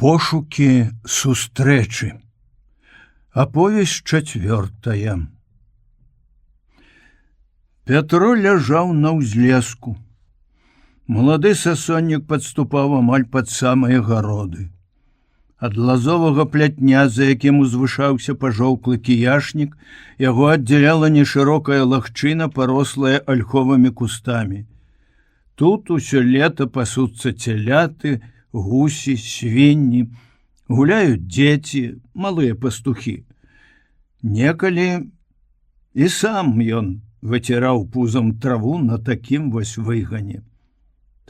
Пошукі сустрэчы. Аповесць 4. Пятро ляжаў на ўзлеску. Малады сасоннік падступаў амаль пад самыя гароды. Ад лазовага плятня, за якім узвышаўся пажоўклы кіяшнік, яго аддзяляла нешырокая лагчына, парослая альховымі кустамі. Тут усё лета пасуцца цяляты, гусі, свінні, гуляюць дзеці, малыя пастухі. Некалі і сам ён выціраў пузам траву на такім вось выгане.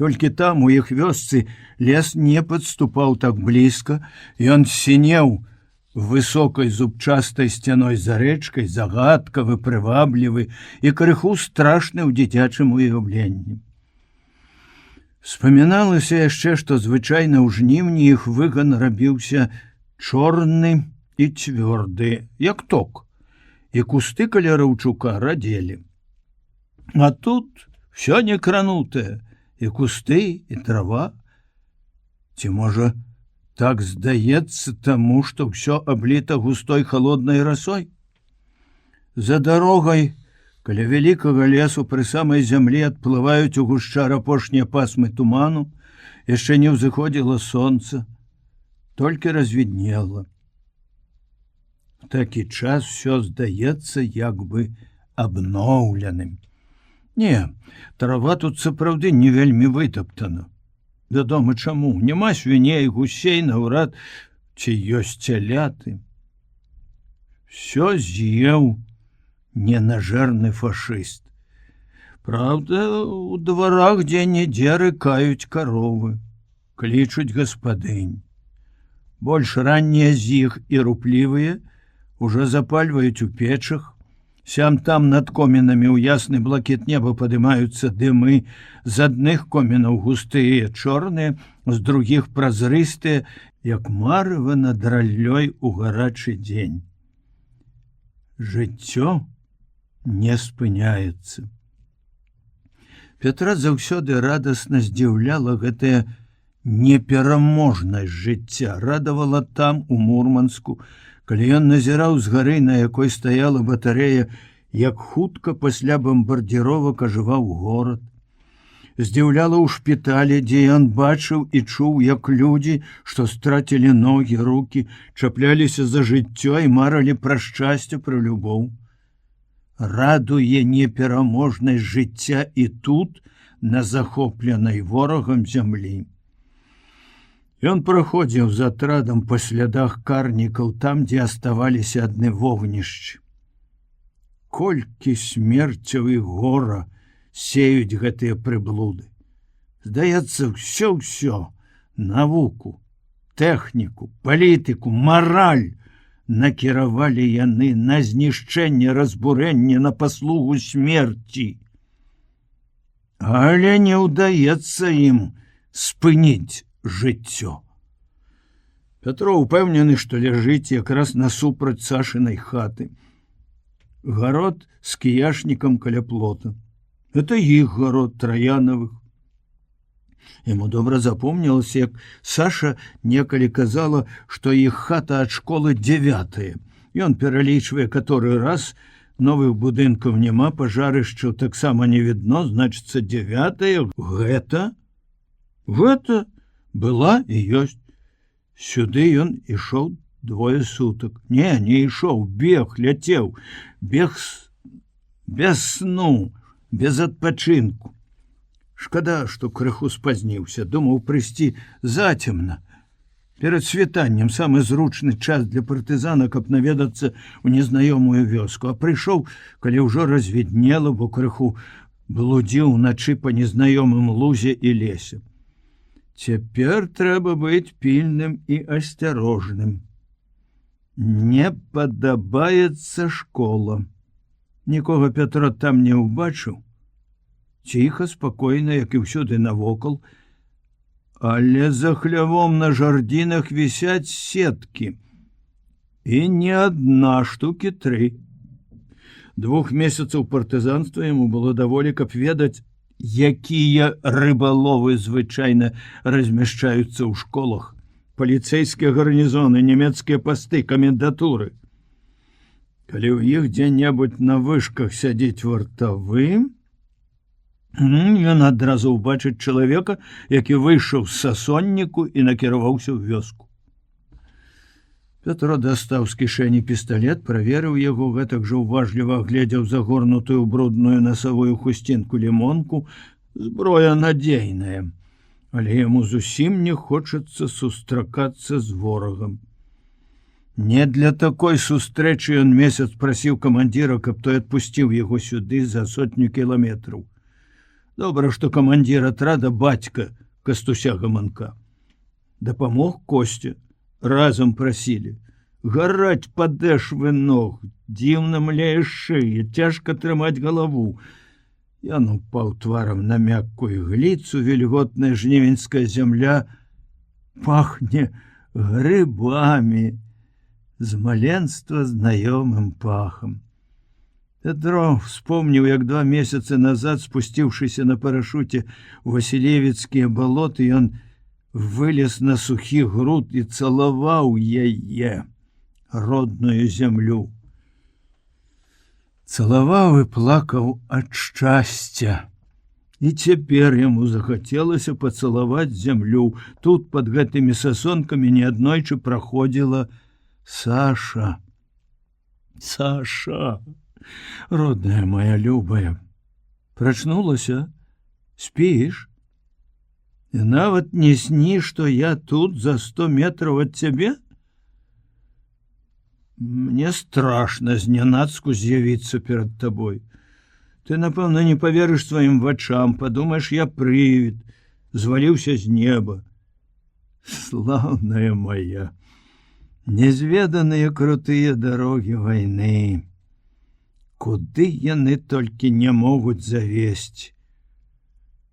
Толькі там, у іх вёсцы, лес не падступаў так блізка, ён сінеў высокай зубчастай сцяной за рэчкай, загадкавы, прываблівы і крыху страшны ў дзіцячым уяўленні. Спаміналася яшчэ, што звычайна ў жніўні іх выган рабіўся чорны і цвёрды, як ток, і кусты каля раўчука радзелі. А тут всё некранутае, і кусты, і трава. Ці, можа, так здаецца таму, што ўсё абліта густой халоднай расой? За дарогай, каля вялікага лесу пры самай зямлі адплываюць у гушчар апошнія пасмы туману, яшчэ не ўзыходзіла сонца, толькі развіднела. В такі час усё здаецца як бы абноўленым. Не, трава тут сапраўды не вельмі вытаптана. Вядома чаму, няма свіней, гусей, наўрад ці ёсць цяляты. Всё з'еў ненажэрны фашыст. Праўда, у дварах дзе-нідзе рыкаюць каровы, клічуць гаспадынь. Больш раннія з іх і руплівыя уже запальваюць у печах. Сям-там над комінамі ў ясны блакіт неба падымаюцца дымы, з адных комінаў густыя, чорныя, з другіх празрыстыя, як марыва над раллёй у гарачы дзень. Жыццё не спыняецца. Пятра заўсёды радасна здзіўляла гэтая непераможнасць жыцця, радавала там, у Мурманску, калі ён назіраў з гары, на якой стаяла батарэя, як хутка пасля бамбардзіровак ажываў горад. Здзіўляла ў шпіталі, дзе ён бачыў і чуў, як людзі, што страцілі ногі, рукі, чапляліся за жыццё і марылі пра шчасце, пра любоў. Радуе непераможнасць жыцця і тут, на захопленай ворагам зямлі. Ён праходзіў з атрадам па слядах карнікаў там, дзе аставаліся адны вогнішчы. Колькі смерцяў і гора сеюць гэтыя прыблуды. Здаецца, ўсё, навуку, тэхніку, палітыку, мараль накіравалі яны на знішчэнне, разбурэнне, на паслугу смерці. Але не ўдаецца ім спыніць жыццё. Пятро упэўнены, што ляжыць якраз насупраць Сашынай хаты. Гарод з кіяшнікам каля плота. Это іх гарод, Траянавых. Яму добра запомнілася, як Саша некалі казала, што іх хата ад школы 9. Ён пералічвае каторы раз, новых будынкаў няма, пажарышчаў таксама не відно, значыцца 9. Гэта была і ёсць. Сюды ён ішоў 2 сутак. Не ішоў, бег, ляцеў, бег без сну, без адпачынку. Шкада, што крыху спазніўся, думаў прыйсці зацемна. Перад світаннем самы зручны час для партызана, каб наведацца ў незнаёмую вёску, а прыйшоў, калі ўжо развіднела, бо крыху блудзіў уначы па незнаёмым лузе і лесе. Цяпер трэба быць пільным і асцярожным. Не падабаецца школа. Нікога Пятро там не ўбачыў. Ціха, спакойна, як і ўсюды навокал, але за хлявом на жардзінах вісяць сеткі. І не адна, штукі 3. 2 месяцаў партызанства яму было даволі, каб ведаць, якія рыбаловы звычайна размяшчаюцца ў школах, паліцэйскія гарнізоны, нямецкія пасты, камендатуры. Калі ў іх дзе-небудзь на вышках сядзіць вартавы, ён адразу ўбачыць чалавека, які выйшаў з сасонніку і накіраваўся ў вёску. Пятро дастаў з кішэні пісталет, праверыў яго, гэтак жа ўважліва агледзеў загорнутую брудную насавую хусцінку лімонку. Зброя надзейная, але яму зусім не хочацца сустракацца з ворагам. Не для такой сустрэчы ён месяц прасіў камандзіра, каб той адпусціў яго сюды за 100 кіламетраў. Добра, што камандзір атрада бацька Кастуся Гаманка. Дапамог Косця. Разам прасілі. Гараць падэшвы ног, дзіўна млее шыя, цяжка трымаць галаву. Ён упаў тварам на мяккую гліцу, вільготная жнівеньская зямля пахне грыбамі, з маленства знаёмым пахам. Петро вспомніў, як 2 месяцы назад, спусціўшыся на парашуце ў Васілевіцкія балоты, ён вылез на сухі груд і цалаваў яе, родную зямлю. Цалаваў і плакаў ад шчасця. І цяпер яму захацелася пацалаваць зямлю. Тут пад гэтымі сасонкамі неаднойчы праходзіла Саша. Саша, родная моя любая, прачнулася, спіш? І нават не сні, што я тут за 100 метраў ад цябе? Мне страшна знянацку з'явіцца перад табой. Ты, напэўна, не паверыш сваім вачам, падумаеш, я прывід, зваліўся з неба. Слаўная моя, незведаныя крутыя дарогі вайны. Куды яны толькі не могуць завесці.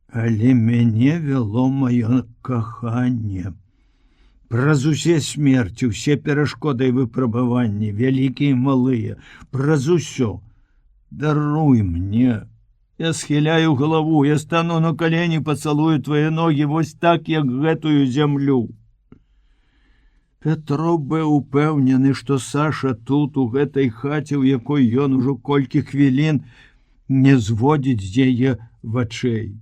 Але мяне вяло маё каханне. Праз усе смерці, усе перашкоды і выпрабаванні, вялікія і малыя, праз усё. Даруй мне. Я схіляю галаву, я стану на калені, пацалую твае ногі вось так, як гэтую зямлю. Петро быў упэўнены, што Саша тут, у гэтай хаце, у якой ён ужо колькі хвілін не зводзіць з яе вачэй.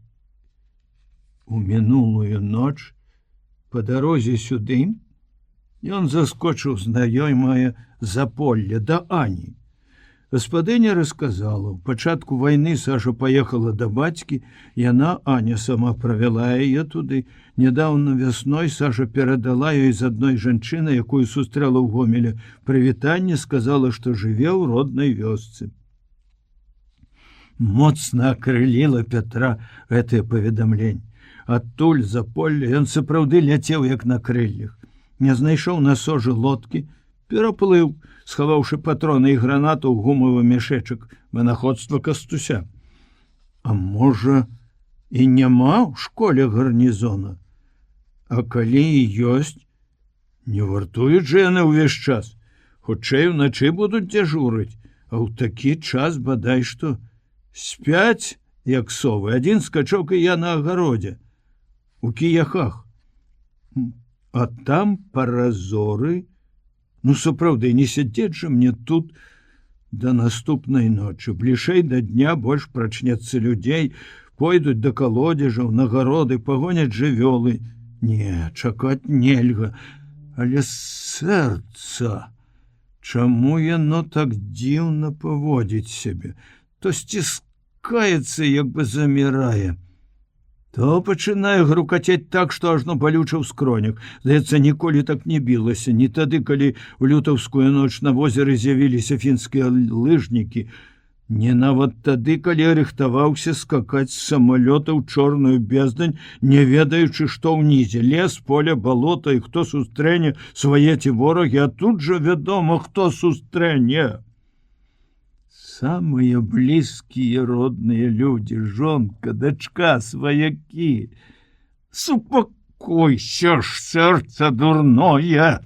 У мінулую ноч па дарозе сюды ён заскочыў знаёмае заполле да Ані. Гаспадыня расказала, у пачатку вайны Саша паехала да бацькі, яна, Аня, сама правяла яе туды. Нядаўна вясной Саша перадала ёй з адной жанчыны, якую сустрэла ў Гомеле, прывітанне, сказала, што жыве ў роднай вёсцы. Моцна акрыліла Пятра гэтае паведамленне. Адтуль за поле ён сапраўды ляцеў, як на крыллях. Не знайшоў на сожы лодкі, пераплыў, схаваўшы патроны і гранату ў гумавы мяшэчак, вынаходства Кастуся. А можа, і няма ў школе гарнізона? А калі і ёсць, не вартуюць жа яны ўвесь час. Хутчэй уначы будуць дзяжурыць, а ў такі час, бадай што, спяць, як совы, адзін скачок і я на агародзе, у кіяхах. А там паразоры. Ну, сапраўды, не сядзець жа мне тут да наступнай ночы. Блішэй да дня больш прачнецца людзей, пойдуць да калодзежаў, на гароды, пагоняць жывёлы. Не, чакаць нельга. Але сэрца, чаму яно так дзіўна паводзіць сябе? То сціскаецца, як бы замірае. То пачынае грукацець так, што ажно балюча ў скронях. Здаецца, ніколі так не білася. Не тады, калі ў лютаўскую ноч на возеры з'явіліся фінскія лыжнікі. Не нават тады, калі рыхтаваўся скакаць з самалёта ў чорную бездань, не ведаючы, што ўнізе. Лес, поле, балота, і хто сустрэне свае ці ворагі, а тут жа вядома, хто сустрэне. Самыя блізкія родныя людзі, жонка, дачка, сваякі. Супакойся ж, сэрца дурное.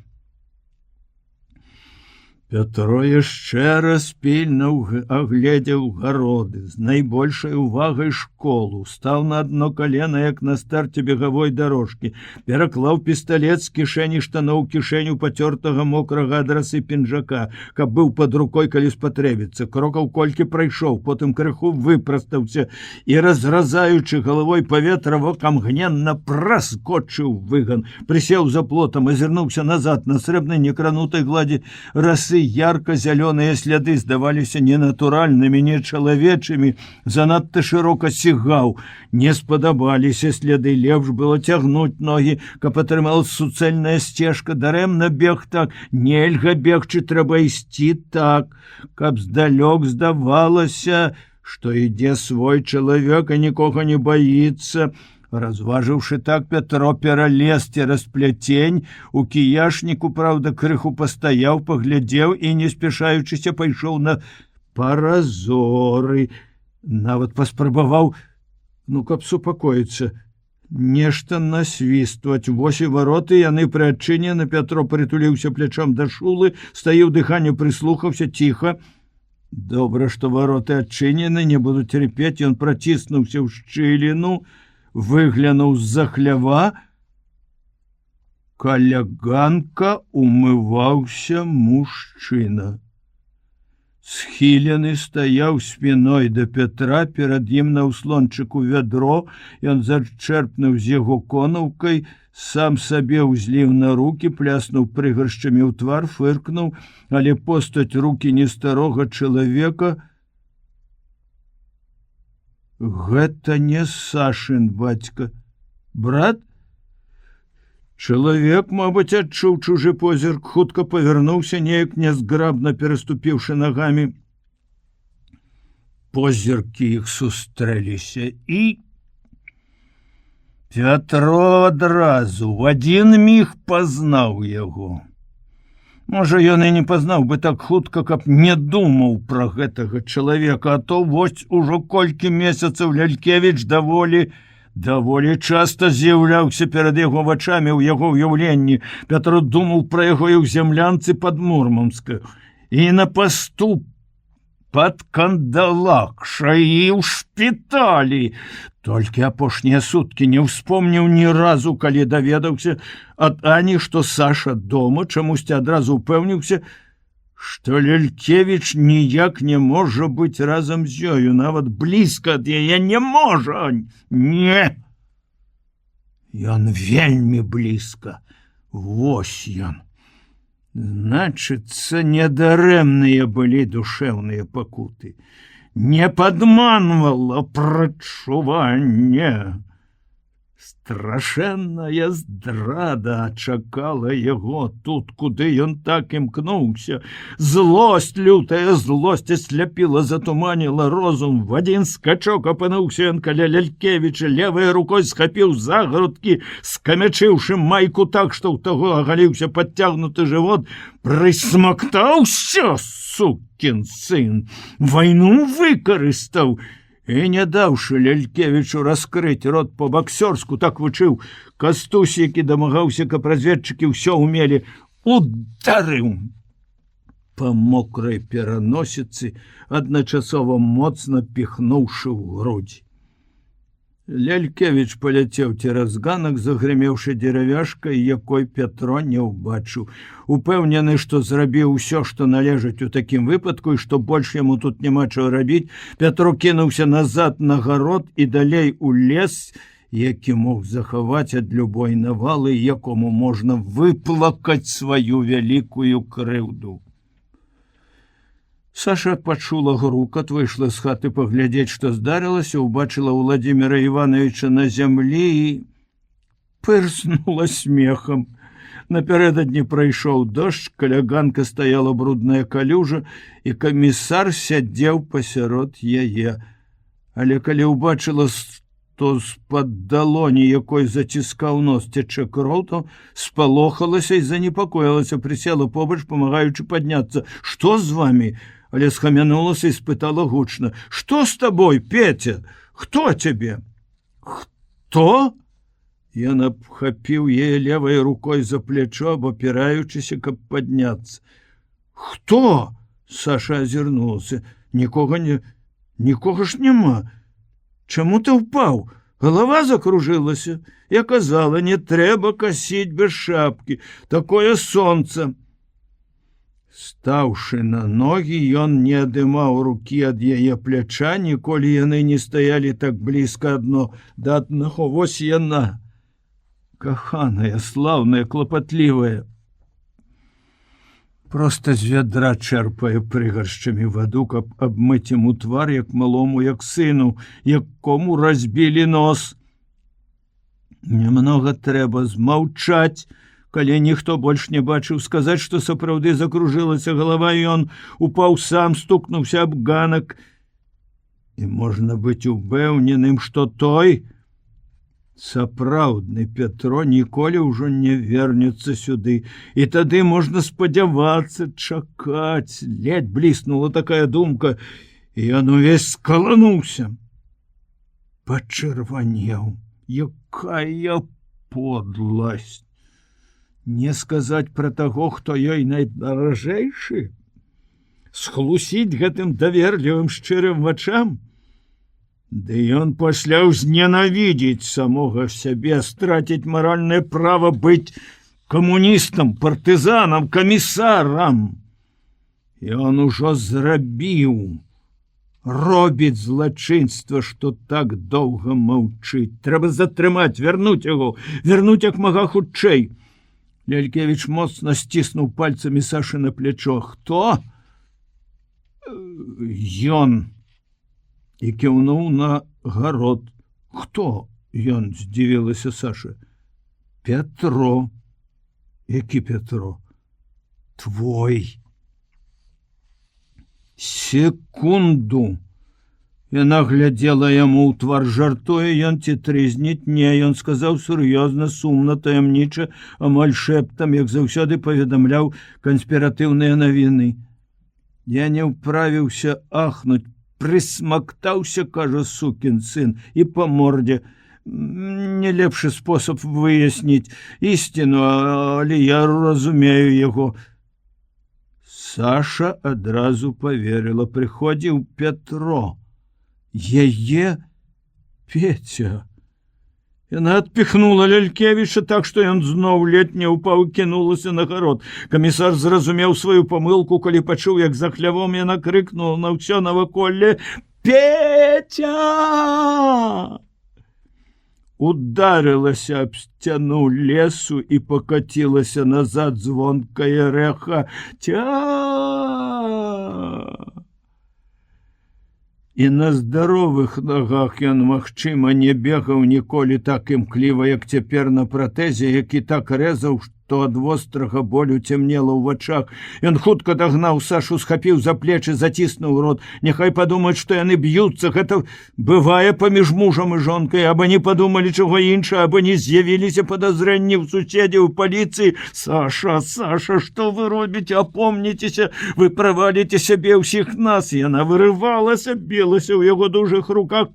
Пятро яшчэ раз пільна агледзеў гароды, з найбольшай увагай школу, стаў на адно калена, як на старце бегавой дарожкі, пераклаў пісталет з кішэні штаноў кішэню пацёртага мокрага ад расы пінжака, каб быў пад рукой, калі спатрэбіцца. Крокаў колькі прайшоў, потым крыху выпрастаўся і, разразаючы галавой паветра, вокамгненна праскочыў выган, прысеў за плотам, азірнуўся назад на срэбнай некранутай гладзі расы. Ярка-зялёныя сляды здаваліся ненатуральнымі, нечалавечымі, занадта шырока сігаў. Не спадабаліся сляды, лепш было цягнуць ногі, каб атрымалась суцэльная сцежка. Дарэмна бег так, нельга бегчы, трэба ісці так, каб здалёк здавалася, што ідзе свой чалавек, а нікога не баіцца. Разважыўшы так, Пятро пералез цераз пляцень. У кіяшніку, праўда, крыху пастаяў, паглядзеў і, не спяшаючыся, пайшоў на паразоры. Нават паспрабаваў, каб супакоіцца, нешта насвістваць. Вось і вароты, яны прыадчынены. Пятро прытуліўся плячом да шулы, стаіў дыханню, прыслухаўся ціха. Добра, што вароты адчынены, не будуць рыпець. Ён праціснуўся ў шчыліну, выглянуў з-за хлява. Каля ганка умываўся мужчына. Схілены стаяў спіной да Пятра, перад ім на ўслончыку вядро. Ён зачэрпнуў з яго конаўкай, сам сабе ўзліў на рукі, пляснуў прыгаршчамі ў твар, фыркнуў, але постаць рукі нестарога чалавека. Гэта не Сашын бацька. Брат? Чалавек, мабыць, адчуў чужы позірк, хутка павярнуўся, неяк нязграбна пераступіўшы нагамі. Позіркі іх сустрэліся, і Пятро адразу в адзін міг пазнаў яго. Можа, ён і не пазнаў бы так хутка, каб не думаў пра гэтага чалавека, а то вось ужо колькі месяцаў Лялькевіч даволі часта з'яўляўся перад яго вачамі, ў яго ўяўленні. Пятро думаў пра яго і ў зямлянцы пад Мурманскаю, і на пасту пад Кандалакша, і ў шпіталі. Толькі апошнія суткі не ўспомніў ні разу, калі даведаўся ад Ані, што Саша дома, чамусьці адразу ўпэўніўся, што Лялькевіч ніяк не можа быць разам з ёю, нават блізка ад яе не можа. Не! Ён вельмі блізка. Вось ён. Значыцца, недарэмныя былі душэўныя пакуты. Не падманвала прачуванне. Страшэнная здрада чакала яго тут, куды ён так імкнуўся. Злосць, лютая злосць асляпіла, затуманіла розум. В адзін скачок апынуўся ён каля Лялькевіча, левай рукой схапіў за грудкі, скамячыўшы майку так, што ў таго агаліўся падцягнуты жывот, прысмактаўся, сукін сын, вайну выкарыстаў. І не даўшы Лялькевічу раскрыць рот па-баксёрску, так вучыў Кастусь, які дамагаўся, каб разведчыкі ўсё ўмелі, ударыў па мокрай пераносіцы, адначасова моцна піхнуўшы ў грудзі. Лялькевіч паляцеў цераз ганак, загрымеўшы дзеравяшкай, якой Пятро не ўбачыў. Упэўнены, што зрабіў усё, што належыць у такім выпадку, і што больш яму тут няма чаго рабіць, Пятро кінуўся назад на гарод і далей у лес, які мог захаваць ад любой навалы, якому можна выплакаць сваю вялікую крыўду. Саша пачула грукат, выйшла з хаты паглядзець, што здарылася, убачыла Владимира Івановича на зямлі і пырснула смехам. Напярэдадні прайшоў дождж, каля ганка стаяла брудная калюжа, і камісар сядзеў пасярод яе. Але калі ўбачыла, што з-пад далоні, якой заціскаў нос, цячэ кроў, то спалохалася і занепакоілася, прысела побач, памагаючы падняцца. «Што з вамі?» Але схамянулася і спытала гучна: «Што з табой, Петя? Хто цябе?» «Хто?» Ён абхапіў яе левай рукой за плячо, абапіраючыся, каб падняцца. Хто? Саша азірнулася. Нікога ж няма. Чаму ты ўпаў? Галава закружылася. Я казала, не трэба касіць без шапкі. Такое сонца. Стаўшы на ногі, ён не адымаў рукі ад яе пляча, ніколі яны не стаялі так блізка адно да аднаго. Вось яна, каханая, слаўная, клапатлівая. Проста з вядра чэрпае прыгаршчамі ваду, каб абмыць яму твар, як малому, як сыну, якому разбілі нос. Немнога трэба змаўчаць, калі ніхто больш не бачыў, сказаць, што сапраўды закружылася галава, і ён упаў сам, стукнуўся аб ганак. І можна быць упэўненым, што той, сапраўдны Петро, ніколі ўжо не вернецца сюды. І тады можна спадзявацца, чакаць. Ледзь бліснула такая думка, і ён увесь скалануўся. Пачырванеў. Якая подласць! Не сказаць пра таго, хто ёй найдаражэйшы? Схлусіць гэтым даверлівым шчырым вачам? Ды ён пасля ўзненавідзець самога сябе, страціць маральнае права быць камуністам, партызанам, камісарам. Ён ужо зрабіў. Робіць злачынства, што так доўга маўчыць. Трэба затрымаць, вярнуць яго, вярнуць як мага хутчэй. Лялькевіч моцна сціснуў пальцамі Сашы на плячо. Хто? Ён. І кіўнуў на гарод. Хто? Ён, здзівілася Саша. Петро. Які Петро? Твой. Секунду. Яна глядзела яму ў твар, жартуе ён ці трызніць? Не, ён сказаў сур'ёзна, сумна, таямніча, амаль шэптам, як заўсёды паведамляў канспіратыўныя навіны. Я не ўправіўся ахнуць, прысмактаўся, кажа сукін сын, і па мордзе. Не лепшы спосаб выясніць ісціну, але я разумею яго. Саша адразу поверила. Прыходзіў Петро. Яе Петя. Яна адпіхнула Лялькевіча так, што ён зноў ледзь не ўпаў і кінулася на гарод. Камісар зразумеў сваю памылку, калі пачуў, як за хлявом яна крыкнула на ўсё наваколле: «Петя!» Ударылася аб сцяну лесу і пакацілася назад звонкае рэха: «Тя!» І на здаровых нагах ён, магчыма, не бегаў ніколі так імкліва, як цяпер на пратэзе, які так рэзаў, што ад вострага болю цемнела ў вачах. Ён хутка дагнаў Сашу, схапіў за плечы, заціснуў рот. Няхай падумаюць, што яны б'юцца. Гэта бывае паміж мужам і жонкай. Або не падумалі чаго іншага, або не з'явіліся падазрэнні ў суседзяў, у паліцыі. Саша, Саша, што вы робіце? Апомніцеся, вы праваліце сябе ўсіх нас. Яна вырывалася, білася ў яго дужых руках.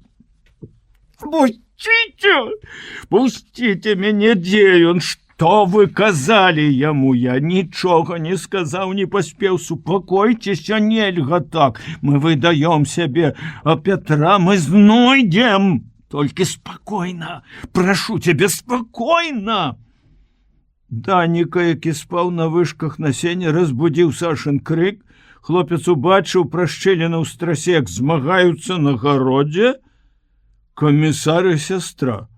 Пусціце! Пусціце мяне, дзе ён? Што вы казалі яму? Я нічога не сказаў, не паспеў. Супакойцеся, нельга так. Мы выдаём сябе, а Петра мы знойдзем. Толькі спакойна, прашу цябе, спакойна. Даніка, які спаў на вышках на сене, разбудзіў Сашын крык. Хлопец убачыў прашчэлену ў страсе, як змагаюцца на гародзе камісар і сястра.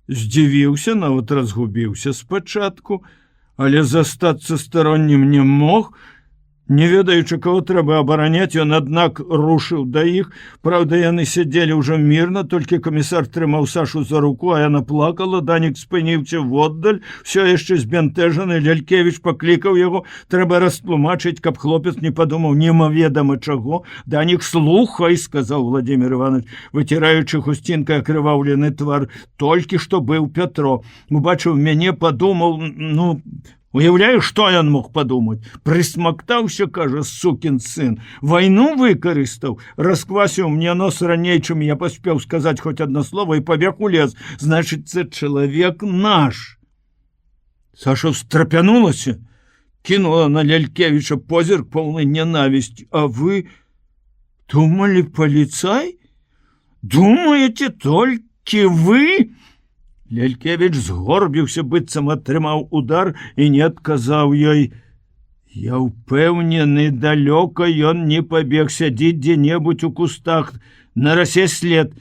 Здзівіўся, нават разгубіўся спачатку, але застацца староннім не мог. Не ведаючы, каго трэба абараняць, ён, аднак, рушыў да іх. Праўда, яны сядзелі ўжо мірна, толькі камісар трымаў Сашу за руку, а яна плакала. Данік спыніўся воддаль, усё яшчэ збянтэжаны. Лялькевіч паклікаў яго. Трэба растлумачыць, каб хлопец не падумаў немаведама чаго. Данік, слухай, сказаў Владимир Иванович, выціраючы хусцінкай акрываўлены твар. Толькі што быў Петро. Убачыў мяне, падумаў, уяўляю, што ён мог падумаць. Прысмактаўся, кажа, сукін сын. Вайну выкарыстаў, расквасіў мне нос раней, чым я паспеў сказаць хоць адно слова, і пабег у лес. Значыцца, чалавек наш. Саша встрапянулася. Кінула на Лялькевіча позірк поўны нянавісці. А вы думалі, паліцай? Думаеце, толькі вы? Лялькевіч згорбіўся, быццам атрымаў удар і не адказаў ёй. Я ўпэўнены, далёка ён не пабег, сядзіць дзе-небудзь у кустах, на расе след.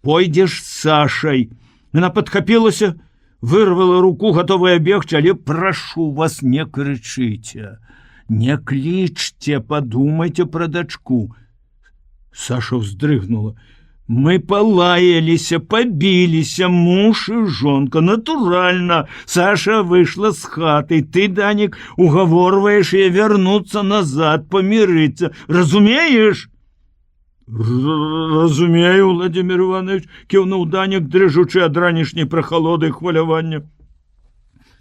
Пойдзеш з Сашай. Яна падхапілася, вырвала руку, гатовая бегчы, але прашу вас, не крычыце, не клічце, падумайце пра дачку. Саша ўздрыгнула. Мы палаяліся, пабіліся, муж і жонка, натуральна. Саша выйшла з хаты, ты, Данік, угаворваеш яе вярнуцца назад, памірыцца. Разумееш? Разумею, Владимир Иванович, кіўнуў Данік, дрыжучы ад ранішняй прахалоды і хвалявання.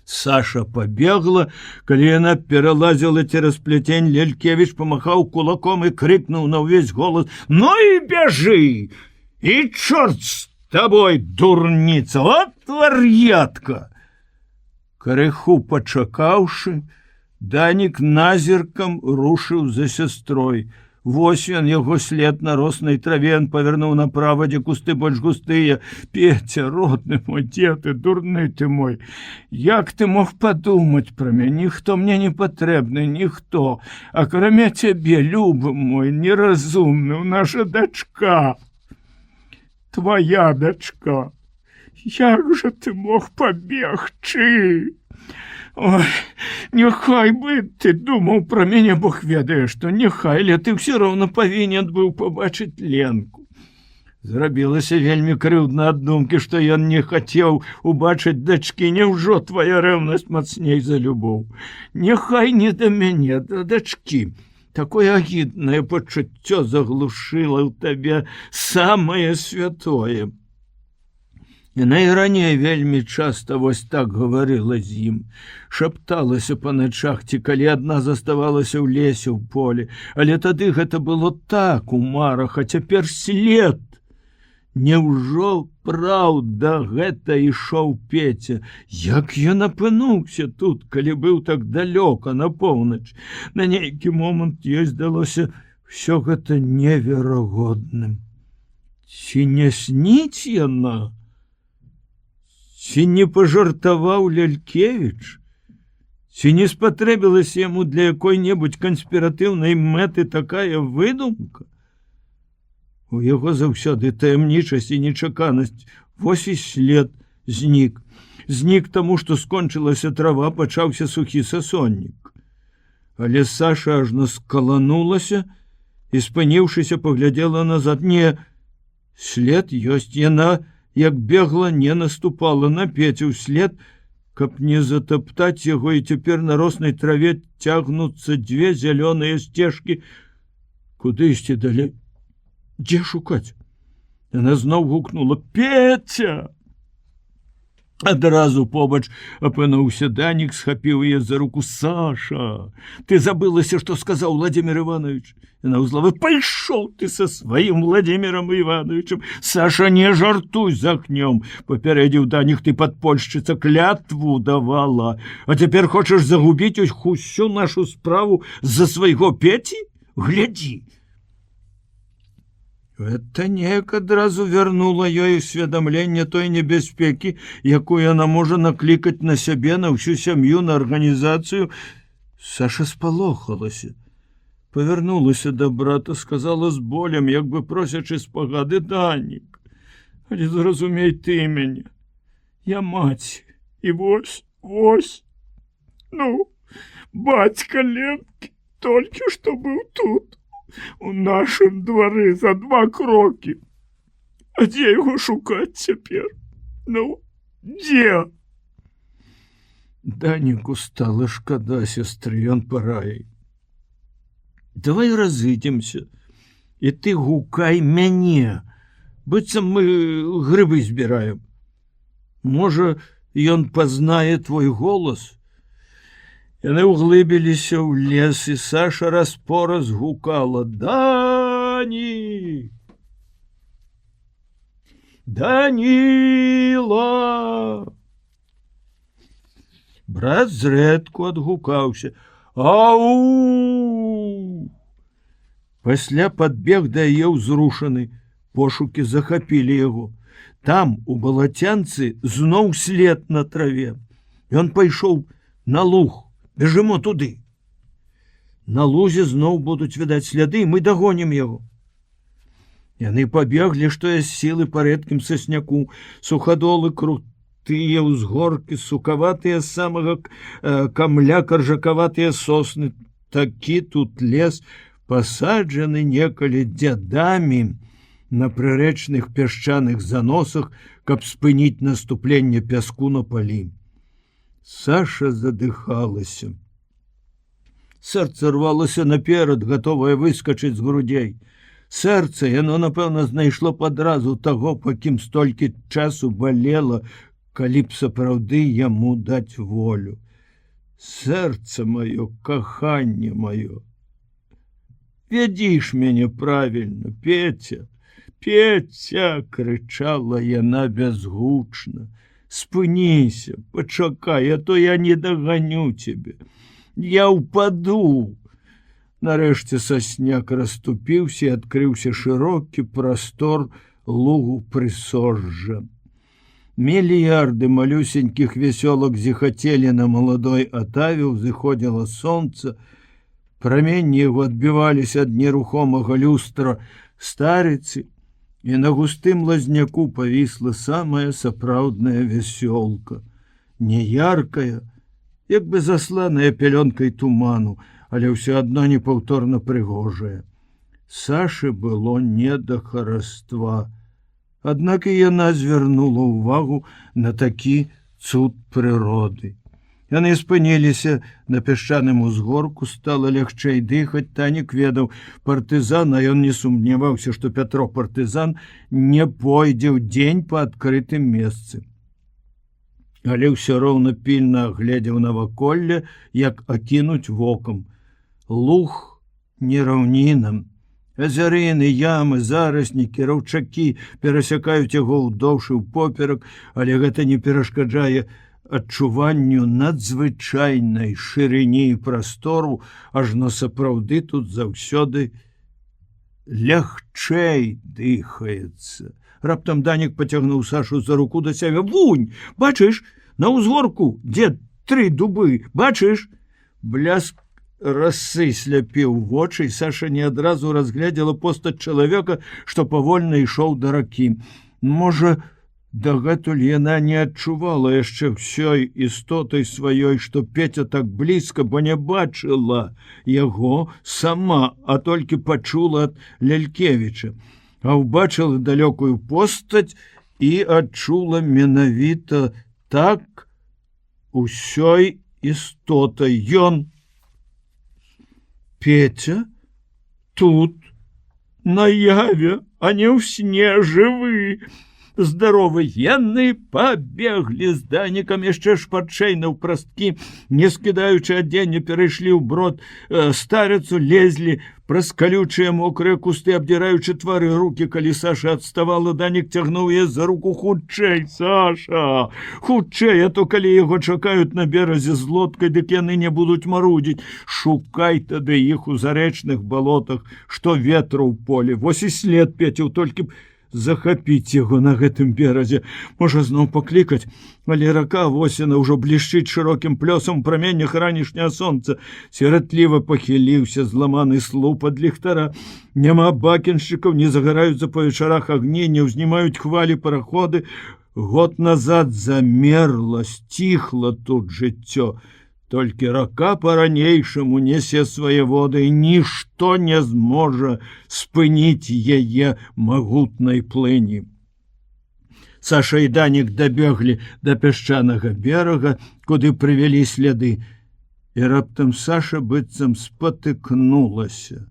Саша пабегла, калі яна пералазіла цераз пляцень, Лялькевіч памахаў кулаком і крыкнуў на ўвесь голас: ну і бяжы! І чорт з табой, дурніца, от вар'ятка! Крыху пачакаўшы, Данік назіркам рушыў за сястрой. Вось ён, яго след на роснай траве, ён павярнуў направа, дзе кусты больш густыя. Петя, родны мой, дзе ты, дурны ты мой? Як ты мог падумаць пра мяне? Ніхто мне не патрэбны, ніхто. Акрамя цябе, любы мой, неразумны, наша дачка. Твоя дачка. Як жа ты мог пабегчы? Ой, няхай бы ты думаў пра мяне, Бог ведае, што няхай, але ты ўсё роўна павінен быў пабачыць Ленку. Зрабілася вельмі крыўдна ад думкі, што ён не хацеў убачыць дачкі. Няўжо твая рэўнасць мацней за любоў? Няхай не да мяне, да дачкі. Такое агіднае пачуццё заглушыла ў табе самае святое. Яна і раней вельмі часта вось так гаварыла з ім, шапталася па начах, ці калі адна заставалася ў лесе, ў полі, але тады гэта было так у марах, а цяпер след. Няўжо праўда гэта ішоў Петя? Як ён апынуўся тут, калі быў так далёка на поўнач? На нейкі момант ёй здалося ўсё гэта неверагодным. Ці не сніць яна? Ці не пажартаваў Лялькевіч? Ці не спатрэбілася яму для якой-небудзь канспіратыўнай мэты такая выдумка? У яго заўсёды таямнічасць і нечаканасць. Вось і след знік. Знік таму, што скончылася трава, пачаўся сухі сасоннік. Але Саша ажно скаланулася і, спыніўшыся, паглядзела назад. Не, след ёсць. Яна, як бегла, не наступала на Петю ўслед, каб не затаптаць яго, і цяпер на роснай траве цягнуцца дзве зялёныя сцежкі. Куды ісці далей? Дзе шукаць? Яна зноў гукнула: Петя! Адразу побач апынуўся Данік, схапіў яе за руку. Саша, ты забылася, што сказаў Владимир Иванович? Яна ўзлавы: пайшоў ты са сваім Владимиром Ивановичем. Саша, не жартуй з агнём, папярэдзіў Данік, ты падпольшчыца, клятву давала. А цяпер хочаш загубіць усю нашу справу з-за свайго Пеці? Глядзі. Гэта неяк адразу вярнула ёй усведамленне той небяспекі, якую яна можа наклікаць на сябе, на ўсю сям'ю, на арганізацыю. Саша спалохалася, павярнулася да брата, сказала з болем, як бы просячы спагады: Данік, але зразумей ты мяне, я маці, і вось, ну, бацька Ленкі толькі што быў тут, у нашым двары, за 2 крокі. А дзе яго шукаць цяпер? Ну, дзе? Даніку стала шкада сястры, ён параіў: давай разыдземся, і ты гукай мяне, быццам мы грыбы збіраем. Можа, ён пазнае твой голас? Яны ўглыбіліся ў лес, і Саша раз-пораз гукала: Дані! Даніла! Брат зрэдку адгукаўся: Ау! Пасля падбег да яе ўзрушаны. Пошукі захапілі яго. Там, у балацянцы, зноў след на траве. Ён пайшоў на луг. Бежимо туды. На лузе зноў будуць відаць сляды, мы дагонім яго. Яны пабеглі, што я сілы па рэдкім сасняку, сухадолы крутыя ўзгоркі, сукаватыя з самага камля каржакаватыя сосны. Такі тут лес, пасаджаны некалі дзядамі на прырэчных пясчаных заносах, каб спыніць наступленне пяску на палі. Саша задыхалася. Сэрца рвалася наперад, гатовае выскачыць з грудзей. Сэрца, яно, напэўна, знайшло падразу таго, па кім столькі часу балела, калі б сапраўды яму даць волю. Сэрца маё, каханне маё. Вядзіш мяне правільна, Петя, Петя, крычала яна бязгучна. Спыніся, пачакай, а то я не даганю цябе. Я ўпаду. Нарэшце сасняк расступіўся і адкрыўся шырокі прастор лугу прысожжа. Мільярды малюсенькіх вясёлак зіхацелі на маладой атаве, узыходзіла сонца. Праменні яго адбіваліся ад нерухомага люстра старыцы, і на густым лазняку павісла самая сапраўдная вясёлка, неяркая, як бы засланая пялёнкай туману, але ўсё адно непаўторна прыгожая. Саше было не да хараства, аднак і яна звярнула ўвагу на такі цуд прыроды. Яны спыніліся на пясчаным узгорку, стала лягчэй дыхаць. Танік ведаў партызана, ён не сумняваўся, што Пятро партызан не пойдзе ў дзень па адкрытым месцы. Але ўсё роўна пільна глядзеў наваколле, як акінуць вокам. Луг не раўнінам. Азярыны, ямы, зараснікі, раўчакі перасякаюць яго ўдоўж і ўпоперак, але гэта не перашкаджае адчуванню надзвычайнай шырыні і прастору, ажно сапраўды тут заўсёды лягчэй дыхаецца. Раптам Данік пацягнуў Сашу за руку да сябе. Вунь, бачыш, на ўзгорку, дзе 3 дубы, бачыш? Бляск расы сляпіў вочы, і Саша не адразу разгледзела постаць чалавека, што павольна ішоў да ракі. Можа, дагэтуль яна не адчувала яшчэ ўсёй істотай сваёй, што Петя так блізка, бо не бачыла яго сама, а толькі пачула ад Лялькевіча. А ўбачыла далёкую постаць і адчула менавіта так усёй істотай. Ён, Петя, тут, наяве, а не ў сне, жывы. Здаровы, яны пабеглі з Данікам яшчэ шпарчэй наўпрасткі, не скідаючы адзенне, перайшлі ў брод старыцу, лезлі праз калючыя мокрыя кусты, абдзіраючы твары рукі. Калі Саша адставала, Данік цягнуў яе за руку. Хутчэй, Саша, хутчэй, а то калі яго чакаюць на беразе з лодкай, дык яны не будуць марудзіць. Шукай тады іх у зарэчных балотах, што ветру ў полі. Вось і след Петю, толькі б захапіць яго на гэтым беразе. Можа зноў паклікаць, але рака восена ўжо блішчыць шырокім плёсам у праменнях ранішняга сонца. Сіратліва пахіліўся зламаны слуп ад ліхтара. Няма бакеншчыкаў, не загараюцца па вечарах агні, не ўзнімаюць хвалі параходы. Год назад замерла, сціхла тут жыццё. Толькі рака па-ранейшаму несе свае воды, і нішто не зможа спыніць яе магутнай плыні. Саша і Данік дабеглі да пясчанага берага, куды прывялі сляды. І раптам Саша быццам спатыкнулася.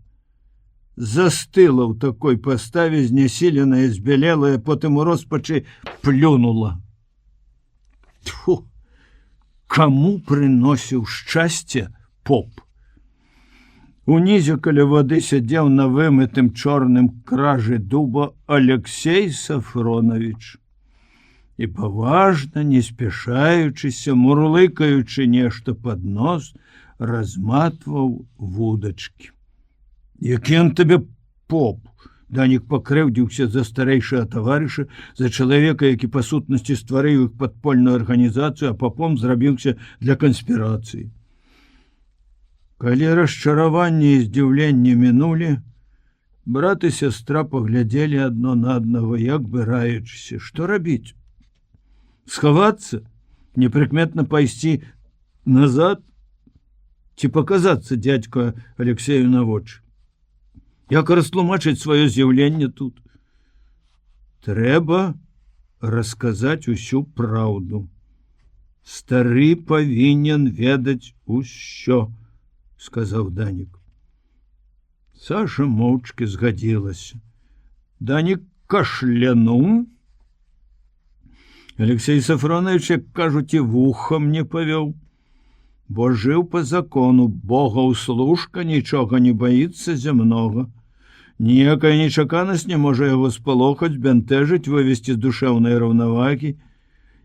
Застыла ў такой паставе, знясіленая, збялелая, потым у роспачы плюнула. Тьфу! Каму прыносіў шчасце поп? Унізе каля вады сядзеў на вымытым чорным кражы дуба Алексей Сафронович. і паважна, не спяшаючыся, мурлыкаючы нешта пад нос, разматваў вудачкі. Які ён табе поп? Данік пакрыўдзіўся за старэйшага таварыша, за чалавека, які па сутнасці стварыў іх падпольную арганізацыю, а попом зрабіўся для канспірацыі. Калі расчараванне і здзіўленне мінулі, брат і сястра паглядзелі адно на аднаго, як бы раючыся, што рабіць? Схавацца, непрыкметна пайсці назад ці паказацца дзядзька Алексею на вочы? Як растлумачыць сваё з'яўленне тут? Трэба расказаць усю праўду. Стары павінен ведаць усё, сказаў Данік. Саша моўчкі згадзілася. Данік кашлянуў. Алексей Сафронович, як кажуць, і вухам не павёў, бо жыў па закону, богаўслужка, нічога не баіцца зямнога. Ніякая нечаканасць не можа яго спалохаць, бянтэжыць, вывесці з душэўнай раўнавагі.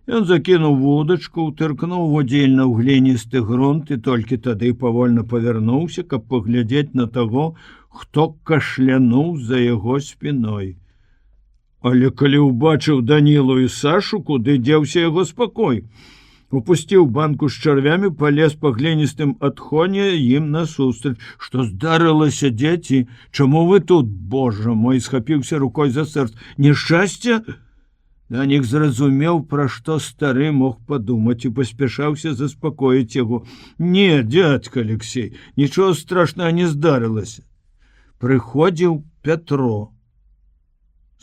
Ён закінуў вудачку, утыркнуў вудзільна ў гліністы грунт і толькі тады павольна павярнуўся, каб паглядзець на таго, хто кашлянуў за яго спіной. Але калі ўбачыў Данілу і Сашу, куды дзеўся яго спакой? Упусціў банку з чарвямі, палез па гліністым адхоне ім насустрач. Што здарылася, дзеці? Чаму вы тут, Божа мой? Схапіўся рукой за сэрца. Няшчасце? Данік зразумеў, пра што стары мог падумаць, і паспяшаўся заспакоіць яго. Не, дзядзька Алексей, нічога страшнага не здарылася. Прыходзіў Пятро,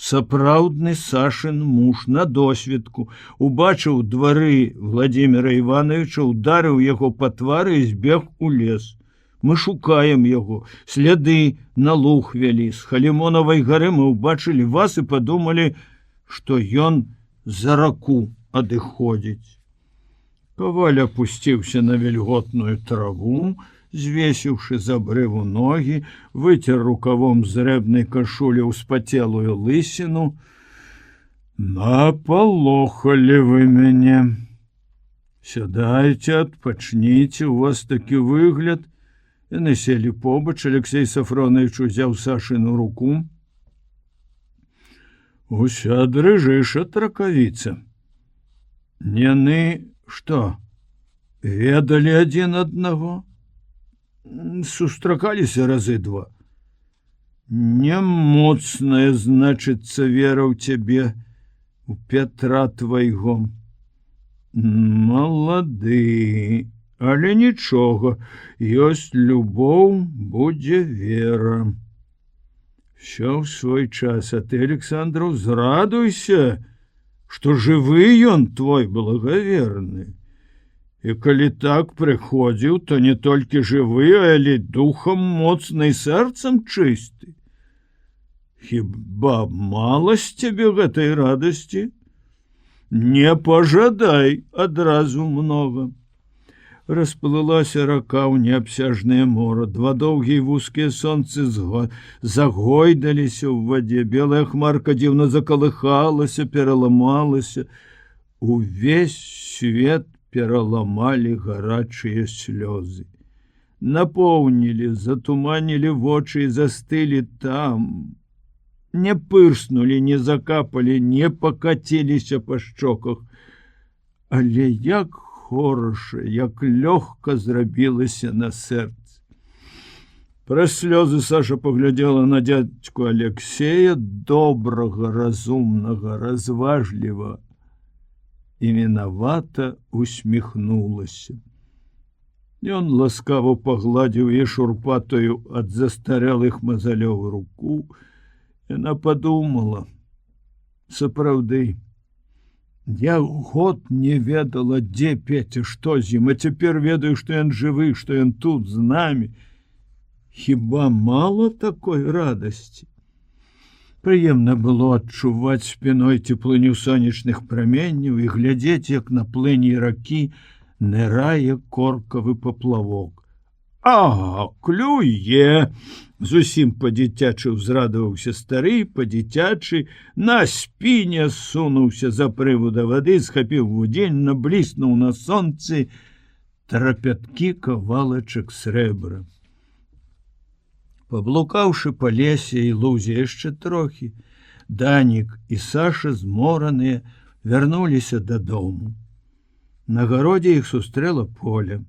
сапраўдны Сашын муж, на досведку, убачыў двары Владимира Ивановича, ударыў яго па твары і збег у лес. Мы шукаем яго, сляды на луг вялі. З Халімонавай гары мы ўбачылі вас і падумалі, што ён за раку адыходзіць. Каваль апусціўся на вільготную траву, звесіўшы за абрыву ногі, выцер рукавом зрэбнай кашулі ўспацелую лысіну. Напалохалі вы мяне. Сядайце, адпачніце, у вас такі выгляд. Яны селі побач, Алексей Сафронович узяў Сашыну руку. Уся дрыжыш ад ракавіца. Яны што, ведалі адзін аднаго? Сустракаліся разы два. Немоцная, значыцца, вера ў цябе, у Пятра твайго. Малады, але нічога, ёсць любоў, будзе вера. Всё ў свой час, а ты, Александраў, зрадуйся, што жывы ён твой благаверны. І калі так прыходзіў, то не толькі жывы, але духам моцны і сэрцам чысты. Хіба мала з цябе гэтай радасці? Не пажадай адразу многа. Расплылася рака ў неабсяжнае мора, два доўгія вузкія сонцы загойдаліся ў вадзе, белая хмарка дзіўна закалыхалася, пераламалася. Увесь свет пераламалі гарачыя слёзы. Напоўнілі, затуманілі вочы і застылі там. Не пырснулі, не закапалі, не пакаціліся па шчоках. Але як хораша, як лёгка зрабілася на сэрцы. Праз слёзы Саша паглядзела на дзядзьку Алексея, добрага, разумнага, разважлівага, і вінавата усміхнулася. Ён ласкаво пагладзіў яе шурпатую ад застарэлых мазалёў руку. Яна падумала, сапраўды, я год не ведала, дзе Петя, што з ім, а цяпер ведаю, што ён жывы, што ён тут з намі. Хіба мала такой радасці? Прыемна было адчуваць спіной цеплыню сонечных праменняў і глядзець, як на плыні ракі нырае коркавы паплавок. А, клюе! Зусім па-дзіцячы ўзрадаваўся стары, па-дзіцячы, на спіне сунуўся за прывода вады, схапіў вудзень, набліснуў на сонцы трапяткі кавалачак срэбра. Паблукаўшы па лесе і лузе яшчэ трохі, Данік і Саша, змораныя, вярнуліся дадому. На гародзе іх сустрэла Поля.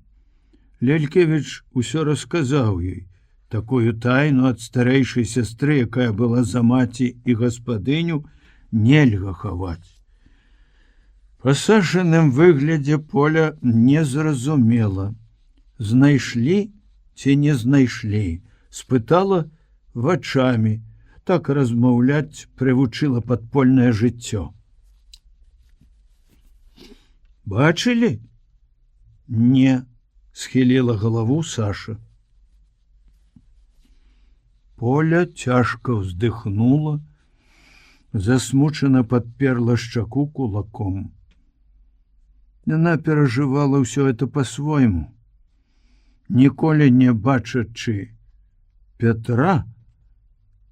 Лялькевіч усё расказаў ёй, такую тайну ад старэйшай сястры, якая была за маці і гаспадыню, нельга хаваць. Па Сашаным выглядзе Поля не зразумела. Знайшлі ці не знайшлі, спытала вачамі, так размаўляць прывучыла падпольнае жыццё. Бачылі? Не, схіліла галаву Саша. Поля цяжка ўздыхнула, засмучана падперла шчаку кулаком. Яна перажывала ўсё это па-свойму. Ніколі не бачачы Пятра,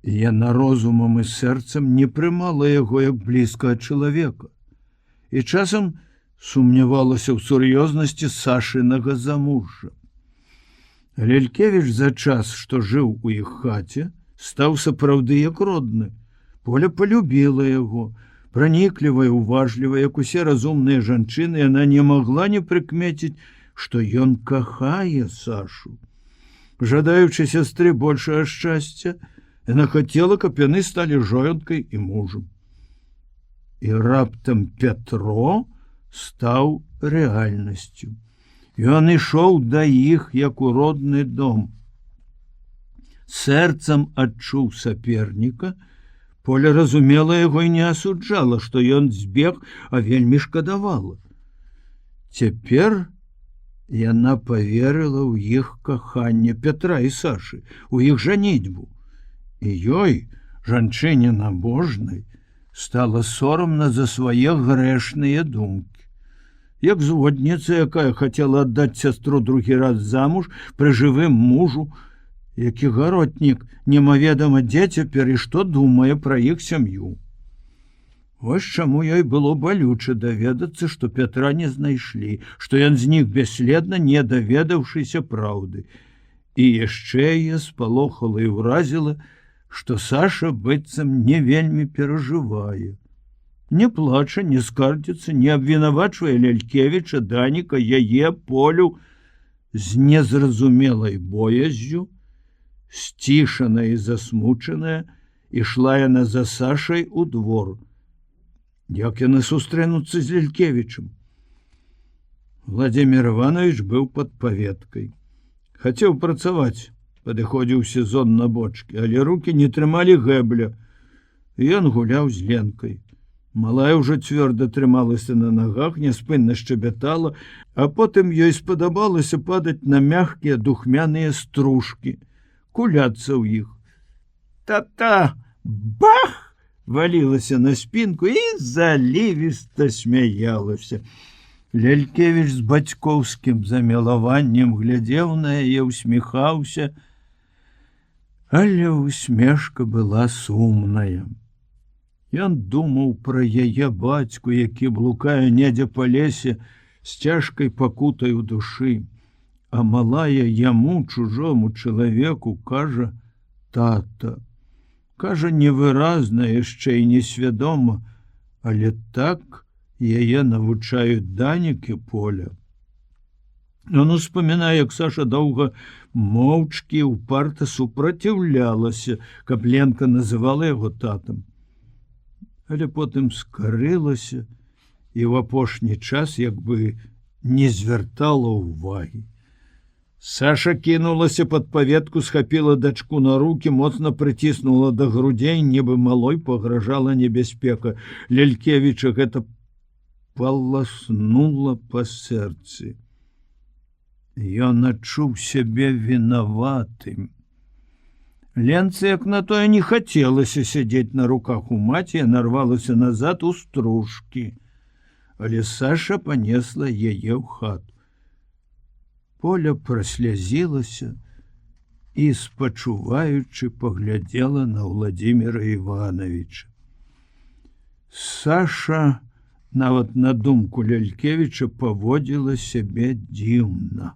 яна розумам і сэрцам не прымала яго як блізкага чалавека і часам сумнявалася ў сур'ёзнасці Сашынага замужжа. Лялькевіч за час, што жыў у іх хаце, стаў сапраўды як родны. Поля полюбіла яго, праніклівая, уважлівая, як усе разумныя жанчыны, яна не магла не прыкмеціць, што ён кахае Сашу. Жадаючы сястры большага шчасця, яна хацела, каб яны сталі жонкай і мужам. І раптам Пятро стаў рэальнасцю. Ён ішоў да іх, як у родны дом. Сэрцам адчуў саперніка, Поля разумела яго і не асуджала, што ён збег, а вельмі шкадавала. Цяпер яна паверыла ў іх каханне Пятра і Сашы, у іх жаніцьбу. І ёй, жанчыне набожнай, стала сорамна за свае грэшныя думкі. Як зводніца, якая хацела аддаць сястру другі раз замуж пры жывым мужу, які гаротнік немаведама дзе цяпер і што думае пра іх сям'ю. Вось чаму ёй было балюча даведацца, што Пятра не знайшлі, што ён знік бясследна, не даведаўшыся праўды. І яшчэ яе спалохала і ўразіла, што Саша быццам не вельмі перажывае. Не плача, не скардзіцца, не абвінавачвае Лялькевіча, Даніка, яе, Полю, з незразумелай бояззю, сцішаная і засмучаная, ішла яна за Сашай у двор. Як яны сустрэнуцца з Лялькевічам? Владимир Иванович быў пад паветкай. Хацеў працаваць, падыходзіў сезон на бочкі, але рукі не трымалі гэбля. Ён гуляў з Ленкай. Малая ўжо цвёрда трымалася на нагах, няспынна шчабятала, а потым ёй спадабалася падаць на мягкія духмяныя стружкі, куляцца ў іх. Та-та! Бах! Валілася на спінку і залівіста смяялася. Лялькевіч з бацькоўскім замілаваннем глядзеў на яе, усміхаўся, але усмешка была сумная. Ён думаў пра яе бацьку, які блукае недзе па лесе з цяжкай пакутай у душы, а малая яму, чужому чалавеку, кажа «тата». Кажа невыразна, яшчэ і несвядома, але так яе навучаюць Данік і Поля. Ён успамінае, як Саша доўга моўчкі упарта супраціўлялася, каб Ленка называла яго татам. Але потым скарылася і ў апошні час як бы не звяртала ўвагі. Саша кінулася пад паветку, схапіла дачку на рукі, моцна прыціснула да грудзей, нібы малой пагражала небяспека. Лялькевіча гэта паласнула па сэрцы. Ён адчуў сябе вінаватым. Ленцы, як на тое, не хацелася сядзець на руках у маці, нарвалася назад у стружкі. Але Саша панесла яе ў хату. Поля праслязілася і, спачуваючы, паглядзела на Владимира Івановича. Саша, нават на думку Лялькевіча, паводзіла сябе дзіўна.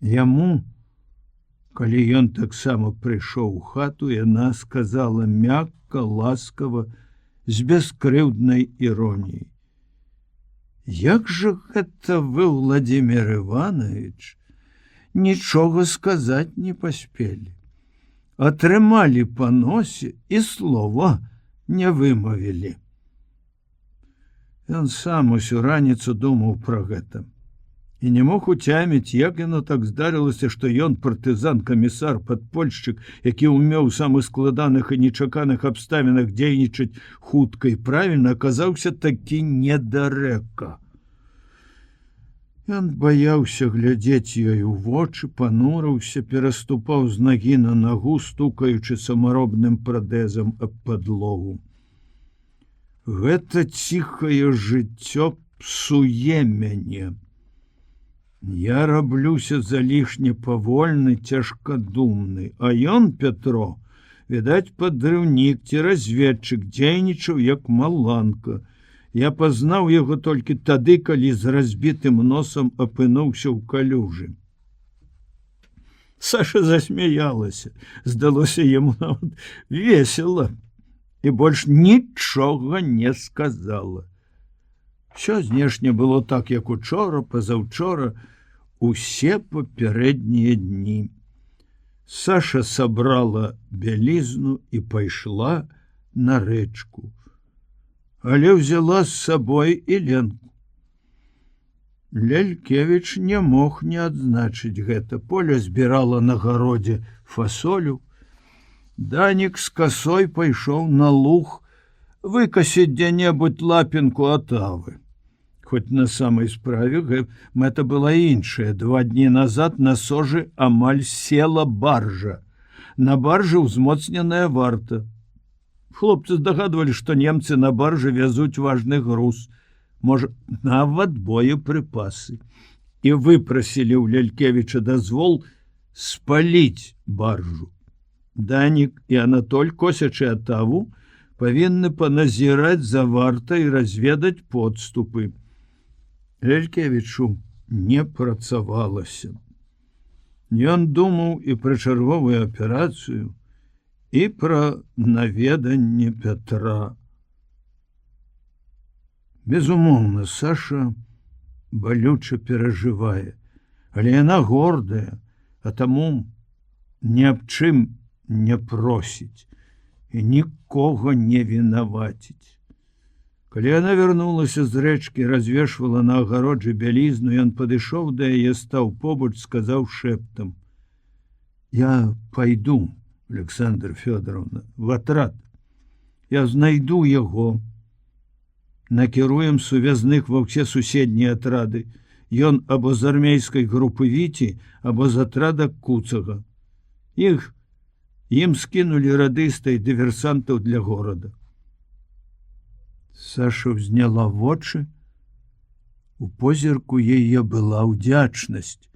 Яму, калі ён таксама прыйшоў у хату, яна сказала мякка, ласкава, з бяскрыўднай іроніяй: «Як жа гэта вы, Владимир Иванович, нічога сказаць не паспелі. Атрымалі па носе і слова не вымавілі». Ён сам усю раніцу думаў пра гэта і не мог уцяміць, як яно так здарылася, што ён, партызан-камісар, падпольшчык, які ўмеў у самых складаных і нечаканых абставінах дзейнічаць хутка і правільна, аказаўся такі недарэка. Ён баяўся глядзець ёй у вочы, панурыўся, пераступаў з нагі на нагу, стукаючы самаробным прадэзам аб падлогу. Гэта ціхае жыццё псуе мяне. Я раблюся залішне павольны, цяжкадумны, а ён, Пятро, відаць, падрыўнік ці разведчык, дзейнічаў як маланка. Я пазнаў яго толькі тады, калі з разбітым носам апынуўся ў калюжы. Саша засмяялася, здалося яму нават весела, і больш нічога не сказала. Усё знешне было так, як учора, пазаўчора, усе папярэднія дні. Саша сабрала бялізну і пайшла на рэчку, але ўзяла з сабой і Ленку. Лялькевіч не мог не адзначыць гэта. Поля збірала на гародзе фасолю. Данік з касой пайшоў на луг выкасіць дзе-небудзь лапінку атавы. Хоць на самай справе мэта была іншая. 2 дні назад на сожы амаль села баржа. На баржы ўзмоцненая варта. Хлопцы здагадвалі, што немцы на баржы вязуць важны груз, можа, нават боепрыпасы, і выпрасілі ў Лялькевіча дазвол спаліць баржу. Данік і Анатоль, косячы атаву, павінны паназіраць за вартай і разведаць подступы. Лялькевічу не працавалася. Ён думаў і пра чарговую аперацыю, і пра наведанне Пятра. Безумоўна, Саша балюча перажывае, але яна гордая, а таму ні аб чым не просіць і нікога не вінаваціць. Калі яна вярнулася з рэчкі, развешвала на агароджы бялізну, ён падышоў да яе, стаў побач, сказаў шэптам: «Я пайду, Александра Фёдоровна, в атрад. Я знайду яго. Накіруем сувязных ва ўсе суседнія атрады. Ён або з армейскай групы Віці, або з атрада Куцага. Ім скінулі радыста і дыверсантаў для горада». Саша ўзняла вочы. У позірку яе была ўдзячнасць.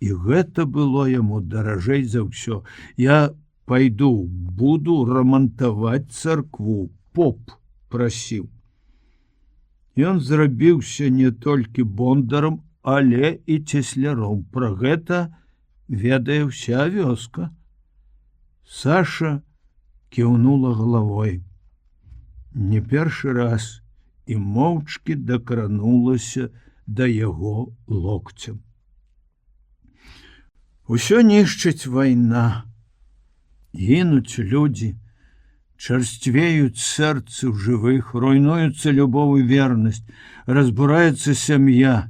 І гэта было яму даражэй за ўсё. «Я пайду, буду рамантаваць царкву. Поп прасіў». Ён зрабіўся не толькі бондарам, але і цесляром. Пра гэта ведае ўся вёска. Саша кіўнула галавой. Не першы раз і моўчкі дакранулася да яго локцем. Усё нішчыць вайна. Гінуць людзі, чарсцвеюць сэрцы ў жывых, руйнуюцца любоў і вернасць, разбураецца сям'я.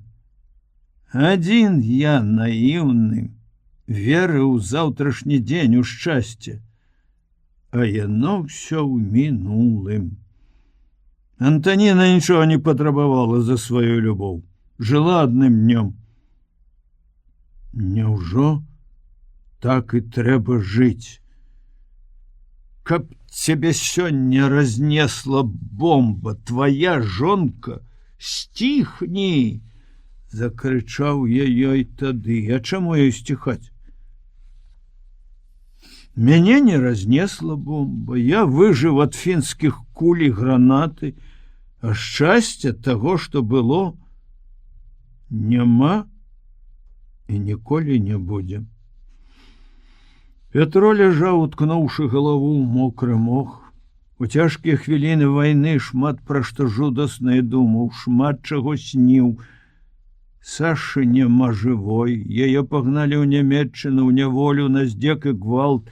Адзін я наіўны, верыў у заўтрашні дзень, у шчасце, а яно ўсё ў мінулым. Антаніна нічога не патрабавала за сваю любоў, жыла адным днём. Няўжо так і трэба жыць? Каб цябе сёння разнесла бомба, твоя жонка, стихни, закрычаў я ёй тады. А чаму ёй сціхаць? Мяне не разнесла бомба, я выжыў ад фінскіх куль і гранаты, а шчасця таго, што было, няма і ніколі не будзе. Пятро ляжаў, уткнуўшы галаву ў мокры мох. У цяжкія хвіліны вайны шмат пра што жудаснае думаў, шмат чаго сніў. Сашы няма жывой, яе пагналі ў Нямецчыну, ў няволю, на здзек і гвалт.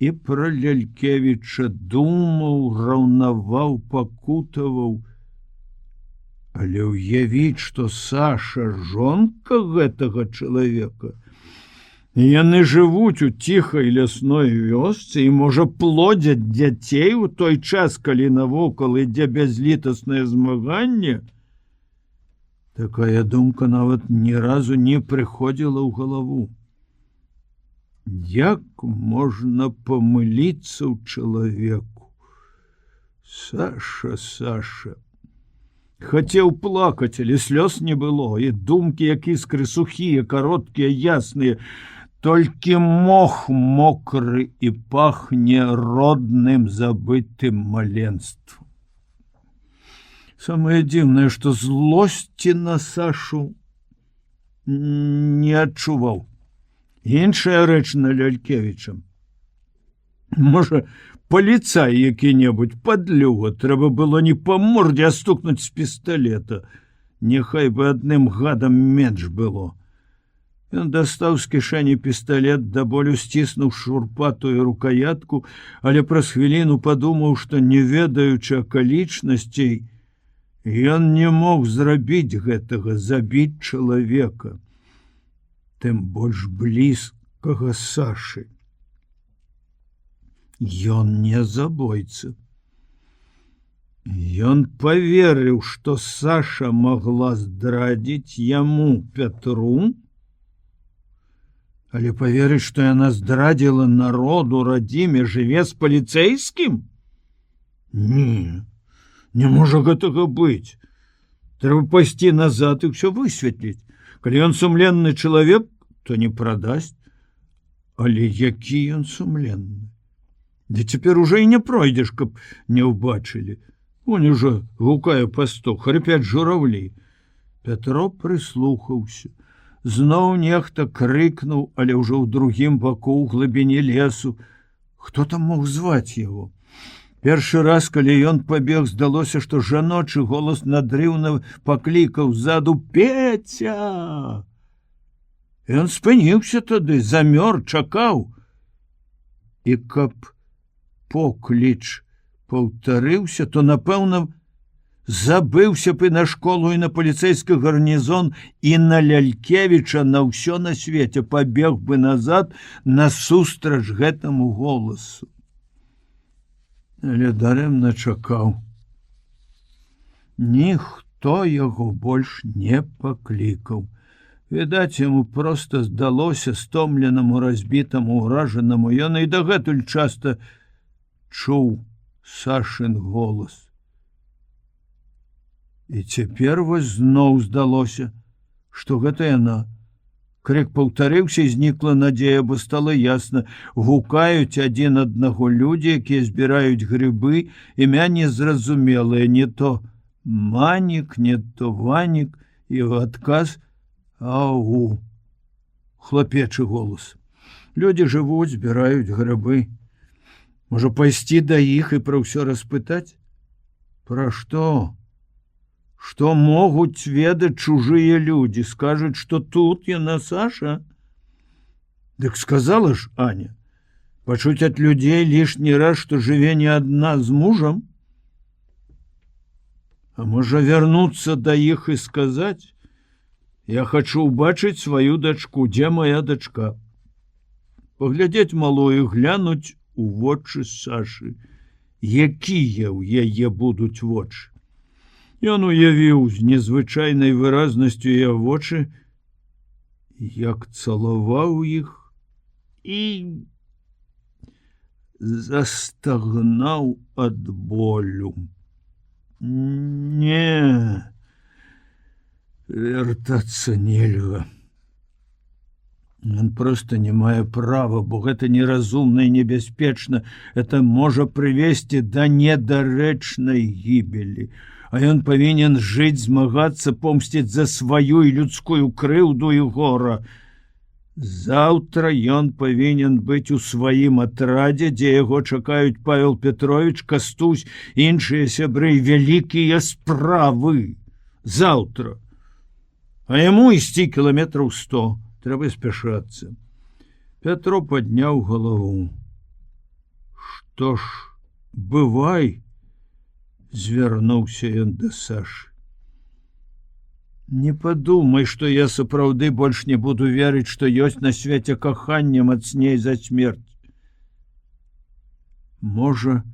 І пра Лялькевіча думаў, раўнаваў, пакутаваў. Але ўявіць, што Саша жонка гэтага чалавека, і яны жывуць у ціхай лясной вёсцы і, можа, плодзяць дзяцей у той час, калі навокал ідзе бязлітаснае змаганне, такая думка нават ні разу не прыходзіла ў галаву. Як можна памыліцца ў чалавеку? Саша, Саша. Хацеў плакаць, але слёз не было, і думкі, як іскры, сухія, кароткія, ясныя, толькі мох мокры і пахне родным забытым маленствам. Самае дзіўнае, што злосці на Сашу не адчуваў. Іншая рэч на Лялькевіча. Можа, паліцай які-небудзь падлюга, трэба было не па мордзе, а стукнуць з пісталета. Няхай бы адным гадам менш было. Ён дастаў з кішэні пісталет, да болю сціснуў шурпатую рукоятку, але праз хвіліну падумаў, што, не ведаючы акалічнасцей, ён не мог зрабіць гэтага, забіць чалавека, тым больш блізкага Сашы. Ён не забойца. Ён поверыў, што Саша могла здрадзіць яму, Пятру, але поверыць, што яна здрадзіла народу, радзіме, жыве з паліцэйскім? Не можа гэтага быць. Трэба пайсці назад і ўсё высветліць. Калі ён сумленны чалавек, то не прадасць. Але які ён сумленны? Ды цяпер уже і не пройдзеш, каб не ўбачылі. Вон ужо гукае пастух, хрыпяць журавлі. Пятро прыслухаўся. Зноў нехта крыкнуў, але ўжо ў другім баку, ў глыбіні лесу. Хто там мог зваць яго? Першы раз, калі ён пабег, здалося, што жаночы голас надрыўна паклікаў ззаду: «Петя!» Ён спыніўся тады, замёр, чакаў. І каб покліч паўтарыўся, то, напэўна, забыўся б і на школу, і на паліцэйскі гарнізон, і на Лялькевіча, на ўсё на свеце, пабег бы назад насустрач гэтаму голасу. Але дарэмна чакаў. Ніхто яго больш не паклікаў. Відаць, яму проста здалося, стомленаму, разбітаму, уражанаму. Ён і дагэтуль часта чуў Сашын голас. І цяпер вось зноў здалося, што гэта яна. Крык паўтарыўся, і знікла надзея, бо стала ясна. Гукаюць адзін аднаго людзі, якія збіраюць грыбы, імя незразумелае, не то Манік, не то Ванік, і ў адказ «Ау!» Хлапечы голас. Людзі жывуць, збіраюць грыбы. Можа, пайсці да іх і пра ўсё распытаць? Пра што? Што могуць ведаць чужыя людзі? Скажуць, што тут яна Саша? Дык сказала ж Аня. Пачуць ад людзей лішні раз, што жыве не адна з мужам? А можа, вярнуцца да іх і сказаць: «Я хачу ўбачыць сваю дачку, дзе моя дачка?» Паглядзець малую, глянуць у вочы Сашы. Якія ў яе будуць вочы? Ён уявіў з незвычайнай выразнасцю яе вочы, як цалаваў іх і застагнаў ад болю. Не, Вяртацца нельга. Ён просто не мае права, бо гэта неразумна і небяспечна. Это можа прывесці да недарэчнай гібелі. А ён павінен жыць, змагацца, помсціць за сваю і людскую крыўду і гора. Заўтра ён павінен быць у сваім атрадзе, дзе яго чакаюць Павел Петрович, Кастусь, іншыя сябры, вялікія справы. Заўтра. А яму ісці кіламетраў 100. Трэба спяшацца. Пятро падняў галаву. Што ж, бывай, звярнуўся ён да Сашы. Не падумай, што я сапраўды больш не буду верыць, што ёсць на свеце каханне мацней за смерць. Можа,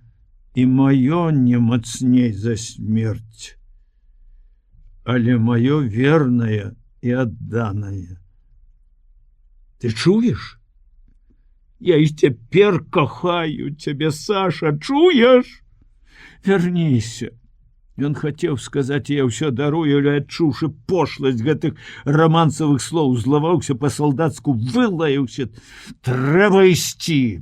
і маё не мацней за смерць, але маё вернае і адданае. Ты чуеш? Я і цяпер кахаю цябе, Саша, чуеш? Вярніся. Ён хацеў сказаць, я ўсё дарую, але адчуўшы пошласць гэтых рамансавых слоў, злаваўся па-салдацку, вылаяўся. Трэба ісці.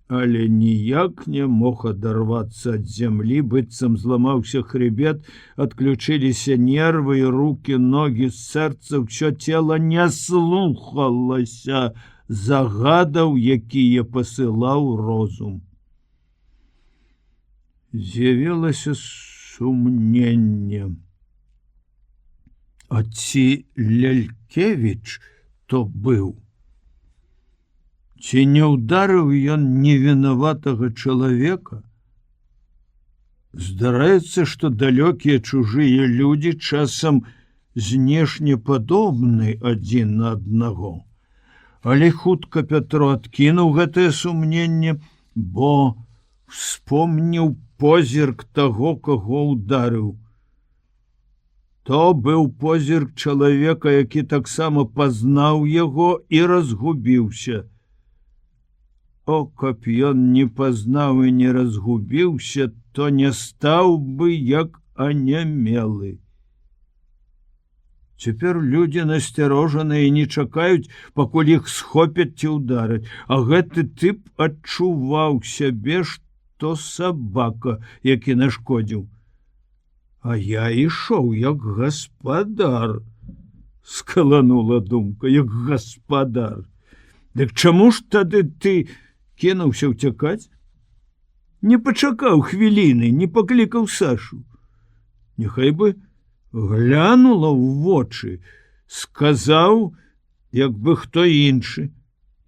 Але ніяк не мог адарвацца ад зямлі, быццам зламаўся хребет, адключыліся нервы і рукі, ногі, сэрца, ўсё цела не слухалася загадаў, якія пасылаў розум. З'явілася сумненне. А ці Лялькевіч то быў? Ці не ўдарыў ён невінаватага чалавека? Здараецца, што далёкія чужыя людзі часам знешне падобны адзін на аднаго. Але хутка Пятро адкінуў гэтае сумненне, бо вспомніў позірк таго, каго ўдарыў. То быў позірк чалавека, які таксама пазнаў яго і разгубіўся. О, каб ён не пазнаў і не разгубіўся, то не стаў бы як анямелы. Цяпер людзі насцярожаныя і не чакаюць, пакуль іх схопяць ці ўдараць, а гэты тып адчуваў сябе, што сабака, які нашкодзіў. А я ішоў як гаспадар, скаланула думка, як гаспадар. Дык чаму ж тады ты кінуўся ўцякаць? Не пачакаў хвіліны, не паклікаў Сашу. Няхай бы глянула ў вочы, сказаў, як бы хто іншы.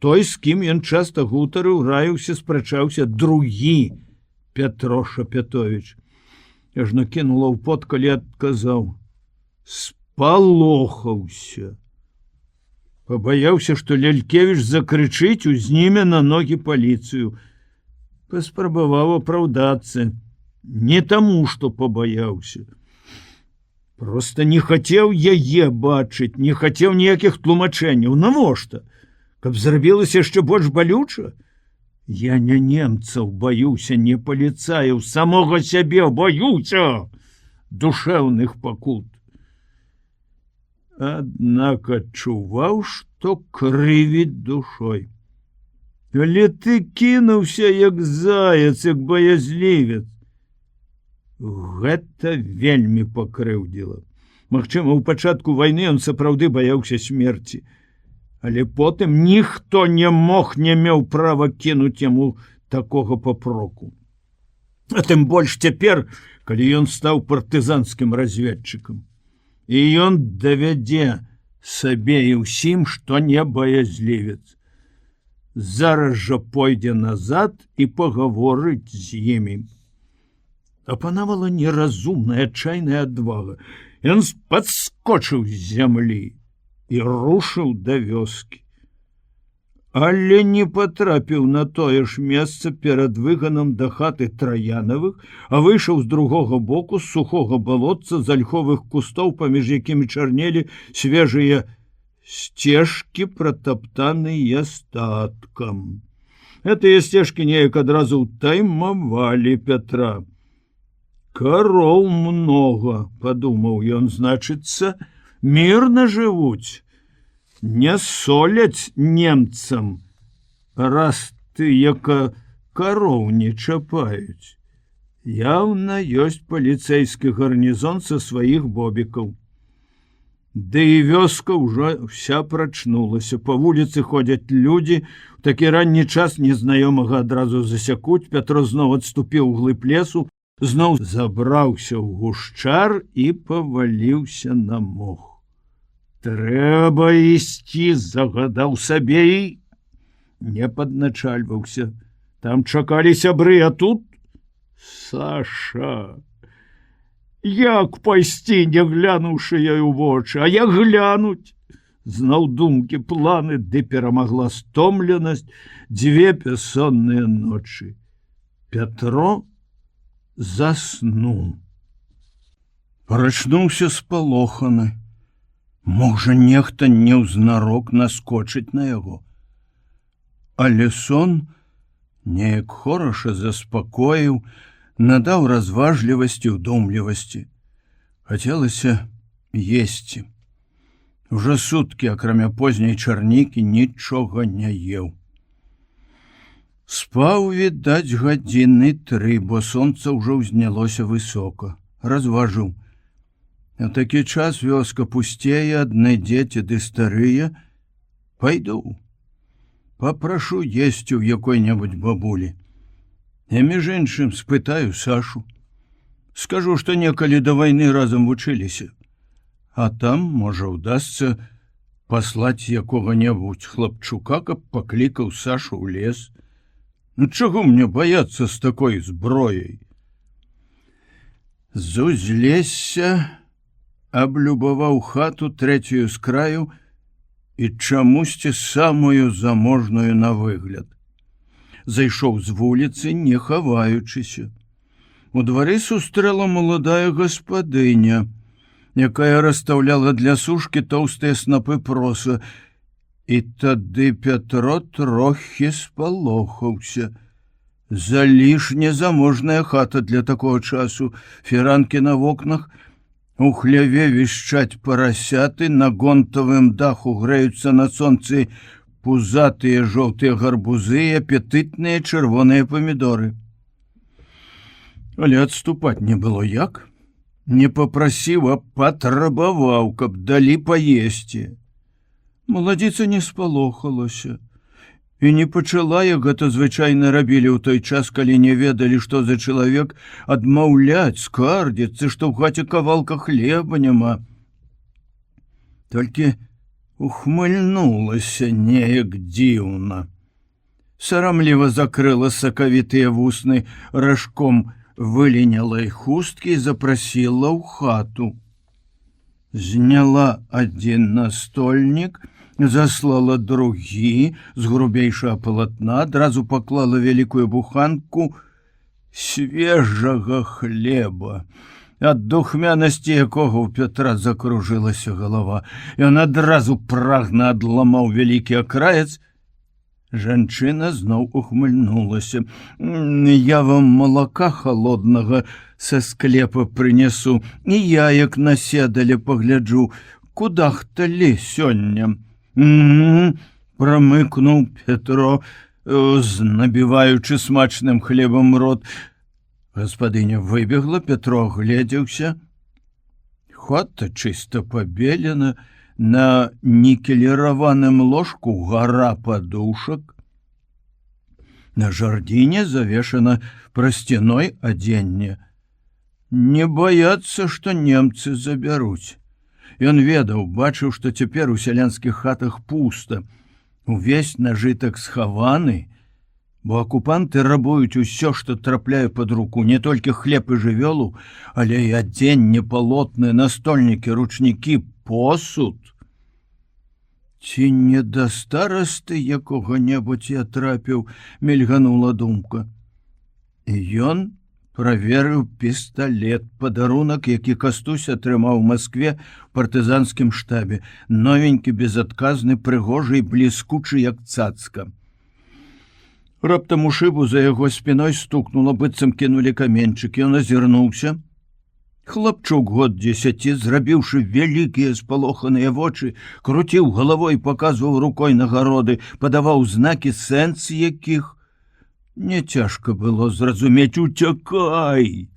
Той, з кім ён часта гутарыў, раіўся, спрачаўся, другі Пятро Шапятовіч. Я ж накінула ў пот, калі адказаў. Спалохаўся. Пабаяўся, што Лялькевіч закрычыць, узніме на ногі паліцыю. Паспрабаваў апраўдацца. Не таму, што пабаяўся. Проста не хацеў яе бачыць, не хацеў ніякіх тлумачэнняў. Навошта? Каб зрабілася яшчэ больш балюча? Я не немцаў баюся, не паліцаяў, самога сябе баюся душэўных пакут. Аднак адчуваў, што крывіць душой. Але ты кінуўся, як заяц, як баязлівец. Гэта вельмі пакрыўдзіла. Магчыма, у пачатку вайны ён сапраўды баяўся смерці. Але потым ніхто не мог, не меў права кінуць яму такога папроку. А тым больш цяпер, калі ён стаў партызанскім разведчыкам. І ён давядзе сабе і ўсім, што не баязлівец. Зараз жа пойдзе назад і пагаворыць з імі. Апанавала неразумная, адчайная адвага. Ён падскочыў з зямлі і рушыў да вёскі. Але не патрапіў на тое ж месца перад выганам да хаты Траянавых, а выйшаў з другога боку, з сухога балотца, з альховых кустоў, паміж якімі чарнелі свежыя сцежкі, пратаптаныя статкам. Гэтыя сцежкі неяк адразу ўтаймавалі Пятра. Кароў много, падумаў ён, значыцца, мірна жывуць, не соляць немцам, раз тыя кароў не чапаюць. Яўна ёсць паліцэйскі гарнізон са сваіх бобікаў. Ды і вёска ўжо вся прачнулася. Па вуліцы ходзяць людзі. У такі ранні час незнаёмага адразу засякуць. Пятро зноў адступіў углыб лесу, зноў забраўся ў гушчар і паваліўся на мох. Трэба ісці, загадаў сабе і не падначальваўся. Там чакалі сябры, а тут Саша. Як пайсці, не глянуўшы ёй у вочы, а як глянуць? Зноў думкі, планы, ды перамагла стомленасць, 2 бессонныя ночы. Пятро заснуў. Прачнуўся спалоханы. Можа, нехта неўзнарок наскочыць на яго. Але сон неяк хораша заспакоіў, надаў разважлівасці, удумлівасці. Хацелася есці. Уже суткі, акрамя позняй чарнікі, нічога не еў. Спаў, відаць, гадзіны 3, бо сонца ўжо ўзнялося высока. Разважыў. На такі час вёска пусцее, адны дзеці ды старыя. Пайду. Папрашу есці ў якой-небудзь бабулі. Я, між іншым, спытаю Сашу. Скажу, што некалі да вайны разам вучыліся. А там, можа, удасца паслаць якога-небудзь хлапчука, каб паклікаў Сашу ў лес. Ну, чаго мне баяцца з такой зброяй? З узлесся аблюбаваў хату 3-ю з краю і чамусьці самую заможную на выгляд. Зайшоў з вуліцы, не хаваючыся. У двары сустрэла маладая гаспадыня, якая расстаўляла для сушкі тоўстыя снапы проса. І тады Пятро трохі спалохаўся. Залішне заможная хата для такога часу, фіранкі на вокнах, у хляве вішчаць парасяты, на гонтавым даху грэюцца на сонцы пузатыя жоўтыя гарбузы, апетытныя чырвоныя памідоры. Але адступаць не было як. Не папрасіў, а патрабаваў, каб далі паесці. Маладзіца не спалохалася і не пачала, як гэта звычайна рабілі ў той час, калі не ведалі, што за чалавек, адмаўляць, скардзіцца, што ў хаце кавалка хлеба няма. Толькі ухмыльнулася неяк дзіўна. Сарамліва закрыла сакавітыя вусны ражком вылінялай хусткі і запрасіла ў хату. Зняла адзін настольнік, заслала другі з грубейшага палатна, адразу паклала вялікую буханку свежага хлеба, ад духмянасці якога ў Пятра закружылася галава. Ён адразу прагна адламаў вялікі акраец. Жанчына зноў ухмыльнулася. Я вам малака холоднага са склепа прынясу, і я, як наседалі, пагляджу, кудахталі сёння. Прамыкнуў Пятро, набіваючы смачным хлебам рот. Гаспадыня выбегла, Пятро гледзеўся. Хата чыста пабелена, на нікеліраваным ложку гара падушак. На жардзіне завешана прасцяной адзенне. Не баяцца, што немцы забяруць. Ён ведаў, бачыў, што цяпер у сялянскіх хатах пуста. Увесь нажытак схаваны, бо акупанты рабуюць усё, што трапляе пад руку, не толькі хлеб і жывёлу, але і адзенне, палотны, настольнікі, ручнікі, посуд. Ці не да старасты якога-небудзь я трапіў, мільганула думка. І ён праверыў пісталет, падарунак, які Кастусь атрымаў у Маскве в партызанскім штабе, новенькі, безадказны, прыгожы і бліскучы, як цацка. Раптам у шыбу за яго спіной стукнула, быццам кінулі каменьчык. Ён азірнуўся. Хлапчук год 10, зрабіўшы вялікія спалоханыя вочы, круціў галавой, паказваў рукой на гароды, падаваў знакі, сэнс якіх не цяжка было зразумець. «Уцякай!»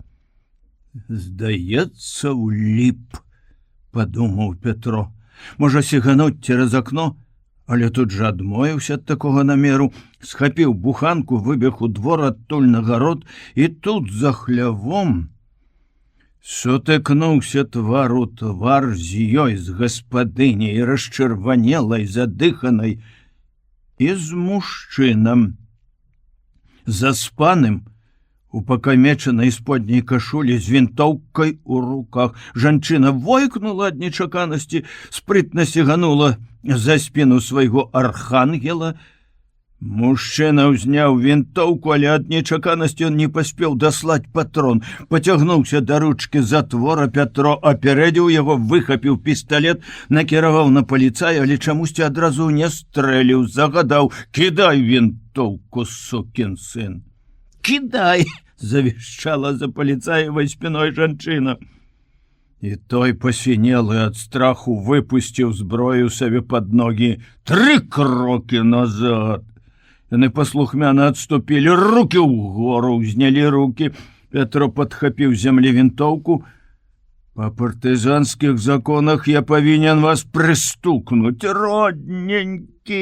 «Здаецца, уліп», — падумаў Петро. «Можа, сігануць цераз акно?» Але тут жа адмовіўся ад такога намеру, схапіў буханку, выбег у двор, адтуль на гарод, і тут за хлявом сутыкнуўся твар у твар з ёй, з гаспадыняй, расчырванелай, задыханай, і з мужчынам, заспаным, у пакамечанай сподняй кашулі з вінтоўкай у руках. Жанчына войкнула ад нечаканасці, спрытна сіганула за спіну свайго архангела. Мужчына ўзняў вінтоўку, але ад нечаканасці ён не паспеў даслаць патрон. Пацягнуўся да ручкі затвора. Пятро апярэдзіў яго, выхапіў пісталет, накіраваў на паліцая, але чамусьці адразу не стрэліў, загадаў: «Кідай вінтоўку, сукін сын!» «Кідай!» — завішчала за паліцаевай спіной жанчына. І той, пасінелы ад страху, выпусціў зброю сабе пад ногі. 3 крокі назад. Яны паслухмяна адступілі, рукі ўгору, узнялі рукі. Петро падхапіў з зямлі вінтоўку. «Па партызанскіх законах я павінен вас прыстукнуць, родненькі!»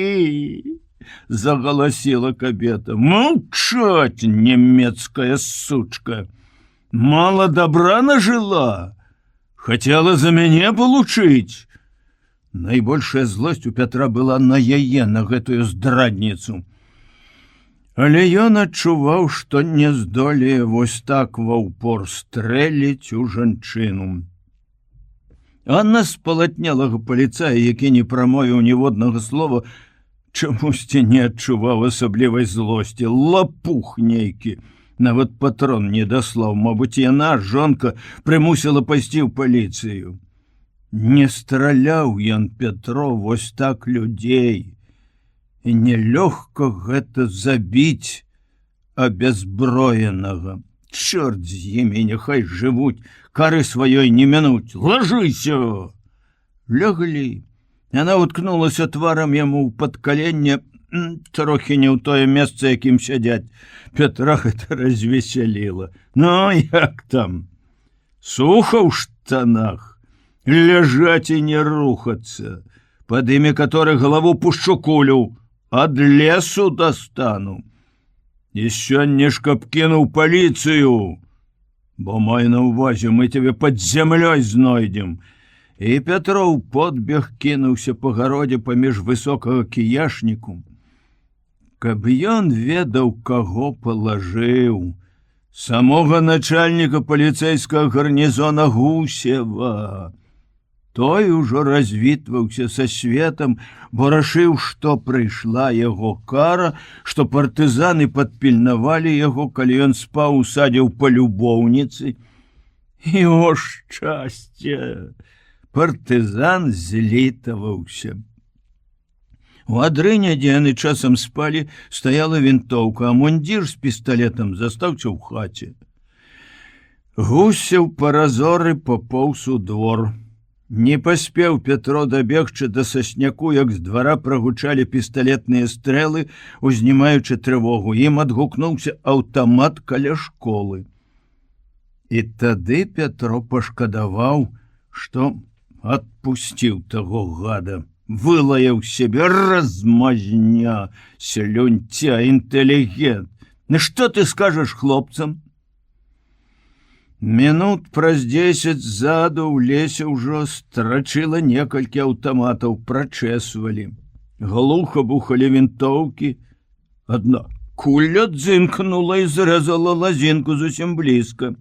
— загаласила кабета. «Молчать, немецкая сучка! Мало добра нажила! Хотела за мяне получить!» Найбольшая злосць у Петра была на яе, на гэтую здрадніцу. Але ён адчуваў, што не здолее вось так ва ўпор стрэліць у жанчыну. А на спалатнелага паліцая, які не прамовіў ніводнага слова, чамусьці не адчуваў асаблівай злосці. Лапух нейкі. Нават патрон не даслаў. Мабыць, яна, жонка, прымусіла пайсці ў паліцыю. Не страляў ён, Петро, вось так людзей. І нелёгка гэта забіць абязброенага. Чорт з імі, няхай жывуць, кары сваёй не мінуць. Лажыся! Ляглі. Яна уткнулася тварам яму ў падкаленне, трохі не ў тое месца, якім сядзяць. Петра гэта развесяліла. Ну, як там? Суха ў штанах, ляжаць і не рухацца, пад імі которых галаву пушчу кулю, ад лесу достану. І сёння ж каб кінуў паліцыю, бо май на ўвазе, мы тебе пад зямлёй знойдзем. І Петроў подбег, кінуўся па гародзе паміж высокага кіяшніку. Каб ён ведаў, каго палажыў, самога начальніка паліцэйскага гарнізона Гусева. Той ужо развітваўся са светам, бо рашыў, што прыйшла яго кара, што партызаны падпільнавалі яго, калі ён спаў у садзе ў палюбоўніцы. І, о шчасце! Партызан злітаваўся. У адрыне, дзе яны часам спалі, стаяла вінтоўка, а мундзір з пісталетам застаўся ў хаце. Гусев па разоры папоўз у двор. Не паспеў Петро дабегчы да сасняку, як з двара прагучалі пісталетныя стрэлы, узнімаючы трывогу. Ім адгукнуўся аўтамат каля школы. І тады Петро пашкадаваў, што адпусціў таго гада. Вылаяў сябе: размазня, слюнця, інтэлігент. Ну што ты скажаш хлопцам? Мінут праз 10 ззаду ў лесе ўжо страчыла некалькі аўтаматаў, прачэсвалі. Глуха бухалі вінтоўкі. Адна куля дзынкнула і зрэзала лазінку зусім блізка.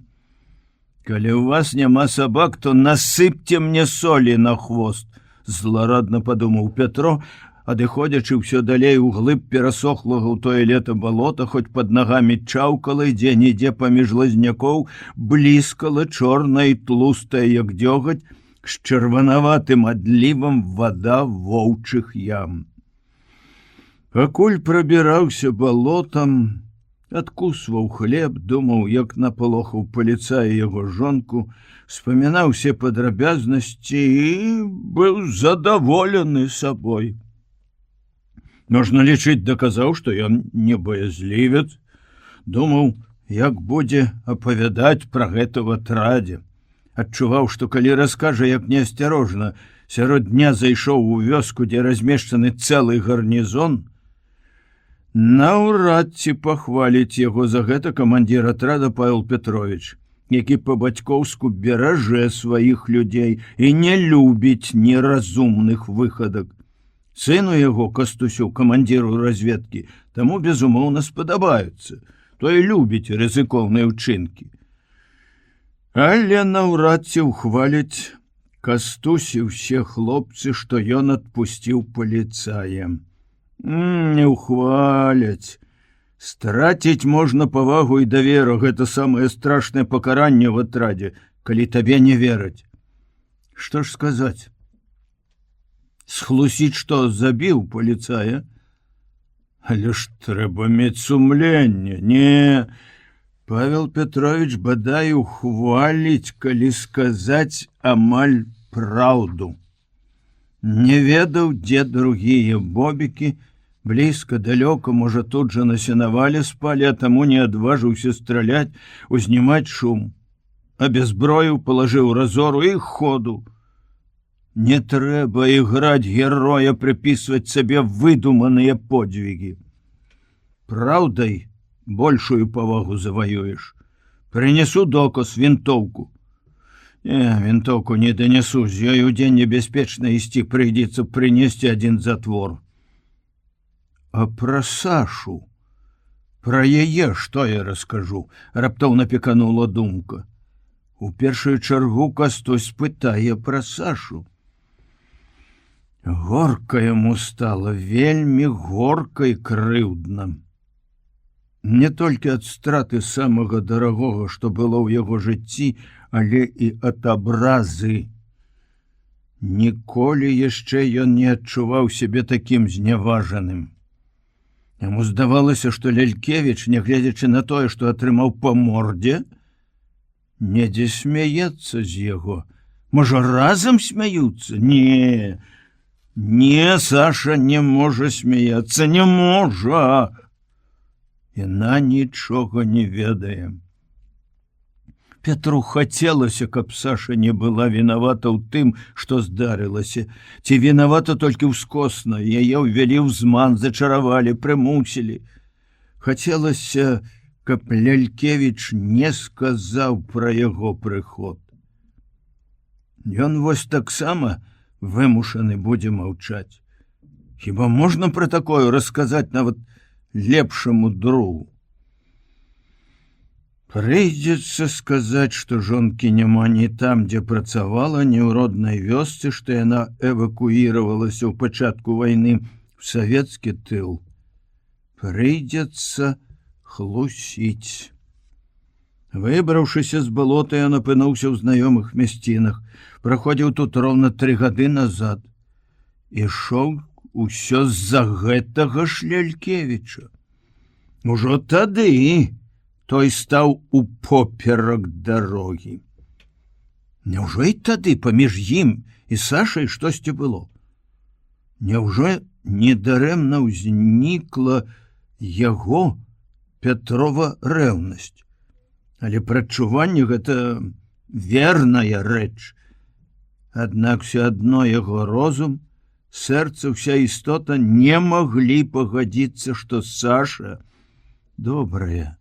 Калі ў вас няма сабак, то насыпьце мне солі на хвост, зларадна падумаў Петро, адыходзячы ўсё далей у глыб перасохлага ў тое лета балота, хоць пад нагамі чаўкала, дзе-нідзе паміж лазнякоў бліскала чорная і тлустая, як дзёгаць, з чырванаватым адлівам вада воўчых ям. Пакуль прабіраўся балотам, адкусваў хлеб, думаў, як напалохаў паліцая яго жонку, спамінаў усе падрабязнасці і быў задаволены сабой. Можна лічыць, даказаў, што ён не баязлівец, думаў, як будзе апавядаць пра гэта ў атрадзе. Адчуваў, што калі раскажа, як неасцярожна, сярод дня зайшоў у вёску, дзе размешчаны цэлы гарнізон, наўрад ці пахваліць яго за гэта камандзір атрада Павел Петрович, які па-бацькоўску беражэ сваіх людзей і не любіць неразумных выхадак. Сыну яго, Кастусю, камандзіру разведкі, таму безумоўна спадабаюцца, той любіць рызыкоўныя ўчынкі. Але наўрад ці ўхваляць Кастусі ўсе хлопцы, што ён адпусціў паліцаем. Не ўхваляць. Страціць можна павагу і даверу, гэта самае страшнае пакаранне ў атрадзе, калі табе не вераць. Што ж сказаць? Схлусіць, што забіў паліцая? Але ж трэба мець сумленне. Не, Павел Петрович бадай ухваліць, калі сказаць амаль праўду. Не ведаў, дзе другія бобікі, блізка, далёка, можа, тут жа на сенавале спалі, а таму не адважыўся страляць, узнімаць шум. Абезброіў, палажыў разору і ходу. Не трэба іграць героя, прыпісваць сабе выдуманыя подвігі. Праўдай большую павагу заваюеш. Прынесу доказ, вінтоўку. Не, вінтоўку не данесу, з ёй удзень небяспечна ісці, прыйдзецца прынесці адзін затвор. А пра Сашу, пра яе што я раскажу, раптоўна пеканула думка. У першую чаргу Кастусь спытае пра Сашу. Горка яму стала, вельмі горка і крыўдна. Не толькі ад страты самага дарагога, што было ў яго жыцці, але і ад абразы. Ніколі яшчэ ён не адчуваў сябе такім зняважаным. Яму здавалася, што Лялькевіч, нягледзячы на тое, што атрымаў па мордзе, недзе смяецца з яго. Можа, разам смяюцца? Не, Саша не можа смяяцца, не можа. Яна нічога не ведае. Петру хацелася, каб Саша не была вінавата ў тым, што здарылася. Ці вінавата толькі ўскосна, яе ўвялі ў зман, зачаравалі, прымусілі. Хацелася, каб Лялькевіч не сказаў пра яго прыход. Ён вось таксама вымушаны будзе маўчаць. Хіба можна пра такое расказаць нават лепшаму другу? Прыйдзецца сказаць, што жонкі няма ні там, дзе працавала, ні ў роднай вёсцы, што яна эвакуіравалася ў пачатку вайны ў савецкі тыл. Прыйдзецца хлусіць. Выбраўшыся з балота, ён апынуўся ў знаёмых мясцінах. Праходзіў тут роўна 3 гады назад. Ішоў усё з-за гэтага ж Лялькевіча. Ужо тады той стаў упоперак дарогі. Няўжо і тады паміж ім і Сашай штосьці было? Няўжо недарэмна ўзнікла яго, Петрова, рэўнасць? Але прадчуванне гэта верная рэч. Аднак все адно яго розум, сэрца, вся істота не маглі пагадзіцца, што Саша добрая,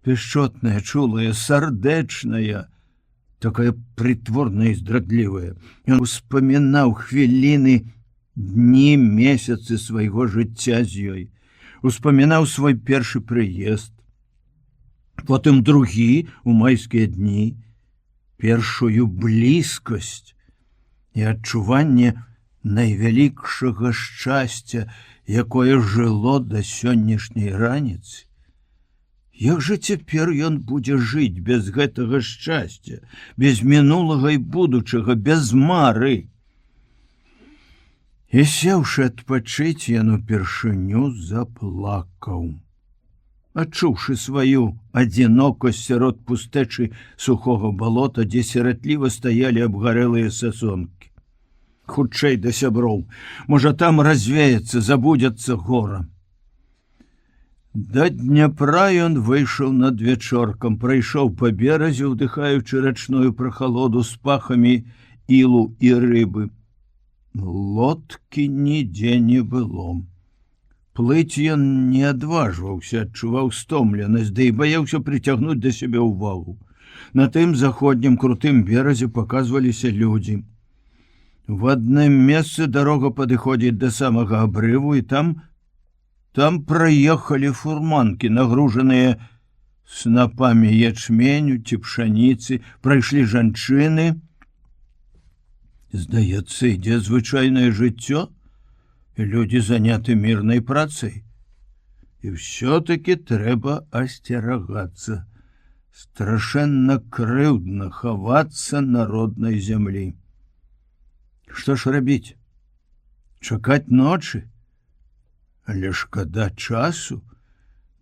пяшчотная, чулая, сардэчная, такая прытворная і здрадлівая. Ён успамінаў хвіліны, дні, месяцы свайго жыцця з ёй. Успамінаў свой першы прыезд, потым другі у майскія дні, першую блізкасць і адчуванне найвялікшага шчасця, якое жыло да сённяшняй раніцы. Як жа цяпер ён будзе жыць без гэтага шчасця, без мінулага і будучага, без мары? І сеўшы адпачыць, ён упершыню заплакаў. Адчуўшы сваю адзінокасць сярод пустэчы сухога балота, дзе сіратліва стаялі абгарэлыя сасонкі. Хутчэй да сяброў, можа, там развеецца, забудзецца гора. Да Дняпра ён выйшаў над вячоркам, прайшоў па беразе, удыхаючы рачную прахалоду з пахамі ілу і рыбы. Лодкі нідзе не было. Плыць ён не адважваўся, адчуваў стомленасць, ды і баяўся прыцягнуць да сябе ўвагу. На тым заходнім крутым беразе паказваліся людзі. В адным месцы дарога падыходзіць да самага абрыву, і там праехалі фурманкі, нагружаныя снапамі ячменю ці пшаніцы, прайшлі жанчыны. Здаецца, ідзе звычайнае жыццё, і людзі заняты мірнай працай. І ўсё-такі трэба асцерагацца. Страшэнна крыўдна хавацца на роднай зямлі. Што ж рабіць? Чакаць ночы? Але шкада часу,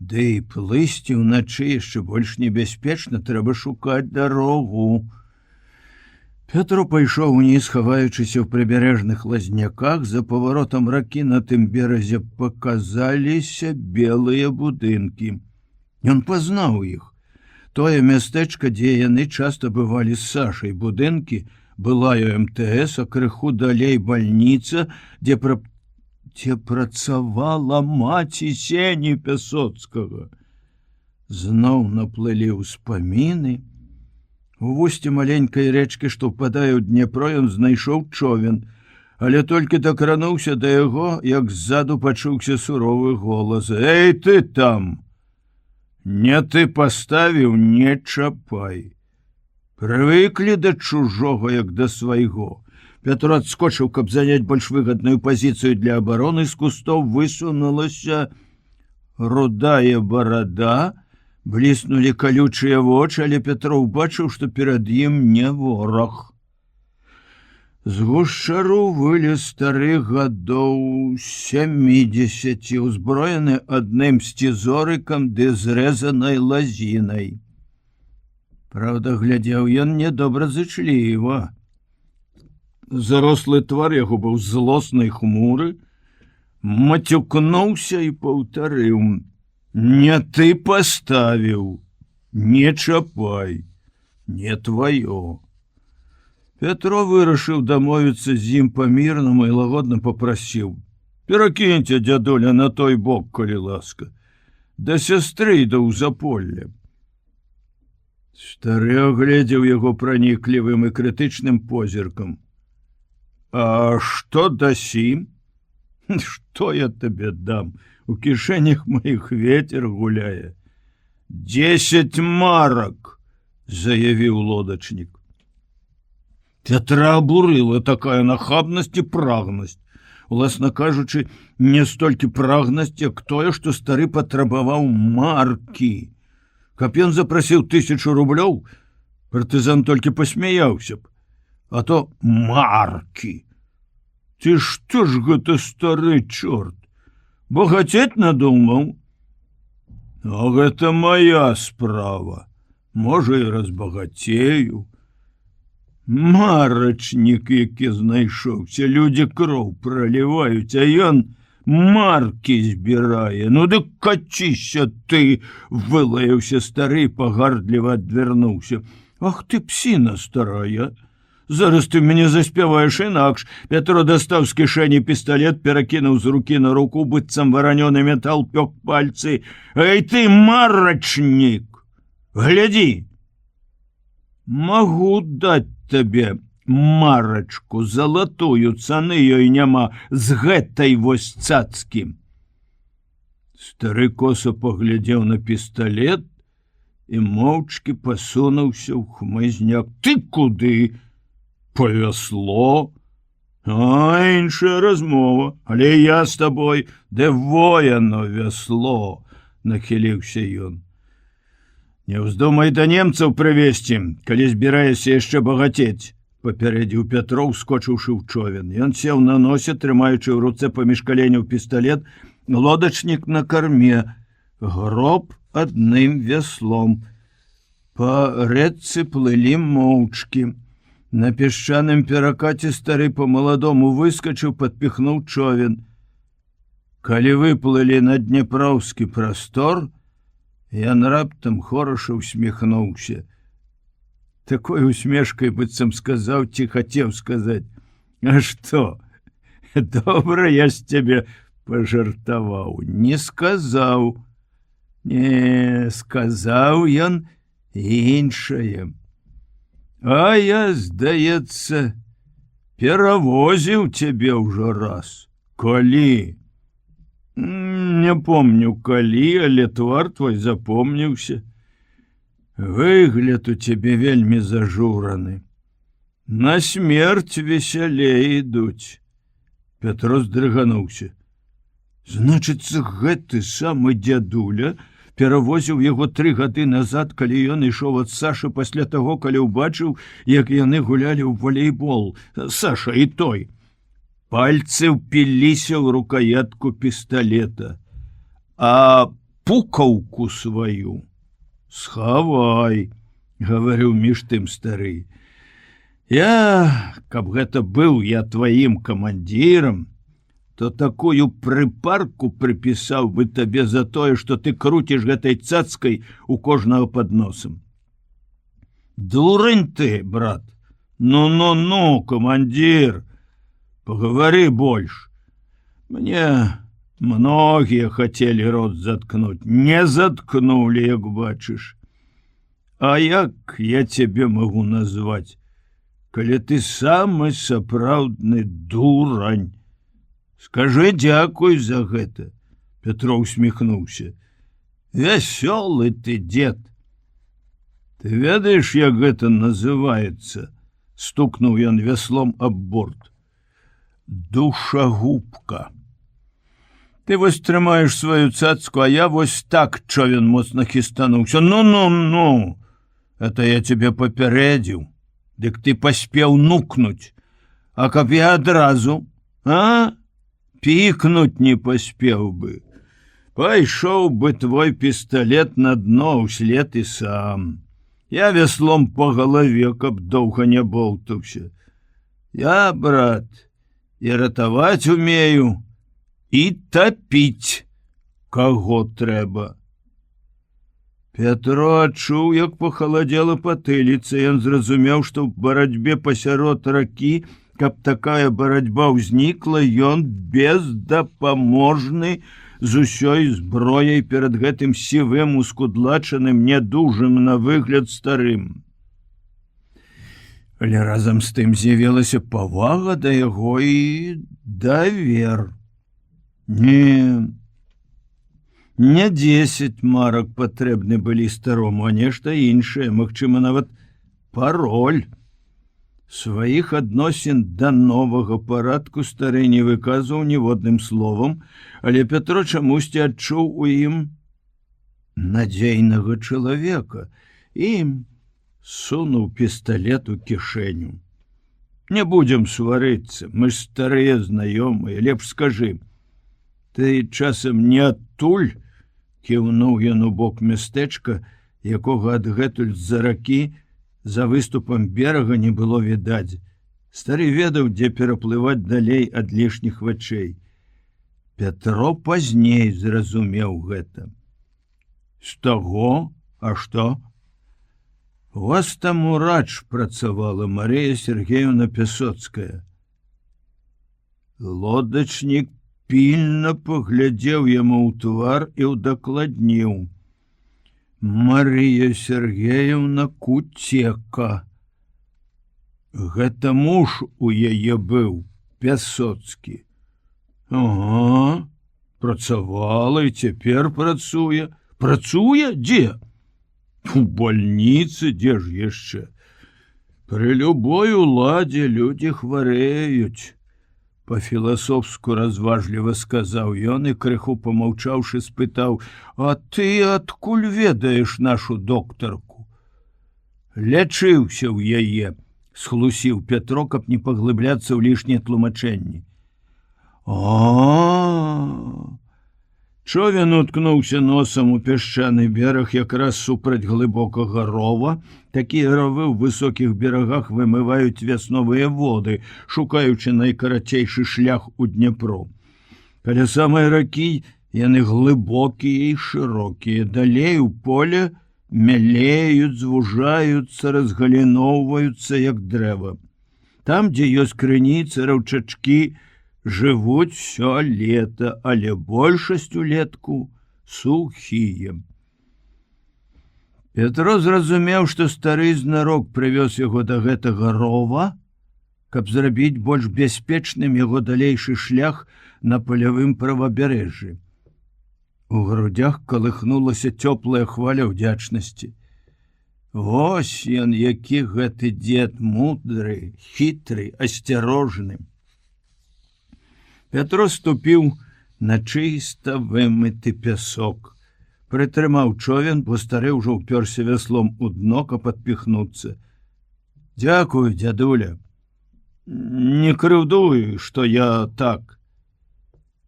ды і плысці ўначы яшчэ больш небяспечна, трэба шукаць дарогу. Пётр пайшоў уніз, хаваючыся ў прыбярэжных лазняках. За паваротам ракі на тым беразе паказаліся белыя будынкі. Ён пазнаў іх. Тое мястэчка, дзе яны часта бывалі з Сашай. Будынкі былая МТС, а крыху далей бальніца, дзе працавала маці Сені Пясоцкага. Зноў наплылі ўспаміны. У вусці маленькай рэчкі, што ўпадае ў Дняпро, ён знайшоў човен, але толькі дакрануўся да яго, як ззаду пачуўся суровы голас: «Эй, ты там! Не ты паставіў, не чапай! Прывыклі да чужога, як да свайго!» Пётр адскочыў, каб заняць больш выгадную пазіцыю для абароны. З кустоў высунулася рудая барада, бліснулі калючыя вочы, але Пятроў бачыў, што перад ім не вораг. З гушчару вылез стары гадоў 70, узброены адным сцізорыкам ды зрэзанай лазінай. Праўда, глядзеў ён недобразычліва. Зарослы твар яго быў злосны і хмуры, мацюкнуўся і паўтарыў: «Не ты паставіў, не чапай, не тваё». Пятро вырашыў дамовіцца з ім па-мірнаму і лагодна папрасіў: «Перакіньце, дзядуля, на той бок, калі ласка, да сястры да ў заполле». Стары агледзеў яго праніклівым і крытычным позіркам. «А што дасі?» «Што я табе дам? У кішэнях маіх ветер гуляе». 10 марак, заявіў лодачнік. Пятра абурыла такая нахабнасць і прагнасць. Уласна кажучы, не столькі прагнасць, як тое, што стары патрабаваў маркі. Каб ён запрасіў 1000 рублёў, партызан толькі пасмяяўся б. А то маркі. Ці што ж гэта стары чорт? Багацець надумаў? А гэта моя справа. Можа, і разбагацею. Марачнік, які знайшоўся, людзі кроў праліваюць, а ён маркі збірае. Ну дык качіся ты, вылаяўся стары, пагардліва адвярнуўся. Ах ты, псіна старая! Зараз ты мяне заспяваеш інакш. Пятро дастаў з кішэні пісталет, перакінуў з рукі на руку, быццам варанёны метал пёк пальцы. Эй ты, марачнік! Глядзі! Магу даць табе марачку залатую, цаны ёй няма, з гэтай вось цацкі. Стары коса паглядзеў на пісталет і моўчкі пасунуўся ў хмызняк. Ты куды? Па вясло? А, іншая размова, але я з табой, де вояно вясло, нахіліўся ён. Не ўздумай да немцаў прывезці, калі збіраешся яшчэ багацець. папярэдзіў Пятроў, скочыўшы ў човен. Ён сеў на носе, трымаючы ў руцэ паміж каленяў пісталет, лодачнік на карме, гроб адным вяслом. Па рэчцы плылі моўчкі. На пясчаным перакаце стары па-маладому выскачыў, падпіхнуў човен. Калі выплылі на дняпроўскі прастор, ён раптам хораша усміхнуўся. Такой усмешкай быццам сказаў ці хацеў сказаць: «А што? Добра я з цябе пажартаваў». Не сказаў. Не, сказаў ён іншае. А я, здаецца, перавозіў цябе ўжо раз. Калі? Не помню, калі, але твар твой запомніўся. Выгляд у цябе вельмі зажураны. На смерць весялей ідуць. Пятро здрыгануўся. Значыцца, гэты самы дзядуля перавозіў яго 3 гады назад, калі ён ішоў ад Сашы пасля таго, калі ўбачыў, як яны гулялі ў валейбол. Саша і той. Пальцы ўпіліся ў рукоятку пісталета. А пукаўку сваю схавай, гаварыў між тым стары. Каб гэта быў я тваім камандзірам, то такую прыпарку прыпісаў бы табе за тое, што ты круціш гэтай цацкай у кожнага пад носам. Дурань ты, брат. Ну, камандзір, пагавары больш. Мне многія хацелі рот заткнуць. Не заткнулі, як бачыш. А як я цябе магу назваць, калі ты самы сапраўдны дурань? Скажы дзякуй за гэта. Пятро усміхнуўся. Вясёлы ты, дзед. Ты ведаеш, як гэта называецца? Стукнуў ён вяслом аб борт. Душагубка. Ты вось трымаеш сваю цацку, а я вось так, човен моцна хістануўся. Ну. Это я цябе папярэдзіў. Дык ты паспеў нукнуць. А каб я адразу, пікнуть не паспеў бы. Пайшоў бы твой пісталет на дно ўслед і сам. Я вяслом по галаве, каб доўга не болтаўся. Я, брат, і ратаваць умею, і тапіць, каго трэба. Пятро адчуў, як пахаладзела патыліца. Ён зразумеў, што ў барацьбе пасярод ракі, каб такая барацьба ўзнікла, ён бездапаможны з усёй зброяй перад гэтым сівым, ускудлачаным, нядужым на выгляд старым. Але разам з тым з'явілася павага да яго і давер. Не 10 марак патрэбны былі старому, а нешта іншае, магчыма, нават пароль. Сваіх адносін да новага парадку стары не выказваў ніводным словам, але Пятро чамусьці адчуў у ім надзейнага чалавека і сунуў пісталет у кішэню. Не будзем сварыцца, мы ж старыя знаёмыя, лепш скажы, ты часам не адтуль? Кіўнуў ён у бок мястэчка, якога адгэтуль з-за ракі за выступам берага не было відаць. Стары ведаў, дзе пераплываць далей ад лішніх вачэй. Пятро пазней зразумеў гэта. З таго? А што? У вас там урач працавала Марыя Сергеевна Пясоцкая. Лодачнік пільна паглядзеў яму ў твар і ўдакладніў. Марія Сергеевна Куцека. Гэта муж у яе быў, Пясоцкі. Ага, працавала і цяпер працуе. Працуе? Дзе? У бальніцы, дзе ж яшчэ? Пры любой уладзе людзі хварэюць. Па-філасофску разважліва сказаў ён і, крыху помаўчаўшы, спытаў: «А ты адкуль ведаеш нашу доктарку?» Лячыўся ў яе, схлусіў Пятро, каб не паглыбляцца ў лішнія тлумачэнні. О! Човен уткнуўся носам у пясчаны бераг якраз супраць глыбокага рова. Такія ровы ў высокіх берагах вымываюць вясновыя воды, шукаючы найкарацейшы шлях у Днепро. Каля самай ракі яны глыбокія і шырокія, далей у поле мялеюць, звужаюцца, разгаліноўваюцца, як дрэва. Там, дзе ёсць крыніцы, раўчачкі, жывуць всё лета, але большасць улетку сухія. Пятро зразумеў, што стары знарок прывёз яго да гэтага рова, каб зрабіць больш бяспечным яго далейшы шлях на палявым правабярэжжы. У грудях калыхнулася цёплая хваля ўдзячнасці. Вось ён, які гэты дзед мудры, хітры, асцярожны. Пятро ступіў на чыста вымыты пясок. Прытрымаў човен, бо стары ўжо ўпёрся вяслом у дно, каб адпіхнуцца. Дзякую, дзядуля. Не крыўдуй, што я так.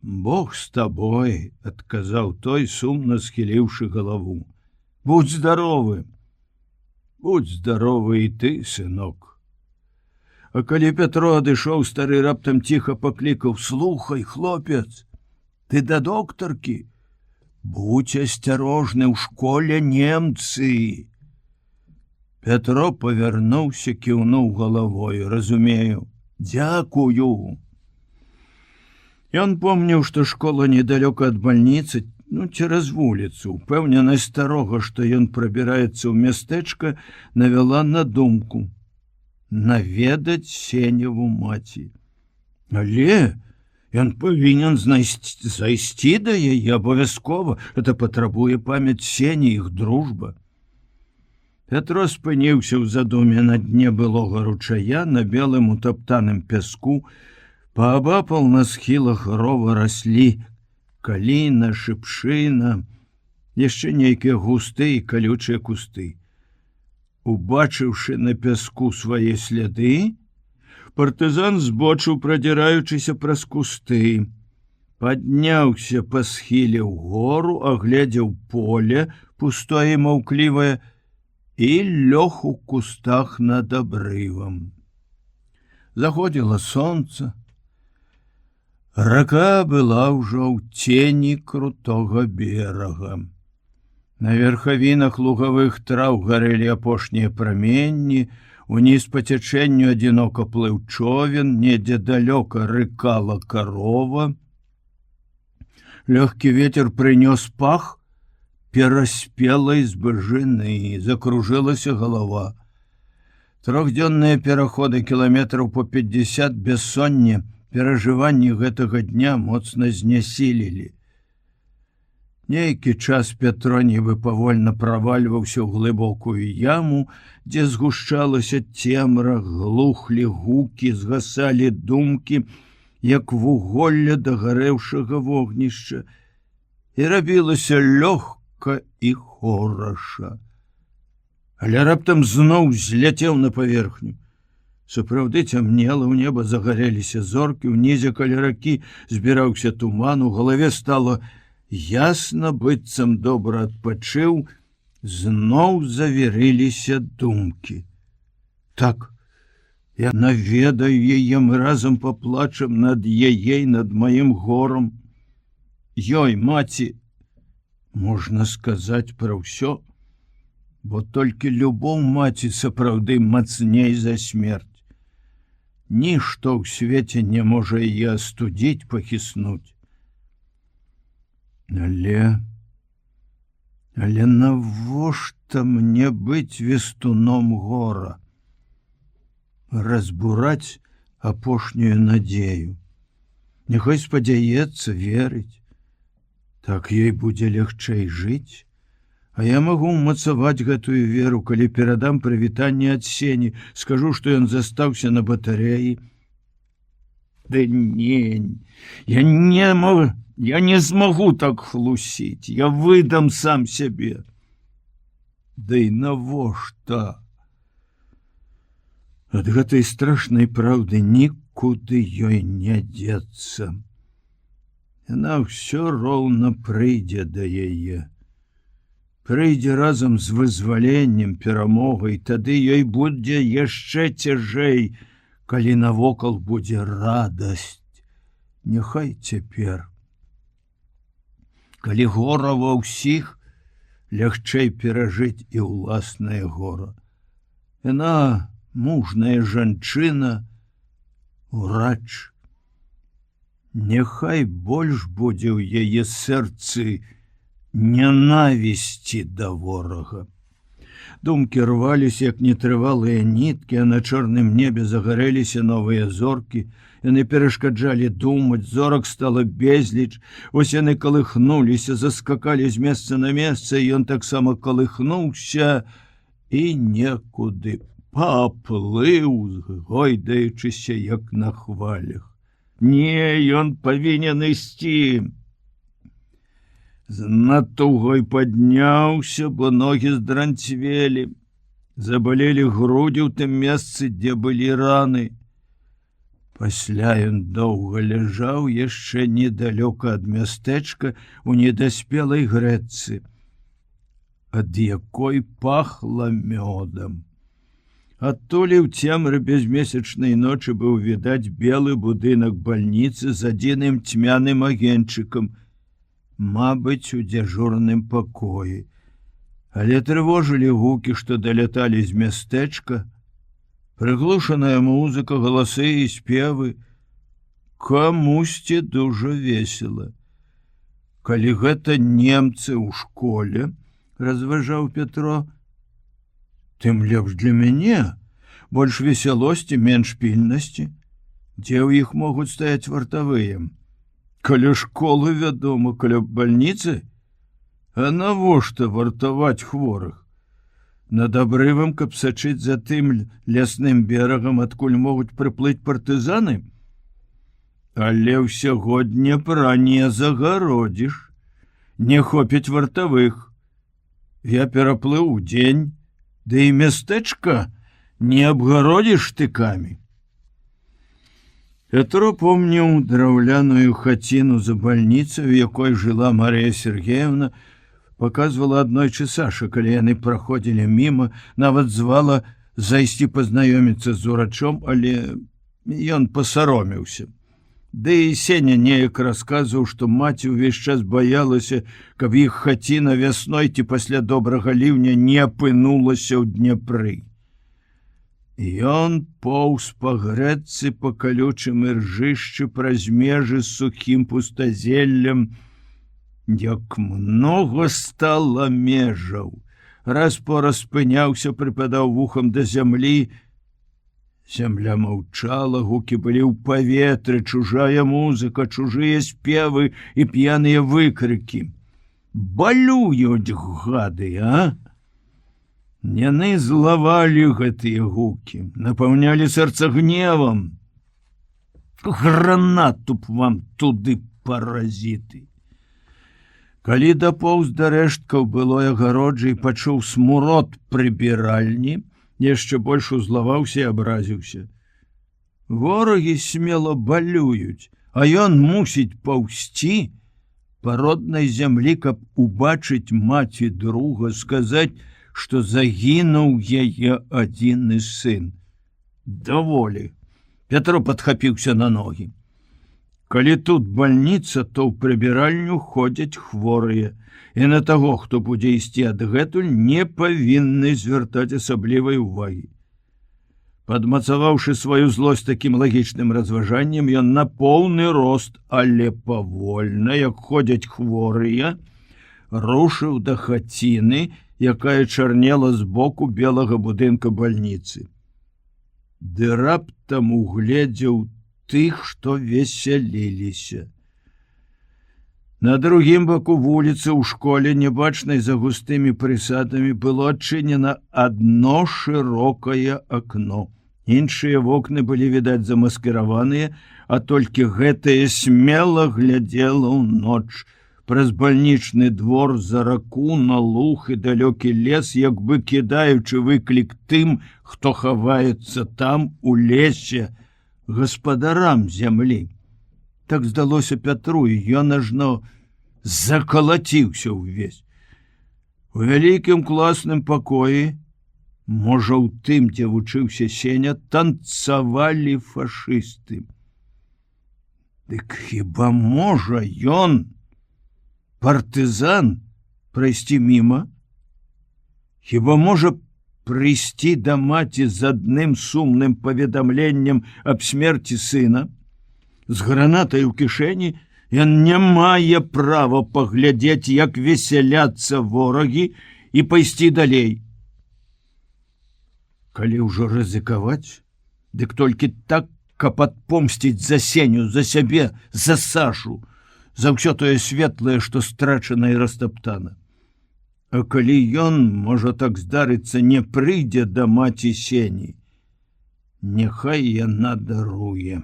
Бог з табой, адказаў той, сумна схіліўшы галаву. Будь здаровы. Будь здаровы і ты, сынок. А калі Пятро адышоў, стары раптам ціха паклікаў: слухай, хлопец, ты да доктаркі? Будь асцярожны, у школе немцы. Пятро павярнуўся, кіўнуў галавою: разумею, дзякую. Ён помніў, што школа недалёка ад бальніцы, цераз вуліцу. Упэўненасць старога, што ён прабіраецца ў мястэчка, навяла на думку наведаць Сеневу маці. Але ён павінен зайсці да яе абавязкова. Это патрабуе памяць Сені, іх дружба. Пятро спыніўся ў задуме на дне былога ручая, на белым утаптаным пяску. Паабапал на схілах рова раслі каліна, шыпшына, яшчэ нейкія густыя і калючыя кусты. Убачыўшы на пяску свае сляды, партызан збочыў, прадзіраючыся праз кусты. Падняўся па схіле ўгору, агледзеў поле, пустое і маўклівае, і лёг у кустах над абрывам. Заходзіла сонца. Рака была ўжо ў цені крутога берага. На верхавінах лугавых траў гарэлі апошнія праменні, уніз па цячэнню адзінока плыў човен, недзе далёка рыкала карова. Лёгкі ветер прынёс пах пераспелай збажыны, закружылася галава. Трохдзённыя пераходы кіламетраў по 50 бессоння, перажыванні гэтага дня моцна знясілілі. Нейкі час Пятро нібы павольна правальваўся ў глыбокую яму, дзе згушчалася цемра, глухлі гукі, згасалі думкі, як вуголля дагарэўшага вогнішча, і рабілася лёгка і хораша. Але раптам зноў зляцеў на паверхню. Сапраўды цямнела, ў неба загарэліся зоркі, унізе каля ракі збіраўся туман, у галаве стало ясна, быццам добра адпачыў, зноў завірыліся думкі. Так, я наведаю яе, мы разам паплачам над яе, над маім горам. Ёй, маці, можна сказаць пра ўсё, бо толькі любоў маці сапраўды мацней за смерць. Нішто ў свеце не можа яе астудзіць, пахіснуць. Але навошта мне быць вестуном гора? Разбураць апошнюю надзею. Няхай спадзяецца, верыць. Так ёй будзе лягчэй жыць. А я магу ўмацаваць гэтую веру, калі перадам прывітанне ад Сені, скажу, што ён застаўся на батарэі. Да не, я не змагу так хлусіць, я выдам сам сябе. Да і навошта? Ад гэтай страшнай праўды нікуды ёй не дзецца. Яна ўсё роўна прыйдзе да яе. Прыйдзе разам з вызваленнем, перамогай, тады ёй будзе яшчэ цяжэй, калі навокал будзе радасць. Няхай цяпер. Калі гора ва ўсіх, лягчэй перажыць і ўласнае гора. Яна мужная жанчына, урач. Няхай больш будзе ў яе сэрцы нянавісці да ворага. Думкі рваліся, як нетрывалыя ніткі, а на чорным небе загарэліся новыя зоркі. Яны перашкаджалі думаць, зорак стала безліч. Вось яны калыхнуліся, заскакалі з месца на месца, і ён таксама калыхнуўся і некуды паплыў, гойдаючыся, як на хвалях. Не, ён павінен ісці. З натугой падняўся, бо ногі здранцвелі. Забалелі грудзі ў тым месцы, дзе былі раны. Пасля ён доўга ляжаў яшчэ недалёка ад мястэчка у недаспелай грэцы, ад якой пахла мёдам. Адтуль у цемры безмесячнай ночы быў відаць белы будынак бальніцы з адзіным цьмяным агеньчыкам, мабыць, у дзяжурным пакоі. Але трывожылі гукі, што даляталі з мястэчка, прыглушаная музыка, галасы і спевы. Камусьці дужа весела. Калі гэта немцы ў школе, разважаў Петро, тым лепш для мяне, больш весялосці, менш пільнасці. Дзе ў іх могуць стаяць вартавыя? Каля школы, вядома, каля бальніцы? А навошта вартаваць хворых? Над абрывам, каб сачыць за тым лясным берагам, адкуль могуць прыплыць партызаны? Але ўсяго Днепра не загародзіш, не хопіць вартавых. Я пераплыў удзень, ды і мястэчка не абгародзіш штыкамі. Петро помніў драўляную хаціну за бальніцай, у якой жыла Марыя Сергеевна, паказвала аднойчы Саша, калі яны праходзілі міма, нават звала зайсці пазнаёміцца з урачом, але ён пасаромеўся. Ды і Сеня неяк расказваў, што маці ўвесь час баялася, каб іх хаціна вясной ці пасля добрага ліўня не апынулася ў Днепры. Ён поўз па грэцы па калючым іржышчы праз межы з сухім пустазеллем. Як многа стала межаў. Раз-пораз спыняўся, прыпадаў вухам да зямлі. Зямля маўчала, гукі былі ў паветры, чужая музыка, чужыя спевы і п'яныя выкрыкі. Балююць гады, а? Яны злавалі гэтыя гукі, напаўнялі сэрца гневам. Гранату б вам туды, паразіты. Калі дапоўз да рэшткаў былой агароджы і пачуў смурод прыбіральні, яшчэ больш узлаваўся і абразіўся. Ворагі смела балююць, а ён мусіць паўзці па роднай зямлі, каб убачыць маці друга, сказаць, што загінуў яе адзіны сын. Даволі. Петро падхапіўся на ногі. Калі тут бальніца, то ў прыбіральню ходзяць хворыя, і на таго, хто будзе ісці адгэтуль, не павінны звяртаць асаблівай увагі. Падмацаваўшы сваю злосць такім лагічным разважаннем, ён на поўны рост, але павольна, як ходзяць хворыя, рушыў да хаціны, якая чарнела збоку белага будынка бальніцы. Ды раптам угледзеў тых, што весяліліся. На другім баку вуліцы ў школе, небачнай за густымі прысадамі, было адчынена адно шырокае акно. Іншыя вокны былі, відаць, замаскіраваныя, а толькі гэтае смела глядзела ў ноч, праз бальнічны двор за раку на луг і далёкі лес, як бы кідаючы выклік тым, хто хаваецца там у лесе гаспадарам зямлі. Так здалося Пятру, і ён ажно закалаціўся ўвесь. У вялікім класным пакоі, можа, у тым, дзе вучыўся Сеня, танцавалі фашысты. Дык хіба можа ён, партызан, прайсці міма? Хіба можа прыйсці да маці з адным сумным паведамленнем аб смерці сына? З гранатай у кішэні ён не мае права паглядзець, як весяляцца ворагі, і пайсці далей. Калі ўжо рызыкаваць, дык толькі так, каб адпомсціць за Сеню, за сябе, за Сашу, за ўсё тое светлае, што страчана і растаптана. А калі ён, можа так здарыцца, не прыйдзе да маці Сені, няхай яна даруе.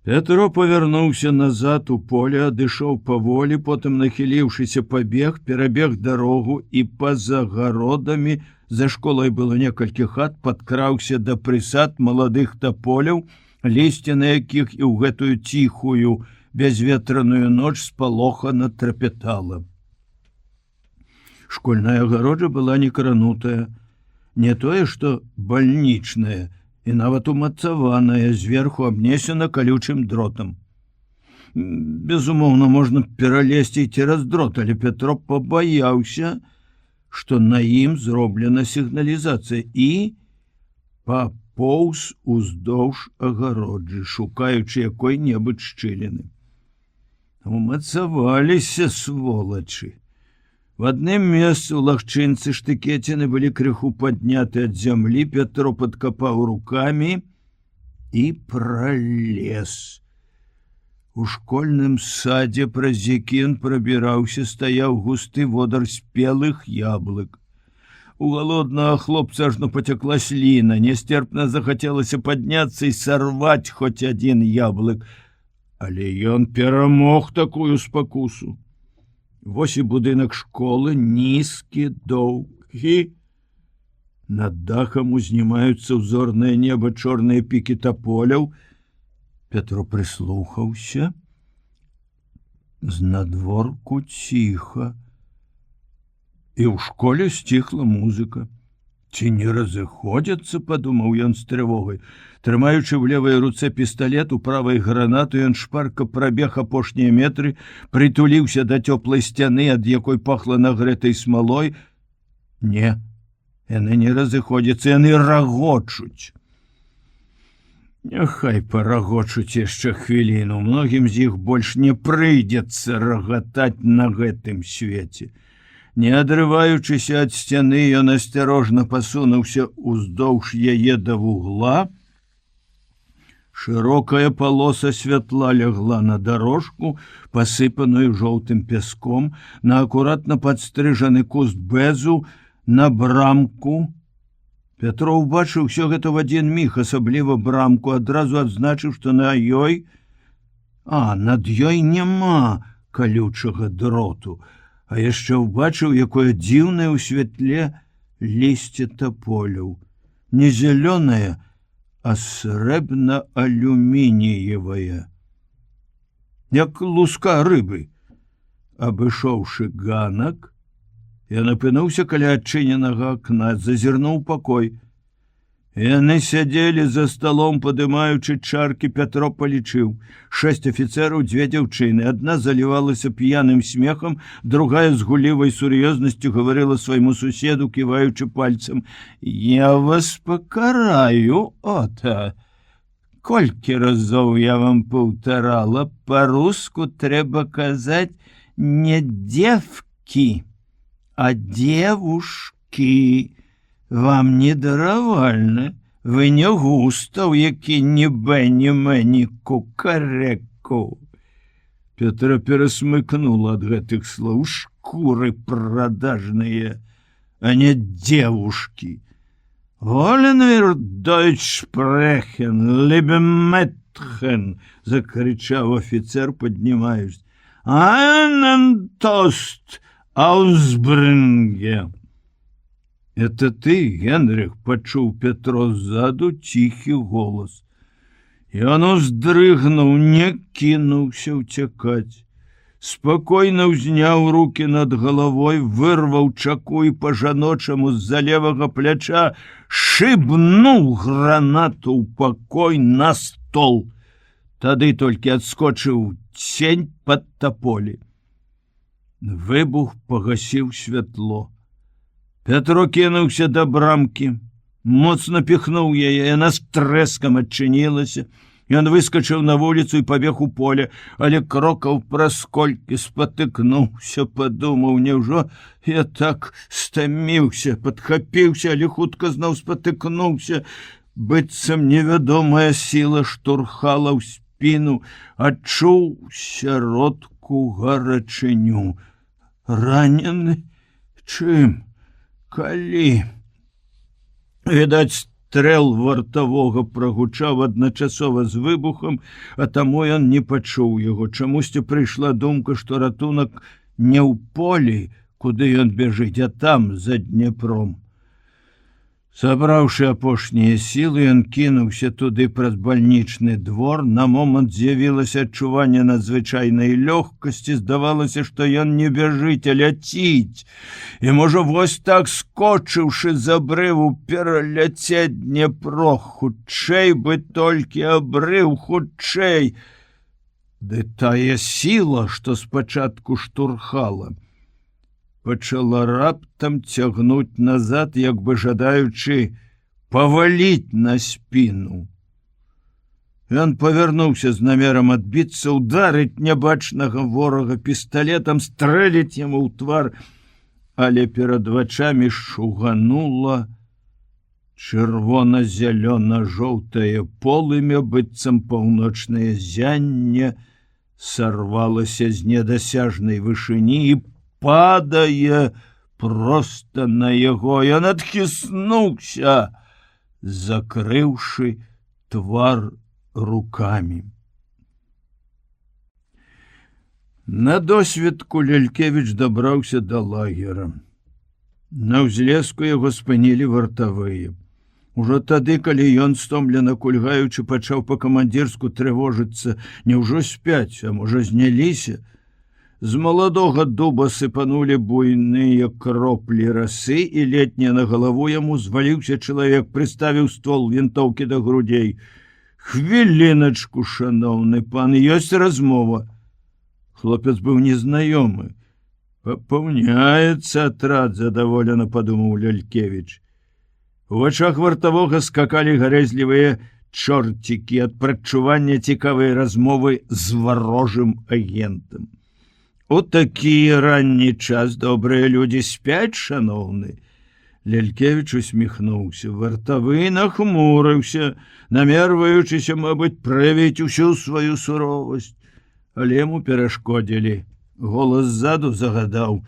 Пятро павярнуўся назад у поле, адышоў паволі, потым, нахіліўшыся, пабег, перабег дарогу і па-за гародамі, за школай было некалькі хат, падкраўся да прысад маладых таполяў, лісце на якіх і ў гэтую ціхую, бязветраную ноч спалохана трапятала. Школьная агароджа была не кранутая, не тое, што бальнічная, і нават умацаваная, зверху абнесена калючым дротам. Безумоўна, можна пералезці цераз дрот, але Пятро пабаяўся, што на ім зроблена сігналізацыя, і папоўз уздоўж агароджы, шукаючы якой-небудзь шчыліны. Умацаваліся сволачы. В адным месцы ў лагчынцы штыкеціны былі крыху падняты ад зямлі, Пятро падкапаў рукамі і пралез. У школьным садзе, праз які ён прабіраўся, стаяў густы водар спелых яблык. У галоднага хлопца ажно пацякла сліна, нестерпна захацелася падняцца і сарваць хоць адзін яблык, але ён перамог такую спакусу. Вось і будынак школы, нізкі, доўгі. Над дахам узнімаюцца ўзорнае неба, чорныя пікі таполяў. Пятро прыслухаўся. Знадворку ціха. І ў школе сціхла музыка. Ці не разыходзяцца, падумаў ён з трывогай. Трымаючы ў левай руцэ пісталет, у правай гранату, ён шпарка прабег апошнія метры, прытуліўся да цёплай сцяны, ад якой пахла нагрэтай смалой. Не, яны не разыходзяцца, яны рагочуць. Няхай парагочуць яшчэ хвіліну, многім з іх больш не прыйдзецца рагатаць на гэтым свеце. Не адрываючыся ад сцяны, ён асцярожна пасунуўся уздоўж яе да вугла. Шырокая палоса святла лягла на дарожку, пасыпаную жоўтым пяском, на акуратна падстрыжаны куст бэзу, на брамку. Пятро ўбачыў усё гэта в адзін міг, асабліва брамку, адразу адзначыў, што на ёй, над ёй няма калючага дроту, а яшчэ ўбачыў, якое дзіўнае ў святле лісце таполяў. Не зялёнае, а срэбна-алюмініевая, як луска рыбы. Абышоўшы ганак, ён апынуўся каля адчыненага акна, зазірнуў пакой. Яны сядзелі за сталом, падымаючы чаркі. Пятро палічыў: 6 афіцэраў, 2 дзяўчыны. Адна залівалася п'яным смехам, другая з гуллівай сур'ёзнасцю гаварыла свайму суседу, ківаючы пальцам: «Я вас пакараю, ота! Колькі разоў я вам паўтарала, па-руску трэба казаць не девкі, а девушкі. Вам не даравальна, вы не густаў, які ні бэні-мэні кукарэку». Пятра перасмыкнула ад гэтых слоў: «Шкуры продажныя, а не девушкі. Wollen wir Deutsch sprechen, liebe Mädchen!» — закричаў афіцер, паднімаючись. «Айнентост аусбринге». «Это ты, Генрих?» — пачуў Петро ззаду ціхі голас. Ён уздрыгнуў, не кінуўся ўцякаць. Спакойна ўзняў руки над галавой, вырваў чаку і па-жаночаму з-за левага пляча шыбнуў гранату ў пакой на стол. Тады толькі адскочыў цень пад таполі. Выбух пагасіў святло. Петро кінуўся да брамкі, моцна піхнуў яе, яна з трэскам адчынілася. Ён выскочыў на вуліцу і пабег у поле, але крокаў праз колькі спатыкнуўся, падумаў, няўжо я так стаміўся, падхапіўся, але хутка зноў спатыкнуўся, быццам невядомая сіла штурхала ў спіну, адчуў сяродку гарачыню. Ранены? Чым? Калі? Відаць, стрэл вартавога прагучаў адначасова з выбухам, а таму ён не пачуў яго. Чамусьці прыйшла думка, што ратунак не ў полі, куды ён бяжыць, а там, за Днепром. Сабраўшы апошнія сілы, ён кінуўся туды праз бальнічны двор. На момант з'явілася адчуванне надзвычайнай лёгкасці. Здавалася, што ён не бяжыць, а ляціць. І, можа, вось так, скочыўшы з абрыву, пераляцець Днепро. Хутчэй бы толькі абрыў, хутчэй. Ды тая сіла, што спачатку штурхала, пачала раптам цягнуць назад, як бы жадаючы паваліць на спіну. Ён павярнуўся з намерам адбіцца, ударыць нябачнага ворага пісталетам, стрэліць яму ў твар, але перад вачамі шуганула чырвона-зялёна-жоўтае полымя, быццам паўночнае зянне сарвалася з недасяжнай вышыні і падае проста на яго. Ён адхіснуўся, закрыўшы твар рукамі. На досведку Лялькевіч дабраўся да лагера. На ўзлеску яго спынілі вартавыя. Ужо тады, калі ён, стомлена кульгаючы, пачаў па-камандзірску трывожыцца, няўжо спяць, а можа, зняліся, з маладога дуба сыпанулі буйныя кроплі расы, і летне на галаву яму зваліўся чалавек, прыставіў ствол вінтоўкі да грудзей. «Хвіліначку, шаноўны пан, ёсць размова». Хлопец быў незнаёмы. «Папаўняецца атрад», — задаволена падумаў Лялькевіч. У вачах вартавога скакалі гарэзлівыя чорцікі ад прадчування цікавай размовы з варожым агентам. «У такі ранні час добрыя людзі спяць, шаноўны». Лялькевіч усміхнуўся. Вартавы нахмурыўся, намерваючыся, мабыць, праявіць усю сваю суровасць. Але яму перашкодзілі. Голас ззаду загадаў: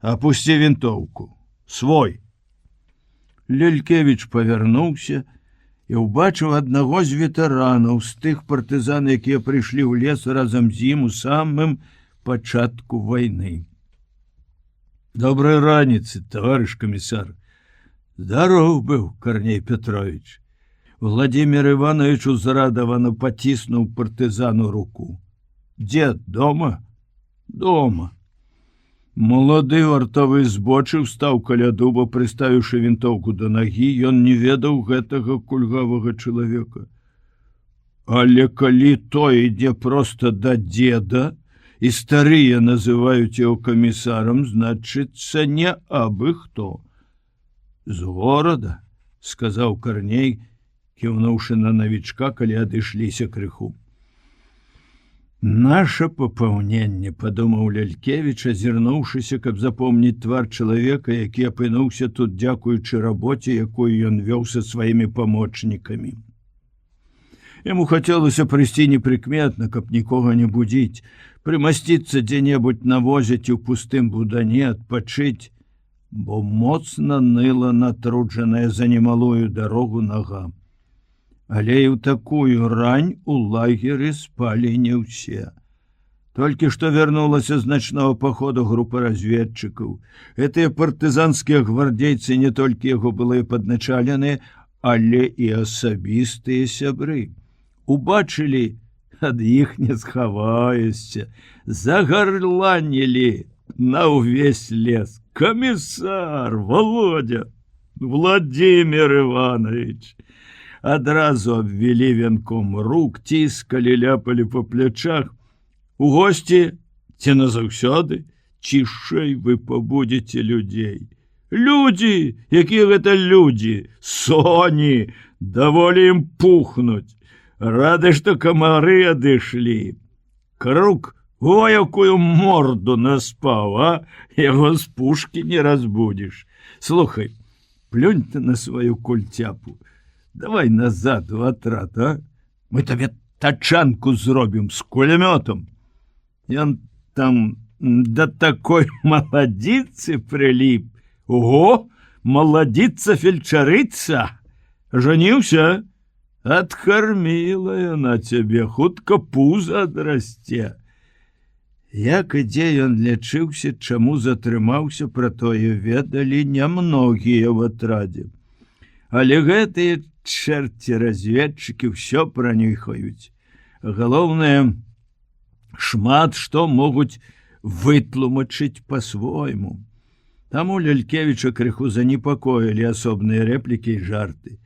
«Апусці вінтоўку. Свой». Лялькевіч павярнуўся і ўбачыў аднаго з ветэранаў, з тых партызан, якія прыйшлі ў лес разам з ім у самым пачатку вайны. «Добрай раніцы, таварыш камісар». «Здаров быў, Карней Петрович». Владимир Иванович узрадавана паціснуў партызану руку. «Дзед дома?» «Дома». Малады вартавы збочыў, стаў каля дуба, прыставіўшы вінтоўку да нагі. Ён не ведаў гэтага кульгавага чалавека. Але калі той ідзе проста да дзеда, і старыя называюць яго камісарам, значыцца, не абы хто. «З горада», — сказаў Карней, кіўнуўшы на навічка, калі адышліся крыху. «Наша папаўненне», — падумаў Лялькевіч, азірнуўшыся, каб запомніць твар чалавека, які апынуўся тут дзякуючы рабоце, якую ён вёў са сваімі памочнікамі. Яму хацелася прыйсці непрыкметна, каб нікога не будзіць, прымасціцца дзе-небудзь на возе ці ў пустым будане, адпачыць, бо моцна ныла натруджаная за немалую дарогу нага. Але і ў такую рань у лагеры спалі не ўсе. Толькі што вярнулася з начного паходу група разведчыкаў. Гэтыя партызанскія гвардейцы не толькі яго былыя падначаленыя, але і асабістыя сябры. Убачылі, ад іх не схаваешся, загарланілі на ўвесь лес. Камісар, Володя, Владимир Иванович. Адразу абвялі вянком рук, ціскалі, ляпалі па плячах. У госці ці назаўсёды, цішэй вы пабудзеце людзей. Людзі, якія гэта людзі, соні, даволі ім пухнуць. Рады, што камары адышлі. Крук, о, якую морду наспаў, а? Яго з пушкі не разбудзіш. Слухай, плюнь ты на сваю культяпу. Давай назад у атрад, а? Мы табе тачанку зробім з кулямётам. Ён там да такой маладзіцы прыліп. Ого, маладзіца-фельчарыца. Жаніўся? Адкарміла яна цябе, хутка пуза адрасце. Як і дзе ён лячыўся, чаму затрымаўся, пра тое ведалі нямногія ў атрадзе. Але гэтыя чэрці-разведчыкі ўсё пранюхаюць. Галоўнае, шмат што могуць вытлумачыць па-свойму. Таму Лялькевіча крыху занепакоілі асобныя рэплікі і жарты.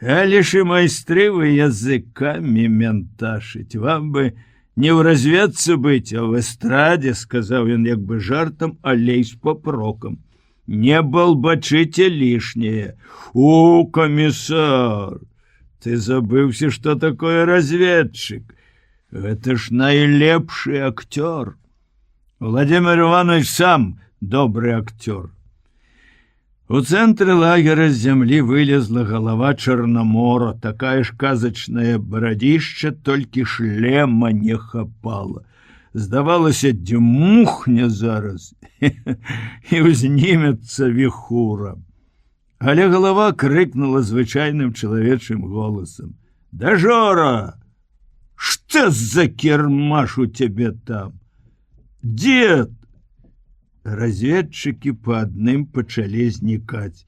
Але ж і майстры вы языкамі менташыць. Вам бы не ў разведцы быць, а ў эстрадзе, сказаў ён як бы жартам, але і з папрокам. Не балбачыце лішняе. О, камісар, ты забыўся, што такое разведчык. Гэта ж найлепшы акцёр. Владимир Иванович сам добры акцёр. У цэнтры лагера з зямлі вылезла галава Чарнамора, такая ж казачная барадзішча, толькі шлема не хапала. Здавалася, дзьмухне зараз і ўзнімецца віхура. Але галава крыкнула звычайным чалавечым голасам: «Дажора! Што за кірмаш у цябе там? Дед!» Разведчыкі па адным пачалі знікаць.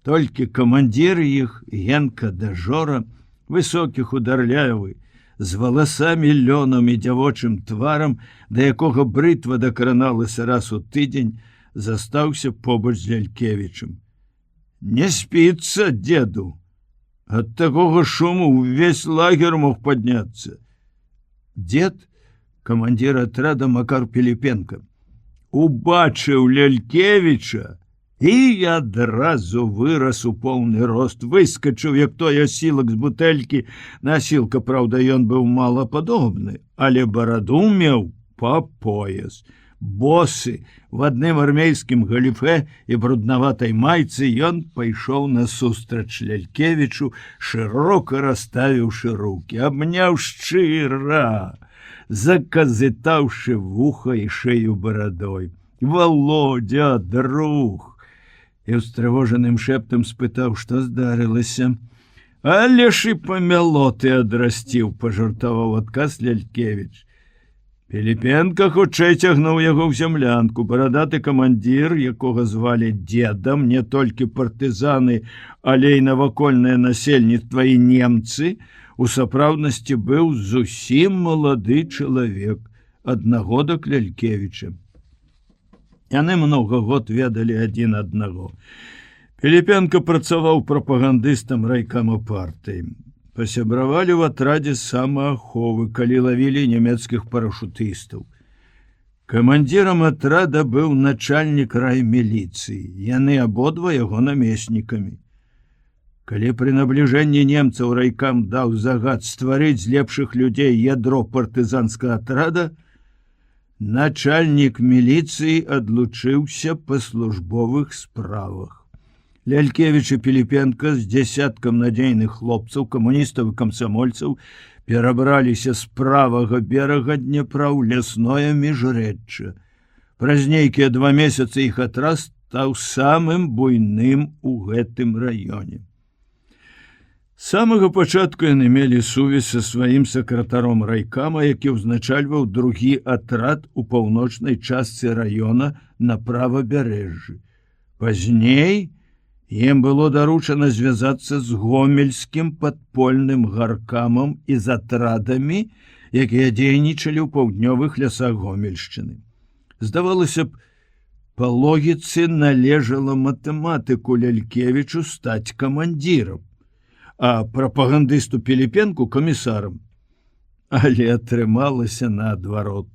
Толькі камандзір іх, Генка Дажора, высокі хударлявы, з валасамі лёнам і дзявочым тварам, да якога брытва дакраналася раз у тыдзень, застаўся побач з Лялькевічам. Не спіцца, деду. Ад такога шуму ўвесь лагер мог падняцца. Дед, камандзір атрада Макар Піліпенка, убачыў Лялькевіча і адразу вырас у поўны рост, выскачыў, як той асілак з бутэлькі. Насілка, праўда, ён быў малападобны, але бараду меў па пояс. Босы, в адным армейскім галіфе і бруднаватай майцы, ён пайшоў насустрач Лялькевічу, шырока расставіўшы рукі, абняў шчыра, заказытаўшы вуха і шею барадой. «Володя, друг!» І ўстрывожаным шэптам спытаў, што здарылася. «Але ж і памялоты адрасціў», пажартаваў адказ Лялькевіч. Піліпенка хутчэй цягнуў яго ў зямлянку. Барадаты камандзір, якога звалі дзедам, не толькі партызаны, але і навакольнае насельніцтва і немцы, у сапраўднасці быў зусім малады чалавек, аднагодак Лялькевіча. Яны многа год ведалі адзін аднаго. Піліпенка працаваў прапагандыстам райкама партыі. Пасябравалі ў атрадзе самааховы, калі лавілі нямецкіх парашутыстаў. Камандзірам атрада быў начальнік райміліцыі. Яны абодва яго намеснікамі. Калі пры набліжэнні немцаў райкам даў загад стварыць з лепшых людзей ядро партызанскага атрада, начальнік міліцыі адлучыўся па службовых справах. Лялькевіч і Піліпенка з дзясяткам надзейных хлопцаў, камуністаў і камсамольцаў перабраліся з правага берага Днепра ў лясное міжрэчча. Праз нейкія 2 месяцы іх атрад стаў самым буйным у гэтым раёне. З самага пачатку яны мелі сувязь са сваім сакратаром райкама, які ўзначальваў другі атрад у паўночнай частцы раёна на правабярэжжы. Пазней ім было даручана звязацца з гомельскім падпольным гаркамам і з атрадамі, якія дзейнічалі ў паўднёвых лясах Гомельшчыны. Здавалася б, па логіцы належала матэматыку Лялькевічу стаць камандзірам, а прапагандысту Піліпенку камісарам. Але атрымалася наадварот.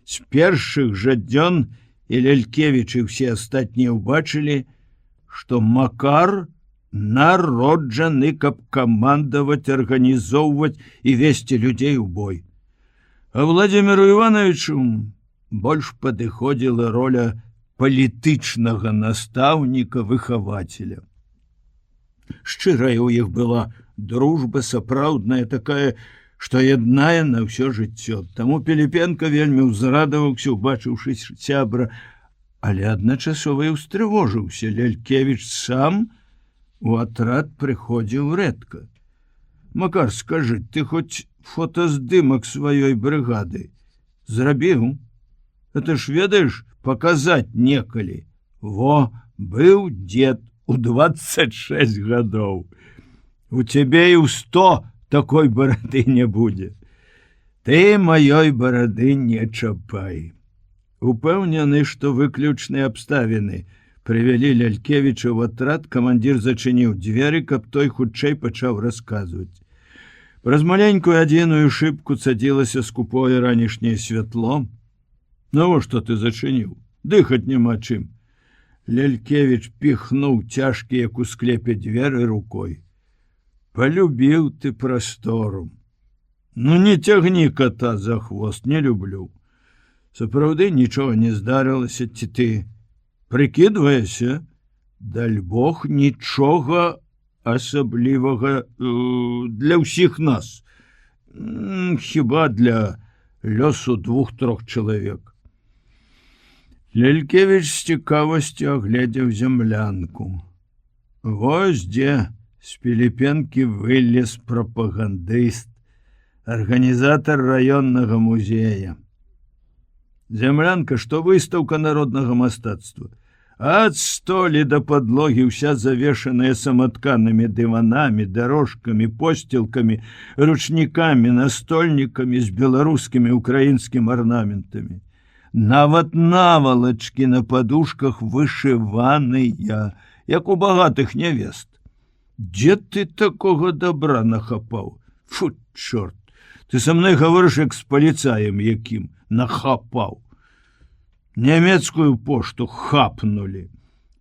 З першых жа дзён і Лялькевіч і ўсе астатнія ўбачылі, што Макар народжаны, каб камандаваць, арганізоўваць і весці людзей у бой. А Владзіміру Івановичу больш падыходзіла роля палітычнага настаўніка-выхавацеля. Шчырая ў іх была дружба, сапраўдная, такая, што яднае на ўсё жыццё. Таму Піліпенка вельмі ўзрадаваўся, убачыўшы сябра, але адначасова і ўстрывожыўся. Лялькевіч сам у атрад прыходзіў рэдка. Макар, скажы, ты хоць фотаздымак сваёй брыгады зрабіў? Это ж, ведаеш, паказаць некалі. Во, быў дзед у 26 гадоў. У цябе і ў 100 такой барады не будзе. Ты маёй барады не чапай. Упэўнены, што выключныя абставіны прывялі Лялькевіча ў атрад, камандзір зачыніў дзверы, каб той хутчэй пачаў расказваць. Праз маленькую адзіную шыбку цадзілася скупое ранішняе святло. Навошта ты зачыніў? Дыхаць няма чым. Лялькевіч піхнуў цяжкія, як у склепе, дзверы рукой. Палюбіў ты прастору. Ну не цягні кота за хвост, не люблю. Сапраўды нічога не здарылася, ці ты прыкідваешся? Даль Бог, нічога асаблівага для ўсіх нас. Хіба для лёсу 2-3 чалавек. Лялькевіч з цікавасцю агледзеў зямлянку. Вось дзе з Піліпенкі вылез прапагандыст, арганізатар раённага музея. Зямлянка, што выстаўка народнага мастацтва. Ад столі да падлогі ўся завешаная саматканымі дыванамі, дарожкамі, посцілкамі, ручнікамі, настольнікамі з беларускімі, украінскімі арнаментамі. Нават навалачкі на падушках вышываныя, як у багатых нявест. Дзе ты такога добра нахапаў? Фу, чорт, ты са мной гаворыш, як з паліцаем якім нахапаў. Нямецкую пошту хапнулі.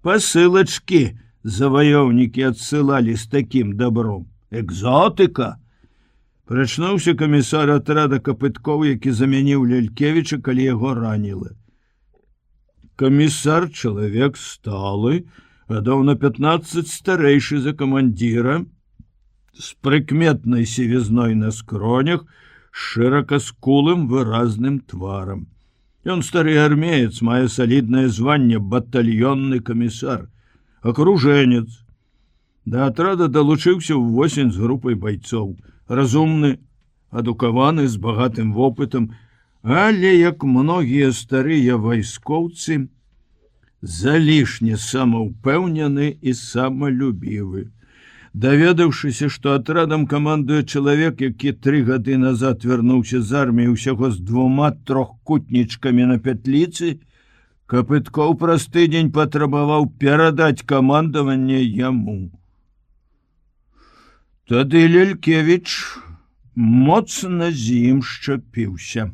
Пасылачкі заваёўнікі адсылалі з такім добром. Экзотыка! Прачнуўся камісар атрада Капыткоў, які замяніў Лялькевіча, калі яго раніла. Камісар, чалавек сталы, гадоў на 15 старэйшы за камандзіра, з прыкметнай сівізной на скронях, шыракаскулым выразным тварам. Ён стары армеец, мае саліднае званне батальённы камісар, акружэнец. Да атрада далучыўся ўвосень з групай байцоў. Разумны, адукаваны, з багатым вопытам, але, як многія старыя вайскоўцы, залішне самаўпэўнены і самалюбівы. Даведаўшыся, што атрадам камандуе чалавек, які 3 гады назад вярнуўся з арміі ўсяго з 2 трохкутнічкамі на пятліцы, Капыткоў праз тыдзень патрабаваў перадаць камандаванне яму. Тады Лялькевіч моцна з ім шчапіўся.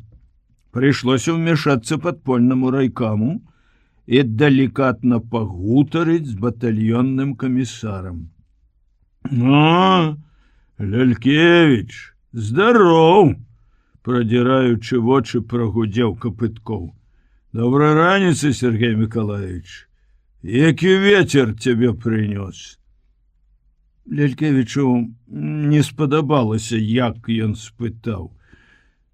Прыйшлося ўмяшацца падпольнаму райкаму і далікатна пагутарыць з батальённым камісарам. А, Лялькевіч, здароў! Прадзіраючы вочы, прагудзеў Капыткоў. Добрай раніцы, Сергей Миколаевич. Які ветер цябе прынёс? Лялькевічу не спадабалася, як ён спытаў.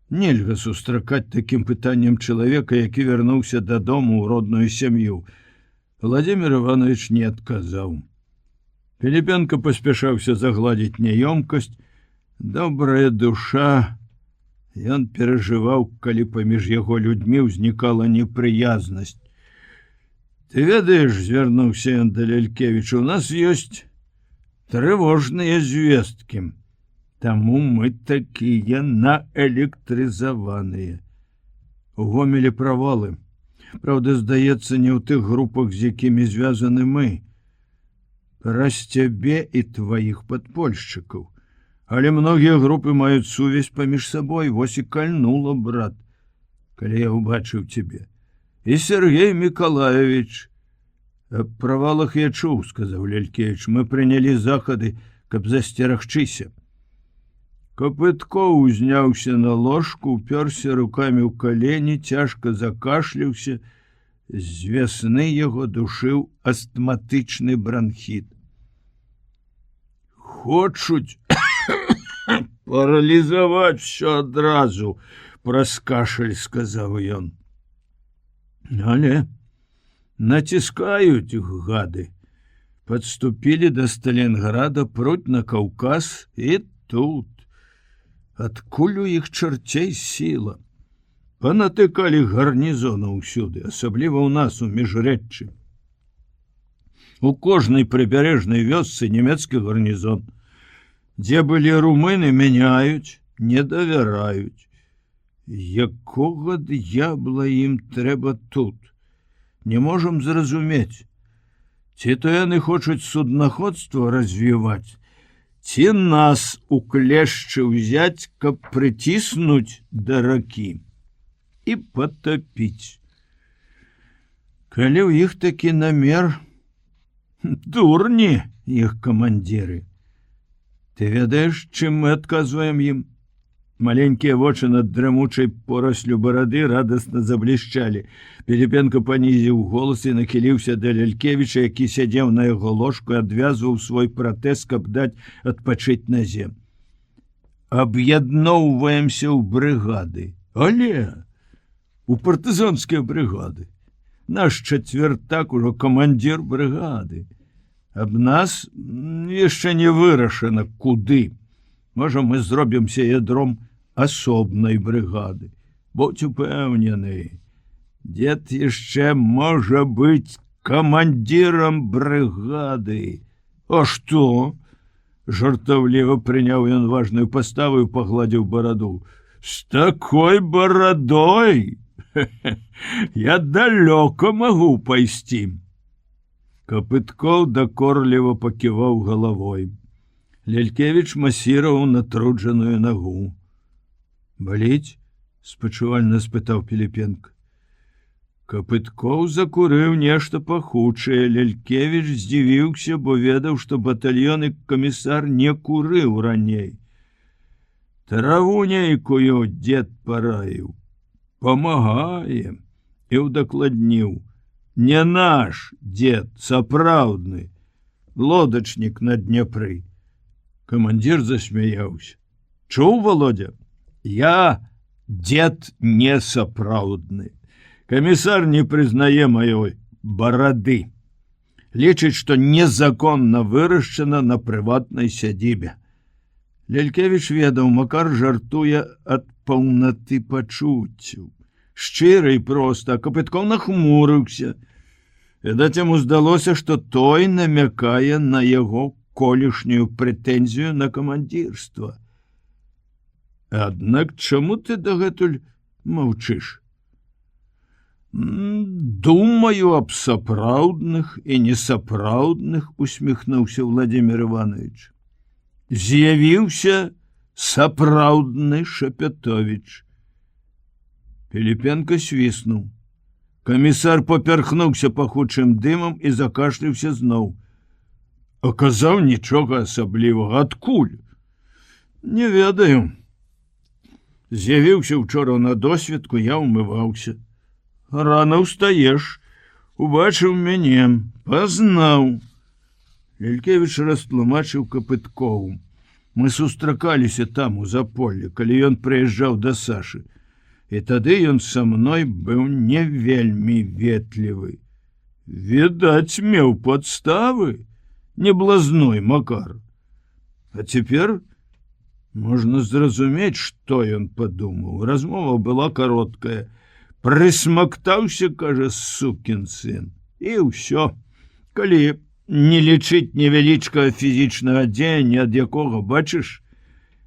Нельга сустракаць такім пытаннем чалавека, які вярнуўся дадому ў родную сям'ю. Владимир Иванович не адказаў. Піліпенка паспяшаўся загладзіць няёмкасць. Добрая душа. Ён перажываў, калі паміж яго людзьмі ўзнікала непрыязнасць. Ты ведаеш, звярнуўся ён да Лялькевіча, у нас ёсць трывожныя звесткі. Таму мы такія наэлектрызаваныя. У Гомелі правалы. Праўда, здаецца, не ў тых групах, з якімі звязаны мы. Праз цябе і тваіх падпольшчыкаў. Але многія групы маюць сувязь паміж сабой. Вось і кальнула, брат, калі я ўбачыў цябе. І Сергей Миколаевич. Аб правалах я чуў, сказаў Лялькевіч. Мы прынялі захады, каб засцерагчыся. Капыткоў узняўся на ложку, упёрся рукамі ў калені, цяжка закашляўся. З вясны яго душыў астматычны бранхіт. Хочуць паралізаваць все адразу, праз кашаль сказаў ён. Але націскаюць гады. Падступілі да Сталінграда, пруць на Каўказ, і тут адкуль у іх чарцей сіла. Панатыкалі гарнізону ўсюды, асабліва ў нас у міжрэччы. У кожнай прыбярэжнай вёсцы нямецкі гарнізон. Дзе былі румыны, мяняюць, не давяраюць. Якога д'ябла ім трэба тут? Не можам зразумець. Ці то яны хочуць суднаходства развіваць, ці нас у клешчы ўзяць, каб прыціснуць да ракі і патапіць. Калі ў іх такі намер, дурні іх камандзіры. Ты ведаеш, чым мы адказваем ім? Маленькія вочы над дрэмучай пораслю барады радасна заблішчалі. Піліпенка панізіў голас і нахіліўся да Лялькевіча, які сядзеў на яго ложку і адвязваў свой пратэз, каб даць адпачыць назе. Аб'ядноўваемся ў брыгады. Але у партызанскія брыгады. Наш чацвертак ужо камандзір брыгады. Аб нас яшчэ не вырашана, куды. Можа, мы зробімся ядром асобнай брыгады. Будзь упэўнены, дзед яшчэ можа быць камандзірам брыгады. А што? Жартаўліва прыняў ён важную паставу і пагладзіў бараду. З такой барадой я далёка магу пайсці. Капыткоў дакорліва паківаў галавой. Лялькевіч масіраваў натруджаную нагу. Баліць? Спачувальна спытаў Піліпенка. Капыткоў закурыў нешта пахучае. Лялькевіч здзівіўся, бо ведаў, што батальён і камісар не курыў раней. Траву нейкую дзед параіў. Памагае. І ўдакладніў. Не наш дзед, сапраўдны. Лодачнік на Дняпры. Камандзір засмяяўся. Чуў, Володя? Я дзед не сапраўдны. Камісар не прызнае маёй барады. Лічыць, што незаконна вырашчана на прыватнай сядзібе. Лялькевіч ведаў, Макар жартуе ад паўнаты пачуццяў. Шчыра і проста, а Капыткоў нахмурыўся. Відаць, яму здалося, што той намякае на яго колішнюю прэтэнзію на камандзірства. Аднак чаму ты дагэтуль маўчыш? Думаю аб сапраўдных і несапраўдных, усміхнуўся Владимир Иванович. З'явіўся сапраўдны Шапятович. Піліпенка свіснуў. Камісар папярхнуўся пахучым дымам і закашляўся зноў. Аказаў нічога асаблівага. Адкуль? Не ведаю. З'явіўся учора на досведку, я ўмываўся. Рано ўстаеш. Убачыў мяне. Пазнаў. Лялькевіч растлумачыў Капыткову. Мы сустракаліся там, у Заполлі, калі ён прыязджаў да Сашы. І тады ён са мной быў не вельмі ветлівы. Відаць, меў падставы. Не блазнуй, Макар. А цяпер можна зразумець, што ён падумаў. Размова была кароткая. Прысмактаўся, кажа, сукін сын. І ўсё. Калі не лічыць невялічкага фізічнага дзеяння, ад якога, бачыш,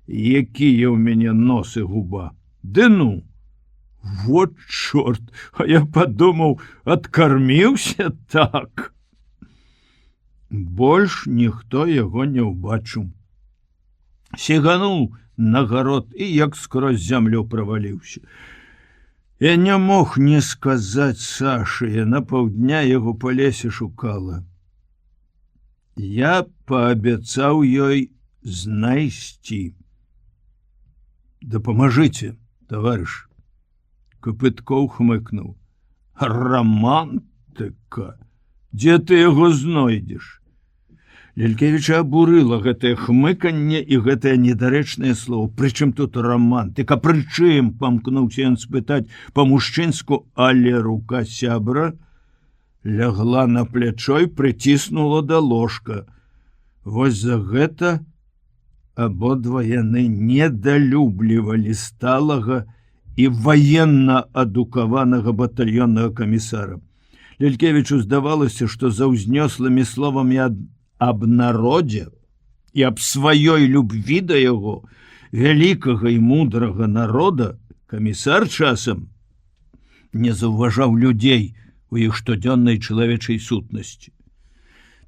якія ў мяне нос і губа. Ды ну, вот чорт, а я падумаў, адкарміўся так. Больш ніхто яго не ўбачыў. Сігануў на гарод і як скрозь зямлю праваліўся. Я не мог не сказаць Сашы, яна паўдня яго па лесе шукала. Я паабяцаў ёй знайсці. Дапамажыце, таварыш. Капыткоў хмыкнуў. Романтыка. Дзе ты яго знойдзеш? Лялькевіча абурыла гэтае хмыканне і гэтае недарэчнае слово. Прычым тут романтыка? Прычым, памкнуўся ён спытаць па-мужчынску, але рука сябра лягла на плячо і прыціснула да ложка. Вось за гэта абодва яны недалюблівалі сталага і ваенна адукаванага батальённага камісара. Лялькевічу здавалася, што за ўзнёслымі словамі аб народзе і аб сваёй любві да яго, вялікага і мудрага народа, камісар часам не заўважаў людзей у іх штодзённай чалавечай сутнасці.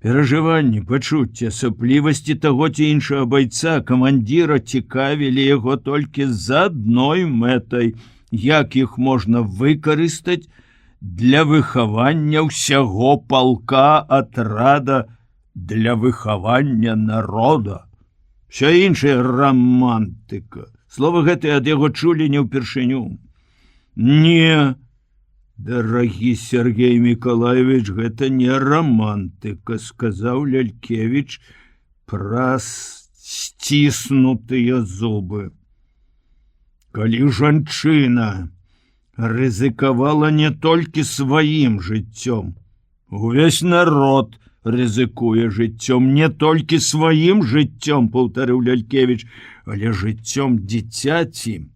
Перажыванні, пачуцці, асаблівасці таго ці іншага байца, камандзіра цікавілі яго толькі з адной мэтай, як іх можна выкарыстаць для выхавання ўсяго палка, атрада, для выхавання народа. Все іншая романтыка. Слова гэтае ад яго чулі не ўпершыню. Не, дарагі Сергей Миколаевич, гэта не романтыка, сказаў Лялькевіч праз сціснутыя зубы. Калі жанчына рызыкавала не толькі сваім жыццём, увесь народ рызыкуе жыццём, не толькі сваім жыццём, паўтарыў Лялькевіч, але жыццём дзіцяці.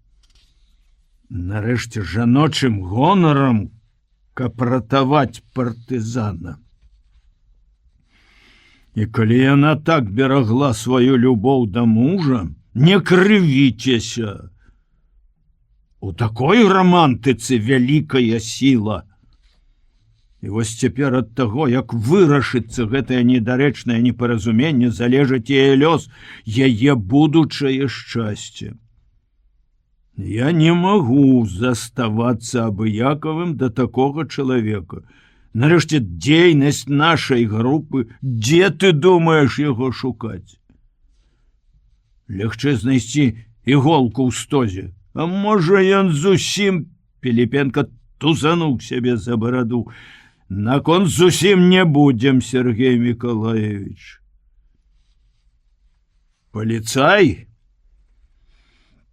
Нарэшце жаночым гонарам, каб ратаваць партызана. І калі яна так берагла сваю любоў да мужа, не крывіцеся. У такой романтыцы вялікая сіла. І вось цяпер ад таго, як вырашыцца гэтае недарэчнае непаразуменне, залежыць яе лёс, яе будучае шчасце. Я не магу заставацца абыякавым да такога чалавека. Нарэшце, дзейнасць нашай групы, дзе ты думаеш яго шукаць? Лягчэй знайсці іголку ў стозе. А можа, ён зусім, Піліпенка тузануў сябе за бараду. Наконт зусім не будзем, Сергей Миколаевич. Паліцай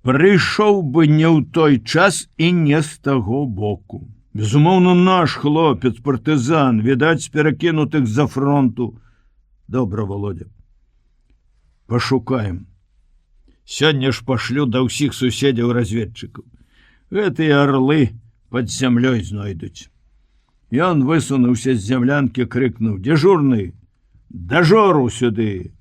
прыйшоў бы не ў той час і не з таго боку. Безумоўна, наш хлопец, партызан, відаць, з перакінутых за фронту. Добра, Володя. Пашукаем. Сёння ж пашлю да ўсіх суседзяў разведчыкаў. Гэтыя арлы пад зямлёй знойдуць. Ён высунуўся з зямлянкі, крыкнуў: «Дзяжурны, дажору сюды!»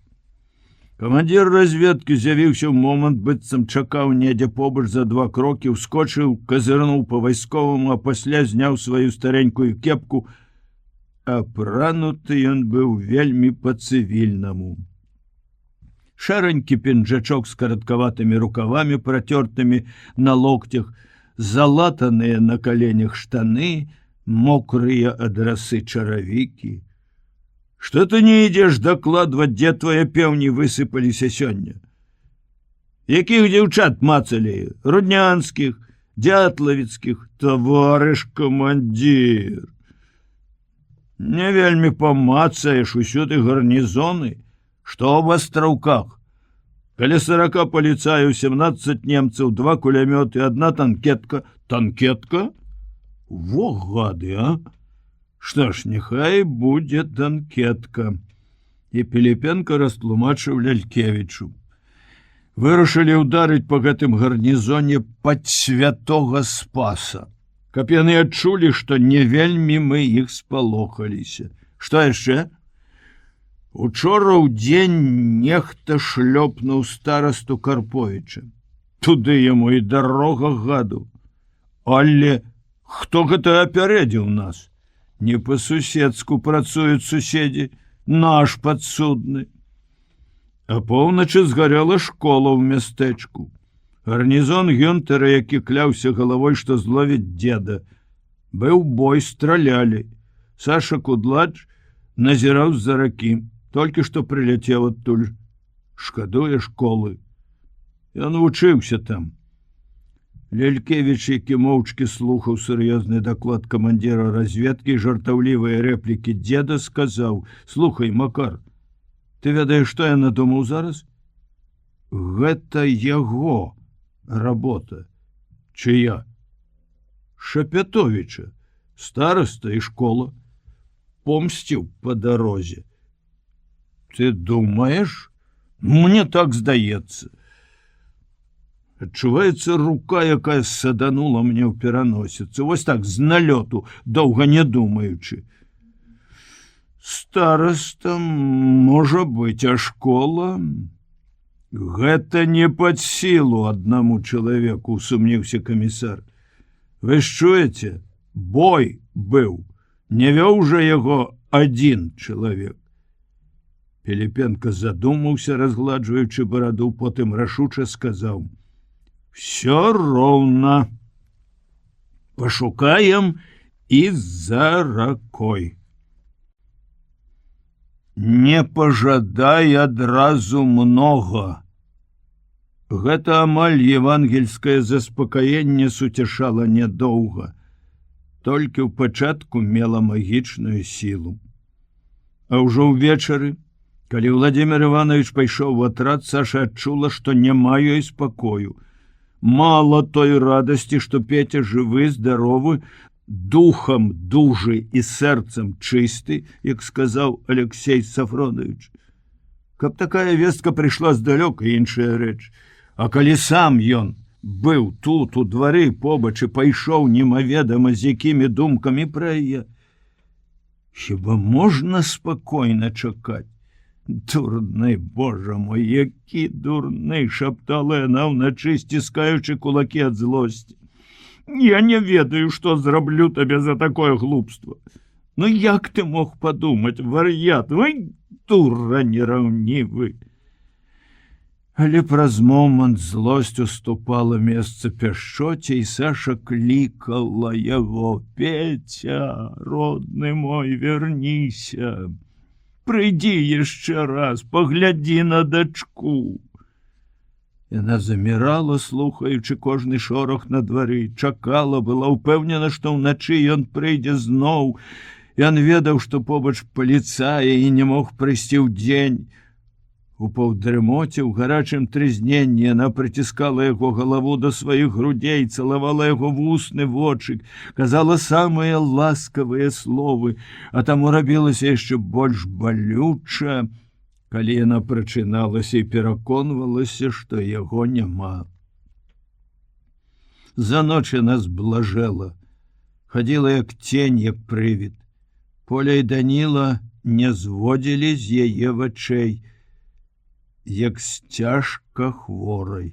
Камандзір разведкі з'явіўся ў момант, быццам чакаў недзе побач за 2 крокі, ускочыў, казырнуў па-вайсковаму, а пасля зняў сваю старенькую кепку. Апрануты ён быў вельмі па-цывільнаму. Шаранькі пінжачок з караткаватымі рукавамі, працёртымі на локтях, залатаныя на каленях штаны, мокрыя ад расы чаравікі. Што ты не ідзеш дакладваць, дзе твае пеўні высыпаліся сёння? Якіх дзяўчат мацалі? Руднянскіх, дятлавіцкіх? Таварыш камандзір. Не вельмі памацаеш, усюды гарнізоны. Што ў астраўках? Каля 40 паліцаяў, 17 немцаў, 2 кулямёты, 1 танкетка. Танкетка? Во гады, а? Што ж, няхай будзе танкетка. І Піліпенка растлумачыў Лялькевічу. Вырашылі ўдарыць па гэтым гарнізоне пад святога Спаса, каб яны адчулі, што не вельмі мы іх спалохаліся. Што яшчэ? Учора ў дзень нехта шлёпнуў старасту Карповіча. Туды яму і дарога гаду. Але хто гэта апярэдзіў нас? Не па-суседску працуюць суседзі, наш падсудны. А поўначы згарэла школа ў мястэчку. Гарнізон Гюнтера, які кляўся галавой, што зловіць дзеда. Быў бой, стралялі. Саша Кудладж назіраў з-за ракі. Толькі што прыляцеў адтуль. Шкадуе школы. Ён вучыўся там. Лялькевіч, які моўчкі слухаў сур'ёзны даклад камандзіра разведкі і жартаўлівыя рэплікі дзеда, сказаў: «Слухай, Макар, ты ведаеш, што я надумаў зараз? Гэта яго работа. Чыя? Шапятовіча, стараста і школа. Помсціў па дарозе. Ты думаеш? Мне так здаецца. Адчуваецца рука, якая саданула мне ў пераносіцы. Вось так, з налёту, доўга не думаючы. Стараста, можа быць, а школа? Гэта не пад сілу аднаму чалавеку, сумніўся камісар. Вы ж чуеце? Бой быў. Не вёў жа яго адзін чалавек. Піліпенка задумаўся, разгладжваючы бараду, потым рашуча сказаў: «Всё роўна. Пашукаем і за ракой. Не пажадай адразу многа». Гэта амаль евангельскае заспакаенне суцяшала нядоўга, толькі ў пачатку мела магічную сілу. А ўжо ўвечары, калі Владимир Иванович пайшоў у атрад, Саша адчула, што няма ёй спакою. Мала той радасці, што Петя жывы, здаровы, духам дужы і сэрцам чысты, як сказаў Алексей Сафронович. Каб такая вестка прыйшла здалёк, іншая рэч. А калі сам ён быў тут, у двары побач, і пайшоў немаведама з якімі думкамі пра яе, хіба можна спакойна чакаць? Дурны, Божа мой, які дурны, шаптала яна ўначы, сціскаючы кулакі ад злосці. Я не ведаю, што зраблю табе за такое глупства. Ну як ты мог падумаць, вар'ят, вы дура нераўнівы. Але праз момант злосць уступала месца пяшчоце, і Саша клікала яго: «Петя, родны мой, верніся. Прыйдзі яшчэ раз, паглядзі на дачку». Яна замірала, слухаючы кожны шорох на двары, чакала, была ўпэўнена, што ўначы ён прыйдзе зноў. Ён ведаў, што побач паліцая і не мог прыйсці ўдзень. У паўдрымоте, у гарачым трызненні яна прыціскала яго галаву да сваіх грудзей, цалавала яго вусны вочык, казала самыя ласкавыя словы, а таму рабілася яшчэ больш балюча, калі яна прачыналася і пераконвалася, што яго няма. За ноч яна зблажэла, хадзіла як цень, як прывід. Поля і Даніла не зводзілі з яе вачэй, як з цяжка хворай.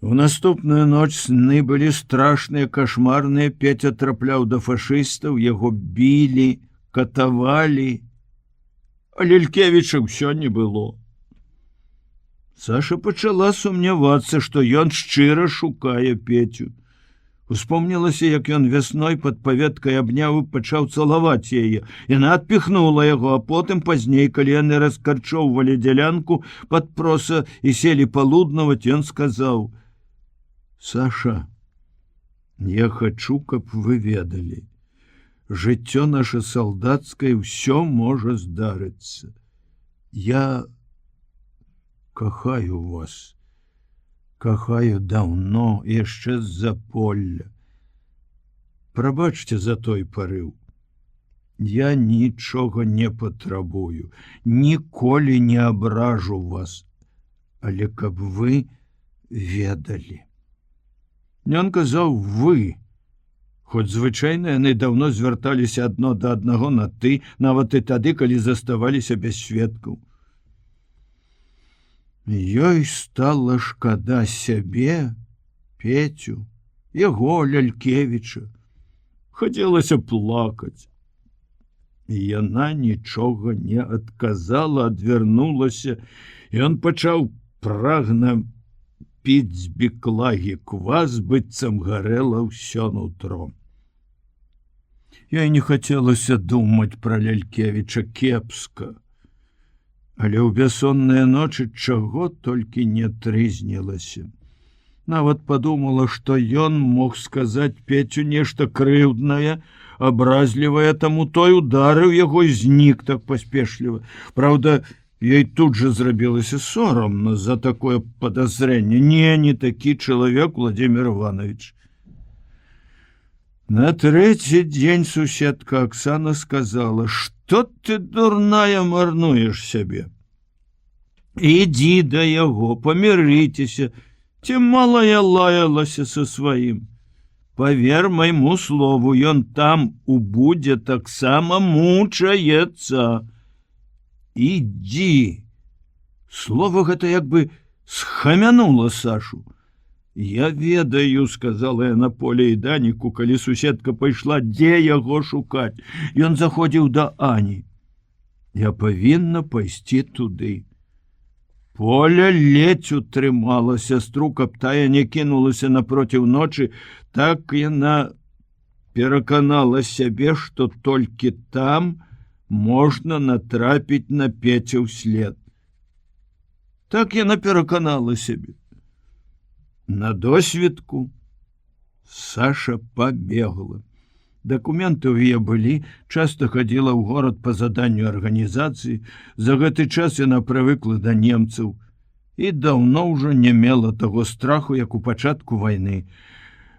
У наступную ноч сны былі страшныя, кашмарныя. Петя трапляў да фашыстаў, яго білі, катавалі. А Лялькевіча ўсё не было. Саша пачала сумнявацца, што ён шчыра шукае Петю. Успомнілася, як ён вясной пад паветкай абняў і пачаў цалаваць яе. Яна адпіхнула яго, а потым пазней, калі яны раскарчоўвалі дзялянку пад проса і селі палуднаваць, ён сказаў: «Саша, я хачу, каб вы ведалі. Жыццё наша салдацкае, ўсё можа здарыцца. Я кахаю вас. Кахаю даўно, яшчэ з-за полля. Прабачце за той парыў. Я нічога не патрабую, ніколі не абражу вас, але каб вы ведалі. Ён казаў вы, хоць звычайна яны даўно звярталіся адно да аднаго на ты, нават і тады, калі заставаліся без сведкаў. Ёй стала шкада сябе, Петю, яго Лялькевіча. Хацелася плакаць. І яна нічога не адказала, адвярнулася, і ён пачаў прагна піць з біклагі квас, быццам гарэла ўсё нутро. Ёй не хацелася думаць пра Лялькевіча кепска, але ў бяссонныя ночы чаго толькі не трызнілася. Нават падумала, што ён мог сказаць Петю нешта крыўднае, абразлівае, таму той ударыў яго і знік так паспешліва. Праўда, ёй тут жа зрабілася сорамна за такое падазрэнне. Не такі чалавек Владимир Иванович. На трэці дзень суседка Аксана сказала: «Што ты, дурная, марнуеш сябе? Ідзі да яго, памірыцеся, ці малая лаялася са сваім. Павер майму слову, ён там у будзе таксама мучаецца. Ідзі!» Слова гэта як бы схамянула Сашу. «Я ведаю», — сказала яна Поле і Даніку, калі суседка пайшла, дзе яго шукаць. Ён заходзіў да Ані. «Я павінна пайсці туды». Поля ледзь утрымала сястру, каб тая не кінулася напроціў ночы, так яна пераканала сябе, што толькі там можна натрапіць на Пецю след. Так яна пераканала сябе. На досведку Саша пабегла. Дакументы ў яе былі, часта хадзіла ў горад па заданню арганізацыі, за гэты час яна прывыкла да немцаў і даўно ўжо не мела таго страху, як у пачатку вайны.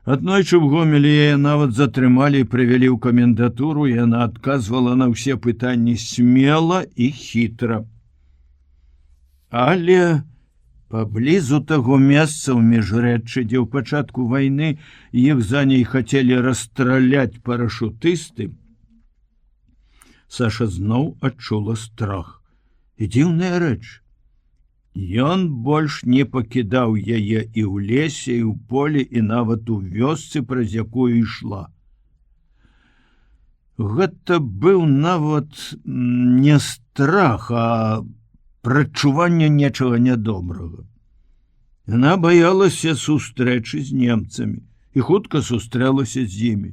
Аднойчы ў Гомелі яе нават затрымалі і прывялі ў камендатуру, і яна адказвала на ўсе пытанні смела і хітра. Але паблізу таго месца ў Міжрэччы, дзе ў пачатку вайны іх за ней хацелі расстраляць парашутысты, Саша зноў адчула страх. І дзіўная рэч. Ён больш не пакідаў яе і ў лесе, і ў полі, і нават у вёсцы, праз якую ішла. Гэта быў нават не страх, а прадчуванне нечага нядобрага. Яна баялася сустрэчы з немцамі і хутка сустрэлася з імі.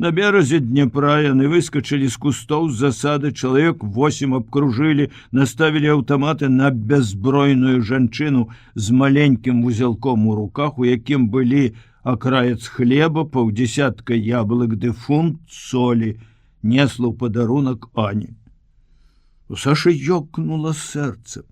На беразе Днепра яны выскачылі з кустоў з засады, чалавек 8 абкружылі, наставілі аўтаматы на бяззбройную жанчыну з маленькім вузелком у руках, у якім былі акраец хлеба, паўдзесятка яблык ды фунт солі, несла ў падарунак Ані. У Сашы ёкнула сэрца.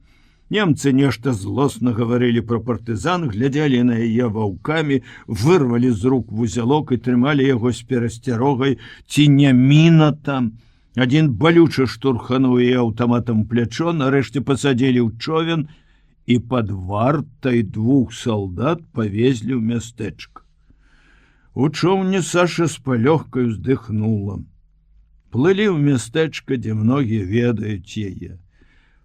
Немцы нешта злосна гаварылі пра партызан, глядзелі на яе ваўкамі, вырвалі з рук вузелок і трымалі яго з перасцярогай, ці не міна там. Адзін балюча штурхануў яе аўтаматам плячо, нарэшце пасадзілі ў човен і пад вартай 2 салдат павезлі ў мястэчка. У човне Саша з палёгкай уздыхнула. Плылі ў мястэчка, дзе многія ведаюць яе.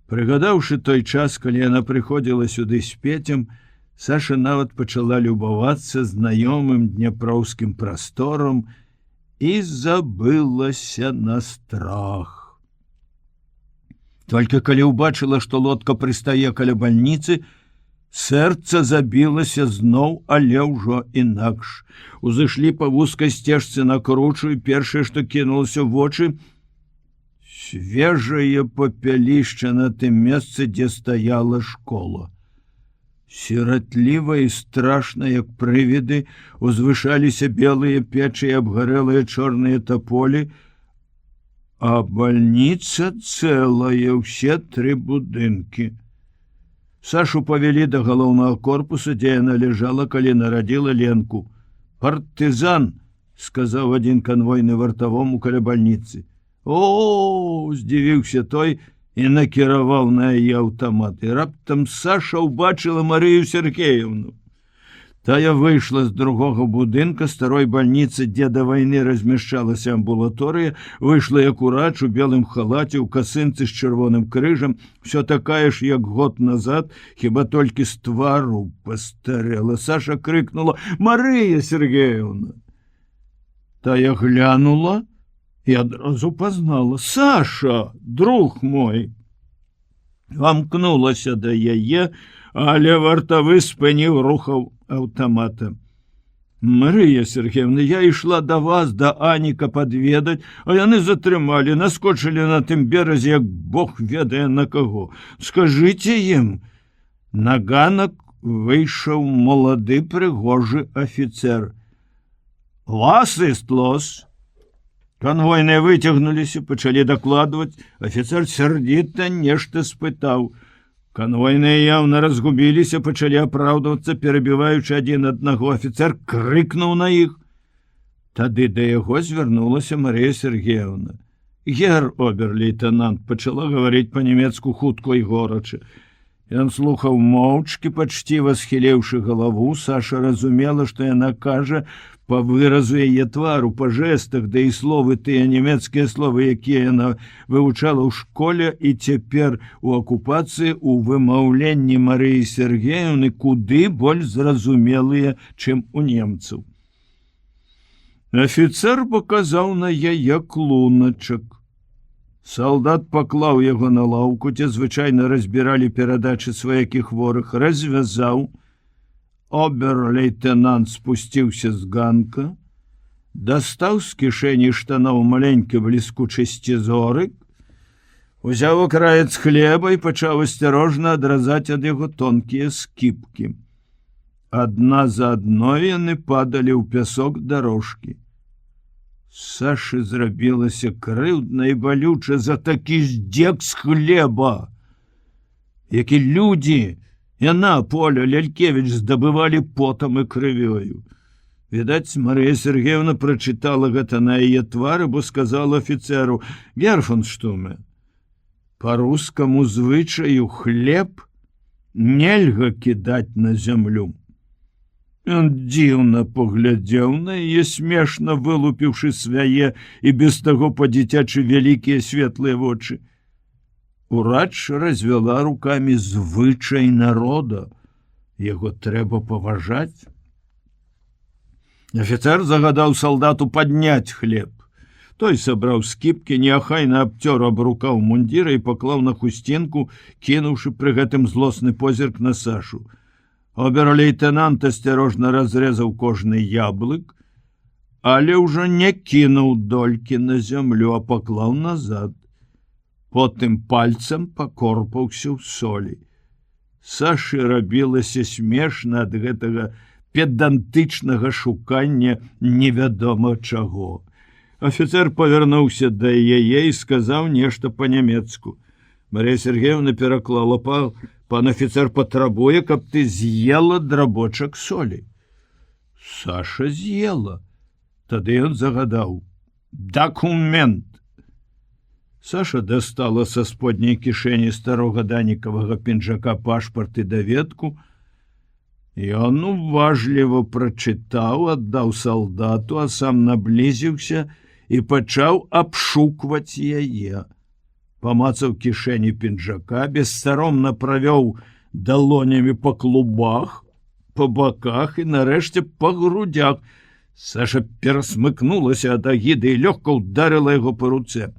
Прыгадаўшы той час, калі яна прыходзіла сюды з Пецем, Саша нават пачала любавацца знаёмым дняпроўскім прасторам і забылася на страх. Толькі калі ўбачыла, што лодка прыстае каля бальніцы, сэрца забілася зноў, але ўжо інакш. Узышлі па вузкай сцежцы на кручу, і першае, што кінулася ў вочы, свежае папялішча на тым месцы, дзе стаяла школа. Сіратліва і страшна, як прывіды, узвышаліся белыя печы і абгарэлыя чорныя таполі, а бальніца цэлая, ўсе 3 будынкі. Сашу павялі да галоўнага корпуса, дзе яна ляжала, калі нарадзіла Ленку. «Партызан», — сказаў адзін канвойны вартавому каля бальніцы. О, здзівіўся той і накіраваў на яе аўтамат. І раптам Саша ўбачыла Марыю Сергеевну. Тая выйшла з другога будынка старой бальніцы, дзе да вайны размяшчалася амбулаторыя, выйшла як урач у белым халаце, у касынцы з чырвоным крыжам, все такая ж, як год назад, хіба толькі з твару пастарэла. Саша крыкнула: «Марыя Сергеевна!» Тая глянула і адразу пазнала: «Саша, друг мой!» Вамкнулася да яе, але вартавы спыніў рухаў аўтамата. «Марыя Сергеевна, я ішла да вас, да Аніка падведаць, а яны затрымалі, наскочылі на тым беразе, як Бог ведае на каго. Скажыце ім». На ганак выйшаў малады прыгожы афіцер. «Вас іст лос». Канвойныя выцягнуліся, пачалі дакладваць. Афіцер сярдзіта нешта спытаў. Канвойныя яўна разгубіліся, пачалі апраўдвацца, перабіваючы адзін аднаго. Афіцер крыкнуў на іх. Тады да яго звярнулася Марыя Сергеевна. «Гер обер-лейтенант», пачала гаварыць па-нямецку хутка і горача. Ён слухаў моўчкі, пачціва схіліўшы галаву. Саша разумела, што яна кажа па выразу яе твару, па жэстах, да і словы, тыя нямецкія словы, якія яна вывучала ў школе, і цяпер у акупацыі у вымаўленні Марыі Сергеевны куды больш зразумелыя, чым у немцаў. Афіцер паказаў на яе клуначак. Салдат паклаў яго на лаўку, дзе звычайна разбіралі перадачы сваякі хворых, развязаў. Обер-лейтенант спусціўся з ганка, дастаў з кішэні штаноў маленькі бліскучы сцізорык, узяў акраец хлеба і пачаў асцярожна адразаць ад яго тонкія скіпкі. Адна за адной яны падалі ў пясок дарожкі. Сашы зрабілася крыўдна і балюча за такі здзек з хлеба, які людзі, яна, Поля, Лялькевіч здабывалі потам і крывёю. Відаць, Марыя Сергеевна прачытала гэта на яе твары, бо сказала афіцеру: «Герфонштуме, па-рускаму звычаю хлеб нельга кідаць на зямлю». Ён дзіўна паглядзеў на яе, смешна вылупіўшы свае і без таго па-дзіцячы вялікія светлыя вочы. Урач развяла рукамі: «Звычай народа, яго трэба паважаць». Афіцер загадаў салдату падняць хлеб. Той сабраў скіпкі, неахайна абцёр аб рукаў мундзіра і паклаў на хусцінку, кінуўшы пры гэтым злосны позірк на Сашу. Обер-лейтенант асцярожна разрэзаў кожны яблык, але ўжо не кінуў долькі на зямлю, а паклаў назад. Потым пальцам пакорпаўся ў солі. Сашы рабілася смешна ад гэтага педантычнага шукання невядома чаго. Афіцер павярнуўся да яе і сказаў нешта па-нямецку. Марія Сергеевна пераклала: «Пан афіцер патрабуе, каб ты з'ела драбочак солі». Саша з'ела. Тады ён загадаў: «Дакумент». Саша дастала са сподняй кішэні старога данікавага пінжака пашпарт і даведку. Ён уважліва прачытаў, аддаў салдату, а сам наблізіўся і пачаў абшукваць яе. Памацаў кішэні пінжака, бессаромна правёў далонямі па клубах, па баках і нарэшце па грудях. Саша перасмыкнулася ад агіды і лёгка ударыла яго па руцэ.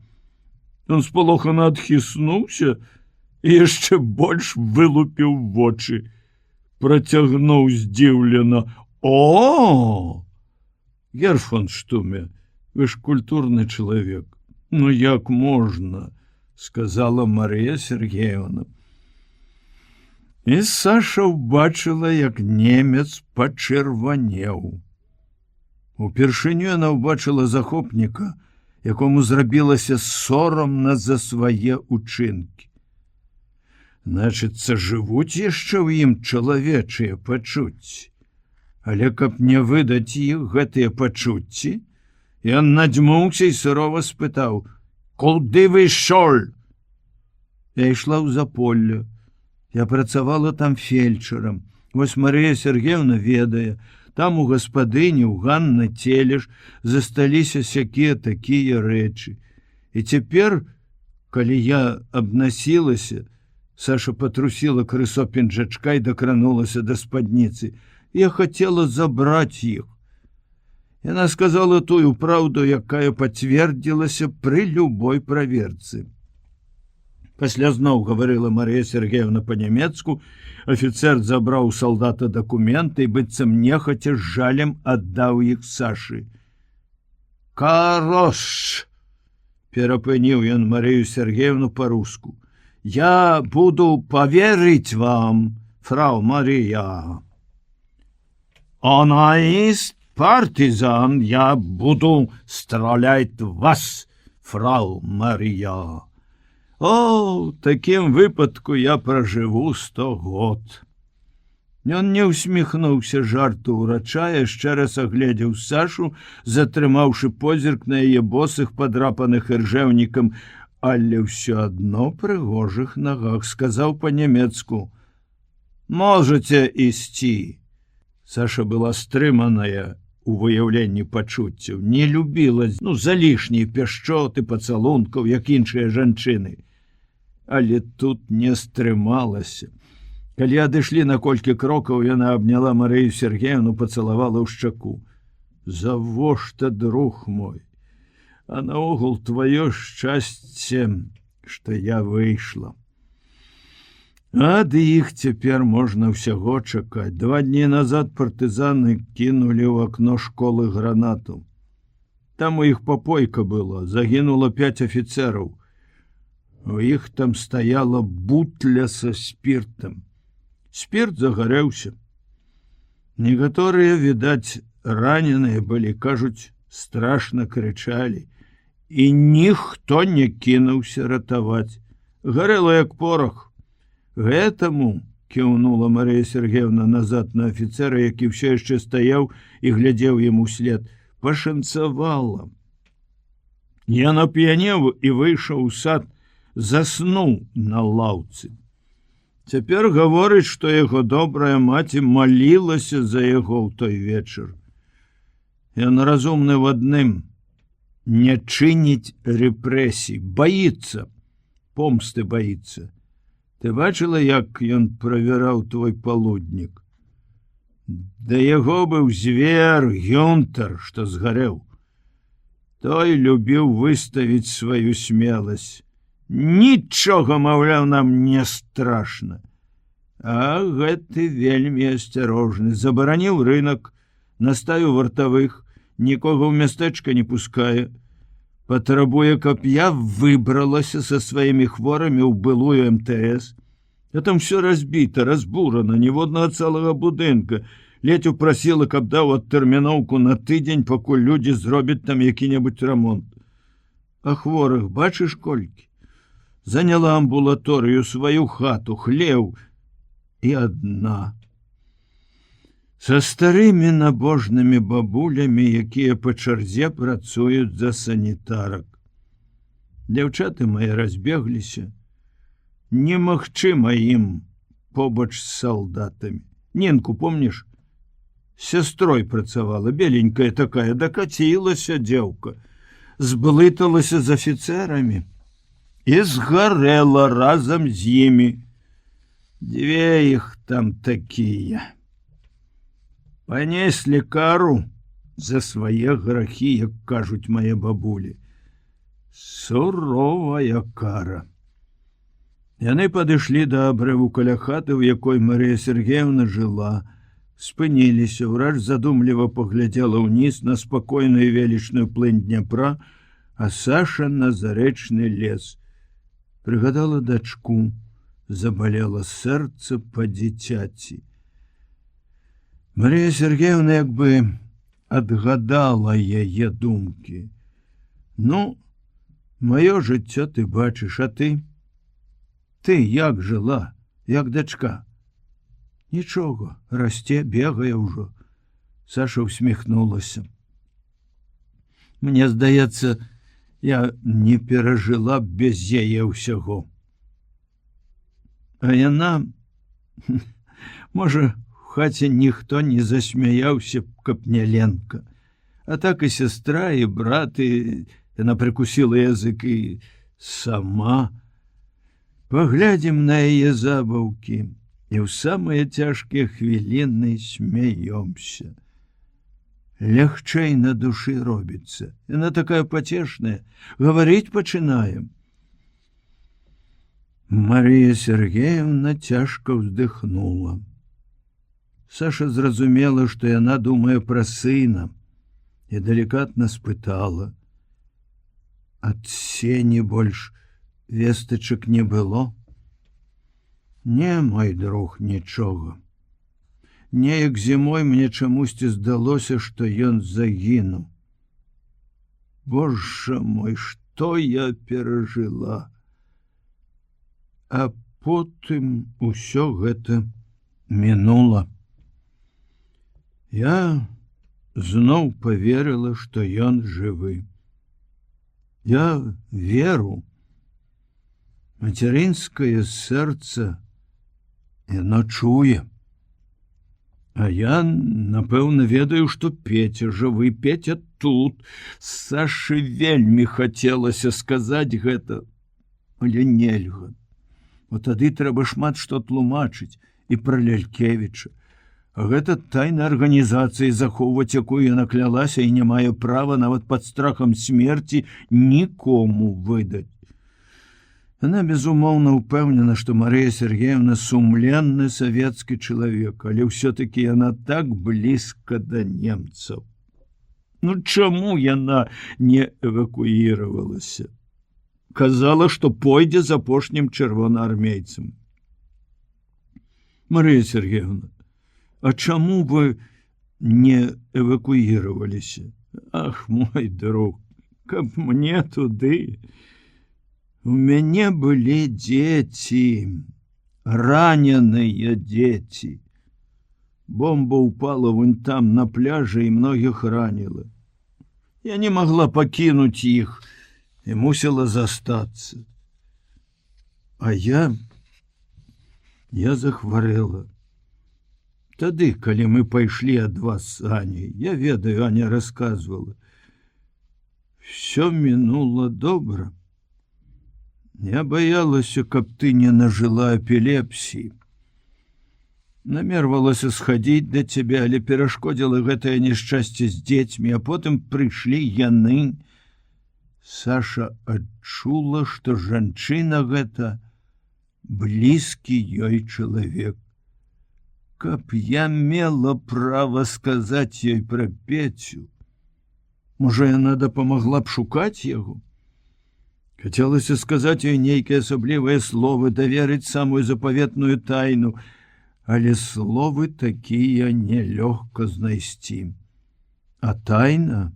Ён спалохана адхіснуўся і яшчэ больш вылупіў вочы. Працягнуў здзіўлена: «О! Герфонштуме, вы ж культурны чалавек. Ну як можна?» — сказала Марыя Сергеевна. І Саша ўбачыла, як немец пачырванеў. Упершыню яна ўбачыла захопніка, якому зрабілася сорамна за свае учынкі. Значыцца, жывуць яшчэ ў ім чалавечыя пачуцці. Але каб не выдаць іх гэтыя пачуцці, ён надзьмуўся і сурова спытаў: куды вы ішоў? Я ішла ў заполле. Я працавала там фельчарам. Вось Марыя Сергеевна ведае, там у гаспадыні, у Ганны Телеш засталіся сякія такія рэчы. І цяпер, калі я абнасілася, Саша патрусіла крысо пінжачка і дакранулася да спадніцы. Я хацела забраць іх. Яна сказала тую праўду, якая пацвердзілася пры любой праверцы. Пасля зноў гаварыла Марыя Сергеевна па-нямецку, афіцэр забраў у салдата дакументы і быццам нехаця з жалем аддаў іх Сашы. «Карош!» – перапыніў ён Марыю Сергеевну па-руску. «Я буду поверить вам, фрау Мария. Она есть партизан, я буду стрелять в вас, фрау Мария. О, таким выпадку я проживу 100 год». Ён не усміхнуўся жарту ўрача, яшчэ раз агледзеў Сашу, затрымаўшы позірк на яе босых падрапаных іржэўнікам, але ўсё адно прыгожых нагах, сказаў па-нямецку: «Можете ісці». Саша была стрыманая у выяўленні пачуццяў, не любіла залішнія пяшчоты, пацалункаў, як іншыя жанчыны. Але тут не стрымалася. Калі адышлі на колькі крокаў, яна абняла Марыю Сергеевну, пацалавала ў шчаку. «Завошта, друг мой? А наогул твоё шчасце, што я выйшла. Ад іх цяпер можна ўсяго чакаць. 2 дні назад партызаны кінулі ў акно школы гранату. Там у іх папойка была, загінула 5 афіцэраў. У іх там стаяла бутля са спіртам. Спірт загарэўся. Некаторыя, відаць, раненыя былі, кажуць, страшна крычалі. І ніхто не кінуўся ратаваць. Гарэла як порох. Гэтаму, кіўнула Марыя Сергеевна назад на афіцэра, які ўсё яшчэ стаяў і глядзеў яму ўслед, пашанцавала. Я нап'янеў і выйшаў у сад, заснуў на лаўцы. Цяпер гаворыць, што яго добрая маці малілася за яго ў той вечар. Ён разумны в адным: не чыніць рэпрэсій, баіцца, помсты баіцца. Ты бачыла, як ён правяраў твой палуднік? Да яго быў звер Гюнтер, што згарэў. Той любіў выставіць сваю смеласць. Нічога, маўляў, нам не страшна. А гэты вельмі асцярожны. Забараніў рынок, наставіў вартавых, нікога ў мястэчка не пускае. Патрабуе, каб я выбралася са сваімі хворамі ў былую МТС. А там все разбіта, разбурана, ніводнага цэлага будынка. Ледзь упрасіла, каб даў адтэрміноўку на тыдзень, пакуль людзі зробяць там які-небудзь рамонт. А хворых бачыш колькі? Заняла амбулаторыю, сваю хату, хлеў і адна. Са старымі набожнымі бабулямі, якія па чарзе працуюць за санітарак. Дзяўчаты мае разбегліся. Немагчыма ім побач з салдатамі. Нінку, помніш? Сястрой працавала, беленькая такая, дакацілася дзеўка. Зблыталася з афіцэрамі і згарэла разам з імі. 2 іх там такія. Панеслі кару за свае грахі, як кажуць мае бабулі. Суровая кара. Яны падышлі да абрыву каля хаты, у якой Марыя Сергеевна жыла. Спыніліся, ўрач задумліва паглядзела ўніз на спакойную велічную плынь Дняпра, а Саша на зарэчны лес. Прыгадала дачку, забалела сэрца па-дзіцяці. Марія Сергеевна як бы адгадала яе думкі. Ну, маё жыццё ты бачыш, а ты? Ты як жыла, як дачка? Нічога, расце, бегае ўжо. Саша усміхнулася. Мне здаецца, Я не перажыла б без яе ўсяго. А яна, можа, в хаце ніхто не засмяяўся б, каб не Ленка. А так і сестра, і брат, і яна прыкусіла язык, і сама. Паглядзім на яе забаўкі, і ў самыя цяжкія хвіліны смяёмся. Лягчэй на душы робіцца. Яна такая пацешная, гаварыць пачынаем. Марія Сергеевна цяжка ўздыхнула. Саша зразумела, што яна думае пра сына, і далікатна спытала: ад Сені больш вестачак не было? Не, мой друг, нічога. Неяк зімой мне чамусьці здалося, што ён загінуў. Божа мой, што я перажыла. А потым усё гэта мінула. Я зноў поверыла, што ён жывы. Я веру. Мацярынскае сэрца яно чуе. А я, напэўна, ведаю, што Петя жывы, Петя тут. Саше вельмі хацелася сказаць гэта, але нельга. Бо тады трэба шмат што тлумачыць і пра Лялькевіча. А гэта тайна арганізацыі, захоўваць якую яна клялася і не мае права нават пад страхам смерці нікому выдаць. Яна, безумоўна, упэўнена, што Марыя Сергеевна сумленны савецкі чалавек, але ўсё-такі яна так блізка да немцаў. Ну чаму яна не эвакуіравалася? Казала, што пойдзе з апошнім чырвонаармейцам. Марыя Сергеевна, а чаму вы не эвакуіраваліся? Ах, мой друг, каб мне туды... У мяне былі дзеці, раненыя дзеці. Бомба ўпала вунь там на пляжы і многіх раніла. Я не магла пакінуць іх і мусіла застацца. А я захварэла. Тады, калі мы пайшлі ад вас з Аняй, я ведаю, Аня расказвала. Всё мінула добра. Я боялася, каб ты не нажила эпілепсіі. Намервалася схадзіць да цябе, але перашкодзіла гэтае няшчасце з дзецьмі, а потым прыйшлі яны. Саша адчула, што жанчына гэта блізкі ёй чалавек. Каб я мела права сказаць ёй пра Пецю, можа, яна дапамагла б шукаць яго? Хацелася сказаць ёй нейкія асаблівыя словы, даверыць самую запаветную тайну, але словы такія нелёгка знайсці. А тайна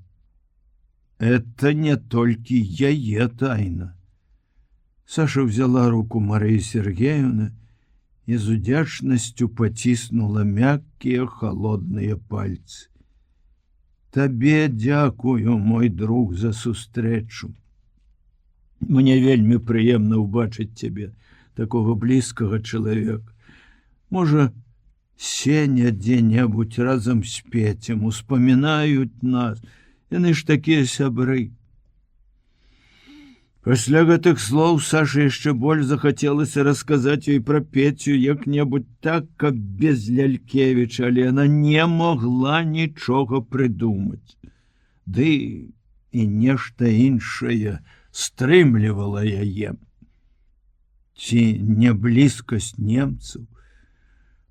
— это не толькі яе тайна. Саша взяла руку Марии Сергеевны и з удзячнасцю паціснула мяккія холодныя пальцы. Табе дзякую, мой друг, за сустрэчу. Мне вельмі прыемна ўбачыць цябе, такога блізкага чалавека. Можа, Сеня дзе-небудзь разам з Пецем успамінаюць нас. Яны ж такія сябры. Пасля гэтых слоў Саша яшчэ больш захацелася расказаць ёй пра Пецю як-небудзь так, каб без Лялькевіча, але яна не могла нічога прыдумаць. Ды і нешта іншае стрымлівала яе. Ці не блізкасць немцаў?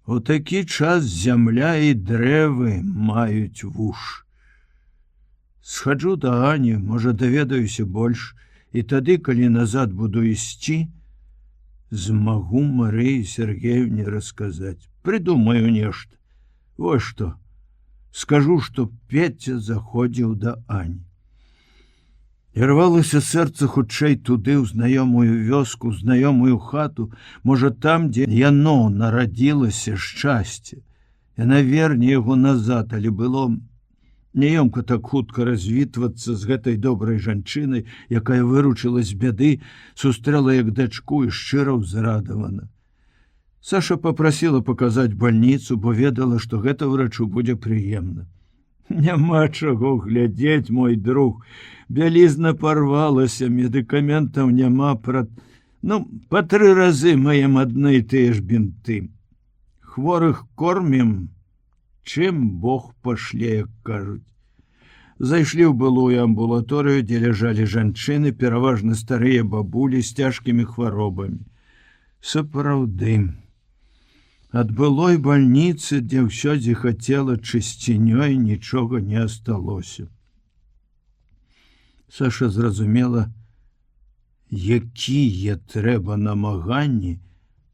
У такі час зямля і дрэвы маюць вуш. Схаджу да Ані, можа, даведаюся больш, і тады, калі назад буду ісці, змагу Марыі Сергеевне расказаць. Прыдумаю нешта. Вось што. Скажу, што Петя заходзіў да Ані. І рвалася сэрца хутчэй туды, ў знаёмую вёску, знаёмую хату, можа, там, дзе яно нарадзілася шчасце. Яна верне яго назад, але было Няёмка так хутка развітвацца з гэтай добрай жанчынай, якая выручыла з бяды, сустрэла як дачку і шчыра ўзрадавана. Саша папрасіла паказаць бальніцу, бо ведала, што гэта ўрачу будзе прыемна. Няма чаго глядзець, мой друг. Бялізна парвалася, медыкаментаў няма, па 3 разы маем адны і тыя ж бінты. Хворых кормім, чым Бог пашле, як кажуць. Зайшлі ў былую амбулаторыю, дзе ляжалі жанчыны, пераважна старыя бабулі з цяжкімі хваробамі. Сапраўды, ад былой бальніцы, дзе ўсё зіхацела чысцінёй, нічога не асталося. Саша зразумела, якія трэба намаганні,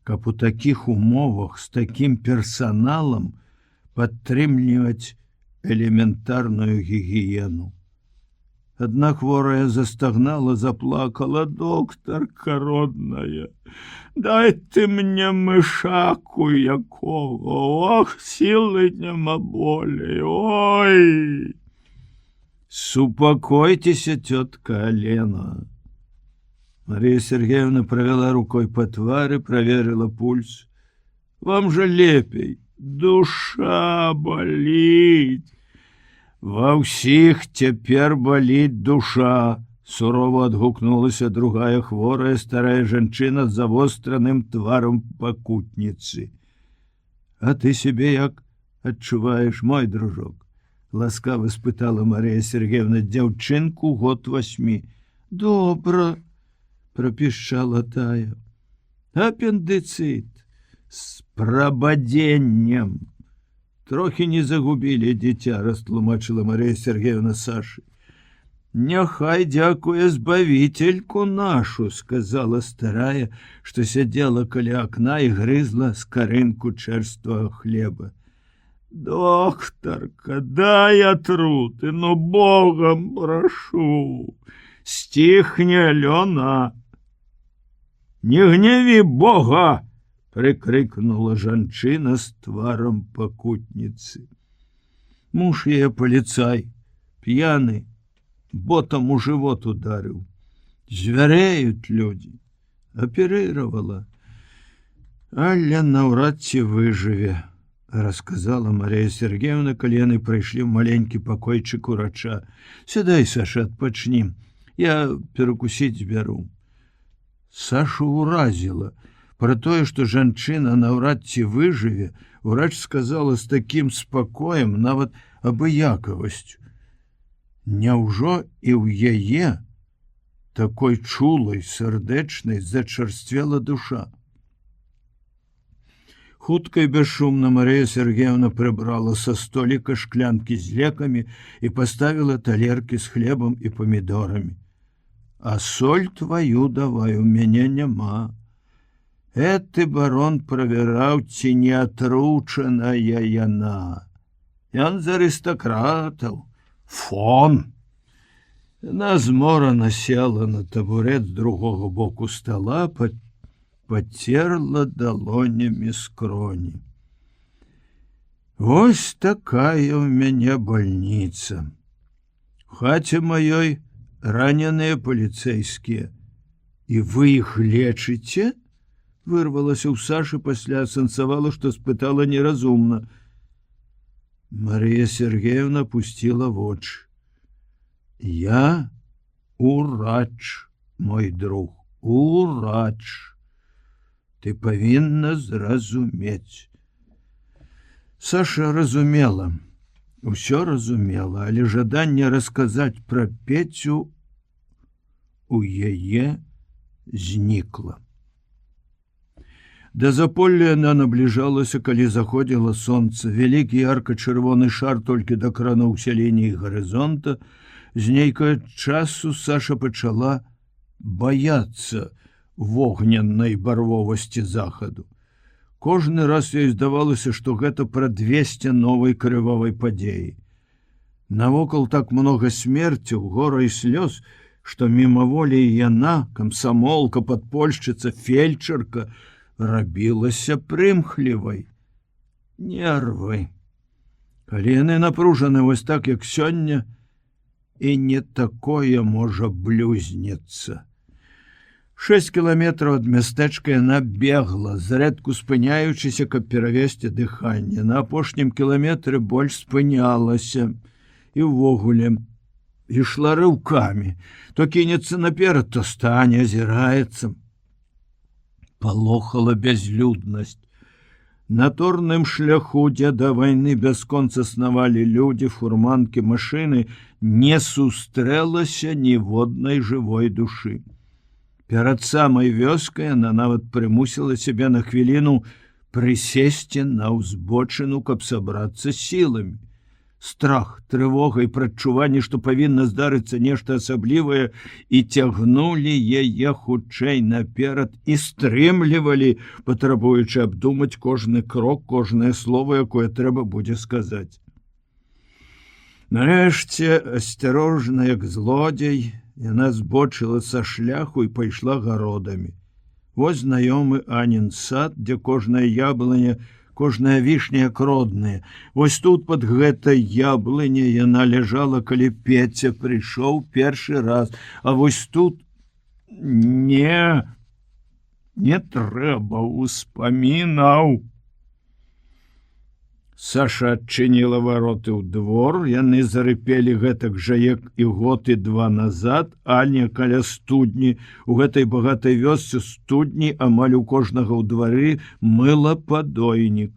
каб у такіх умовах з такім персаналам падтрымліваць элементарную гігіену. Адна хворая застагнала, заплакала: «Доктарка родная, дай ты мне мышаку якого, ох, сілы няма болей, ой!» «Супокойтеся, тетка Алена». Мария Сергеевна провела рукой по твари, проверила пульс. «Вам же лепей, душа болит». «Ва ўсіх цяпер баліць душа», — сурова адгукнулася другая хворая старая жанчына з завостраным тваром пакутніцы. «А ты себе як адчуваеш, мой дружок?» — ласкава спытала Мария Сергеевна дзяўчынку год 8. «Добра», — пропішчала тая. «Апендыцит с прабадзеннем. Трохи не загубілі дзіця», — растлумачыла Мария Сергеевна Сашы. «Няхай дзякуе збавительку нашу», — сказала старая, што сядзела каля акна і грызла скарынку чэрствага хлеба. «Доктарка, дай атруты, ну Богом прошу, стихни, Алена». «Не гневі Бога!» — прикрикнула жанчына з тваром пакутніцы. Муж яе паліцай, п'яны, ботам у живот ударыў. Звярэюць людзі. Аперировала. «Але наўрад ці выжыве», — рассказала Мария Сергеевна, калі яны прыйшлі ў маленькі пакойчык урача. «Сядай, Саша, адпачні, я перакусіць збяру». Сашу уразіла. Про тое, што жанчына наўрад ці выжыве, урач сказала з такім спакоем, нават абыякавасцю. Няўжо і ў яе, такой чулай, сардэчнай, зачарствела душа? Хутка і бесшумна Мария Сергеевна прыбрала са століка шклянкі з лекамі і паставіла талеркі з хлебам і памідорамі. «А соль твою давай, у мяне няма. Эты барон правяраў, ці не атручаная яна. Ён з арыстакратаў. Фон!» Яна зморана села на табурет з другога боку стола, пацерла далонямі скроні. «Вось такая ў мяне бальніца. В хаце маёй раненыя паліцэйскія. І вы іх лечыце?» — вырвалася ў Сашы, пасля асэнсавала, што спытала неразумна. Мария Сергеевна пустила вочы. «Я урач, мой друг, урач. Ты павінна зразумець». Саша разумела, усё разумела, але жаданне расказаць пра Пецю у яе знікла. Да заполля яна набліжалася, калі заходзіла сонца. Вялікі ярка-чырвоны шар толькі дакрануўся лініі гарызонта. З нейкага часу Саша пачала баяцца вогненнай барвовасці захаду. Кожны раз ёй здавалася, што гэта прадвесце новай крывавай падзеі. Навокал так много смерцяў, гора і слёз, што мімаволі яна, камсамолка, падпольшчыца, фельчарка, рабілася прымхлівай. Нервы. Калі яны напружаны вось так, як сёння, і не такое можа блюзнецца. 6 кіламетраў ад мястэчка яна бегла, зрэдку спыняючыся, каб перавесці дыханне. На апошнім кіламетры больш спынялася і ўвогуле ішла рыўкамі. То кінецца наперад, то стане, азіраецца. Палохала бязлюднасць. На торным шляху, дзе да вайны бясконца снавалі людзі, фурманкі, машыны, не сустрэлася ніводнай жывой душы. Перад самай вёскай яна нават прымусіла сябе на хвіліну прысесці на ўзбочыну, каб сабрацца сіламі. Страх, трывога і прадчуванне, што павінна здарыцца нешта асаблівае, і цягнулі яе хутчэй наперад і стрымлівалі, патрабуючы абдумаць кожны крок, кожнае слово, якое трэба будзе сказаць. Нарэшце, асцярожна, як злодзей, яна збочыла са шляху і пайшла гародамі. Вось знаёмы Анін сад, дзе кожная яблыня, кожная вішня як родная. Вось тут пад гэтай яблыняй яна ляжала, калі Пеця прыйшоў першы раз. А вось тут не трэба ўспамінаў. Саша адчыніла вароты ў двор, яны зарыпелі гэтак жа, як і год і 2 назад. Аня каля студні. У гэтай багатай вёсцы студні амаль у кожнага ў двары мыла падойнік.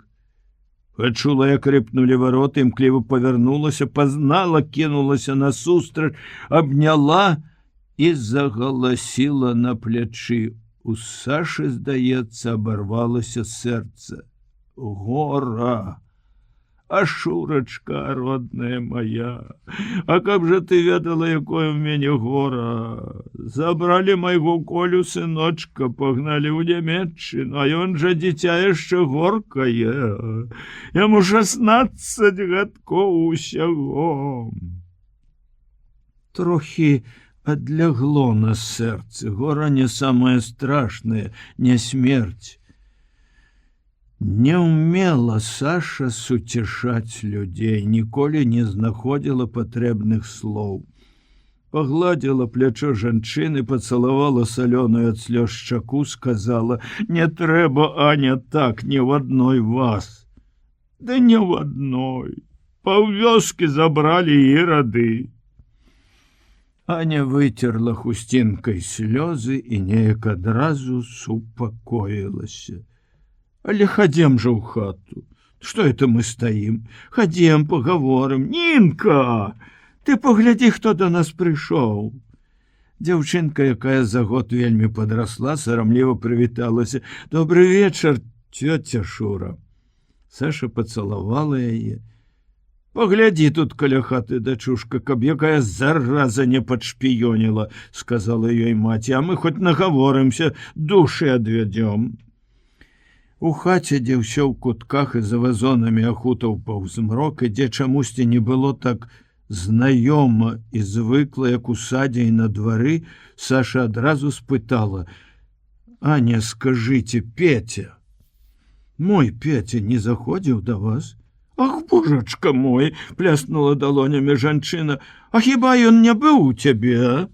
Пачула, як рыпнулі вароты, імкліва павярнулася, пазнала, кінулася насустрач, абняла і загаласіла на плячы. У Сашы, здаецца, абарвалася сэрца. Гора! А Шурачка, родная моя, а каб жа ты ведала, якое ў мяне гора. Забралі майго Колю, сыночка, пагналі ў Нямецчыну, а ён жа дзіця яшчэ горкае. Яму 16 гадкоў усяго. Трохі адлягло на сэрцы. Гора не самае страшнае, не смерць. Не ўмела Саша суцешаць людзей, ніколі не знаходзіла патрэбных слоў. Пагладзіла плячо жанчыны, пацалавала салёную ад слёз шчаку, сказала: «Не трэба, Аня, так, не ў адной вас». Да не ў адной. Паўвёскі забралі ірады. Аня выцерла хусцінкай слёзы і неяк адразу супакоілася. Але хадзем жа ў хату. Што это мы стаім? Хадзем, пагаворым. Нінка, ты паглядзі, хто да нас прыйшоў. Дзяўчынка, якая за год вельмі падрасла, сарамліва прывіталася. Добры вечар, цёця Шура. Саша пацалавала яе. Паглядзі тут каля хаты, дачушка, каб якая зараза не падшпіёніла, сказала ёй маці, а мы хоць нагаворымся, душы адвядзём. У хаце, дзе ўсё ў кутках і за вазонамі ахутаў паўзмрок, і дзе чамусьці не было так знаёма і звыкла, як у садзе і на двары, Саша адразу спытала: «Аня, скажыце, Петя, мой Петя не заходзіў да вас?» «Ах, божачка мой!» – пляснула далонямі жанчына. «А хіба ён не быў у цябе, а?»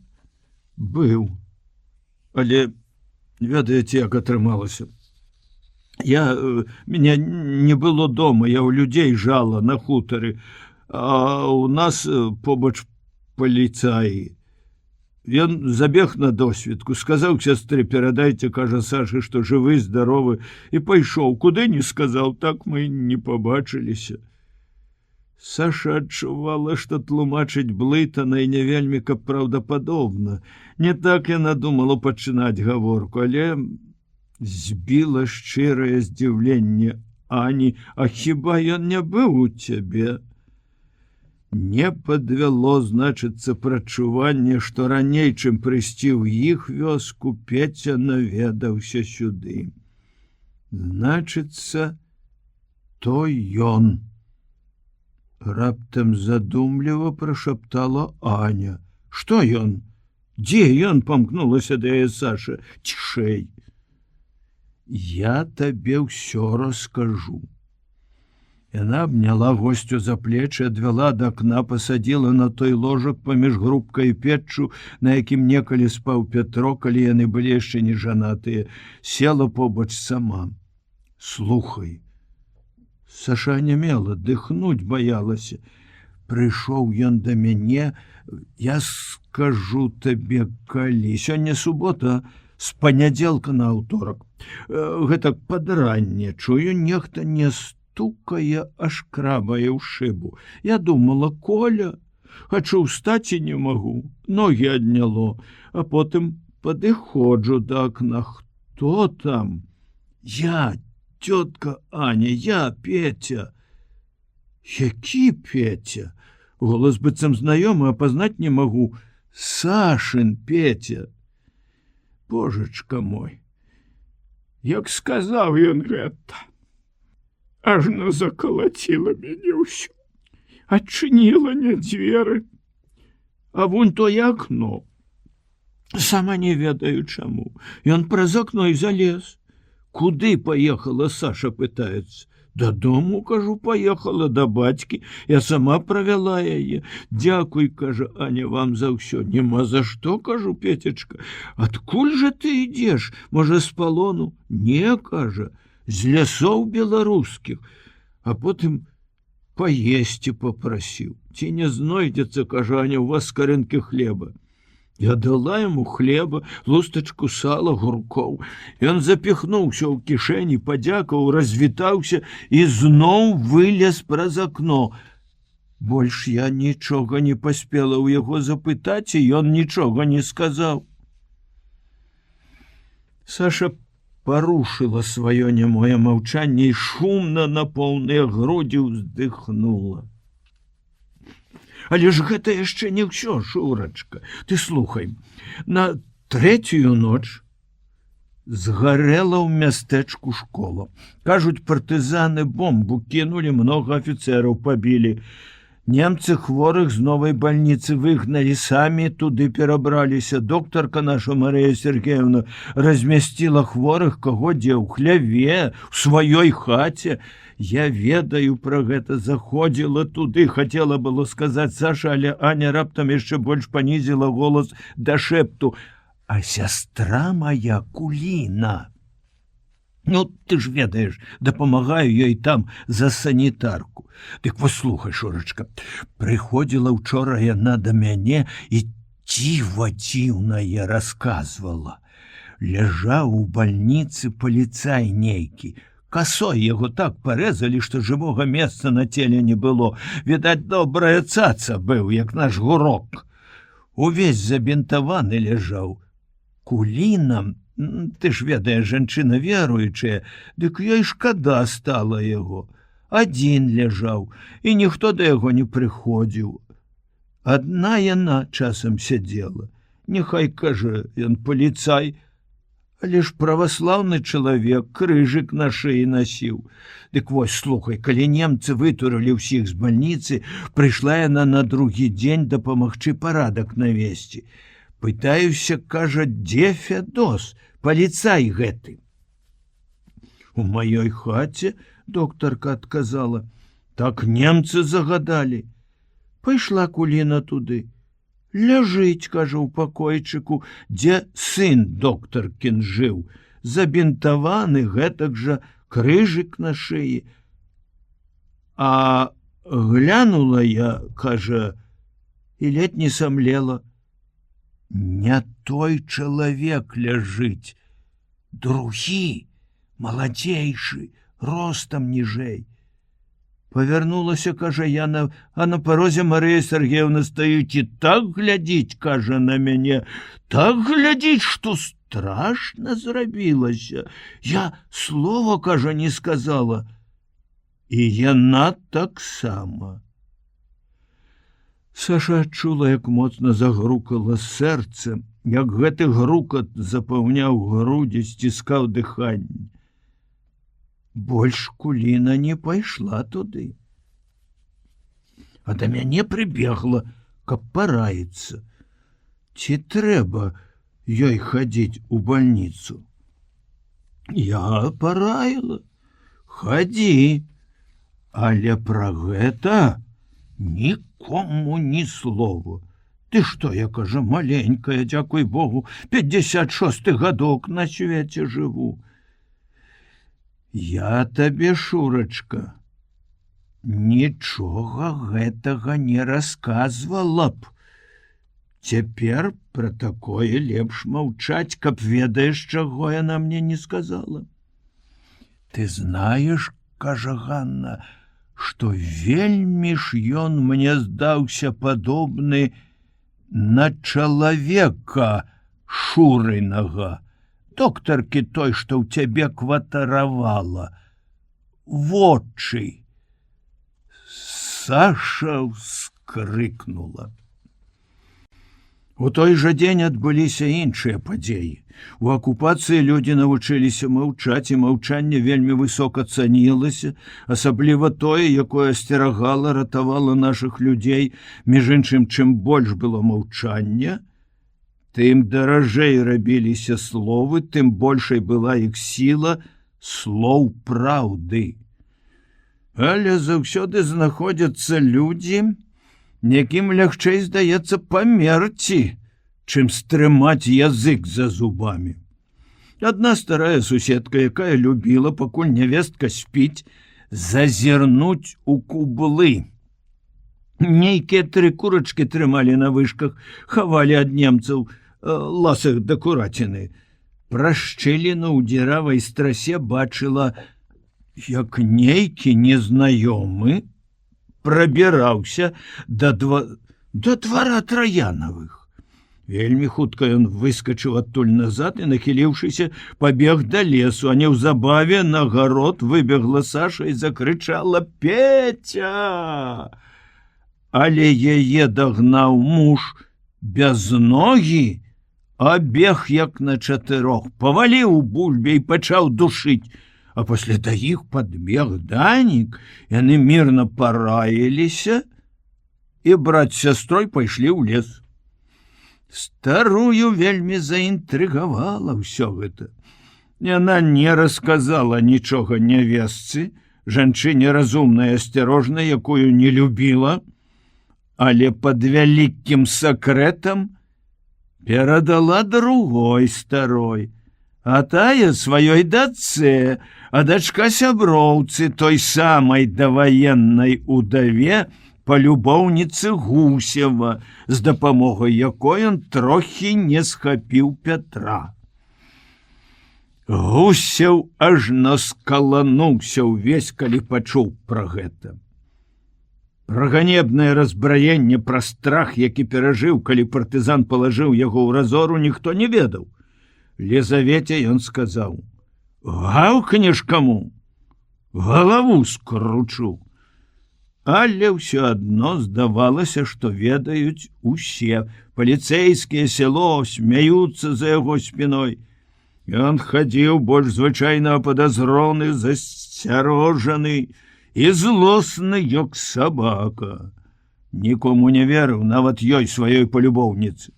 «Быў. Але ведаеце, як атрымалася. Меня не было дома, я ў людзей жала на хутары, а у нас побач паліцаі. Ён забег на досведку, сказаў сястры, перадайце, кажа Сашы, што жывы, здаровы, і пайшоў, куды не сказаў, так мы не пабачыліся». Саша адчувала, што тлумачыць блытана і не вельмі, каб праўдападобна. Не так яна думала пачынаць гаворку, але збіла шчырае здзіўленне Ані: «А хіба ён не быў у цябе?» Не падвяло, значыцца, прачуванне, што раней, чым прыйсці ў іх вёску, Петя наведаўся сюды. Значыцца, то ён. Раптам задумліва прашаптала Аня. «Што ён? Дзе ён?» – памкнулася да яе Саша. «Цішэй. Я табе ўсё раскажу. Яна абняла госцю за плечы, адвяла да акна, пасадзіла на той ложак паміж грубкай і печчу, на якім некалі спаў Пятро, калі яны былі яшчэ не жанатыя, села побач сама. Слухай. Саша анямела, дыхнуць баялася. Прыйшоў ён да мяне, я скажу табе калі. Сёння субота, з панядзелка на аўторак. Гэтак пад ранне, чую, нехта не стукае, а шкрабае ў шыбу. Я думала, Коля, хачу ўстаць і не магу, ногі адняло, а потым падыходжу да акна. Хто там? Я, тётка Аня, я, Петя. Які Петя? Голас быццам знаёмы, апазнаць не магу. Сашын Петя. Божачка мой, як сказаў ён гэта, ажно закалаціла мяне ўсё, адчыніла не дзверы, а вунь тое акно. Сама не ведаю чаму. Ён праз акно і залез. Куды паехала, Саша пытаецца. Дадому, кажу, поехала да бацькі, я сама правяла яе. Дзякуй, кажа Аня, вам за ўсё. Нема за што, кажу, Петечка. Адкуль жа ты ідзеш? Можа, з палону? Не, кажа, з лясоў беларускіх. А потым паесці папрасіў. Ці не знойдзецца, кажа Аня, у вас скарынкі хлеба. Я дала ему хлеба, лустачку сала, гуркоў. Ён запіхнуўся ў кішэні, падзякаў, развітаўся і зноў вылез праз акно. Больш я нічога не паспела ў яго запытаць, і ён нічога не сказаў. Саша парушыла сваё нямое маўчанне і шумна на поўныя грудзі ўздыхнула. Але ж гэта яшчэ не ўсё, Шурачка. Ты слухай, на трэцюю ноч згарэла ў мястэчку школа. Кажуць, партызаны бомбу кінулі, многа афіцэраў пабілі. Немцы хворых з новай бальніцы выгналі, самі туды перабраліся. Доктарка наша Марыя Сергеевна размясціла хворых каго дзе ў хляве, у сваёй хаце. Я ведаю пра гэта, заходзіла туды, хацела было сказаць Саша, але Аня раптам яшчэ больш панізіла голас да шэпту. А сястра моя Куліна. Ну, ты ж ведаеш, дапамагаю ёй там за санітарку. Дык послухай, Шурачка, прыходзіла учора яна да мяне і дзіўнае расказвала. Ляжаў у бальніцы паліцай нейкі. Косой яго так парэзалі, што жывога месца на целе не было. Відаць, добрая цаца быў, як наш гурок. Увесь забінтаваны ляжаў. Куліна, ты ж ведаеш, жанчына веруючая, дык ёй шкада стала яго. Адзін ляжаў, і ніхто да яго не прыходзіў. Адна яна часам сядзела. Няхай, кажа, ён паліцай, але ж праваслаўны чалавек, крыжык на шыі насіў. Дык вось, слухай, калі немцы вытурылі ўсіх з бальніцы, прыйшла яна на другі дзень дапамагчы парадак навесці. Пытаюся, кажа, дзе Фядос, паліцай гэты. У маёй хаце, доктарка адказала, так немцы загадалі. Пайшла Куліна туды. Ляжыць, кажа, у пакойчыку, дзе сын доктаркін жыў, забінтаваны, гэтак жа крыжык на шыі. А глянула я, кажа, і ледь не самлела. Не той чалавек ляжыць, другі, маладзейшы, ростам ніжэй. Павярнулася, кажа, Яна, а на парозе Марыя Сергеевна стаіць і так глядзіць, кажа, на мяне, так глядзіць, што страшна зрабілася. Я слова, кажа, не сказала. І яна таксама. Саша адчула, як моцна загрукала сэрца, як гэты грукат запаўняў грудзі, сціскаў дыханне. Больш Куліна не пайшла туды. А да мяне прыбегла, каб параіцца. Ці трэба ёй хадзіць у бальніцу? Я параіла. Хадзі. Але пра гэта нікому ні слова. Ты што, я кажа, маленькая, дзякуй Богу, 56 гадок на свеце жыву. Я табе, Шурачка, нічога гэтага не расказвала б. Цяпер пра такое лепш маўчаць, каб ведаеш, чаго яна мне не сказала. Ты знаеш, кажа Ганна, што вельмі ж ён мне здаўся падобны на чалавека Шурынага, доктаркі той, што ў цябе кватаравала. Вочы. Саша вскрыкнула. У той жа дзень адбыліся іншыя падзеі. У акупацыі людзі навучыліся маўчаць, і маўчанне вельмі высока цанілася, асабліва тое, якое асцерагала, ратавала нашых людзей. Між іншым, чым больш было маўчання, тым даражэй рабіліся словы, тым большай была іх сіла слоў праўды. Але заўсёды знаходзяцца людзі, якім лягчэй, здаецца, памерці, чым стрымаць язык за зубамі. Адна старая суседка, якая любіла, пакуль нявестка спіць, зазірнуць у кублы. Нейкія 3 курачкі трымалі на вышках, хавалі ад немцаў ласах да кураціны. Праз шчыліну ў дзіравай страсе бачыла, як нейкі незнаёмы прабіраўся да двара Траянавых. Вельмі хутка ён выскачыў адтуль назад і, нахіліўшыся, пабег да лесу, а неўзабаве на гарод выбегла Саша і закрычала: «Петя!» Але яе дагнаў муж без ногі, а бег як на 4, паваліў бульбе і пачаў душыць. А пасля да іх падбег Данік, яны мірна параіліся, і брат з сястрой пайшлі ў лес. Старую вельмі заінтрыгавала ўсё гэта. Яна не расказала нічога нявестцы, жанчыне разумнай, асцярожнай, якую не любіла, але пад вялікім сакрэтам перадала другой старой, а тая сваёй дачцэ, а дачка сяброўцы, той самай даваеннай удаве, палюбоўніцы Гусева, з дапамогай якой ён трохі не схапіў Пятра. Гусев ажно скалануўся ўвесь, калі пачуў пра гэта. Пра ганебнае разбраенне, пра страх, які перажыў, калі партызан палажыў яго ў разору, ніхто не ведаў. Лізавеце ён сказаў: «Гаўкнеш каму? Галаву скручу». Але ўсё адно здавалася, што ведаюць усе. Паліцэйскія село смяюцца за яго спіной. Ён хадзіў больш звычайнага падазроны, засцярожаны і злосны, як сабака. Нікому не верыў, нават ёй, сваёй палюбоўніцы.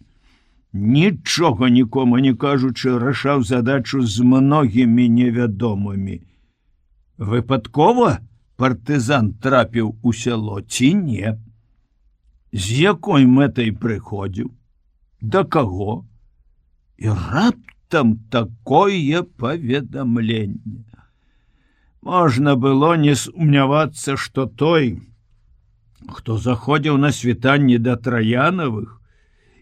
Нічога нікому не кажучы, рашаў задачу з многімі невядомымі. Выпадкова партызан трапіў у сяло ці не? З якой мэтай прыходзіў? Да каго? І раптам такое паведамленне. Можна было не сумнявацца, што той, хто заходзіў на світанні да Траянавых,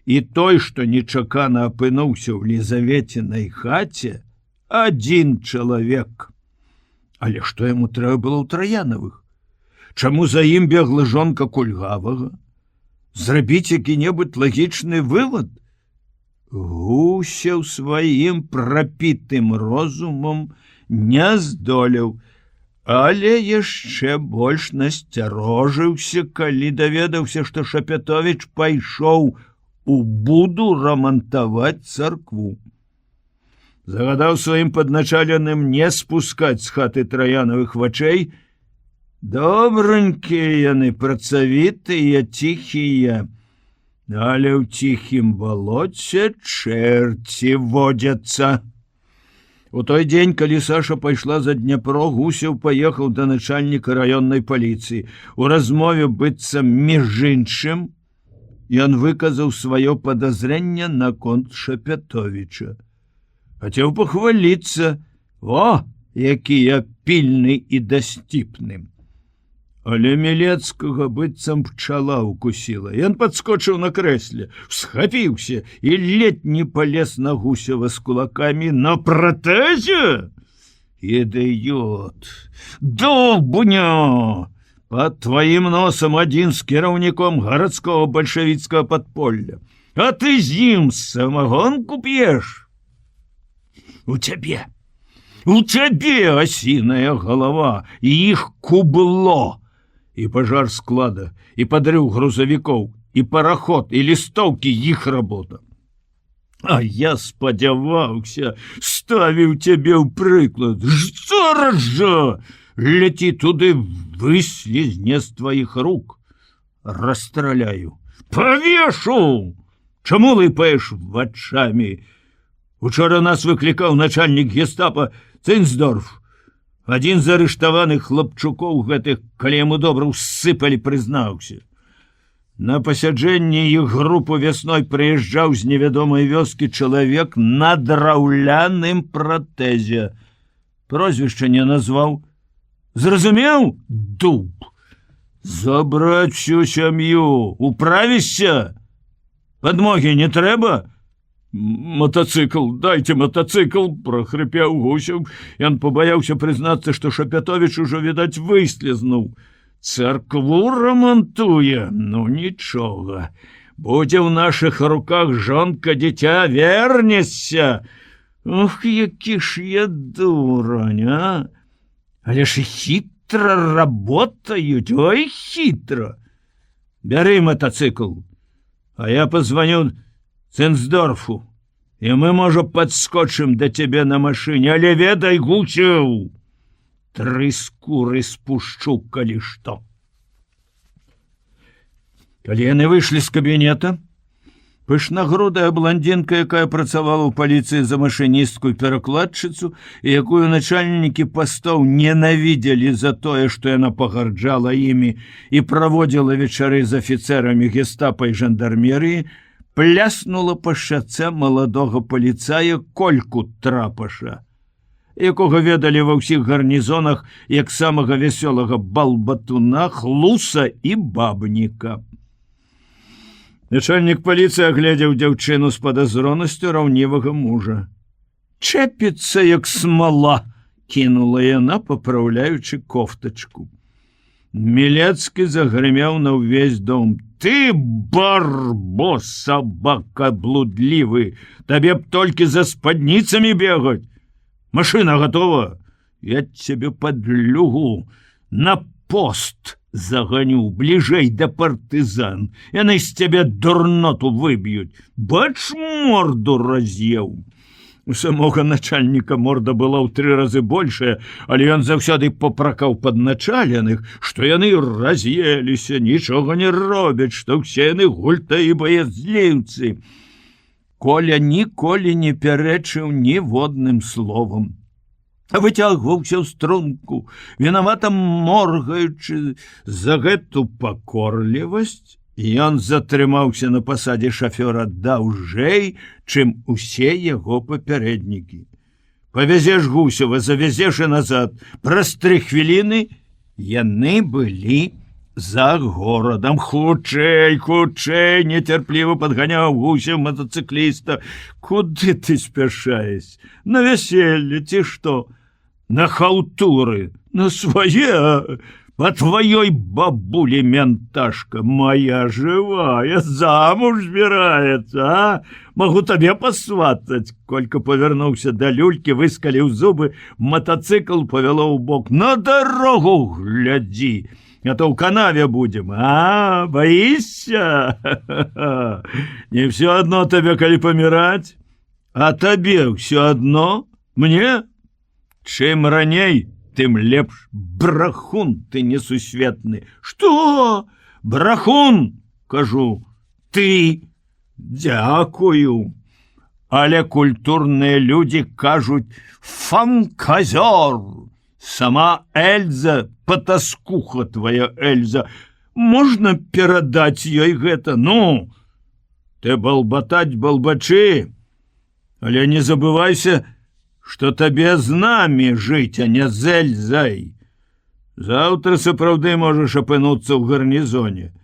і той, што нечакана апынуўся ў Лізаветінай хаце, адзін чалавек. Але што яму трэба было ў Траянавых? Чаму за ім бегла жонка Кульгавага? Зрабіць які-небудзь лагічны вывад? Гусев сваім прапітым розумам не здолеў, але яшчэ больш насцярожыўся, калі даведаўся, што Шапятовіч пайшоў у Буду рамантаваць царкву. Загадаў сваім падначаленым не спускаць з хаты Траянавых вачэй. Добранькія яны, працавітыя, ціхія, але ў ціхім балоце чэрці водзяцца. У той дзень, калі Саша пайшла за Дняпро, Гусев паехаў да начальніка раённай паліцыі. У размове быццам між іншым ён выказаў сваё падазрэнне наконт Шапятовіча. Хацеў пахваліцца: «О, які я пільны і дасціпны!» Але Мілецкага быццам пчала укусіла. Ён падскочыў на крэсле, всхапіўся і ледь не палез на Гусева з кулакамі. «На пратэзе? Ідыёт! Долбуня! Под твоим носом один с кіраўніком гарадского бальшавіцкага падполля. А ты з ім самагонку п'еш? У цябе асіная голова, і іх кубло, і пажар склада, і падрыў грузавікоў, і параход, і лістоўкі іх работа. А я спадзяваўся, ставіў цябе ў прыклад. Зараз жа ляці туды, выслізне з тваіх рук. Расстраляю, павешу! Чаму лыпаеш вачамі? Учора нас выклікаў начальнік гестапа Цинсдорф. Адзін з арыштаваных хлапчукоў гэтых, калі яму добра ўссыпалі, прызнаўся. На пасяджэнні іх групу вясной прыязджаў з невядомай вёскі чалавек на драўляным пратэзе. Прозвішча не назваў. Зразумеў, дуб? Забраць всю сям'ю, управішся? Падмогі не трэба? Мотоцикл, дайте мотоцикл, прохрипел Гусев. Ён побояўся признацца, што Шапятович ужо, відаць, выслізнуў. Церкву ремонтуе, ну нічога. Будзе ў наших руках жонка, дзіця, вернешся. Ох, які ж я дурань, а? Але ж хитро работают, ой, хитро. Бяры мотоцикл, а я позвоню Цинсдорфу, і мы, можа, падскочым да цябе на машыне, але ведай, Гусев, 3 скуры спушчу, калі што. Калі яны выйшлі з кабінета, пышнагрудая блондинка, якая працавала ў паліцыі за машыністку і перакладчыцу, і якую начальнікі пастоў ненавідзелі за тое, што яна пагарджала імі і праводзіла вечары з афіцэрамі гестапа і жандармерыі, пляснула па шчацэ маладога паліцая Кольку Трапаша, якога ведалі ва ўсіх гарнізонах як самага вясёлага балбатуна, хлуса і бабніка. Начальнік паліцыі агледзеў дзяўчыну з падазронасцю раўнівага мужа. «Чэпіцца, як смала!» кінула яна, папраўляючы кофтачку. Мілецкі загрымеў на ўвесь дом. «Ты, барбос, собака блудлівы! Табе б толькі за спадніцамі бегаць! Машына готова? Я цябе падлюгу на пост заганю, бліжэй да партызан. Яны з цябе дурноту выб'юць. Бач, морду раз'еў!» У самога начальніка морда была ў 3 разы большая, але ён заўсёды попракаў падначаленых, што яны раз'еліся, нічога не робяць, што ўсе яны гультаі баязліўцы. Коля ніколі не пярэчыў ніводным словам. Выцягваўся ў струнку, вінавата моргаючы за гэту пакорлівасць. Ён затрымаўся на пасадзе шафёра даўжэй, чым усе яго папярэднікі. Павязеш Гусева, завязеш і назад. Праз 3 хвіліны яны былі за горадам. Хутчэй, хутчэй, нецярпліва падганяў Гусев мотоцыкліста. Куды ты спяшаеш? На вяселле ці што? На хаўтуры, на свае... По твоей бабуле менташка моя живая, замуж збирается, а? Могу тебе посватать. Колька повернулся до люльки, выскалил зубы, мотоцикл повело в бок. На дорогу гляди, а то в канаве будем. А, боишься? Не все одно тебе, коли помирать, а тебе все одно, мне? Чем раней, тым лепш. Брахун ты несусветны. Что? Брахун, кажу, ты. Дякую. Але культурныя людзі кажуць фанказёр. Сама Эльза, патаскуха твоя Эльза. Можна перадаць ёй гэта? Ну, ты балбатаць балбачы, але не забывайся, што табе з намі жыць, а не з Эльзай. Заўтра сапраўды можаш апынуцца ў гарнізоне.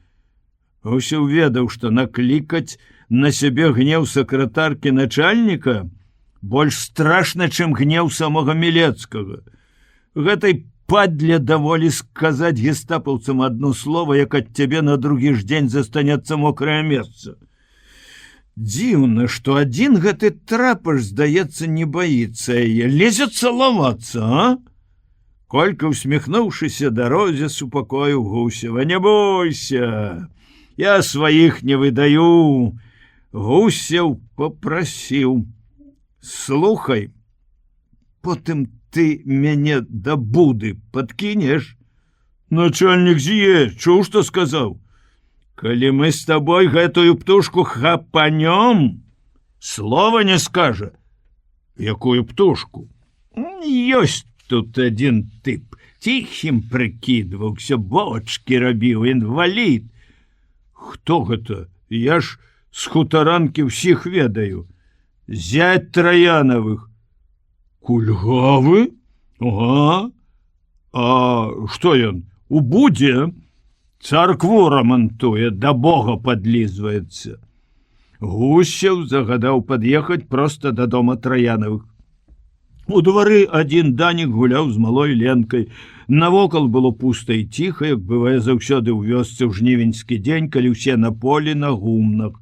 Гусеў ведаў, што наклікаць на сябе гнеў сакратаркі начальніка больш страшна, чым гнеў самога Мілецкага. Гэтай падле даволі сказаць гестапаўцам адно слово, як ад цябе на другі ж дзень застанецца мокрае месца. Дзіўна, што адзін гэты трапаш, здаецца, не баіцца яе, лезе цалавацца, а? Колька, усміхнуўшыся дарозе, супакоіў Гусева. Не бойся, я сваіх не выдаю. Гусев попросіў: слухай, потым ты мяне да буды падкінеш? Начальнік з'есть, чуў, што сказаў? Калі мы з табой гэтую птушку хапанём, слова не скажа. Якую птушку? Ёсць тут адзін тып, ціхім прыкідваўся, бочкі рабіў, інвалід. Хто гэта? Я ж з хутаранкі ўсіх ведаю. Зять Траяновых. Кульгавы? Ага. А што ён? У будзе? Царкву рамантуе, да Бога падлізваецца. Гусев загадаў пад'ехаць проста да дома Траяновых. У двары адзін Данік гуляў з малой Ленкай. Навокал было пуста і ціха, як бывае заўсёды ў вёсцы ў жнівеньскі дзень, калі ўсе на полі на гумнах.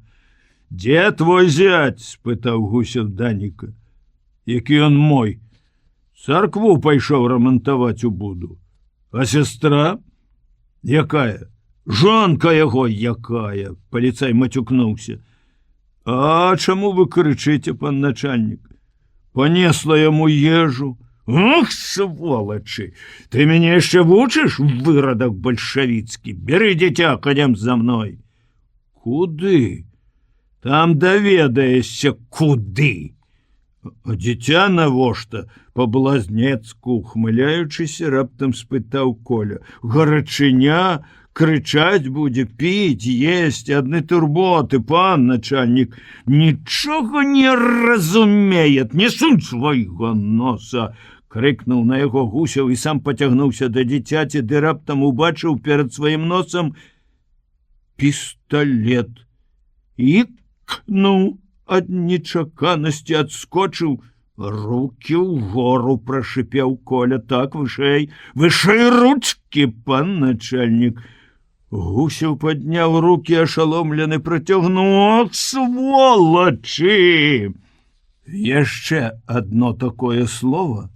«Дзе твой зять?» – спытаў Гусев Даніка. «Які ён мой? Царкву пайшоў рамантаваць у буду. А сестра? Якая? Жонка яго якая?» – паліцай мацюкнуўся. «А чаму вы крычыце, пан начальнік? Понесла яму ежу. Ох, сволачы! Ты мяне яшчэ вучыш, вырадак бальшавіцкі? Бяры дзіця, кадзем за мной!» «Куды? Там даведаешся, куды!» «А дзіця навошта?» – па-блазнецку ухмыляючыся, раптам спытаў Коля. «Гарачыня, крычаць будзе, піць, есць, адны турботы, пан начальнік, нічога не разумеет, не сунь свайго носа!» – крыкнуў на яго Гусев і сам пацягнуўся да дзіцяці, ды раптам убачыў перад сваім носам пісталет. Ікнуў ад нечаканасці, адскочыў. «Рукі ўгору!» – прашипеў Коля. «Так, вышэй, вышэй ручкі, пан начальнік!» Гусев падняў рукі, ашаломлены, працягнуў. «Ох, сволачы!» «Яшчэ адно такое слово,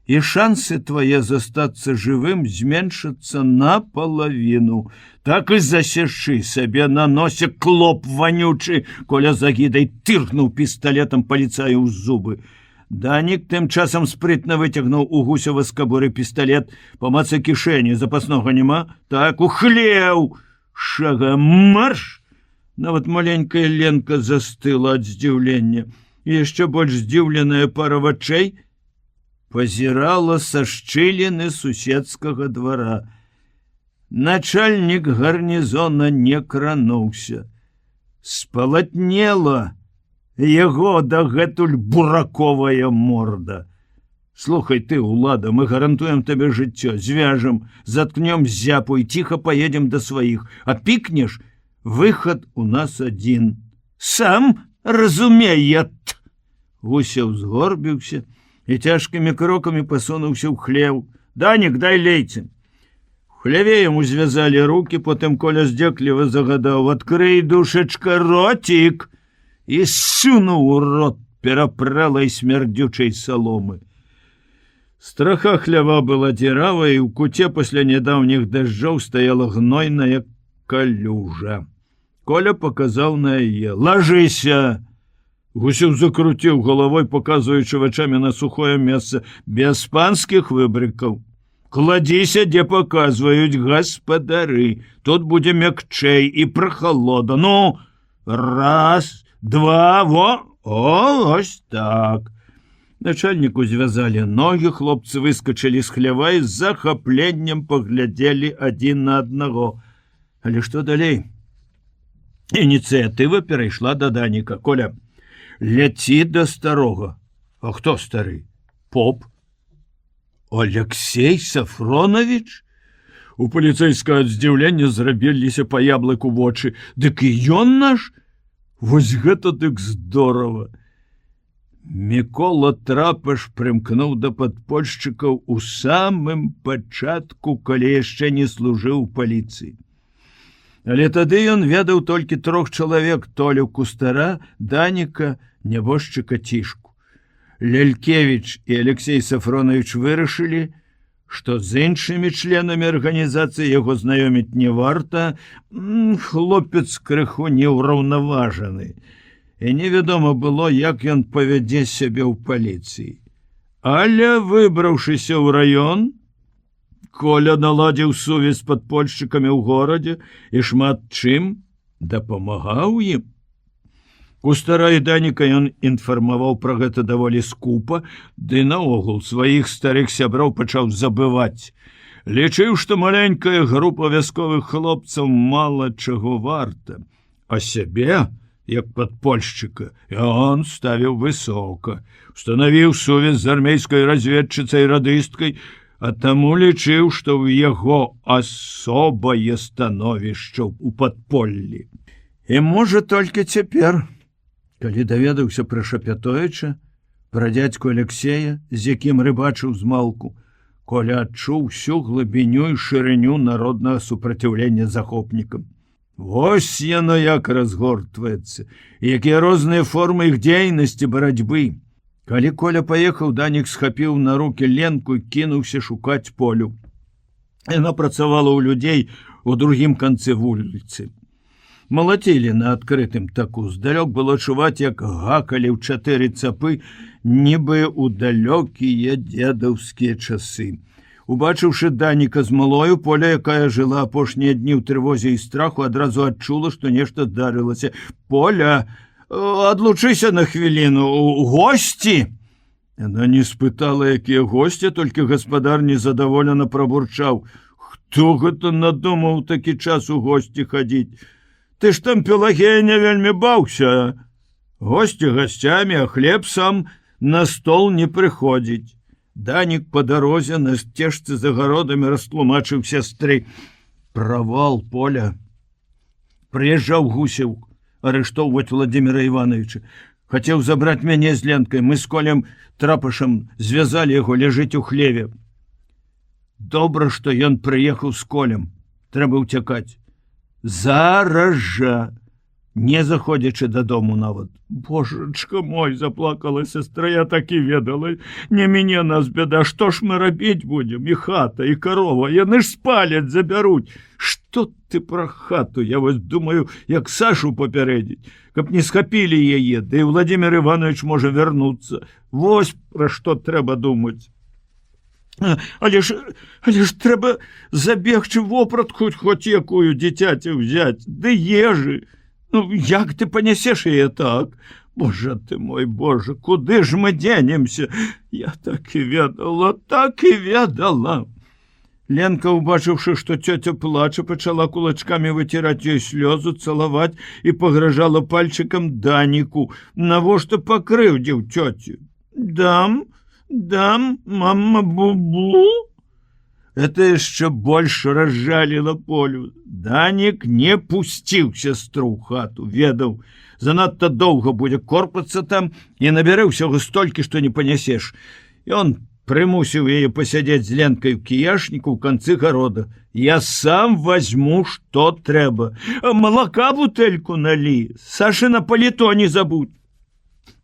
і шансы твае застацца жывым зменшацца напалавіну. Так і засяшы сабе на носе, клоп вонючы!» Коля з агідай тыркнуў пісталетам паліцаю ў зубы. Данік тым часам спрытна выцягнуў у Гусева з кабуры пісталет. «Памацай кішэні, запаснога няма?» «Так, у хлеў!» «Шагам марш!» Нават маленькая Ленка застыла ад здзіўлення. Яшчэ больш здзіўленая пара вачэй пазірала са шчыліны суседскага двара. Начальнік гарнізона не крануўся. Спалатнела яго дагэтуль бураковая морда. «Слухай ты, улада, мы гарантуем табе жыццё, звяжем, заткнем зяпу і ціха поедем до сваіх. А пікнеш, выхад у нас адзін. Сам разумеет!» Гусев згорбіўся і цяжкімі крокамі пасунуўся ў хлеў. «Данік, дай лейцы!» В хляве яму звязалі руки, потым Коля здзекліва загадаў: «Адкрый, душачка, ротик!» і сунуў у рот перапралай смярдзючай саломы. Страха хлява была дзіравая, і ў куце пасля нядаўніх дажджоў стаяла гнойная калюжа. Коля паказаў на яе: «Лажыся!» Гусев закруціў галавой, паказваючы вачамі на сухое месца. «Без панскіх выбрыкаў. Кладзіся, дзе паказваюць гаспадары. Тут будзе мякчэй і прахалода. Ну, раз, два, во, Ось так. Начальніку звязалі ногі, хлопцы выскачылі з хлява і з захапленнем паглядзелі адзін на аднаго. Але што далей? Ініцыятыва перайшла да Даніка. Коля, ляці да старога. А хто стары? Поп. Алексей Сафронович? У паліцэйскага здзіўлення зрабіліся па яблыку вочы. Дык і ён наш? Вось гэта дык здорава. Мікола Трапаш прымкнуў да падпольшчыкаў у самым пачатку, калі яшчэ не служыў у паліцыі. Але тады ён ведаў толькі 3 чалавек: Толю Кустара, Даніка, нябожчыка Цішку. Лялькевіч і Алексей Сафронович вырашылі, што з іншымі членамі арганізацыі яго знаёміць не варта, хлопец крыху неўраўнаважаны. І невядома было, як ён павядзе сябе ў паліцыі. Але, выбраўшыся ў раён, Коля наладзіў сувязь з падпольшчыкамі ў горадзе і шмат чым дапамагаў ім. Кустара і Даніка ён інфармаваў пра гэта даволі скупа, ды наогул сваіх старых сяброў пачаў забываць. Лічыў, што маленькая група вясковых хлопцаў мала чаго варта, а сябе, як падпольшчыка, ён ставіў высока, устанавіў сувязь з армейскай разведчыцай радысткай, а таму лічыў, што ў яго асобае становішча ў падполлі. І можа толькі цяпер, калі даведаўся пра Шапятовіча, пра дзядзьку Алексея, з якім рыбачыў змалку, Коля адчуў всю глыбіню і шырыню народнага супраціўлення захопнікам. Вось яно як разгортваецца, якія розныя формы іх дзейнасці, барацьбы. Калі Коля паехаў, Данік схапіў на рукі Ленку і кінуўся шукаць Полю. Яна працавала ў людзей у другім канцы вуліцы. Малацілі на адкрытым таку. Здалёк было чуваць, як гакалі ў 4 цапы, нібы ў далёкія дзедаўскія часы. Убачыўшы Даніка з малою, Поля, якая жыла апошнія дні ў трывозе і страху, адразу адчула, што нешта здарылася. Поля, адлучыся на хвіліну, госці! Яна не спытала, якія госці, толькі гаспадар незадаволена прабурчаў. Хто гэта надумаў такі час у госці хадзіць? Ты ж там, Пелагея, не вельмі баўся. Госці гасцямі, а хлеб сам на стол не прыходзіць. Данік па дарозе на сцежцы за гародамі растлумачыў сястры. Правал, Поля. Прыязджаў Гусев арыштоўваць Владимира Ивановича. Хацеў забраць мяне з Ленкай. Мы з Колем Трапашам звязалі яго, ляжыць у хлеве. Добра, што ён прыехаў з Колем. Трэба ўцякаць. Зараз жа, не заходзячы дадому нават. Божачка мой, заплакала сестра, я так і ведала. Не мяне нас бяда, што ж мы рабіць будзем? І хата, і карова, яны ж спаляць, забяруць. Што ты пра хату? Я вось думаю, як Сашу папярэдзіць, каб не схапілі яе, да і Владимир Иванович можа вярнуцца. Вось пра што трэба думаць. Але ж трэба забегчы вопратку, хоць якую дзіцяці ўзяць, ды ежы. Ну, як ты панясеш яе так? Божа ты мой, Божа, куды ж мы дзенемся? Я так і ведала, так і ведала. Ленка, убачыўшы, што цёця плача, пачала кулачкамі выціраць ёй слёзу, цалаваць і пагражала пальчыкам Даніку. Навошта пакрыўдзіў цёцю? Дам, мама, бу-бу. Это яшчэ больш разжаліла Полю. Данік не пусціў сястру ў хату, ведаў, занадта доўга будзе корпацца там і набярэ ўсяго столькі, што не панясеш. Ён прымусіў яе пасядзець з Ленкай у кіяшніку ў канцы гарода. Я сам возьму, што трэба. Малака бутэльку налі, Сашына паліто не забудь.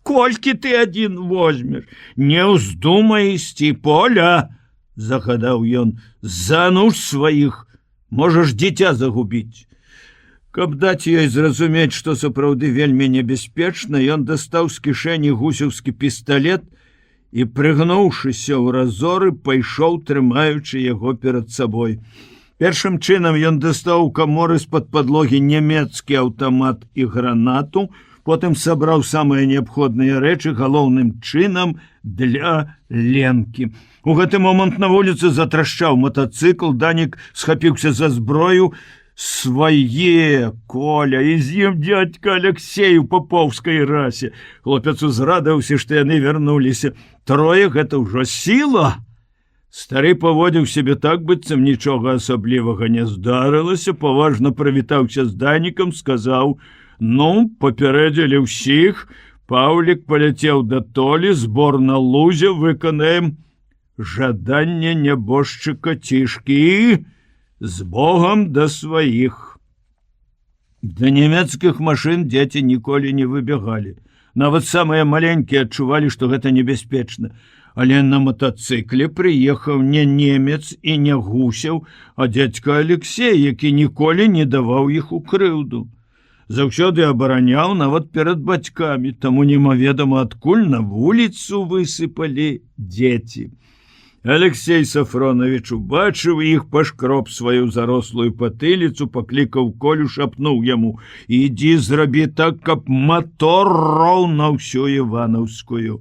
Колькі ты адзін возьмеш? Не ўздумай ісці, Поля, загадаў ён, за нуж сваіх можаш дзіця загубіць. Каб даць ёй зразумець, што сапраўды вельмі небяспечна, ён дастаў з кішэні гусеўскі пісталет і, прыгнуўшыся ў разоры, пайшоў, трымаючы яго перад сабой. Першым чынам ён дастаў у каморы з-пад падлогі нямецкі аўтамат і гранату, Потым сабраў самыя неабходныя рэчы, галоўным чынам для Ленкі. У гэты момант на вуліцы затрашчаў матацыкл, Данік схапіўся за зброю. Свае, Коля, і з ім дядька Алексей у папоўскай расе. Хлопец узрадаўся, што яны вярнуліся. Трое гэта ўжо сіла. Стары паводзіў сябе так, быццам нічога асаблівага не здарылася, паважна прывітаўся з Данікам, сказаў: «Ну, папярэдзілі ўсіх, Паўлік паляцеў да Толі, збор на лузе, выканаем жаданне нябожчыка Цішкі. З Богом да сваіх». Да нямецкіх машын дзеці ніколі не выбегалі. Нават самыя маленькія адчувалі, што гэта небяспечна. Але на матацыкле прыехаў не немец і не Гусяў, а дзядзька Алексей, які ніколі не даваў іх у крыўду. Заўсёды абараняў нават перад бацькамі, таму немаведама адкуль на вуліцу высыпалі дзеці. Алексей Сафронович убачыў іх, пашкроб сваю зарослую патыліцу, паклікаў Колю, шапнуў яму: «Ідзі, зрабі так, каб мотор роўна ўсю Іванаўскую».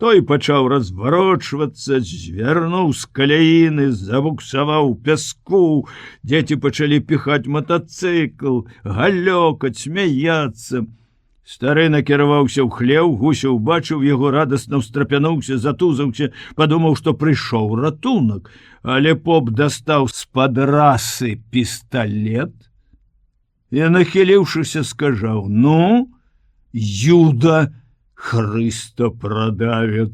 Той пачаў разварочвацца, звярнуў з каляіны, забуксаваў пяску. Дзеці пачалі піхаць матацыкл, галёкаць, смяяцца. Стары накіраваўся ў хлеў, Гуся ўбачыў яго, радасна ўстрапянуўся, затузаўся, падумаў, што прыйшоў ратунак. Але поп дастаў з-пад расы пісталет і, нахіліўшыся, скажаў: «Ну, Юда, Хрыстапрадавец,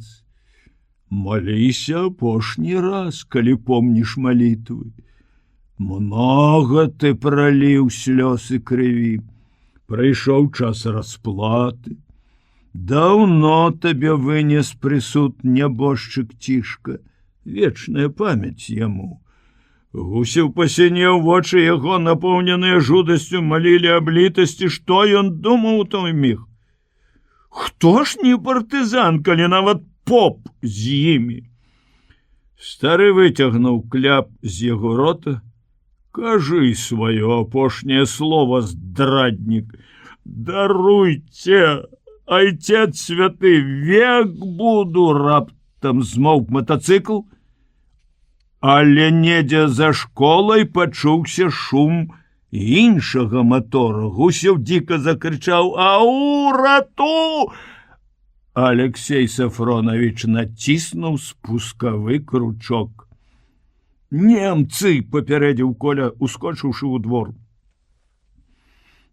маліся апошні раз, калі помніш малітвы. Многа ты праліў слёз і крыві. Прыйшоў час расплаты. Даўно табе вынес прысуд нябожчык Цішка. Вечная памяць яму». Гусеў пасінеў, вочы яго, напоўненыя жудасцю, малілі аб літасці. Што ён думаў у той міг? Хто ж не партызан, калі нават поп з імі? Стары выцягнуў кляп з яго рота. «Кажы сваё апошняе слово, здраднік. Даруйце, айцец святы, век буду». Раптам змоўк матацыкл, але недзе за школай пачуўся шум іншага мотора. Гусев дико закричаў: «Ау, рату!» Алексей Сафронович націснуў спускавы кручок. «Немцы!» — папярэдзіў Коля, ускочыўшы ў двор.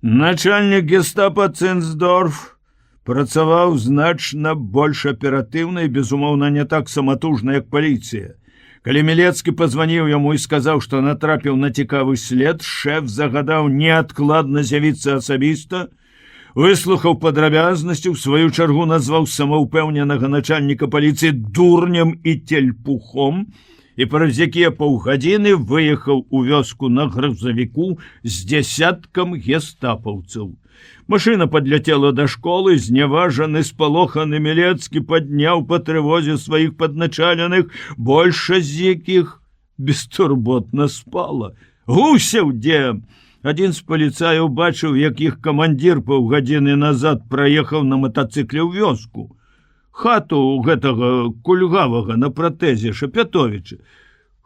Начальнік гестапа Ценсдорф працаваў значна больш аператыўна і, безумоўна, не так саматужна, як паліцыя. Калі Мілецкі пазваніў яму і сказаў, што натрапіў на цікавы след, шэф загадаў неадкладна з'явіцца асабіста, выслухаў падрабязнасці, у сваю чаргу назваў самаўпэўненага начальніка паліцыі дурнем і тельпухом, і праз якія паўгадзіны выехаў у вёску на грузавіку з дзясяткам гестапаўцаў. Машына падляцела да школы, зняважаны, спалоханы Мілецкі падняў па трывозе сваіх падначаленых, большасць з якіх бестурботна спала. «Гусев дзе?» Адзін з паліцаяў бачыў, як іх камандзір паўгадзіны назад праехаў на матацыкле ў вёску. Хату гэтага кульгавага на пратэзе Шапятовіча.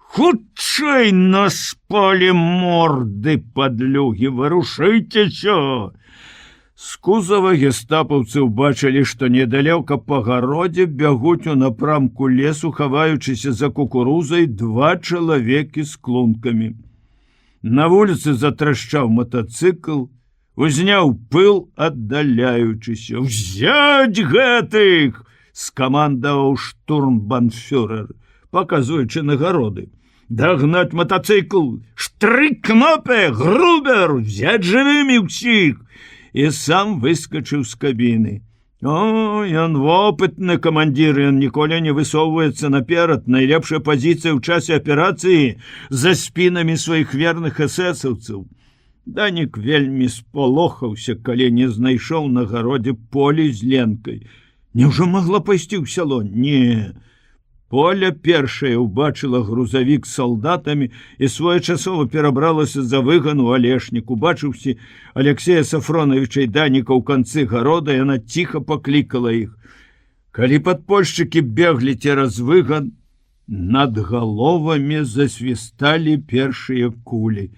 «Хутчэй на спале морды, падлюгі, варушыцеся!» З кузава гестапаўцы ўбачылі, што недалёка па гародзе бягуць у напрамку лесу, хаваючыся за кукурузай, два чалавекі з клункамі. На вуліцы затрашчаў матацыкл, узняў пыл, аддаляючыся. «Взять гэтых!» — скамандаваў штурмбанфюрер, паказуючы нагароды. «Дагнаць матацыкл! Штрык-кнопе! Грубер! Взять жывымі ўсіх!» І сам выскочыў з кабіны. О, ён вопытны камандзір, ён ніколі не высоўваецца наперад. Найлепшая пазіцыя ў часе аперацыі за спінамі сваіх верных эсэсаўцаў. Данік вельмі спалохаўся, калі не знайшоў на гародзе Полі з Ленкай. Няўжо магла пайсці ў сяло? Не. Поля першая ўбачыла грузавік з салдатамі і своечасова перабралася за выган у Алешнік. Убачыўся Алексея Сафроновича і Даніка ў канцы гарода, яна ціха паклікала іх. Калі падпольшчыкі беглі цераз выган, над галовамі засвісталі першыя кулі.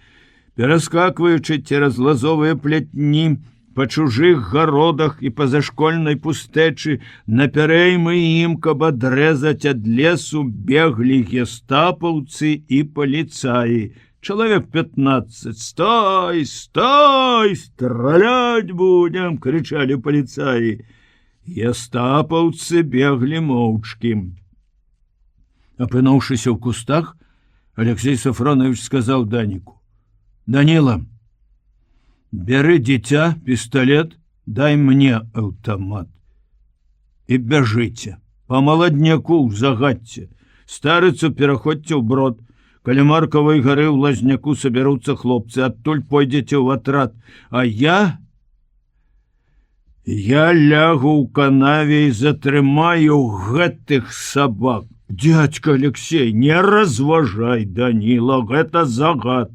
Пераскакваючы цераз лазовыя пляцні, па чужых гародах і па зашкольнай пустэчы, напярэймы ім, каб адрэзаць ад лесу, беглі гестапаўцы і паліцаі. Чалавек 15. «Стой! Стой! Страляць будзем!» — крычалі паліцаі. Гестапаўцы беглі моўчкі. Апынуўшыся ў кустах, Алексей Сафронович сказаў Даніку: «Данила, бяры дзіця, пісталет, дай мне аўтамат. І бяжыце, па маладняку ў загадце, старыцу пераходзьце ў брод. Каля Маркавай гары ў лазняку сабяруцца хлопцы, адтуль пойдзеце ў атрад, а я лягу ў канаве і затрымаю гэтых сабак». «Дядька Алексей, не разважай, Данила, гэта загад.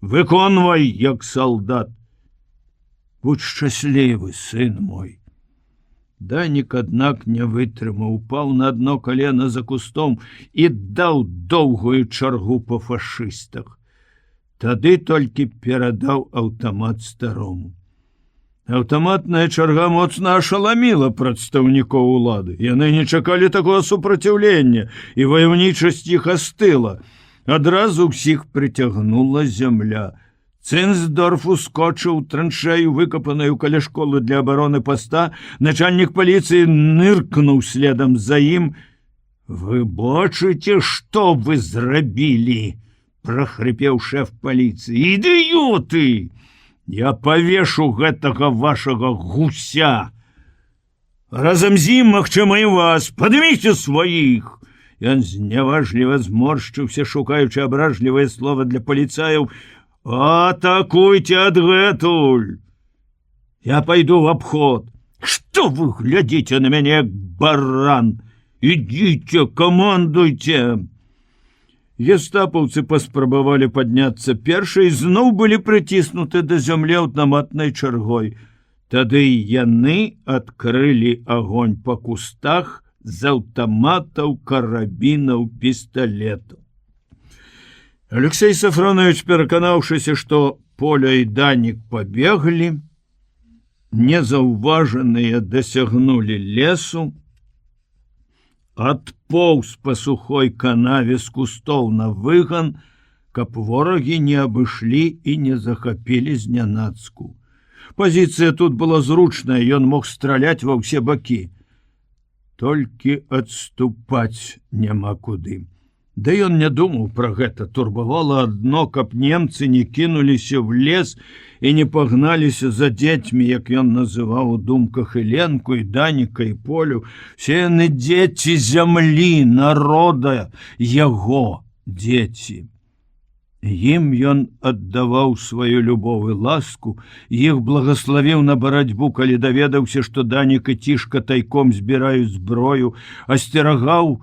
Выконвай, як салдат. Будь шчаслівы, сын мой». Данік, аднак, не вытрымаў, упаў на дно калена за кустом і даў доўгую чаргу па фашыстах. Тады толькі перадаў аўтамат старому. Аўтаматная чарга моцна ашаламіла прадстаўнікоў улады. Яны не чакалі такого супраціўлення, і ваяўнічасць іх астыла. Адразу ўсіх прыцягнула зямля. Цынздорф ускочыў траншею, выкапаную каля школы для абароны паста. Начальнік паліцыі ныркнуў следам за ім. «Вы бачыце, што вы зрабілі?» — прахрыпеў шэф паліцыі. «Ідыёты! Я павешу гэтага вашага гуся. Разам з ім, магчыма, і вас. Падыміце сваіх!» Ён зняважліва зморшчыўся, шукаючы абражлівае слова для паліцаяў. «Атакуйте адгэтуль! Я пойду в обход. Что вы глядите на меня, як баран? Идите, командуйте!» Гестапаўцы паспрабавалі падняцца першыя, зноў былі прыціснуты да зямлі аўтаматнай чаргой. Тады яны адкрылі агонь па кустах з аўтаматаў, карабінаў, пісталетаў. Алексей Сафронович, пераканаўшыся, што Поля і Данік пабеглі, незаўважаныя дасягнулі лесу, адпоўз па сухой канаве з кустоў на выган, каб ворагі не абышлі і не захапілі знянацку. Пазіцыя тут была зручная, ён мог страляць ва ўсе бакі. Толькі адступаць няма куды. Да ён не думаў пра гэта, турбавала адно, каб немцы не кінуліся ў лес і не пагналіся за дзецьмі, як ён называў у думках Ленку, і Даніка, і Полю. Все яны дзеці зямлі, народа, яго дзеці. Ім ён аддаваў сваю любоў і ласку, іх благаславіў на барацьбу, калі даведаўся, што Данік і Цішка тайком збіраюць зброю, асцерагаў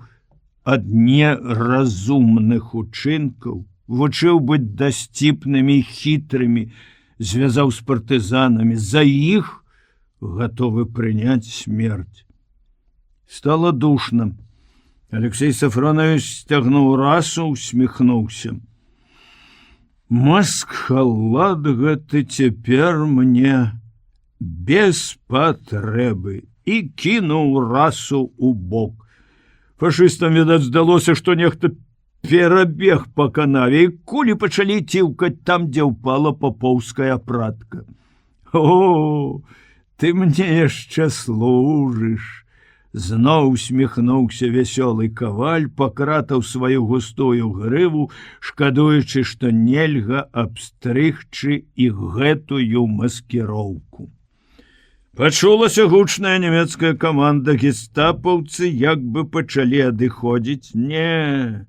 ад неразумных учынкаў, вучыў быць дасціпнымі і хітрымі, звязаў з партызанамі, за іх гатовы прыняць смерць. Стало душна. Алексей Сафронович сцягнуў расу, усміхнуўся. «Маскалад гэты цяпер мне без патрэбы», і кінуў расу ў бок. Фашыстам, відаць, здалося, што нехта перабег па канаве, і кулі пачалі ціўкаць там, дзе ўпала папоўская пратка. «О, ты мне яшчэ служыш!» Зноў усміхнуўся вясёлы каваль, пакратаў сваю густую грыву, шкадуючы, што нельга абстрыгчы і гэтую маскіроўку. Пачулася гучная нямецкая каманда, гестапаўцы як бы пачалі адыходзіць. Не,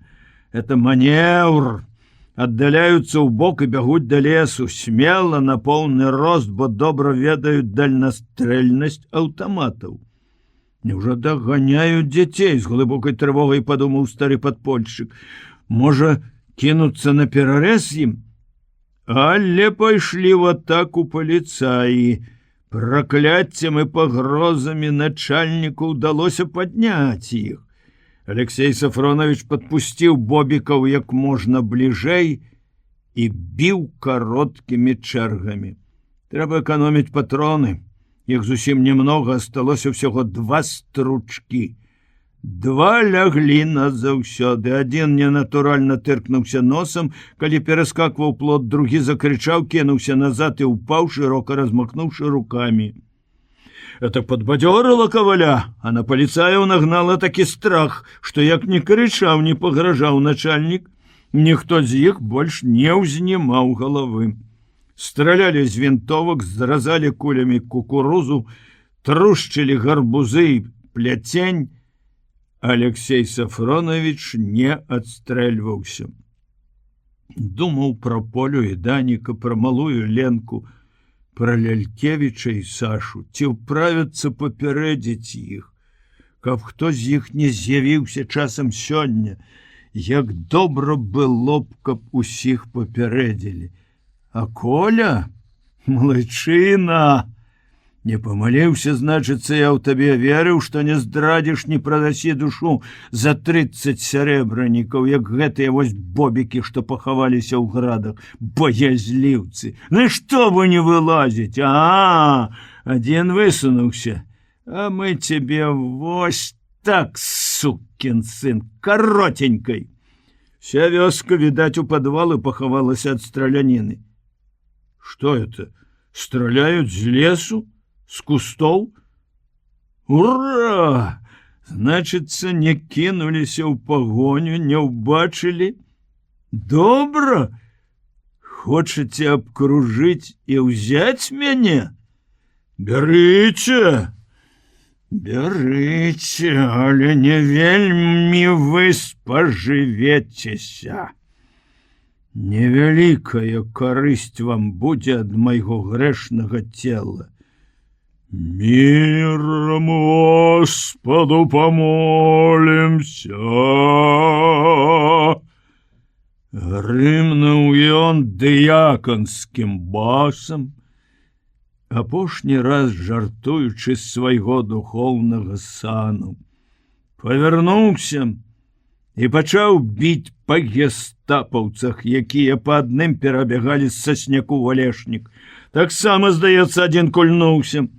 это манеўр. Аддаляюцца ў бок і бягуць да лесу, смела, на поўны рост, бо добра ведаюць дальнастрэльнасць аўтаматаў. Няўжо даганяюць дзяцей, з глыбокай трывогай падумаў стары падпольшчык. Можа, кінуцца на перарэз ім? Але пайшлі в атаку паліцаі. Пракляццем і пагрозамі начальніку ўдалося падняць іх. Алексей Сафронович падпусціў бобікаў як можна бліжэй і біў кароткімі чэргамі. Трэба эканоміць патроны. Іх зусім немного, асталося ўсяго 2 стручкі. 2 ляглі назаўсёды. Адзін ненатуральна тыркнуўся носам, калі пераскакваў плот, другі закрычаў, кінуўся назад і ўпаў, шырока размахнуўшы рукамі. Это подбадзёрыла каваля, а на паліцаяў нагнала такі страх, што як не крычаў, не пагражаў начальнік, ніхто з іх больш не ўзнімаў галавы. Стралялі з вінтовак, зразалі кулямі кукурузу, трушчылі гарбузы і пляцень. Алексей Сафронович не адстрэльваўся. Думаў пра Полю і Даніка, пра малую Ленку, пра Лялькевіча і Сашу, ці ўправяцца папярэдзіць іх, каб хто з іх не з'явіўся часам сёння, як добра было б, каб усіх папярэдзілі. А Коля, малайчына, не памыліўся, значыцца, я ў табе верыў, што не здрадзіш, не прадасі душу за 30 сярэбранікаў, як гэтыя вось бобікі, што пахаваліся ў градах, боязліўцы. Ну што вы не вылазіць? Адзін высунуўся, а мы цябе вось так, сукін сын, каротенькай. Вся вёска, відаць, у падвалы пахавалася ад страляніны. Что это? Стреляют з лесу? С кустоў? Ура! Значыцца, не кінуліся ў пагоню, не ўбачылі? Добра? Хочаце абкружыць і ўзяць мяне? Бярыце! Бярыце, але не вельмі вы спажывецеся. Невялікая карысць вам будзе ад майго грэшнага цела. Мірам Господу помолімся. Грымнуў ён дыяканскім басам, апошні раз жартуючы з свайго духоўнага сану. Павярнуўся і пачаў біць па гестапаўцах, якія па адным перабягалі з сасняку ў алешнік. Таксама, здаецца, адзін кульнуўся.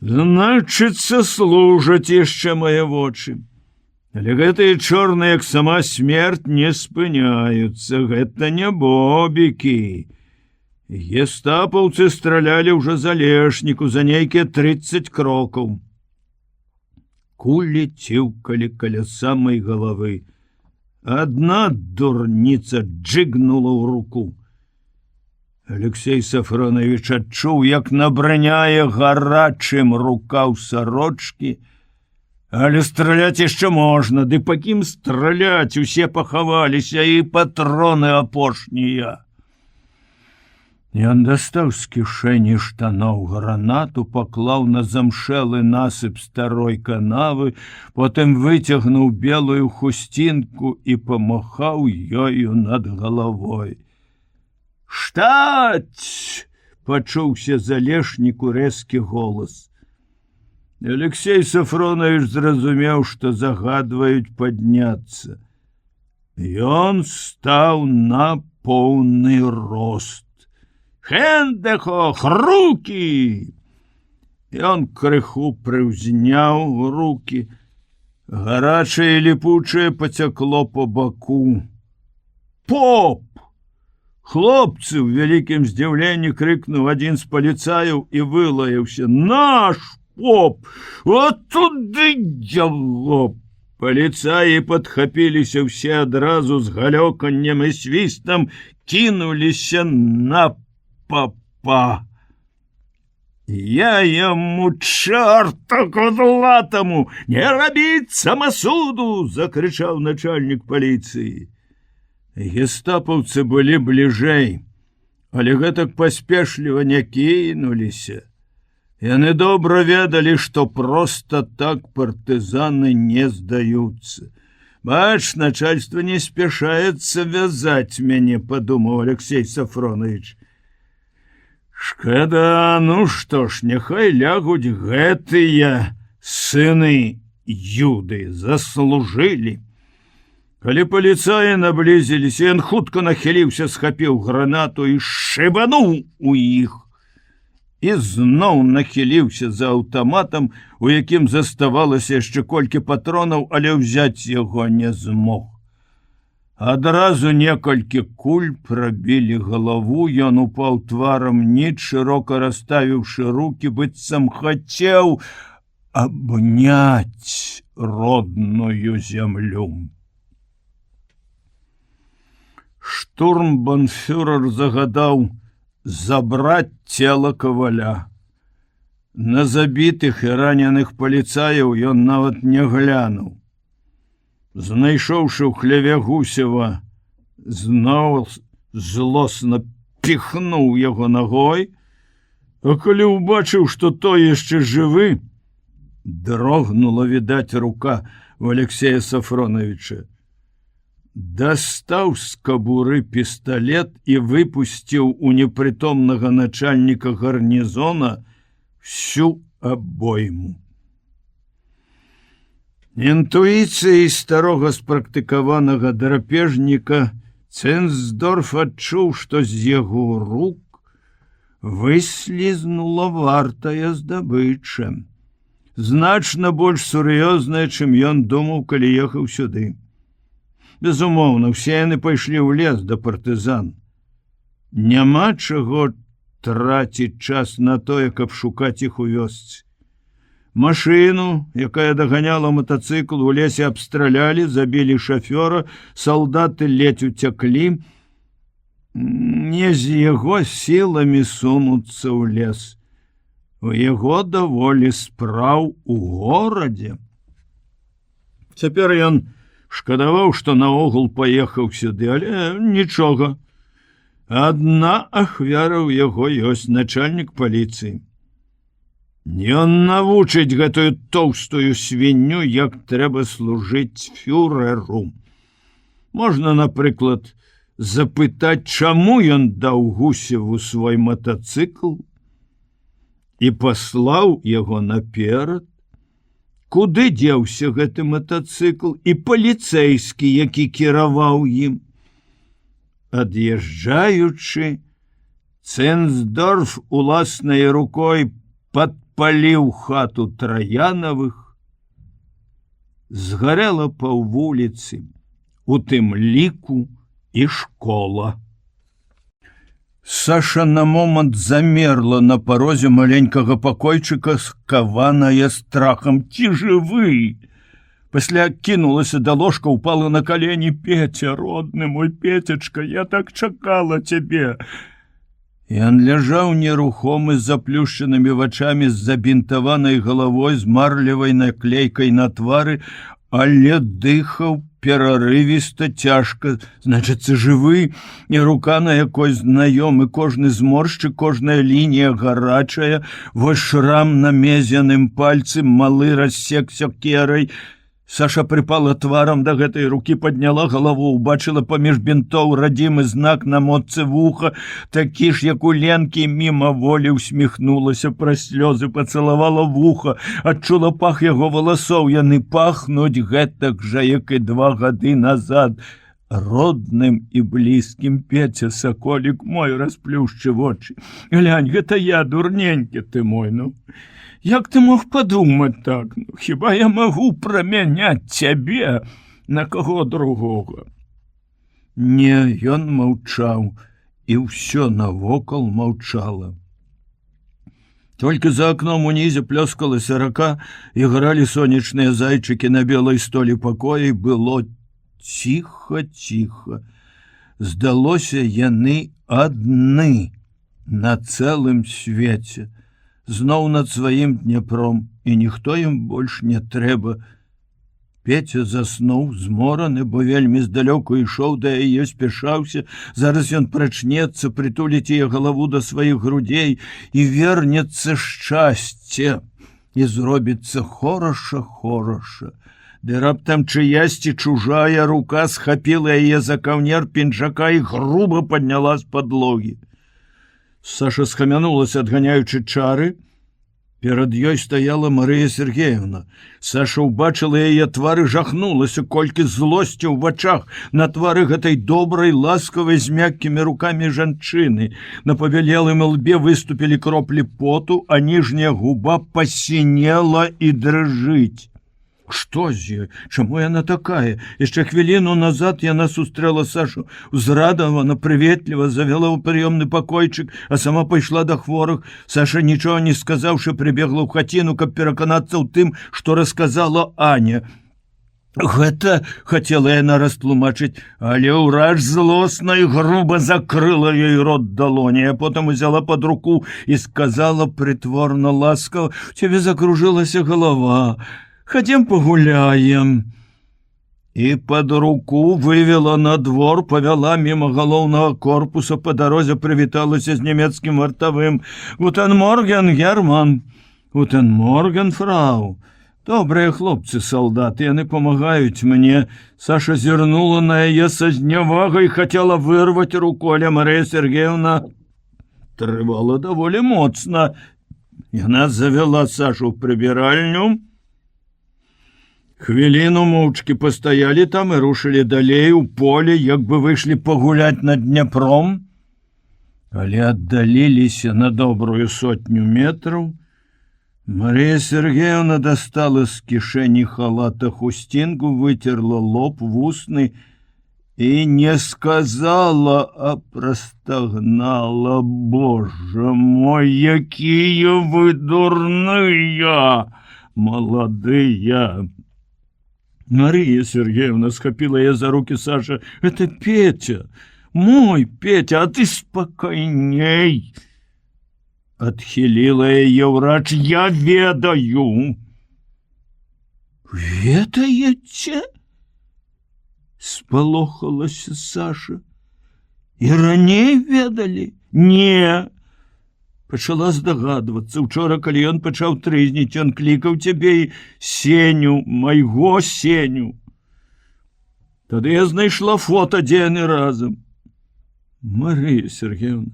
Значыцца, служаць яшчэ мае вочы. Але гэтыя чорныя, як сама смерць, не спыняюцца. Гэта не бобікі. Гестапаўцы стралялі ўжо з алешніку за нейкія 30 крокаў. Кулі ціўкалі каля самай галавы. Адна дурніца джыгнула ў руку. Алексей Сафронович адчуў, як набраняе гарачым рукаў сарочкі, але страляць яшчэ можна, ды па кім страляць, усе пахаваліся, і патроны апошнія. Ён дастаў з кішэні штаноў гранату, паклаў на замшэлы насып старой канавы, потым выцягнуў белую хусцінку і памахаў ёю над галавой. «Штаць!» – пачуўся з алешніку рэзкі голас. Алексей Сафронович зразумеў, што загадваюць падняцца. Ён стаў на поўны рост. «Хендехох, руки!» Ён крыху прыўзняў руки. Гарачае і ліпучае пацякло по баку. «Поп!» Хлопцы ў вялікім здзіўленні крыкнуў адзін з паліцаяў і вылаяўся. «Наш поп! Вот туды яго!» Паліцаі падхапіліся ўсе адразу з галёканнем і свістам, кінуліся на папа. «Я яму чарта кудлатаму! Не рабіць самасуду!» – закрычаў начальнік паліцыі. Гестапаўцы былі бліжэй, але гэтак паспешліва не кінуліся. Яны добра ведалі, што проста так партызаны не здаюцца. Бач, начальство не спяшаецца вязаць мяне, падумаў Алексей Сафронович. Шкада, ну што ж, няхай лягуць гэтыя сыны Юды, заслужылі. Калі паліцаі наблізіліся, ён хутка нахіліўся, схапіў гранату і шыбануў у іх. І зноў нахіліўся за аўтаматам, у якім заставалася яшчэ колькі патронаў, але ўзяць яго не змог. Адразу некалькі куль прабілі галаву, ён упаў тварам ніц, шырока расставіўшы рукі, быццам хацеў абняць родную зямлю. Штурмбанфюрер загадаў забраць цела каваля. На забітых і раненых паліцаяў ён нават не глянуў. Знайшоўшы ў хляве Гусева, зноў злосна піхнуў яго ногой, а калі ўбачыў, што той яшчэ жывы, дрогнула, відаць, рука у Алексея Сафроновича. Дастаў з кабуры пісталет і выпусціў у непрытомнага начальніка гарнізона всю абойму. Інтуіцыяй старога спрактыкаванага драпежніка Цэнздорф адчуў, што з яго рук выслізнула вартая здабыча, значна больш сур'ёзная, чым ён думаў, калі ехаў сюды. Безумоўна, усе яны пайшлі ў лес да партызан. Няма чаго траціць час на тое, каб шукаць іх у вёсцы. Машыну, якая даганяла матацыкл, у лесе абстралялі, забілі шафёра, салдаты ледзь уцяклі. Не з яго сіламі сунуцца ў лес. У яго даволі спраў у горадзе. Цяпер ён шкадаваў, што наогул паехаў сюды, але нічога. Адна ахвяра ў яго ёсць, начальнік паліцыі. Ён навучыць гэтую тоўстую свінню, як трэба служыць фюреру. Можна, напрыклад, запытаць, чаму ён даў Гусеву свой матацыкл і паслаў яго наперад. Куды дзеўся гэты матацыкл і паліцэйскі, які кіраваў ім? Ад'язджаючы, Цэнздорф уласнай рукой падпаліў хату Траянавых. Згарэла паўвуліцы, у тым ліку і школа. Саша на момант замерла на парозе маленькага пакойчыка, скаваная страхам. Ці жывы? Пасля кінулася да ложка, упала на калені. Петя, родны мой Петечка, я так чакала цябе. Ён ляжаў нерухомы з заплюшчанымі вачамі, з забінтаванай галавой, з марлевай наклейкай на твары, але дыхаў перарывіста, цяжка. Значыцца, жывы, і рука, на якой знаёмы кожны зморшчык, кожная лінія гарачая, вось шрам на мезяным пальцы, малы рассек сякерай. Саша припала тварам да гэтай рукі, падняла галаву, убачыла паміж бінтоў радзімы знак на мотцы вуха, такі ж, як у Ленкі, мімаволі усміхнулася праз слёзы, пацалавала вуха, адчула пах яго валасоў, яны пахнуць гэтак жа, як і 2 гады назад. Родным і блізкім. Петя, саколік мой, расплюшчы вочы. Глянь, гэта я, дурненькі ты мой, ну. Як ты мог падумаць так? Ну, хіба я магу прамяняць цябе на каго другога? Не, ён маўчаў, і ўсё навокал маўчала. Толькі за акном унізе плёскалася рака, і гралі сонечныя зайчыкі на белай столі пакоя, было ціха-ціха. Здалося, яны адны на цэлым свеце, зноў над сваім Дняпром, і ніхто ім больш не трэба. Петя заснуў змораны, бо вельмі здалёку ішоў да яе, спяшаўся. Зараз ён прачнецца, прытуліць яе галаву да сваіх грудзей, і вернецца шчасце, і зробіцца хораша. Ды раптам чыясьці чужая рука схапіла яе за каўнер пінжака і груба падняла з падлогі. Саша схамянулася, адганяючы чары. Перад ёй стаяла Марыя Сергеевна. Саша ўбачыла яе твар і жахнулася, колькі злосці ў вачах на твары гэтай добрай, ласкавай, з мяккімі рукамі жанчыны. На павялелым лбе выступілі кроплі поту, а ніжняя губа пасінела і дрыжыць. Што з ёй? Чаму яна такая? Яшчэ хвіліну назад яна сустрэла Сашу узрадавана, прыветліва, завяла ў прыёмны пакойчык, а сама пайшла да хворых. Саша, нічога не сказаўшы, прыбегла ў хаціну, каб пераканацца ў тым, што расказала Аня. Гэта хацела яна растлумачыць, але ўрач злосна і груба закрыла ёй рот далоняй, а потым узяла пад руку і сказала прытворна ласкава: «Цябе закружылася галава. Ходим погуляем». И под руку вывела на двор, повела мимо головного корпуса, по дороге привиталась с немецким вартовым. «Гутен морген, Герман!» «Гутен морген, фрау!» «Добрые хлопцы, солдаты, они помогают мне». Саша зернула на ее со зневагой, хотела вырвать руку, але Мария Сергеевна трывала довольно моцно. И она завела Сашу в прибиральню. Хвіліну моўчкі пастаялі там і рушылі далей у поле, як бы выйшлі пагуляць над Дняпром. Але аддаліліся на добрую 100 метраў. Марія Сергеевна достала з кішэні халата хусцінку, вытерла лоб, вусны і не сказала, а прастагнала: «Боже мой, якія вы дурныя, маладыя!» Мария Сергеевна схватила ее за руки Саша. «Это Петя, мой Петя, а ты спокойней!» Отхилила ее врач. «Я ведаю!» «Ведаете?» Сполохалась Саша. «И раней ведали?» «Не!» Пачала здагадвацца. Учора, калі ён пачаў трызніць, ён клікаў цябе і Сеню, майго Сеню. Тады я знайшла фота, дзе яны разам. Марыя Сергеевна,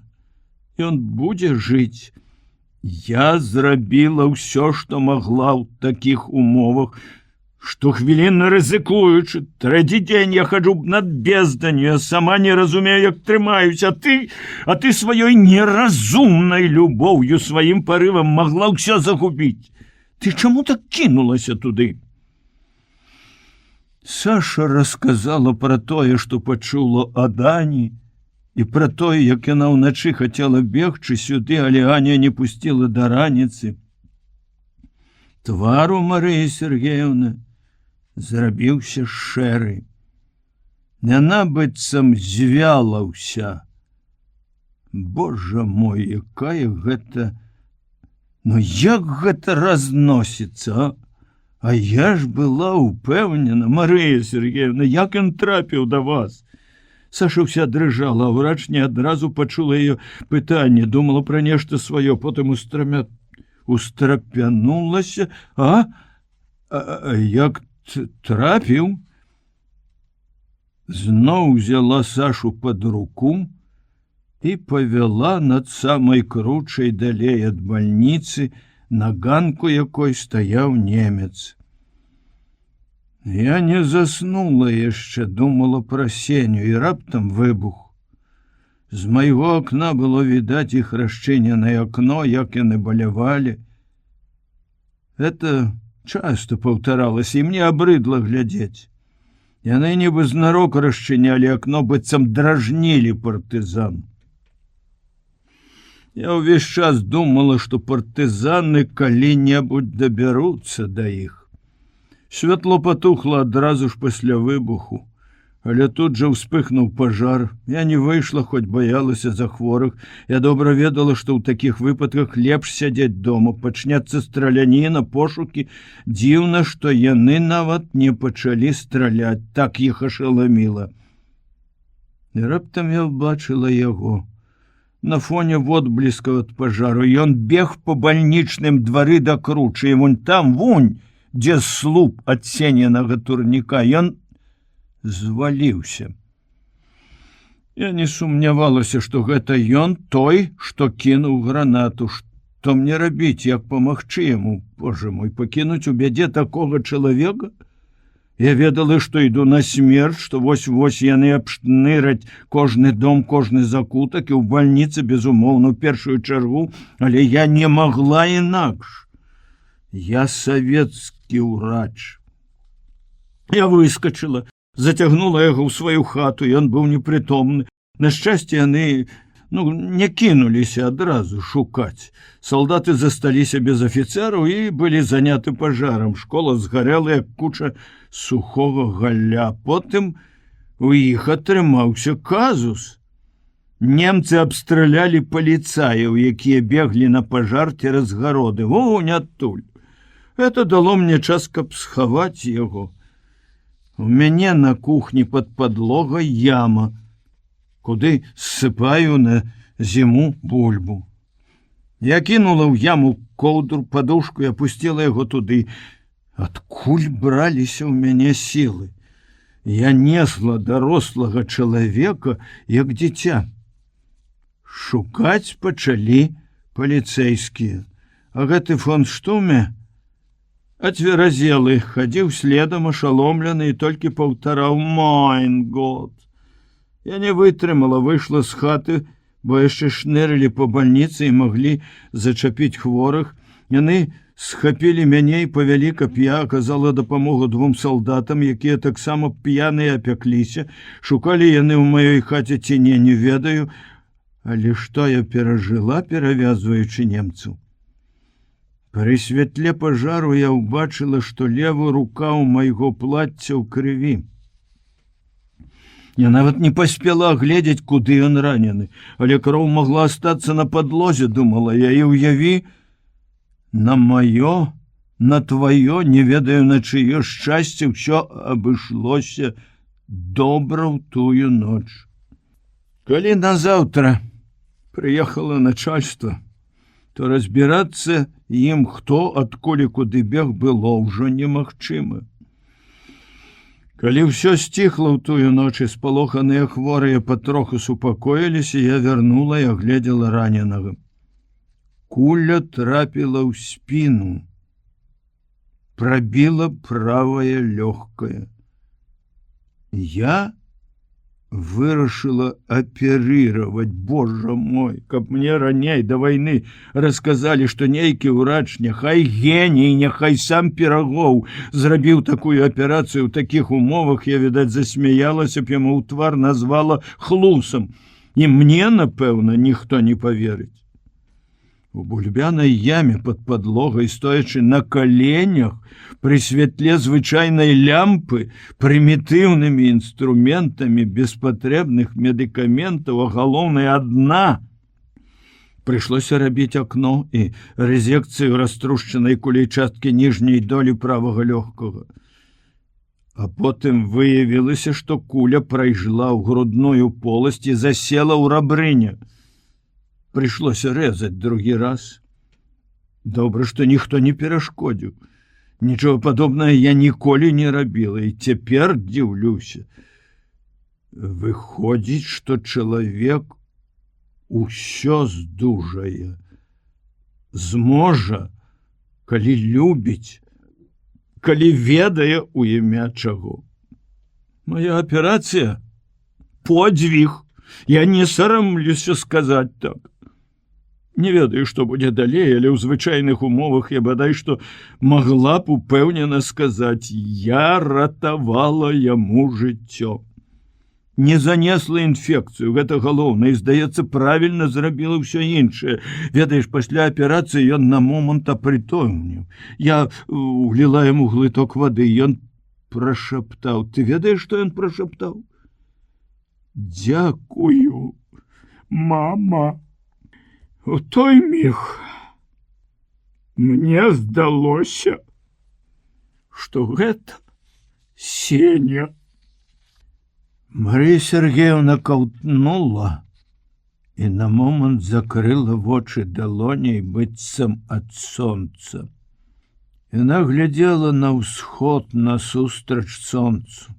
ён будзе жыць. Я зрабіла ўсё, што магла ў такіх умовах, штохвілінна рызыкуючы. Трэці дзень я хаджу над безданню, я сама не разумею, як трымаюсь, а ты сваёй неразумнай любоўю, сваім парывам магла ўсё загубіць. Ты чаму так кінулася туды?» Саша расказала пра тое, што пачула ад Ані, і пра тое, як яна ўначы хацела бегчы сюды, але Аня не пусціла да раніцы. Твар у Марыі Сергеевны зрабіўся шэры. Яна быццам звяла ўся. Боже мой, якая гэта... Ну як гэта разносіцца, а? А я ж была упэўнена, Марыя Сергеевна, як ён трапіў да вас? Саша ўся дрыжала, а врач не адразу пачула яе пытанне, думала пра нешта сваё, потым устрапянулася. А як трапіў? Зноў взяла Сашу под руку і павяла над самай кручай далей ад бальніцы, на ганку якой стаяў немец. Я не заснула яшчэ, думала пра Сеню, і раптам выбух. З майго акна было відаць іх расчыненае акно, як яны балявалі. Это часто паўтаралася, і мне абрыдла глядзець. Яны нібы знарок расчынялі акно, быццам дражнілі партызан. Я ўвесь час думала, што партызаны калі-небудзь дабяруцца да іх. Святло патухла адразу ж пасля выбуху. Але тут жа ўспыхнуў пажар. Я не выйшла, хоць баялася за хворых. Я добра ведала, што ў такіх выпадках лепш сядзець дома. Пачнецца страляніна, пошукі. Дзіўна, што яны нават не пачалі страляць. Так іх ашаламіла. І раптам я ўбачыла яго. На фоне водбліскаў ад пажару. Ён бег по бальнічным двары да кручы. І вунь там, вунь, дзе слуп ад сененага турніка. Ён зваліўся. Я не сумнявалася, што гэта ён той, што кінуў гранату. Што мне рабіць, як памагчы яму? Боже мой, пакінуць у бядзе такога чалавека? Я ведала, што іду на смерць, што вось-вось яны абшныраць кожны дом, кожны закутак, і ў бальніцы, безумоўна, ў першую чаргу, але я не магла інакш. Я савецкі ўрач. Я выскачыла, зацягнула яго ў сваю хату, ён быў непрытомны. На шчасце, яны не кінуліся адразу шукаць. Салдаты засталіся без афіцэраў і былі заняты пажарам. Школа згарэла, як куча сухога галля. Потым у іх атрымаўся казус. Немцы абстралялі паліцаяў, якія беглі на пажар цераз гароды. Вунь адтуль. Гэта дало мне час, каб схаваць яго. У мяне на кухні пад падлогай яма, куды ссыпаю на зіму бульбу. Я кінула ў яму коўдру, падушку і апусціла яго туды. Адкуль браліся ў мяне сілы? Я несла дарослага чалавека, як дзіця. Шукаць пачалі паліцэйскія. А гэты фон Штуме ацверазелы, хадзіў следам ашаломлены і толькі паўтараў «Майн год». Я не вытрымала, выйшла з хаты, бо яшчэ шнырылі па бальніцы і маглі зачапіць хворых. Яны схапілі мяне і павялі, каб я аказала дапамогу 2 салдатам, якія таксама п'яныя апякліся. Шукалі яны ў маёй хаце ці не ведаю, але што я перажыла, перавязваючы немцу. Пры святле пажару я ўбачыла, што левая рука ў майго плацця ў крыві. Я нават не паспела агледзець, куды ён ранены, але кроў магла астацца на падлозе, думала я, і ўяві, на маё, на тваё, не ведаю на чыё шчасце, ўсё абышлося добра ў тую ноч. Калі назаўтра прыехала начальство, то разбірацца ім, хто адкуль і куды бег, было ўжо немагчыма. Калі ўсё сціхла ў тую ноч, і спалоханыя хворыя патроху супакоіліся, я вярнула і агледзела раненага. Куля трапіла ў спіну, прабіла правае лёгкае. Я вырашыла аперировать. Боже мой, каб мне раней до войны рассказали, что нейкі ўрач, няхай гений, няхай сам Пирогов зрабіў такую операцию в таких умовах, я, видать, засмеялась б яму ў твар, назвала хлусом. И мне, напэўна, ніхто не поверыць. У бульбянай яме под подлогай, стоячы на коленях, при святле звычайнай лямпы, примітыўнымі інструментамі, без патрэбных медыкаментаў, а галоўнае адна. Прыйшлося рабіць акно і рэзекцыю раструшчанай кулей часткі ніжняй долі правага лёгкага. А потым выявілася, што куля прайшла ў грудную поласць і засела ў рабрыне. Прыйшлося рэзаць другі раз. Добра, што ніхто не перашкодзіў. Нічога падобнае я ніколі не рабіла, і цяпер дзіўлюся. Выходзіць, што чалавек усё здужае. Зможа, калі любіць, калі ведае у імя чаго. Моя аперацыя — подзвіг. Я не сарамлюся сказаць так. Не ведаю, што будзе далей, але ў звычайных умовах я бадай што магла б упэўнена сказаць: я ратавала яму жыццё. Не занесла інфекцыю, гэта галоўнае, і, здаецца, правільна зрабіла ўсё іншае. Ведаеш, пасля аперацыі ён на момант апрытомніў. Я уліла яму глыток вады, ён прашаптаў. Ты ведаеш, што ён прашаптаў? Дзякую, мама. У той міг мне здалося, што гэта Сеня. Мария Сергеевна каўтнула і на момант закрыла вочы далоняй быццам ад сонца. Яна глядзела на ўсход насустрач сонцу.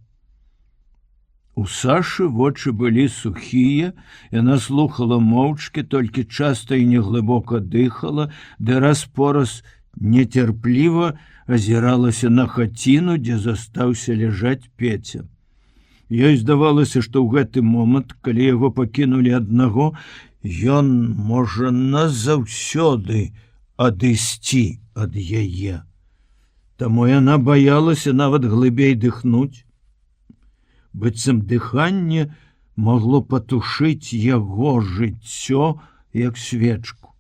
У Сашы вочы былі сухія, яна слухала моўчкі, толькі часта і неглыбока дыхала, ды раз-пораз нецярпліва азіралася на хаціну, дзе застаўся ляжаць Пеця. Ёй здавалася, што ў гэты момант, калі яго пакінулі аднаго, ён можа назаўсёды адысці ад яе. Таму яна баялася нават глыбей дыхнуць, быццам дыханне магло патушыць яго жыццё, як свечку.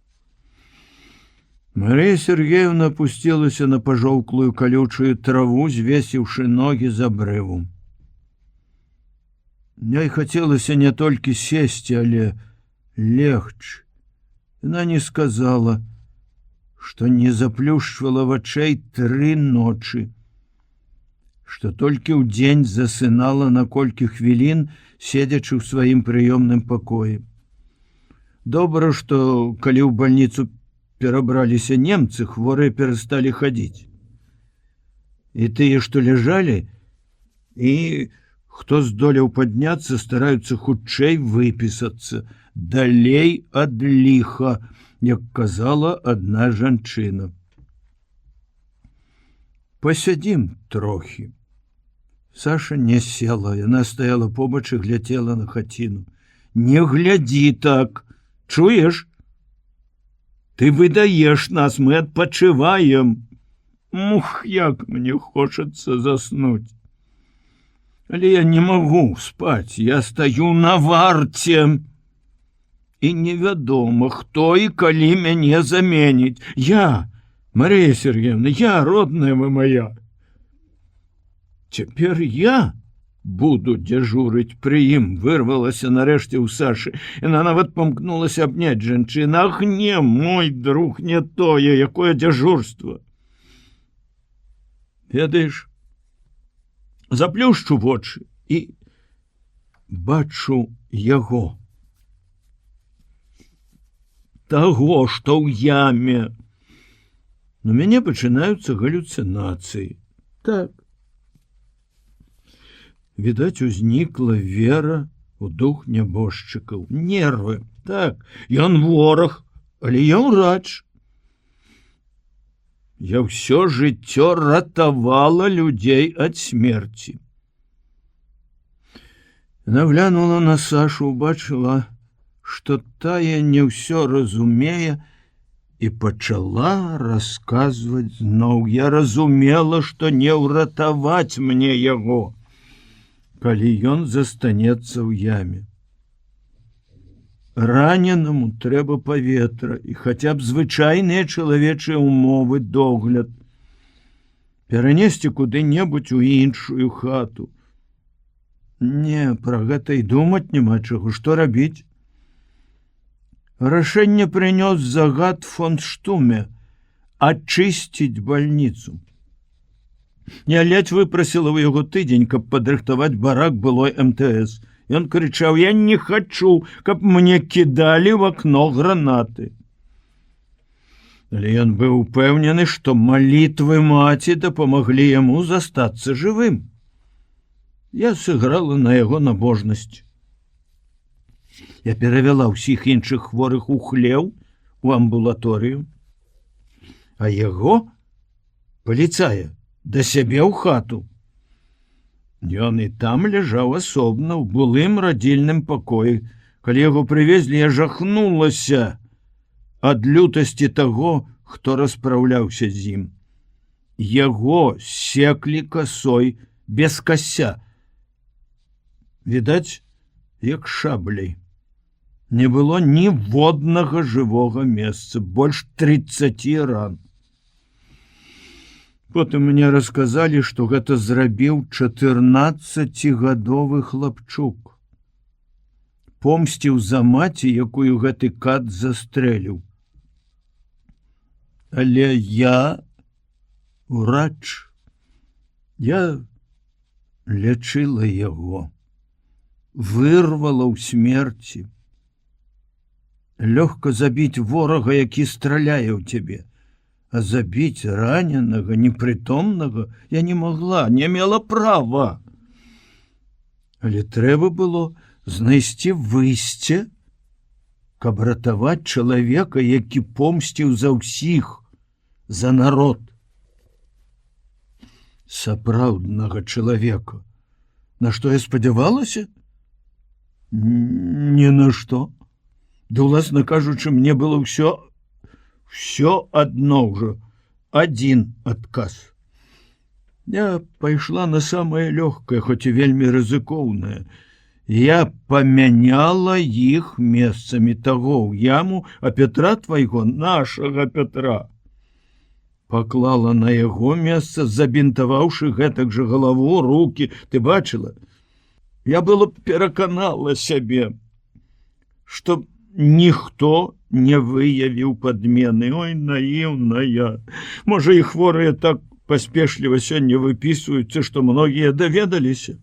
Мария Сергеевна опусцілася на пажоўклую калючую траву, звесіўшы ногі з абрыву. Ёй хацелася не толькі сесці, але легчы. Яна не сказала, што не заплюшчвала вачэй 3 ночы, што толькі ў дзень засынала на колькі хвілін, седзячы ў сваім прыёмным пакоі. Добра, што калі ў бальніцу перабраліся немцы, хворыя перасталі хадзіць. І тыя, што ляжалі, і хто здолеў падняцца, стараюцца хутчэй выпісацца, далей ад ліха, як казала адна жанчына. Пасядзім трохі. Саша не села, яна стаяла побач і глядзела на хаціну. Не глядзі так, чуеш? Ты выдаеш нас, мы адпачываем. Мух, як мне хочацца заснуць. Але я не магу спаць, я стаю на варце. І невядома, хто і калі мяне заменіць. Я, Мария Сергеевна, я, родная вы моя. Цяпер я буду дзяжурыць пры ім, вырвалася нарэшце ў Сашы. Яна нават памкнулася абняць жанчыну. Ах, не, мой друг, не тое, якое дзяжурства. Ведаеш, заплюшчу вочы і бачу яго. Таго, што ў яме. У мяне пачынаюцца галюцынацыі. Так. Відаць, узнікла вера у дух нябожчыкаў. Нервы. Так, ён вораг, але я ўрач. Я ўсё жыццё ратавала людзей ад смерці. Яна глянула на Сашу, убачыла, што тая не ўсё разумее, і пачала расказваць зноў. Я разумела, што не ўратаваць мне яго, калі ён застанецца ў яме. Раненаму трэба паветра і хаця б звычайныя чалавечыя умовы, догляд. Перанесці куды-небудзь у іншую хату. Не, пра гэта і думаць няма чаго, што рабіць. Рашэнне прынёс загад фон Штуме ачысціць бальніцу. Я ледзь выпрасіла ў яго тыдзень, каб падрыхтаваць барак былой МТС. Ён крычаў: я не хачу, каб мне кідалі в акно гранаты. Але ён быў упэўнены, што малітвы маці дапамаглі яму застацца жывым. Я сыграла на яго набожнасць. Я перавяла ўсіх іншых хворых у хлеў, у амбулаторыю, а яго, паліцая, да сябе ў хату. Ён і там ляжаў асобна ў былым радзільным пакоі. Калі яго прывезлі, я жахнулася ад лютасці таго, хто распраўляўся з ім. Яго секлі касой без кася. Відаць, як шабляй. Не было ніводнага жывога месца, больш 30 ран. Потым мне расказалі, што гэта зрабіў 14-гадовы хлапчук. помсціў за маці, якую гэты кат застрэліў. Але я урач. Я лячыла яго, вырвала ў смерці. Лёгка забіць ворага, які страляе ў цябе, а забіць раненага, непрытомнага я не могла, не мела права. Але трэба было знайсці выйсце, каб ратаваць чалавека, які помсціў за ўсіх, за народ. Сапраўднага чалавека. На што я спадзявалася? Ні на што. Да, уласна кажучы, мне было ўсё адно ўжо, адзін адказ. Я пайшла на самае лёгкае, хоць і вельмі рызыкоўнае. Я памяняла іх месцамі, таго ў яму, а Петра твайго, нашага Петра. Паклала на яго месца, забінтаваўшы гэтак жа галаву, рукі. Ты бачыла? Я было пераканала сябе, што ніхто не выявіў падмены. Ой, наіўная. Можа, і хворыя так паспешліва сёння выпісваюцца, што многія даведаліся?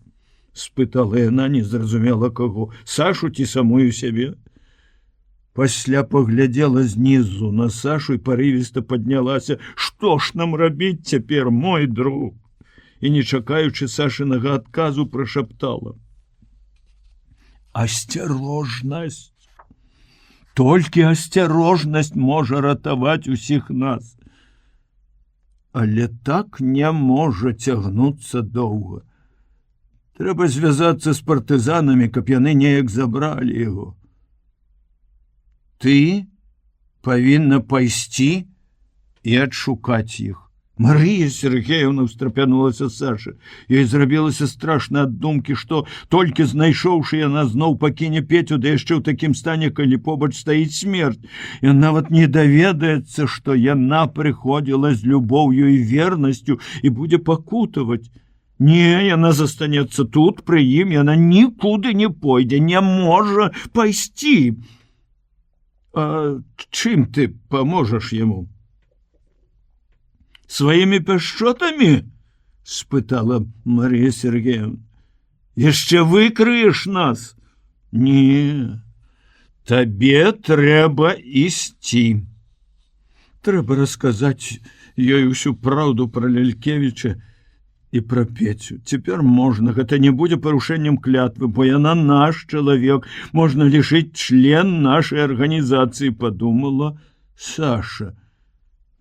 Спытала яна, не зразумела каго, Сашу ці самую сябе. Пасля паглядзела знізу на Сашу і парывіста паднялася. Што ж нам рабіць цяпер, мой друг? І, не чакаючы Сашынага адказу, прашаптала: асцярожнасць. Толькі асцярожнасць можа ратаваць усіх нас. Але так не можа цягнуцца доўга. Трэба звязацца з партызанамі, каб яны неяк забралі яго. Ты павінна пайсці і адшукаць іх. Марыя Сергеевна, ўстрапянулася Саша. Ёй зрабілася страшна ад думкі, што толькі знайшоўшы яна зноў пакіне Петю, да яшчэ ў такім стане, калі побач стаіць смерць. Ён нават не даведаецца, што яна прыходзіла з любоўю і вернасцю і будзе пакутаваць. Не, яна застанецца тут, пры ім, яна нікуды не пойдзе, не можа пайсці. А чым ты паможаш яму? Сваімі пяшчотамі? Спытала Марія Сергеевна. Яшчэ выкрыеш нас? Не, табе трэба ісці. Трэба расказаць ёй усю праўду пра Лялькевіча і пра Пецю. Цяпер можна, гэта не будзе парушэннем клятвы, бо яна наш чалавек, можна лишыць член нашай арганізацыі, падумала Саша.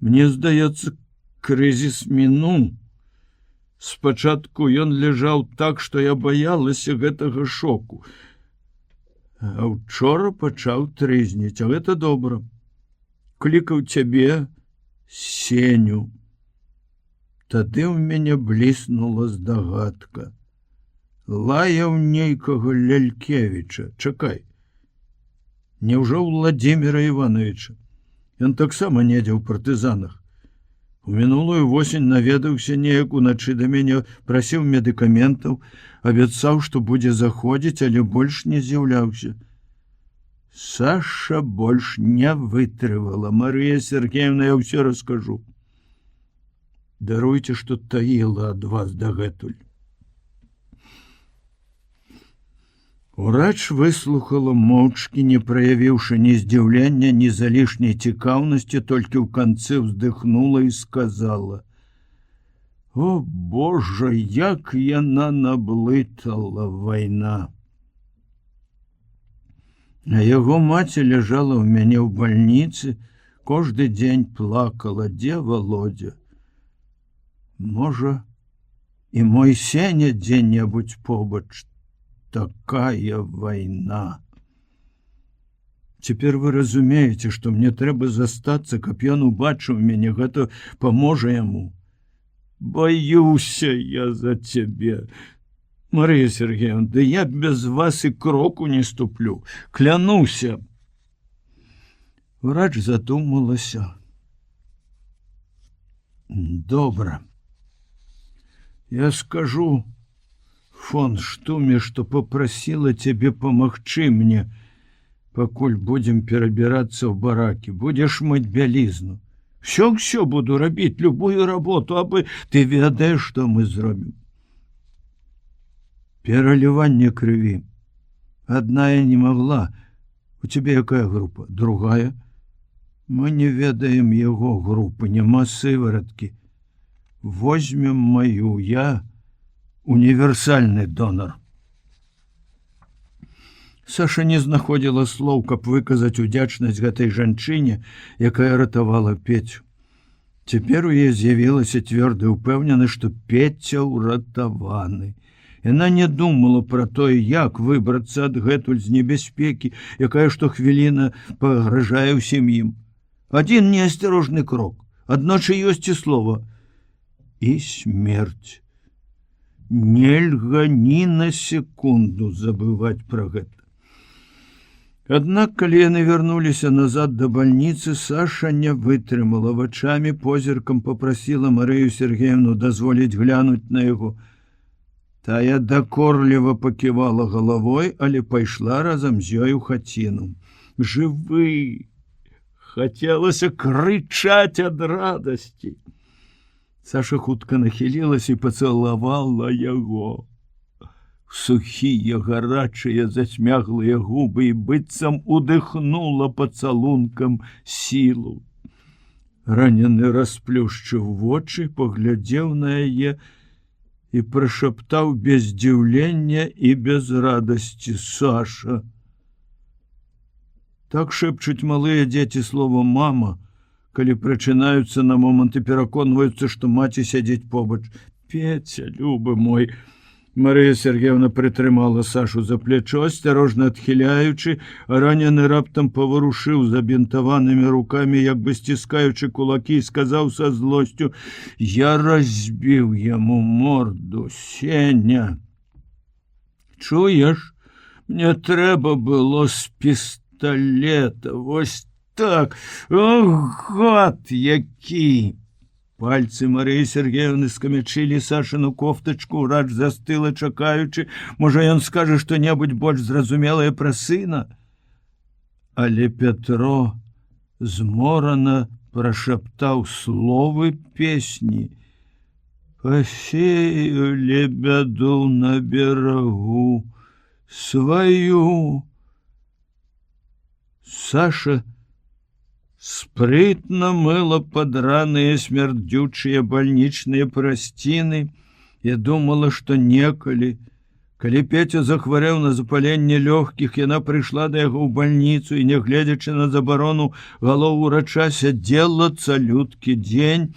Мне здаецца, крызіс мінуў. Спачатку ён ляжаў так, што я баялася гэтага шоку. А учора пачаў трызніць, а гэта добра. Клікаў цябе, Сеню. Тады ў мяне бліснула здагадка. Лаяў нейкага Лялькевіча. Чакай. Няўжо Владимира Ивановича? Ён таксама недзе ў партызанах. У мінулую восень наведаўся неяк уначы да мяне, прасіў медыкаментаў, абяцаў, што будзе заходзіць, але больш не з'яўляўся. Саша больш не вытрывала. Марія Сергеевна, я ўсё раскажу. Даруйце, што таіла ад вас дагэтуль. Урач выслухала моўчкі, не праявіўшы ні здзіўлення, ні залішняй цікаўнасці, толькі ў канцы ўздыхнула і сказала: «О, Божа, як яна наблытала вайна!» А яго маці ляжала ў мяне ў бальніцы, кожны дзень плакала: «Дзе Володя? Можа, і мой Сеня дзе-небудзь побач. Такая вайна. Цяпер вы разумееце, што мне трэба застацца, каб ён убачыў мяне, гэта паможа яму. Баюся я за цябе. Марія Сергеевна, да я без вас і кроку не ступлю, клянуся. Врач задумалася. Добра. Я скажу фон Штуме, што попрасіла цябе памагчы мне, пакуль будзем перабірацца ў баракі, будзеш мыць бялізну. Всё буду рабіць, любую работу, абы ты ведаеш, што мы зробім. Пераліванне крыві. Адна я не могла. У цябе якая група? Другая? Мы не ведаем яго групы, няма сывороткі. Возьмем маю, я універсальны донар. Саша не знаходзіла слоў, каб выказаць удзячнасць гэтай жанчыне, якая ратавала Пецю. Цяпер у яе з'явілася цвёрдая ўпэўненасць, што Пеця ўратаваны. Яна не думала пра тое, як выбрацца адгэтуль з небяспекі, якая штохвіліна пагражае ўсім ім. Адзін неасцярожны крок, аднойчы ёсць і слова і смерць. Нельга ні на секунду забываць пра гэта. Аднак, калі яны вярнуліся назад да бальніцы, Саша не вытрымала, вачамі позіркам попрасіла Марыю Сергеевну дазволіць глянуць на яго. Тая дакорліва паківала галавой, але пайшла разам з ёй у хаціну. Жывы! Хацелася крычаць ад радасці. Саша хутка нахілілася і пацалавала яго. Сухія, гарачыя, засмяглыя губы і быццам удыхнула пацалункам сілу. Ранены расплюшчыў вочы, паглядзеў на яе і прашаптаў без здзіўлення і без радасці: Саша. Так шэпчуць малыя дзеці слова «мама», калі прачынаюцца на момант і пераконваюцца, што маці сядзіць побач. Пеця, любы мой. Марыя Сергеевна прытрымала Сашу за плячо, асцярожна адхіляючы, а ранены раптам паварушыў забінтаванымі рукамі, як бы сціскаючы кулакі, і сказаў са злосцю: я разбіў яму морду, Сеня. Чуеш, мне трэба было з пісталета, вось так, ох, гад які! Пальцы Марыі Сергеевны скамячылі Сашыну кофтачку, рач застыла, чакаючы, можа, ён скажа што-небудзь больш зразумелае пра сына. Але Пятро зморана прашаптаў словы песні: «Посеяли бяду на берагу сваю». Саша спрытна мыла падраныя смярдзючыя бальнічныя прасціны і думала, што некалі, калі Петя захварэў на запаленне лёгкіх, яна прыйшла да яго ў бальніцу і, нягледзячы на забарону галоў урача, сядзела цалюткі дзень.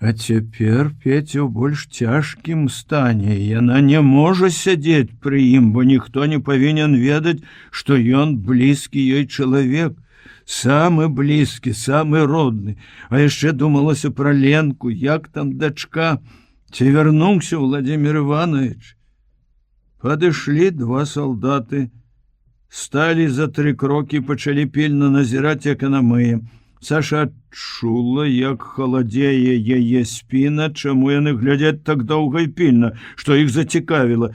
А цяпер Петя ў больш цяжкім стане, яна не можа сядзець пры ім, бо ніхто не павінен ведаць, што ён блізкі ёй чалавек. Самы блізкі, самы родны. А яшчэ думалася пра Ленку, як там дачка, ці вярнуўся Владимир Иванович. Падышлі два салдаты, сталі за 3 крокі, пачалі пільна назіраць, як яна мые. Саша адчула, як халадзее яе спіна, чаму яны глядзяць так доўга і пільна, што іх зацікавіла.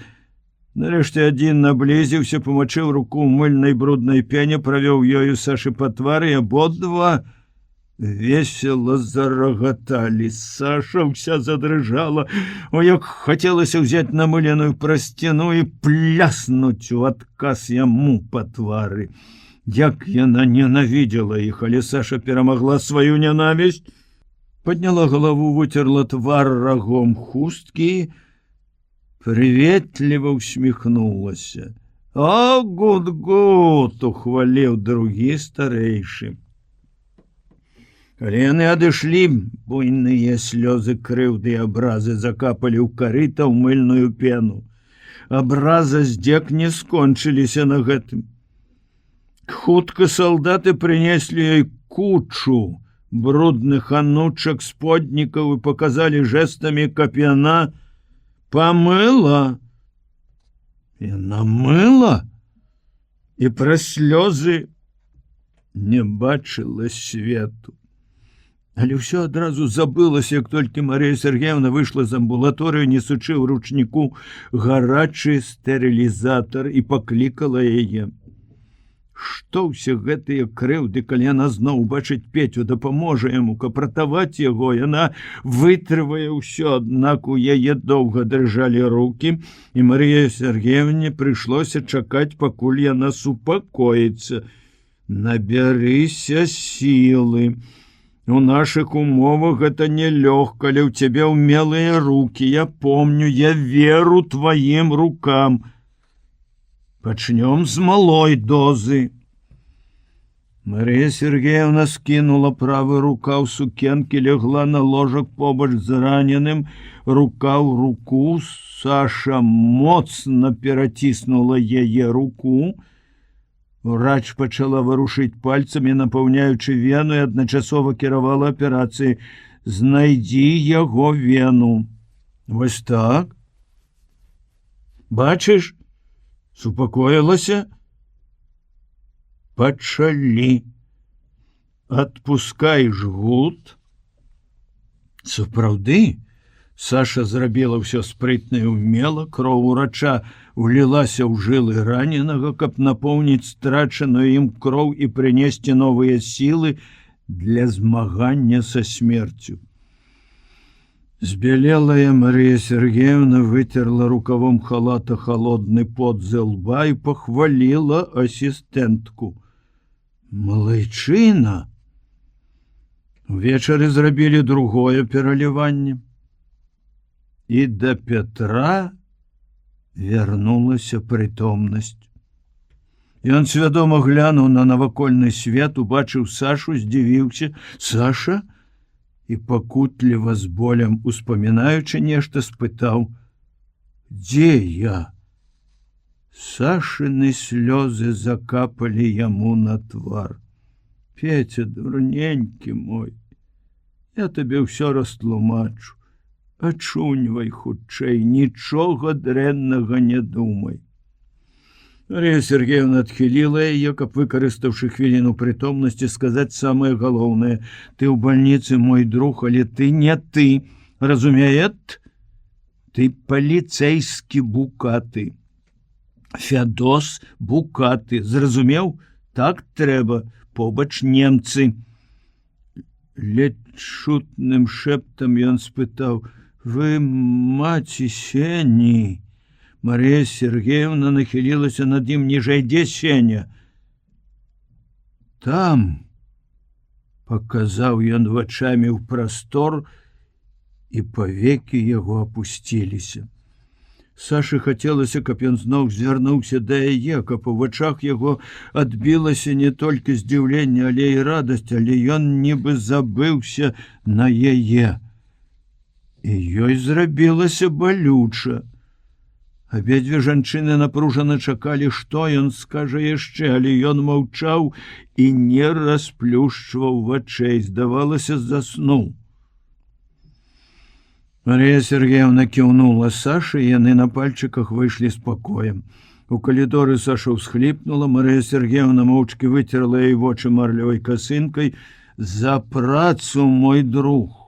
Нарэшце адзін наблізіўся, памачыў руку ў мыльнай бруднай пене, правёў ёю Сашы па твары, і абодва весела зарагаталі. Саша ўся задрыжала, о, як хацелася ўзяць намыленую прасціну і пляснуць у адказ яму па твары. Як яна ненавідзела іх, але Саша перамагла сваю нянавісць, падняла галаву, выцерла твар рагом хусткі, прыветліва усміхнулася. «О, гуд-гуд!» — ухваліў другі старэйшы. Калі яны адышлі, буйныя слёзы крыўды і абразы закапалі ў карыта ў мыльную пену. Абраза здзек не скончыліся на гэтым. Хутка салдаты прынеслі ёй кучу брудных анучак, споднікаў і паказалі жэстамі, каб яна памыла. Яна мыла і праз слёзы не бачыла свету. Але ўсё адразу забылася, як толькі Марыя Сергеевна выйшла з амбулаторыю, несучы ў ручніку гарачы стэрылізатар, і паклікала яе. Што ўсе гэтыя крыўды, калі яна зноў убачыць Петю, дапаможа яму, каб ратаваць яго, яна вытрывае ўсё, аднак у яе доўга дрыжалі рукі, і Марыі Сергеевне прыйшлося чакаць, пакуль яна супакоіцца. Набярыся сілы. У нашых умовах гэта нелёгка, але ў цябе ўмелыя рукі. Я помню, я веру тваім рукам. Пачнём з малой дозы. Марыя Сергеевна скінула правы рукаў сукенкі, легла на ложак побач з раненым, рука ў руку. Саша моцна пераціснула яе руку. Врач пачала варушыць пальцамі, напаўняючы вену, і адначасова кіравала аперацыяй. Знайдзі яго вену. Вось так. Бачыш? Супакоілася? Пачалі. Адпускай жгут. Сапраўды, Саша зрабіла ўсё спрытна і ўмела, кроў урача улілася ў жылы раненага, каб напоўніць страчаную ім кроў і прынесці новыя сілы для змагання са смерцю. Збялелая Марыя Сергеевна вытерла рукавом халата холодны пот з лба і пахваліла асістэнтку. Малайчына! Увечары зрабілі другое пераліванне. І да Петра вярнулася прытомнасць. Ён свядома глянуў на навакольны свет, убачыў Сашу, здзівіўся. Саша? І пакутліва з болем успамінаючы нешта спытаў: «Дзе я?» Сашыны слёзы закапалі яму на твар. «Петя, дурненькі мой, я табе ўсё растлумачу. Ачуньвай хутчэй, нічога дрэннага не думай». Марія Сергеевна адхіліла яе, каб, выкарыстаўшы хвіліну прытомнасці, сказаць самае галоўнае: «Ты ў бальніцы, мой друг, але ты не ты, разумеет? Ты паліцэйскі Букаты. Фядос Букаты, зразумеў? Так трэба, побач немцы». Ледь чутным шэптам ён спытаў: «Вы маці Сені?» Марія Сергеевна нахілілася над ім ніжэй. «Дзе Сеня?» «Там», — паказаў ён вачамі ў прастор, і павекі яго апусціліся. Сашы хацелася, каб ён зноў звярнуўся да яе, каб у вачах яго адбілася не толькі здзіўленне, але і радасць, але ён нібы забыўся на яе. І ёй зрабілася балюча. Абедзве жанчыны напружана чакалі, што ён скажа яшчэ, але ён маўчаў і не расплюшчваў вачэй, здавалася, заснуў. Марія Сергеевна кіўнула Сашы, і яны на пальчыках выйшлі з пакоем. У калідоры Саша ўсхліпнула, Марія Сергеевна моўчкі выцерла яе вочы марлевай касынкай. «За працу, мой друг!»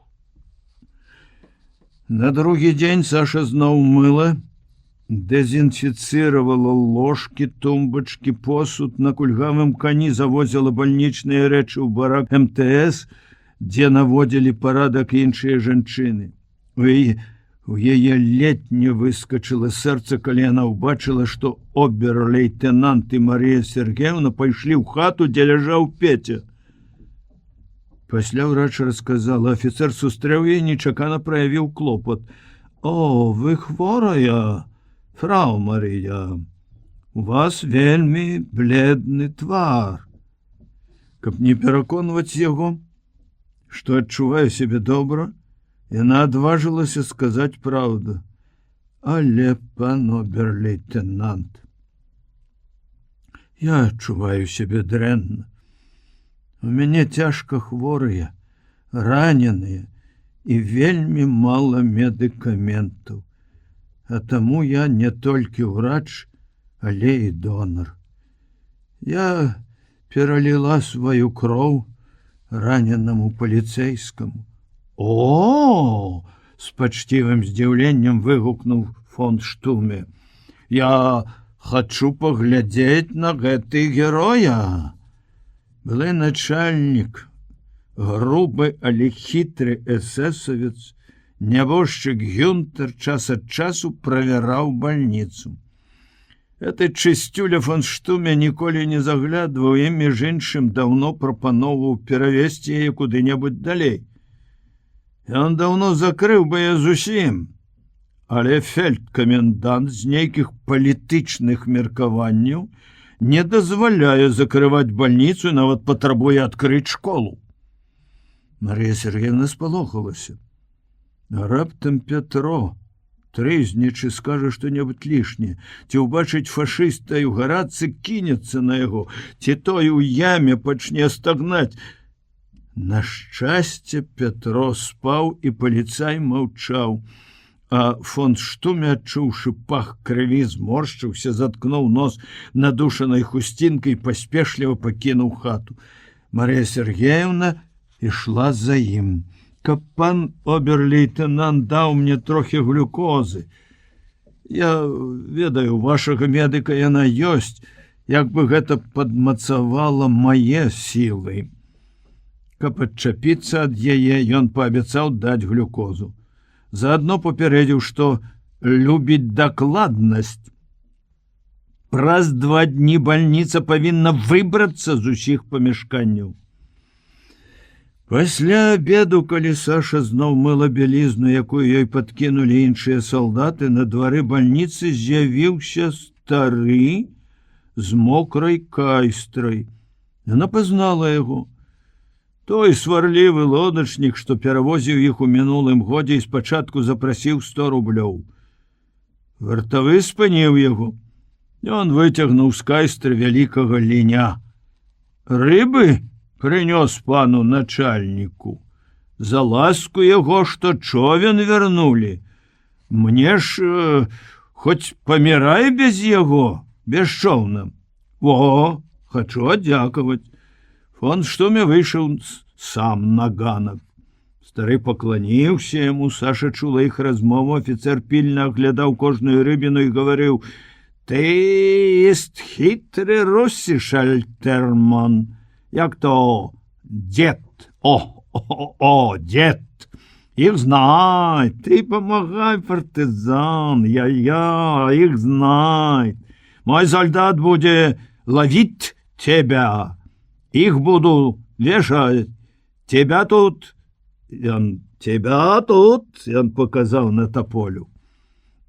На другі дзень Саша зноў мыла, дезінфіцыравала ложкі, тумбачкі, посуд, на кульгавым кані завозіла бальнічныя рэчы ў барак МТС, дзе наводзілі парадак іншыя жанчыны. У яе ледь не выскачыла сэрца, калі яна ўбачыла, што обер-лейтенант і Марія Сергеевна пайшлі ў хату, дзе ляжаў Петя. Пасля ўрач расказала, афіцэр сустрэў яе, нечакана праявіў клопат. «О, вы хворая, фрау Марія, у вас вельмі бледны твар». Каб не пераконваць яго, што адчуваю сябе добра, яна адважылася сказаць праўду. «Але, пан обер-лейтенант, я адчуваю сябе дрэнна. У мяне цяжка хворыя, раненыя і вельмі мала медыкаментаў. А таму я не толькі ўрач, але і донар. Я пераліла сваю кроў, раненаму паліцэйскаму. О! С пачцівым здзіўленнем выгукнуў фон Штуме. Я хочу паглядзець на гэты героя. Былы начальнік, грубы, але хітры эсэсавец, нябожчык Гюнтер час ад часу правяраў бальніцу. Гэты чысцюля фон Штуме ніколі не заглядваў і, між іншым, даўно прапаноўваў перавесці яе куды-небудзь далей. Ён даўно закрыў бы яе зусім, але фельдкамендант з нейкіх палітычных меркаванняў не дазваляе закрываць бальніцу, нават патрабуе адкрыць школу. Марыя Сергеевна спалохалася. Раптам Пятро, трызнічы, скажа што-небудзь лішняе, ці ўбачыць фашыста і ў гарадцы кінецца на яго, ці той у яме пачне стагнаць. На шчасце Пятро спаў, і паліцай маўчаў, а фон Штуме, адчуўшы пах крыві, зморшчыўся, заткнуў нос надушанай хусцінкай, паспешліва пакінуў хату. Марыя Сергеевна ішла за ім. Каб пан обер-лейтенант даў мне трохі глюкозы. Я ведаю, вашага медыка яна ёсць, як бы гэта падмацавала мае сілы. Каб адчапіцца ад яе, ён паабяцаў даць глюкозу. Заадно папярэдзіў, што любіць дакладнасць. Праз 2 дні бальніца павінна выбрацца з усіх памяшканняў. Пасля абеду, калі Саша зноў мыла бялізну, якую ёй падкінулі іншыя салдаты, на двары бальніцы з'явіўся стары з мокрай кайстрай. Яна пазнала яго. Той сварлівы лодачнік, што перавозіў іх у мінулым годзе і спачатку запрасіў 100 рублёў. Вартавы спыніў яго. Ён выцягнуў з кайстры вялікага ліня. Рыбы прынёс пану начальніку. За ласку яго, што човен вярнулі. Мне ж хоць памірай без яго, без чоўна. О, хачу аддзякаваць. Фон Штуме выйшаў сам на ганак. Стары пакланіўся яму, Саша чула іх размову, афіцер пільна аглядаў кожную рыбіну і гаварыў: «Ты есть хитрый руссиш, Альтерман. Як то дед? О, дед! Их знай, ты помогай, партизан, я их знай. Мой солдат будет ловить тебя. Их буду вешать. Тебя тут, он показал на тополю.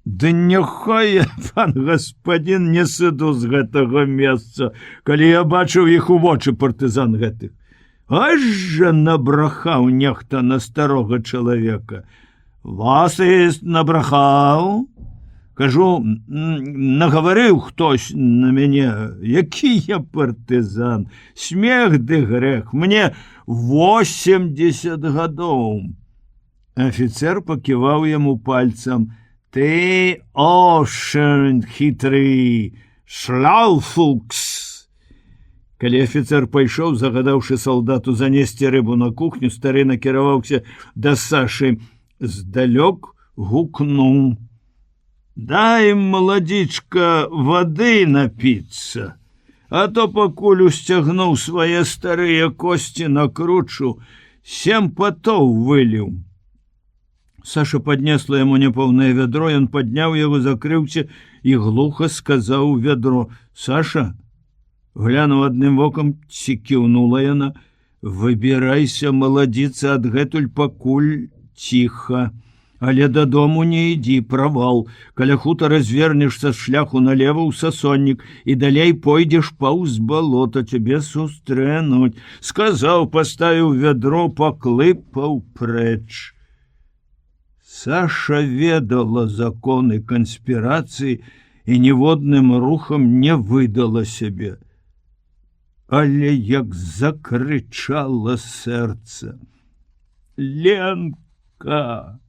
Да няхай, пан господин, не сыду з гэтага месца, калі я бачыў іх у вочы, партызан гэтых. Аж жа набрахаў нехта на старога чалавека. Вас і набрахаў? Кажу, нагаварыў хтось на мяне. Які я партызан? Смех ды грэх. Мне 80 гадоў. Афіцер паківаў яму пальцам. Ты очень хитрый шлауфукс. Калі афіцер пайшоў, загадаўшы салдату занесці рыбу на кухню, стары накіраваўся да Сашы. Здалёк гукнуў: «Дай, маладзічка, вады напіцца, а то пакуль усцягнуў свае старыя косці на кручу, 7 патоў выліў». Саша поднесла яму няпоўнае вядро, ён падняў яго, закрыўся і глуха сказаў у вядро: «Саша», глянуў адным вокам, ці кіўнула яна: «Выбірайся, маладзіца, адгэтуль пакуль ціха. Але дадому не ідзі, правал. Каля хутара звернешся з шляху налево ў сасоннік і далей пойдзеш паўз балота, цябе сустрэнуць». Сказаў, паставіў вядро, паклыпаў прэч. Саша ведала законы канспірацыі і ніводным рухам не выдала сябе. Але як закрычала сэрца: «Ленка!»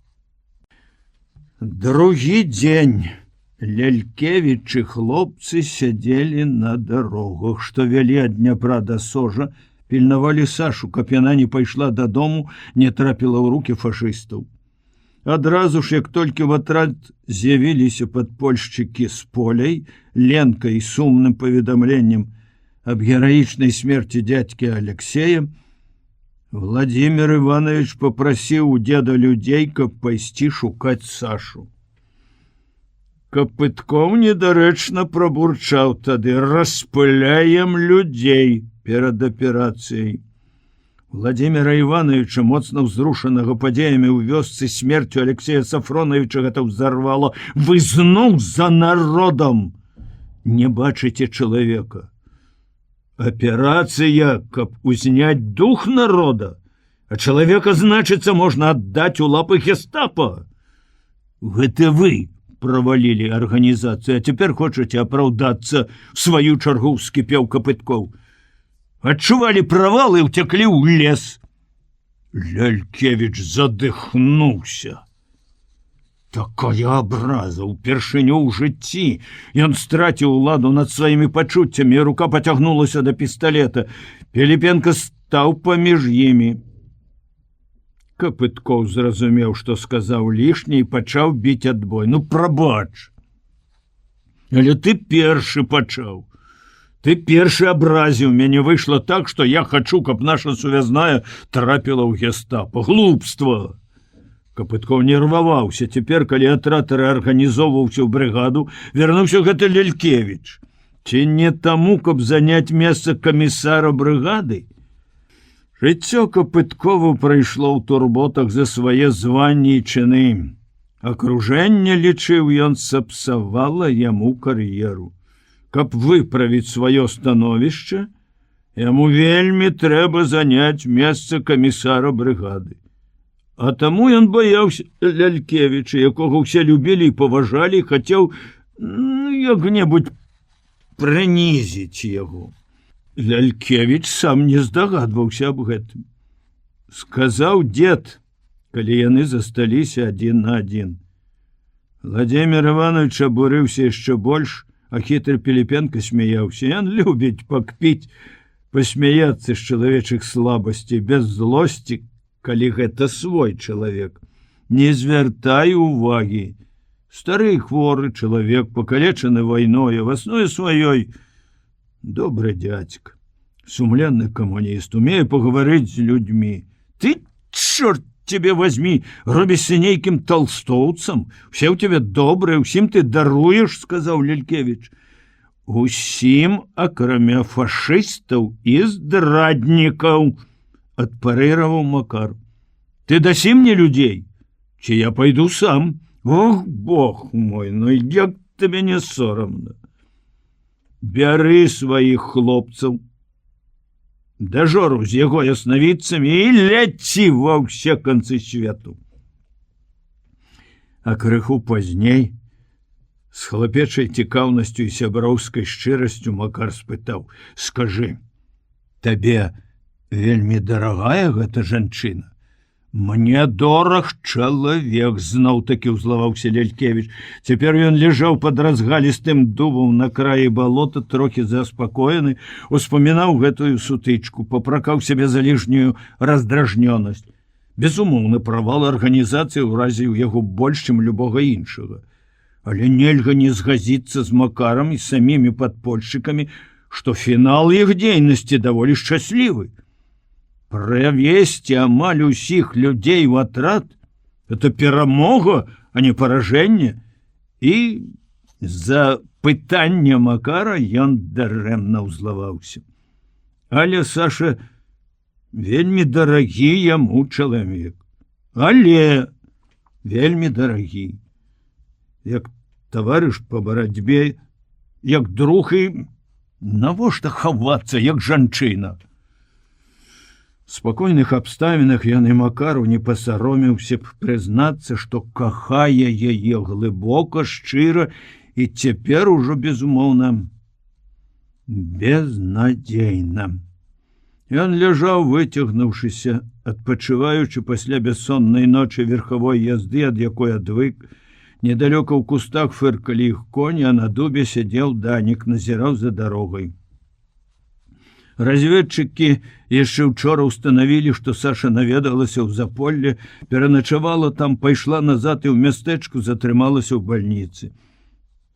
Другі дзень Лялькевічы хлопцы сядзелі на дарогах, што вялі ад Дняпра да Сожа, пільнавалі Сашу, каб яна не пайшла дадому, не трапіла ў рукі фашыстаў. Адразу ж, як толькі в атрад з'явіліся падпольшчыкі з Поляй, Ленкай і сумным паведамленнем аб гераічнай смерці дзядзькі Алексея, Владимир Иванович попрасіў у деда людзей, каб пайсці шукаць Сашу. Капыткоў недарэчна прабурчаў тады: «Распыляем людзей перад аперацыяй». Владимира Ивановича, моцна ўзрушанага падзеямі ў вёсцы смерцю Алексея Сафроновича, гэта ўзарвала. «Вы зноў за народом! Не бачыце чалавека. Аперацыя, каб узняць дух народа, а чалавека, значыцца, можна аддаць у лапы гестапа. Гэта вы правалілі арганізацыю, а цяпер хочаце апраўдацца», в сваю чаргу ўскіпеў Капыткоў. «Адчувалі правал і ўцяклі ў лес». Лялькевіч задыхнуўся. Такая абраза ўпершыню ў жыцці. Ён страціў уладу над сваімі пачуццямі, і рука пацягнулася да пісталета. Піліпенка стаў паміж імі. Капыткоў зразумеў, што сказаў лішне, і пачаў біць адбой. «Ну, прабач. Але ты першы пачаў. Ты першы абразіў мяне. Выйшла так, што я хачу, каб наша сувязная трапіла ў гестапа. Глупства!» Капыткоў нерваваўся. Цяпер, калі атрад рэарганізоўваўся ў брыгаду, вярнуўся гэты Лялькевіч. Ці не таму, каб заняць месца камісара брыгады? Жыццё Капыткова прайшло ў турботах за свае званні і чыны. Акружэнне, лічыў ён, сапсавала яму кар'еру. Каб выправіць сваё становішча, яму вельмі трэба заняць месца камісара брыгады. А таму ён баяўся Лялькевіча, якога ўсе любілі і паважалі, і хацеў як-небудзь прынізіць яго. Лялькевіч сам не здагадваўся аб гэтым. Сказаў дзед, калі яны засталіся адзін на адзін. Владимир Иванович абурыўся яшчэ больш, а хітры Піліпенка смяяўся. Ён любіць пакпіць, пасмяяцца з чалавечых слабасцей, без злосці, калі гэта свой чалавек. Не звяртай увагі. Стары хворы чалавек, пакалечаны вайной, в аснове сваёй добры дзядзька, сумленны камуніст, умее пагаварыць з людзьмі. Ты, чорт тебе возьми, робішся нейкім талстоўцам, усе ў тебе добрыя, усім ты даруеш, сказаў Лялькевіч. Усім, акрамя фашыстаў і здраднікаў, адпарэраваў Макар. Ты дасі мне людзей? Ці я пайду сам? Ох, бог мой, ну як табе не сорамна? Бяры сваіх хлопцаў, дажору з яго яснавідцамі і ляці ва ўсе канцы свету. А крыху пазней, з хлапечай цікаўнасцю і сяброўскай шчырасцю, Макар спытаў: «Скажы, табе вельмі дарагая гэта жанчына?» «Мне дораг чалавек», зноў-такі ўзлаваўся Лялькевіч. Цяпер ён ляжаў пад разгалістым дубам на краі балота, трохі заспакоены, успамінаў гэтую сутычку, папракаў сябе за лішнюю раздражнёнасць. Безумоўны правал арганізацыі ўразіў яго больш, чым любога іншага. Але нельга не згадзіцца з Макарам і самімі падпольшчыкамі, што фінал іх дзейнасці даволі шчаслівы. Правесці амаль усіх людзей у атрад — это перамога, а не паражэнне. І за пытанне Макара ён дарэмна ўзлаваўся. Але Саша вельмі дарагі яму чалавек. Але вельмі дарагі. Як таварыш па барацьбе, як друг, і навошта хавацца, як жанчына? В спакойных абставінах ён і Макару не пасаромеўся б прызнацца, што кахае яе глыбока, шчыра і цяпер ужо, безумоўна, безнадзейна. Ён ляжаў, выцягнуўшыся, адпачываючы пасля бессоннай ночы верхавой язды, ад якой адвык. Недалёка ў кустах фыркалі іх коні, а на дубе сядзеў Данік, назіраў за дарогай. Разведчыкі яшчэ учора ўстанавілі, што Саша наведалася ў Заполле, пераначавала там, пайшла назад і ў мястэчку затрымалася ў бальніцы.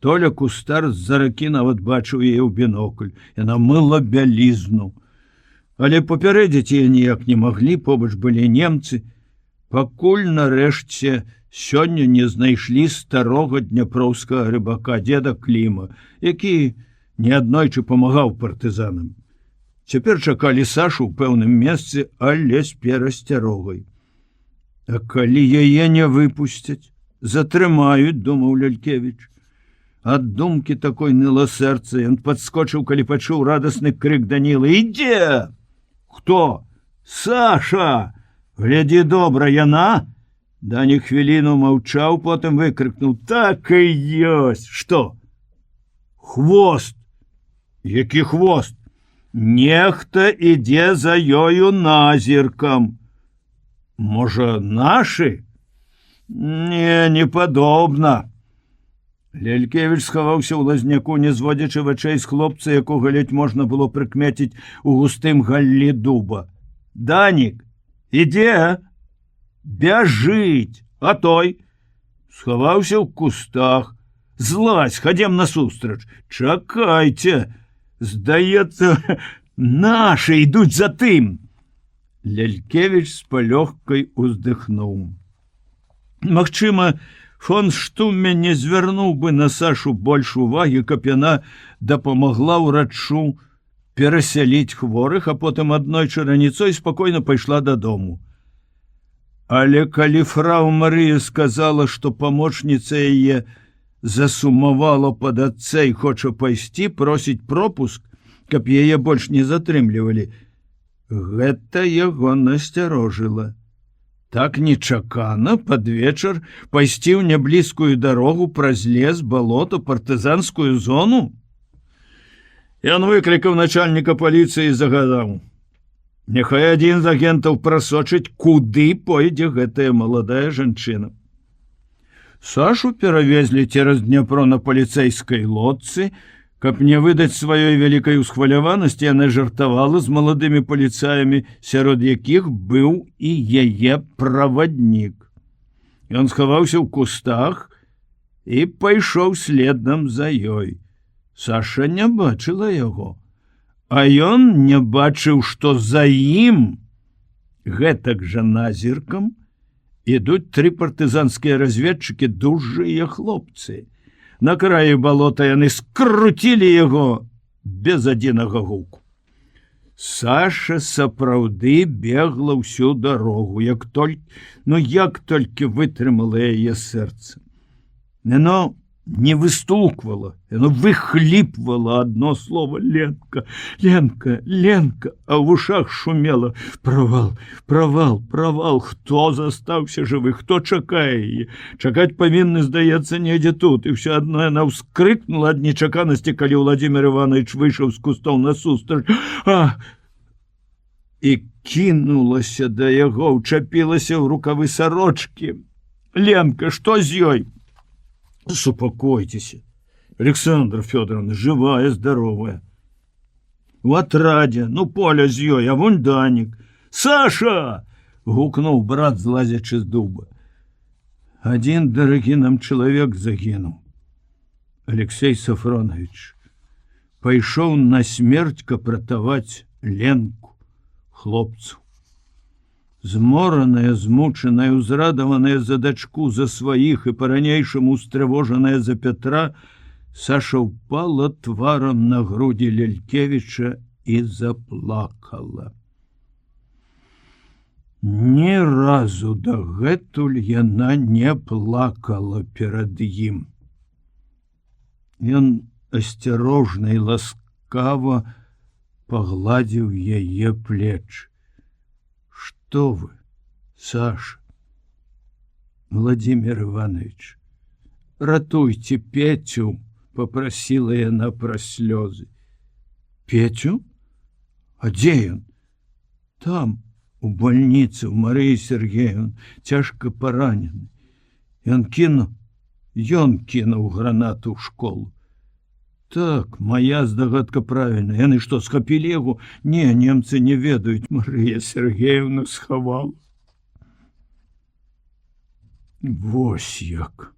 Толя Кустар з-за ракі нават бачыў яе ў бінокль. Яна мыла бялізну. Але папярэдзіць яе ніяк не маглі, побач былі немцы. Пакуль нарэшце сёння не знайшлі старога дняпроўскага рыбака, дзеда Кліма, які неаднойчы памагаў партызанам. Цяпер чакалі Сашу ў пэўным месцы, але з перасцярогай. А калі яе не выпусцяць, затрымаюць, думаў Лялькевіч. Ад думкі такой ныла сэрца, ён падскочыў, калі пачуў радасны крык Данілы: «Ідзе!» «Хто?» «Саша! Глядзі добра, яна?» Дані хвіліну маўчаў, потым выкрыкнуў: «Так і ёсць!» «Што?» «Хвост!» «Які хвост?» «Нехта ідзе за ёю назіркам». «Можа, нашы?» «Не, не падобна». Лялькевіч схаваўся ў лазняку, не зводзячы вачэй з хлопца, якога ледзь можна было прыкмеціць у густым галлі дуба. «Данік, ідзе?» «Бяжыць!» «А той?» «Схаваўся ў кустах». «Злазь, хадзем насустрач». «Чакайце! Здаецца, нашы ідуць за тым». Лялькевіч з палёгкай уздыхнуў. Магчыма, фон Штумме не звярнуў бы на Сашу больш увагі, каб яна дапамагла ўрачу перасяліць хворых, а потым аднойчы раніцой спакойна пайшла дадому. Але калі фрау Марыя сказала, што памочніца яе засумавала пад адцэй, хоча пайсці, просіць пропуск, каб яе больш не затрымлівалі, гэта яго насцярожыла. Так нечакана пад вечар пайсці ў няблізкую дарогу праз лес, балото, партызанскую зону? Ён выклікаў начальніка паліцыі і загадаў: «Няхай адзін з агентаў прасочыць, куды пойдзе гэтая маладая жанчына». Сашу перавезлі цераз Дняпро на паліцэйскай лодцы. Каб не выдаць сваёй вялікай усхваляванасці, яна жартавала з маладымі паліцаямі, сярод якіх быў і яе праваднік. Ён схаваўся ў кустах і пайшоў следам за ёй. Саша не бачыла яго, а ён не бачыў, што за ім, гэтак жа назіркам, ідуць 3 партызанскія разведчыкі, дужыя хлопцы. На краі балота яны скруцілі яго без адзінага гуку. Саша сапраўды бегла ўсю дарогу, як толькі вытрымала яе сэрца. Яно не выстуквала, яно выхліпвала адно слово: «Ленка, Ленка, Ленка», а ў вушах шумела: «Правал, правал, правал, хто застаўся жывы, хто чакае яе? Чакаць павінны, здаецца, недзе тут». І ўсё адно яна ўскрыкнула ад нечаканасці, калі Владимир Иванович выйшаў з кустоў насустрач. І кінулася да яго, ўчапілася ў рукавы сарочкі. «Ленка, што з ёй?» «Супокойтесь, Александра Федоровна, живая, здоровая. В отраде, ну, Поля з ёй, а вон Данік». «Саша!» — гукнуў брат, злазячы з дуба. «Один дарагі нам чалавек загінуў. Алексей Сафронович пайшоў на смерць, каб ратаваць Ленку, хлопцу». Змораная, змучаная, узрадаваная за дачку, за сваіх і па-ранейшаму устрывожаная за Пятра, Саша ўпала тварам на грудзі Лялькевіча і заплакала. Ні разу дагэтуль яна не плакала перад ім. Ён асцярожна і ласкава пагладзіў яе плечы. «Что вы, Саша?» «Владимир Иванович, ратуйте Петю», — попросила яна праз слёзы. «Петю? А где он?» «Там, у больницы, у Марии Сергеевны, тяжко поранены. Ён кинул гранату в школу. Так, моя здагадка правільная. Яны што, схапілі яго? Не, немцы не ведаюць, Марыя Сергеевна схавала. Вось як.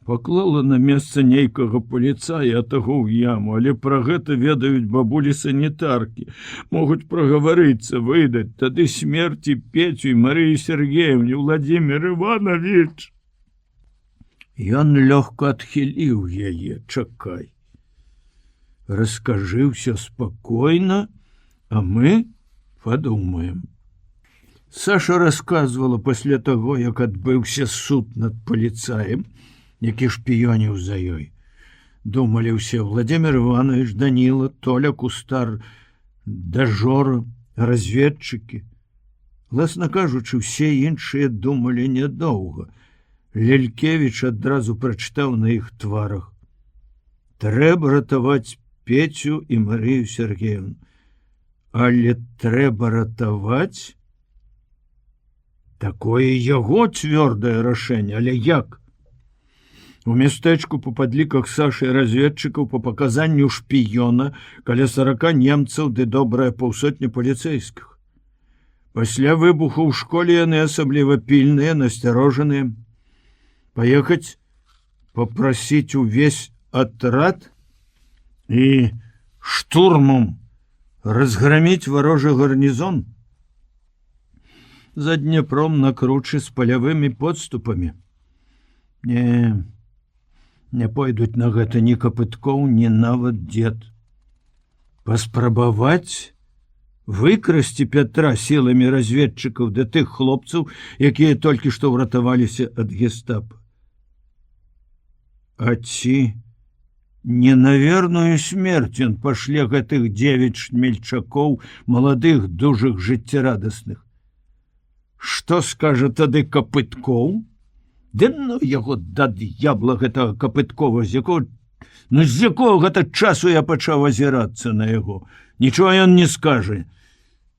Паклала на месца нейкага паліцая, а таго ў яму, але пра гэта ведаюць бабулі-санітаркі. Могуць прагаварыцца, выдаць, тады смерці Петю і Марыі Сергеевне, Владимир Иванович. Ён лёгка адхіліў яе, чакай. Раскажы ўсё спакойна, а мы падумаем. Саша расказвала пасля таго, як адбыўся суд над паліцаем, які шпіёніў за ёй. Думалі ўсе: Владимир Иванович, Данила, Толя, Кустар, Дажора, разведчыкі. Власна кажучы, усе іншыя думалі нядоўга. Лелькевіч адразу прачытаў на іх тварах: трэба ратаваць Петю і Марыю Сергеевну. Але трэба ратаваць? Такое яго цвёрдае рашэнне, але як? У мястэчку па падліках Сашы і разведчыкаў па паказанню шпіёна каля 40 немцаў ды добрая паўсотня паліцэйскіх. Пасля выбуху ў школе яны асабліва пільныя, насцярожаныя. Паехаць папрасіць увесь атрад і штурмом разгроміць варожы гарнізон? За Днепром на кручы з палявымі подступамі? Не пойдуць на гэта ні Капыткоў, ні нават дзед. Паспрабаваць выкрасці Пятра сіламі разведчыкаў да тых хлопцаў, якія толькі што ўратаваліся ад гестапа. А ці не на верную смерць ён пашле гэтых 9 шмельчакоў, маладых, дужых, жыццярадасных? Што скажа тады Капыткоў? Ды ну яго да д'ябла гэтага Капыткова, з якога гэта часу я пачаў азірацца на яго. Нічога ён не скажа.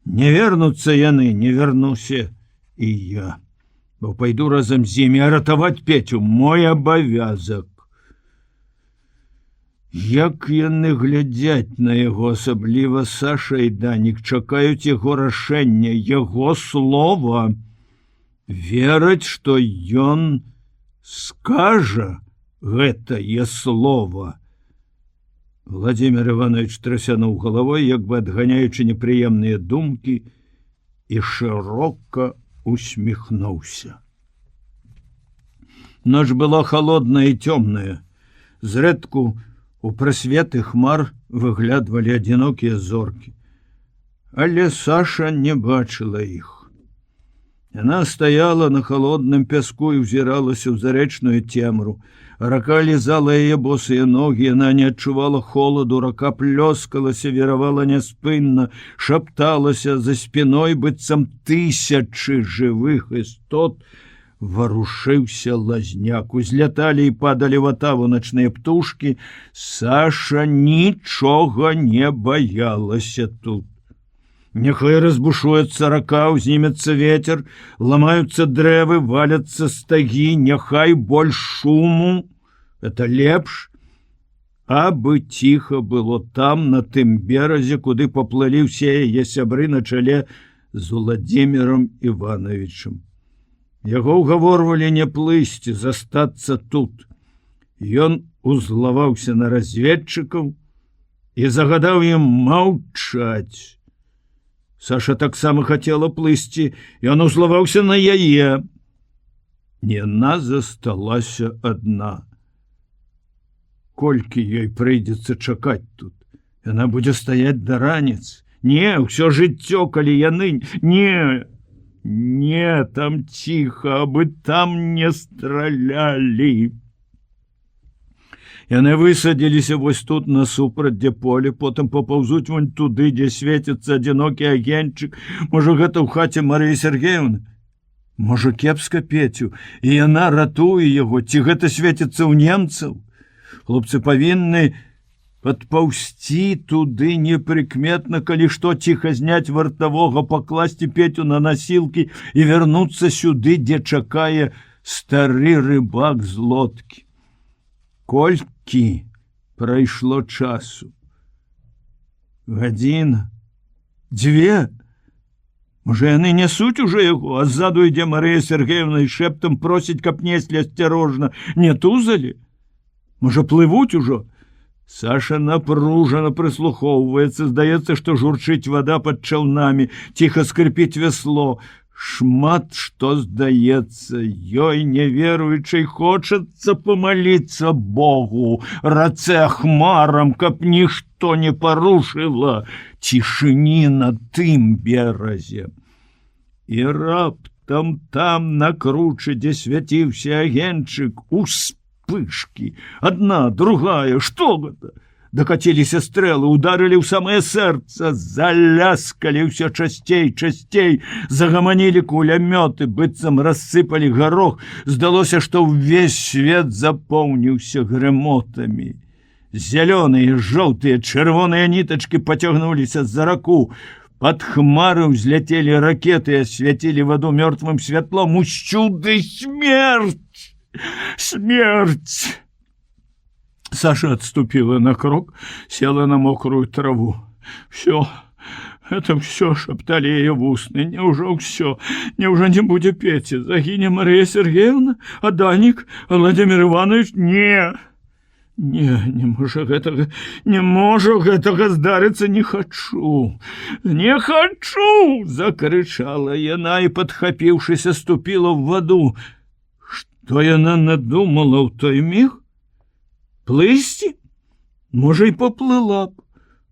Не вернуцца яны, не вернуся і я. Бо пайду разам з імі, а ратаваць Петю мой абавязак. Як яны глядзяць на яго, асабліва Саша і Данік, чакаюць яго рашэння, яго слова. Вераць, што ён скажа гэтае слово. Владимир Иванович трасянуў галавой, як бы адганяючы непрыемныя думкі, і шырока усміхнуўся. Ноч была холодная і цёмная. Зрэдку у прасветы хмар выглядвалі адзінокія зоркі. Але Саша не бачыла іх. Яна стаяла на холодным пяску і ўзіралася ў зарэчную цемру. Рака лізала яе босыя ногі, яна не адчувала холаду, рака плёскалася, віравала няспынна, шапталася за спіной, быццам тысячы жывых істот. Варушыўся лазняк, узляталі і падалі в атаву начныя птушкі. Саша нічога не баялася тут. Няхай разбушуецца рака, узнімецца ветер, ламаюцца дрэвы, валяцца стагі, няхай больш шуму, это лепш. Абы ціха было там, на тым беразе, куды паплылі ўсе яе сябры на чале з Владимиром Ивановичем. Яго ўгаворвалі не плысці, застацца тут. Ён узлаваўся на разведчыкаў і загадаў ім маўчаць. Саша таксама хацела плысці, і ён узлаваўся на яе. Яна засталася адна. Колькі ёй прыйдзецца чакаць тут? Яна будзе стаяць да раніц. Не, ўсё жыццё, калі яны... Не, там ціха, абы там не стралялі. Яны высадзіліся вось тут насупраць, дзе поле, потым папаўзуць вон туды, дзе свеціцца адзінокі агеньчык. Можа, гэта ў хаце Марыі Сергеевны? Можа, кепска Петю, і яна ратуе яго, ці гэта свеціцца ў немцаў? Хлопцы павінны падпаўсці туды непрыкметна, калі што, ціха зняць вартавога, пакласці Петю на насілкі і вярнуцца сюды, дзе чакае стары рыбак з лодкі. Колькі прайшло часу. Гадзіна, 2. Можа, яны нясуць ужо яго, а ззаду ідзе Марыя Сергеевна і шэптам просіць, каб неслі асцярожна. Не тузалі? Можа, плывуць ужо? Саша напружана прыслухоўваецца. Здаецца, што журчыць вада пад чаўнамі, ціха скрыпіць вясло. Шмат што здаецца, ёй неверуючай хочацца памаліцца Богу, рацэ хмарам, каб ніхто не парушыла цішыні на тым беразе. І раптам там на кручы, дзе свяціўся агеньчык, успышкі, адна, другая, што гэта? Дакаціліся стрэлы, ударылі ў самае сэрца, заляскалі ўсё часцей, загаманілі кулямёты, быццам рассыпалі гарох. Здалося, што ўвесь свет запоўніўся грымотамі. Зялёныя, жоўтыя, чырвоныя нітачкі пацягнуліся за раку. Пад хмары ўзляцелі ракеты і асвяцілі ваду мёртвым святлом. Усюды смерць! Смерць! Саша отступила на крок, села на мокрую траву. «Все, это все», — шептали ее в усны. «Неужо все? Неужо не будет Пети? Загине Мария Сергеевна? А Даник? А Владимир Иванович? Не можа гэтага здарыцца, не хочу! Не хочу!» — закричала яна и, подхапіўшыся, ступила в воду. Что яна надумала ў той міг? Плысці? Можа, і поплыла б,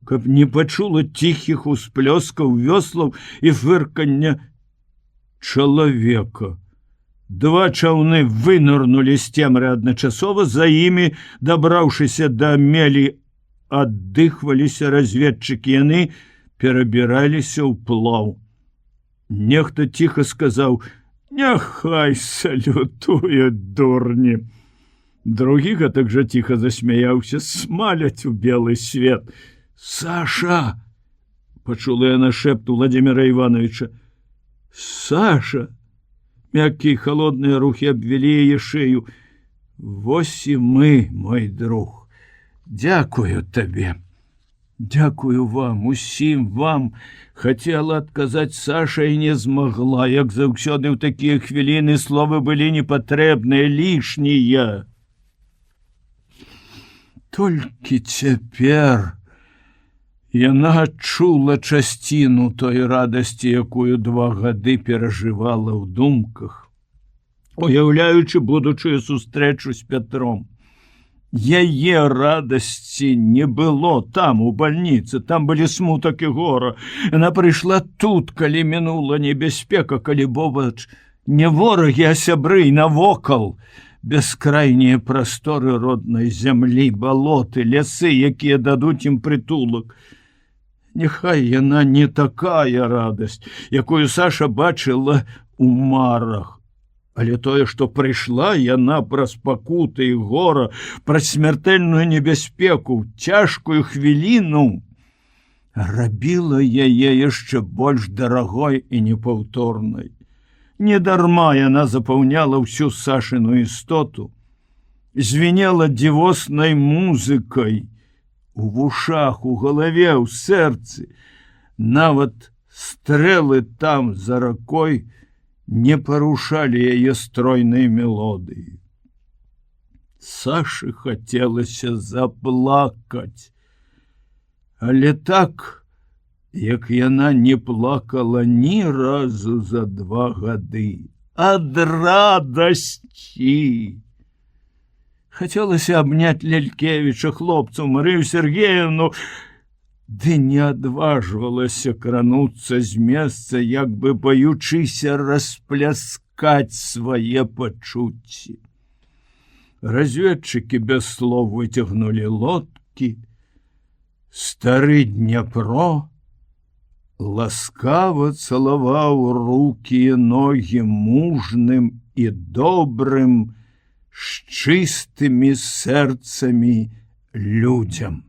каб не пачула ціхіх усплёскаў вёслаў і фыркання чалавека. 2 чаўны вынырнулі з цемры адначасова, за імі, дабраўшыся да мелі, аддыхваліся разведчыкі. Яны перабіраліся ў плаў. Нехта ціха сказаў: «Няхай салютуе дурні». Другі гэтак жа ціха засмяяўся: «Смаляць у белы свет». «Саша!» — пачула яна шэпт Владимира Ивановича. «Саша!» — мягкие холодные рухи обвели яе шею. «Вось і мы, мой друг. Дякую табе. Дякую вам, усім вам». Хотела адказаць Саша і не змагла. Як заўсёды ў такія хвіліны словы былі непатрэбныя, лішнія. Толькі цяпер яна адчула часціну той радасці, якую 2 гады перажывала ў думках, уяўляючы будучую сустрэчу з Пятром. Яе радасці не было там, у бальніцы, там былі смутак і гора. Яна прыйшла тут, калі мінула небяспека, калі побач не ворагі, а сябры навокал. Бескрайнія прасторы роднай зямлі, балоты, лясы, якія дадуць ім прытулак. Няхай яна не такая радасць, якую Саша бачыла ў марах. Але тое, што прыйшла яна праз пакуты і гора, праз смяртэльную небяспеку, цяжкую хвіліну, рабіла яе яшчэ больш дарагой і непаўторнай. Недарма яна запаўняла ўсю Сашыну істоту, звенела дзівоснай музыкай у вушах, у галаве, у сэрцы. Нават стрэлы там за ракой не парушалі яе стройнай мелодыі. Саше хацелася заплакаць, але так, як яна не плакала ні разу за 2 гады, ад радасці. Хацелася абняць Лялькевіча, хлопцу, Марыю Сергеевну, ды не адважвалася крануцца з месца, як бы баючыся распляскаць свае пачуцці. Разведчыкі без слов выцягнулі лодкі. Стары Дняпро ласкава цалаваў рукі і ногі мужным і добрым, з чыстымі сэрцамі людзям.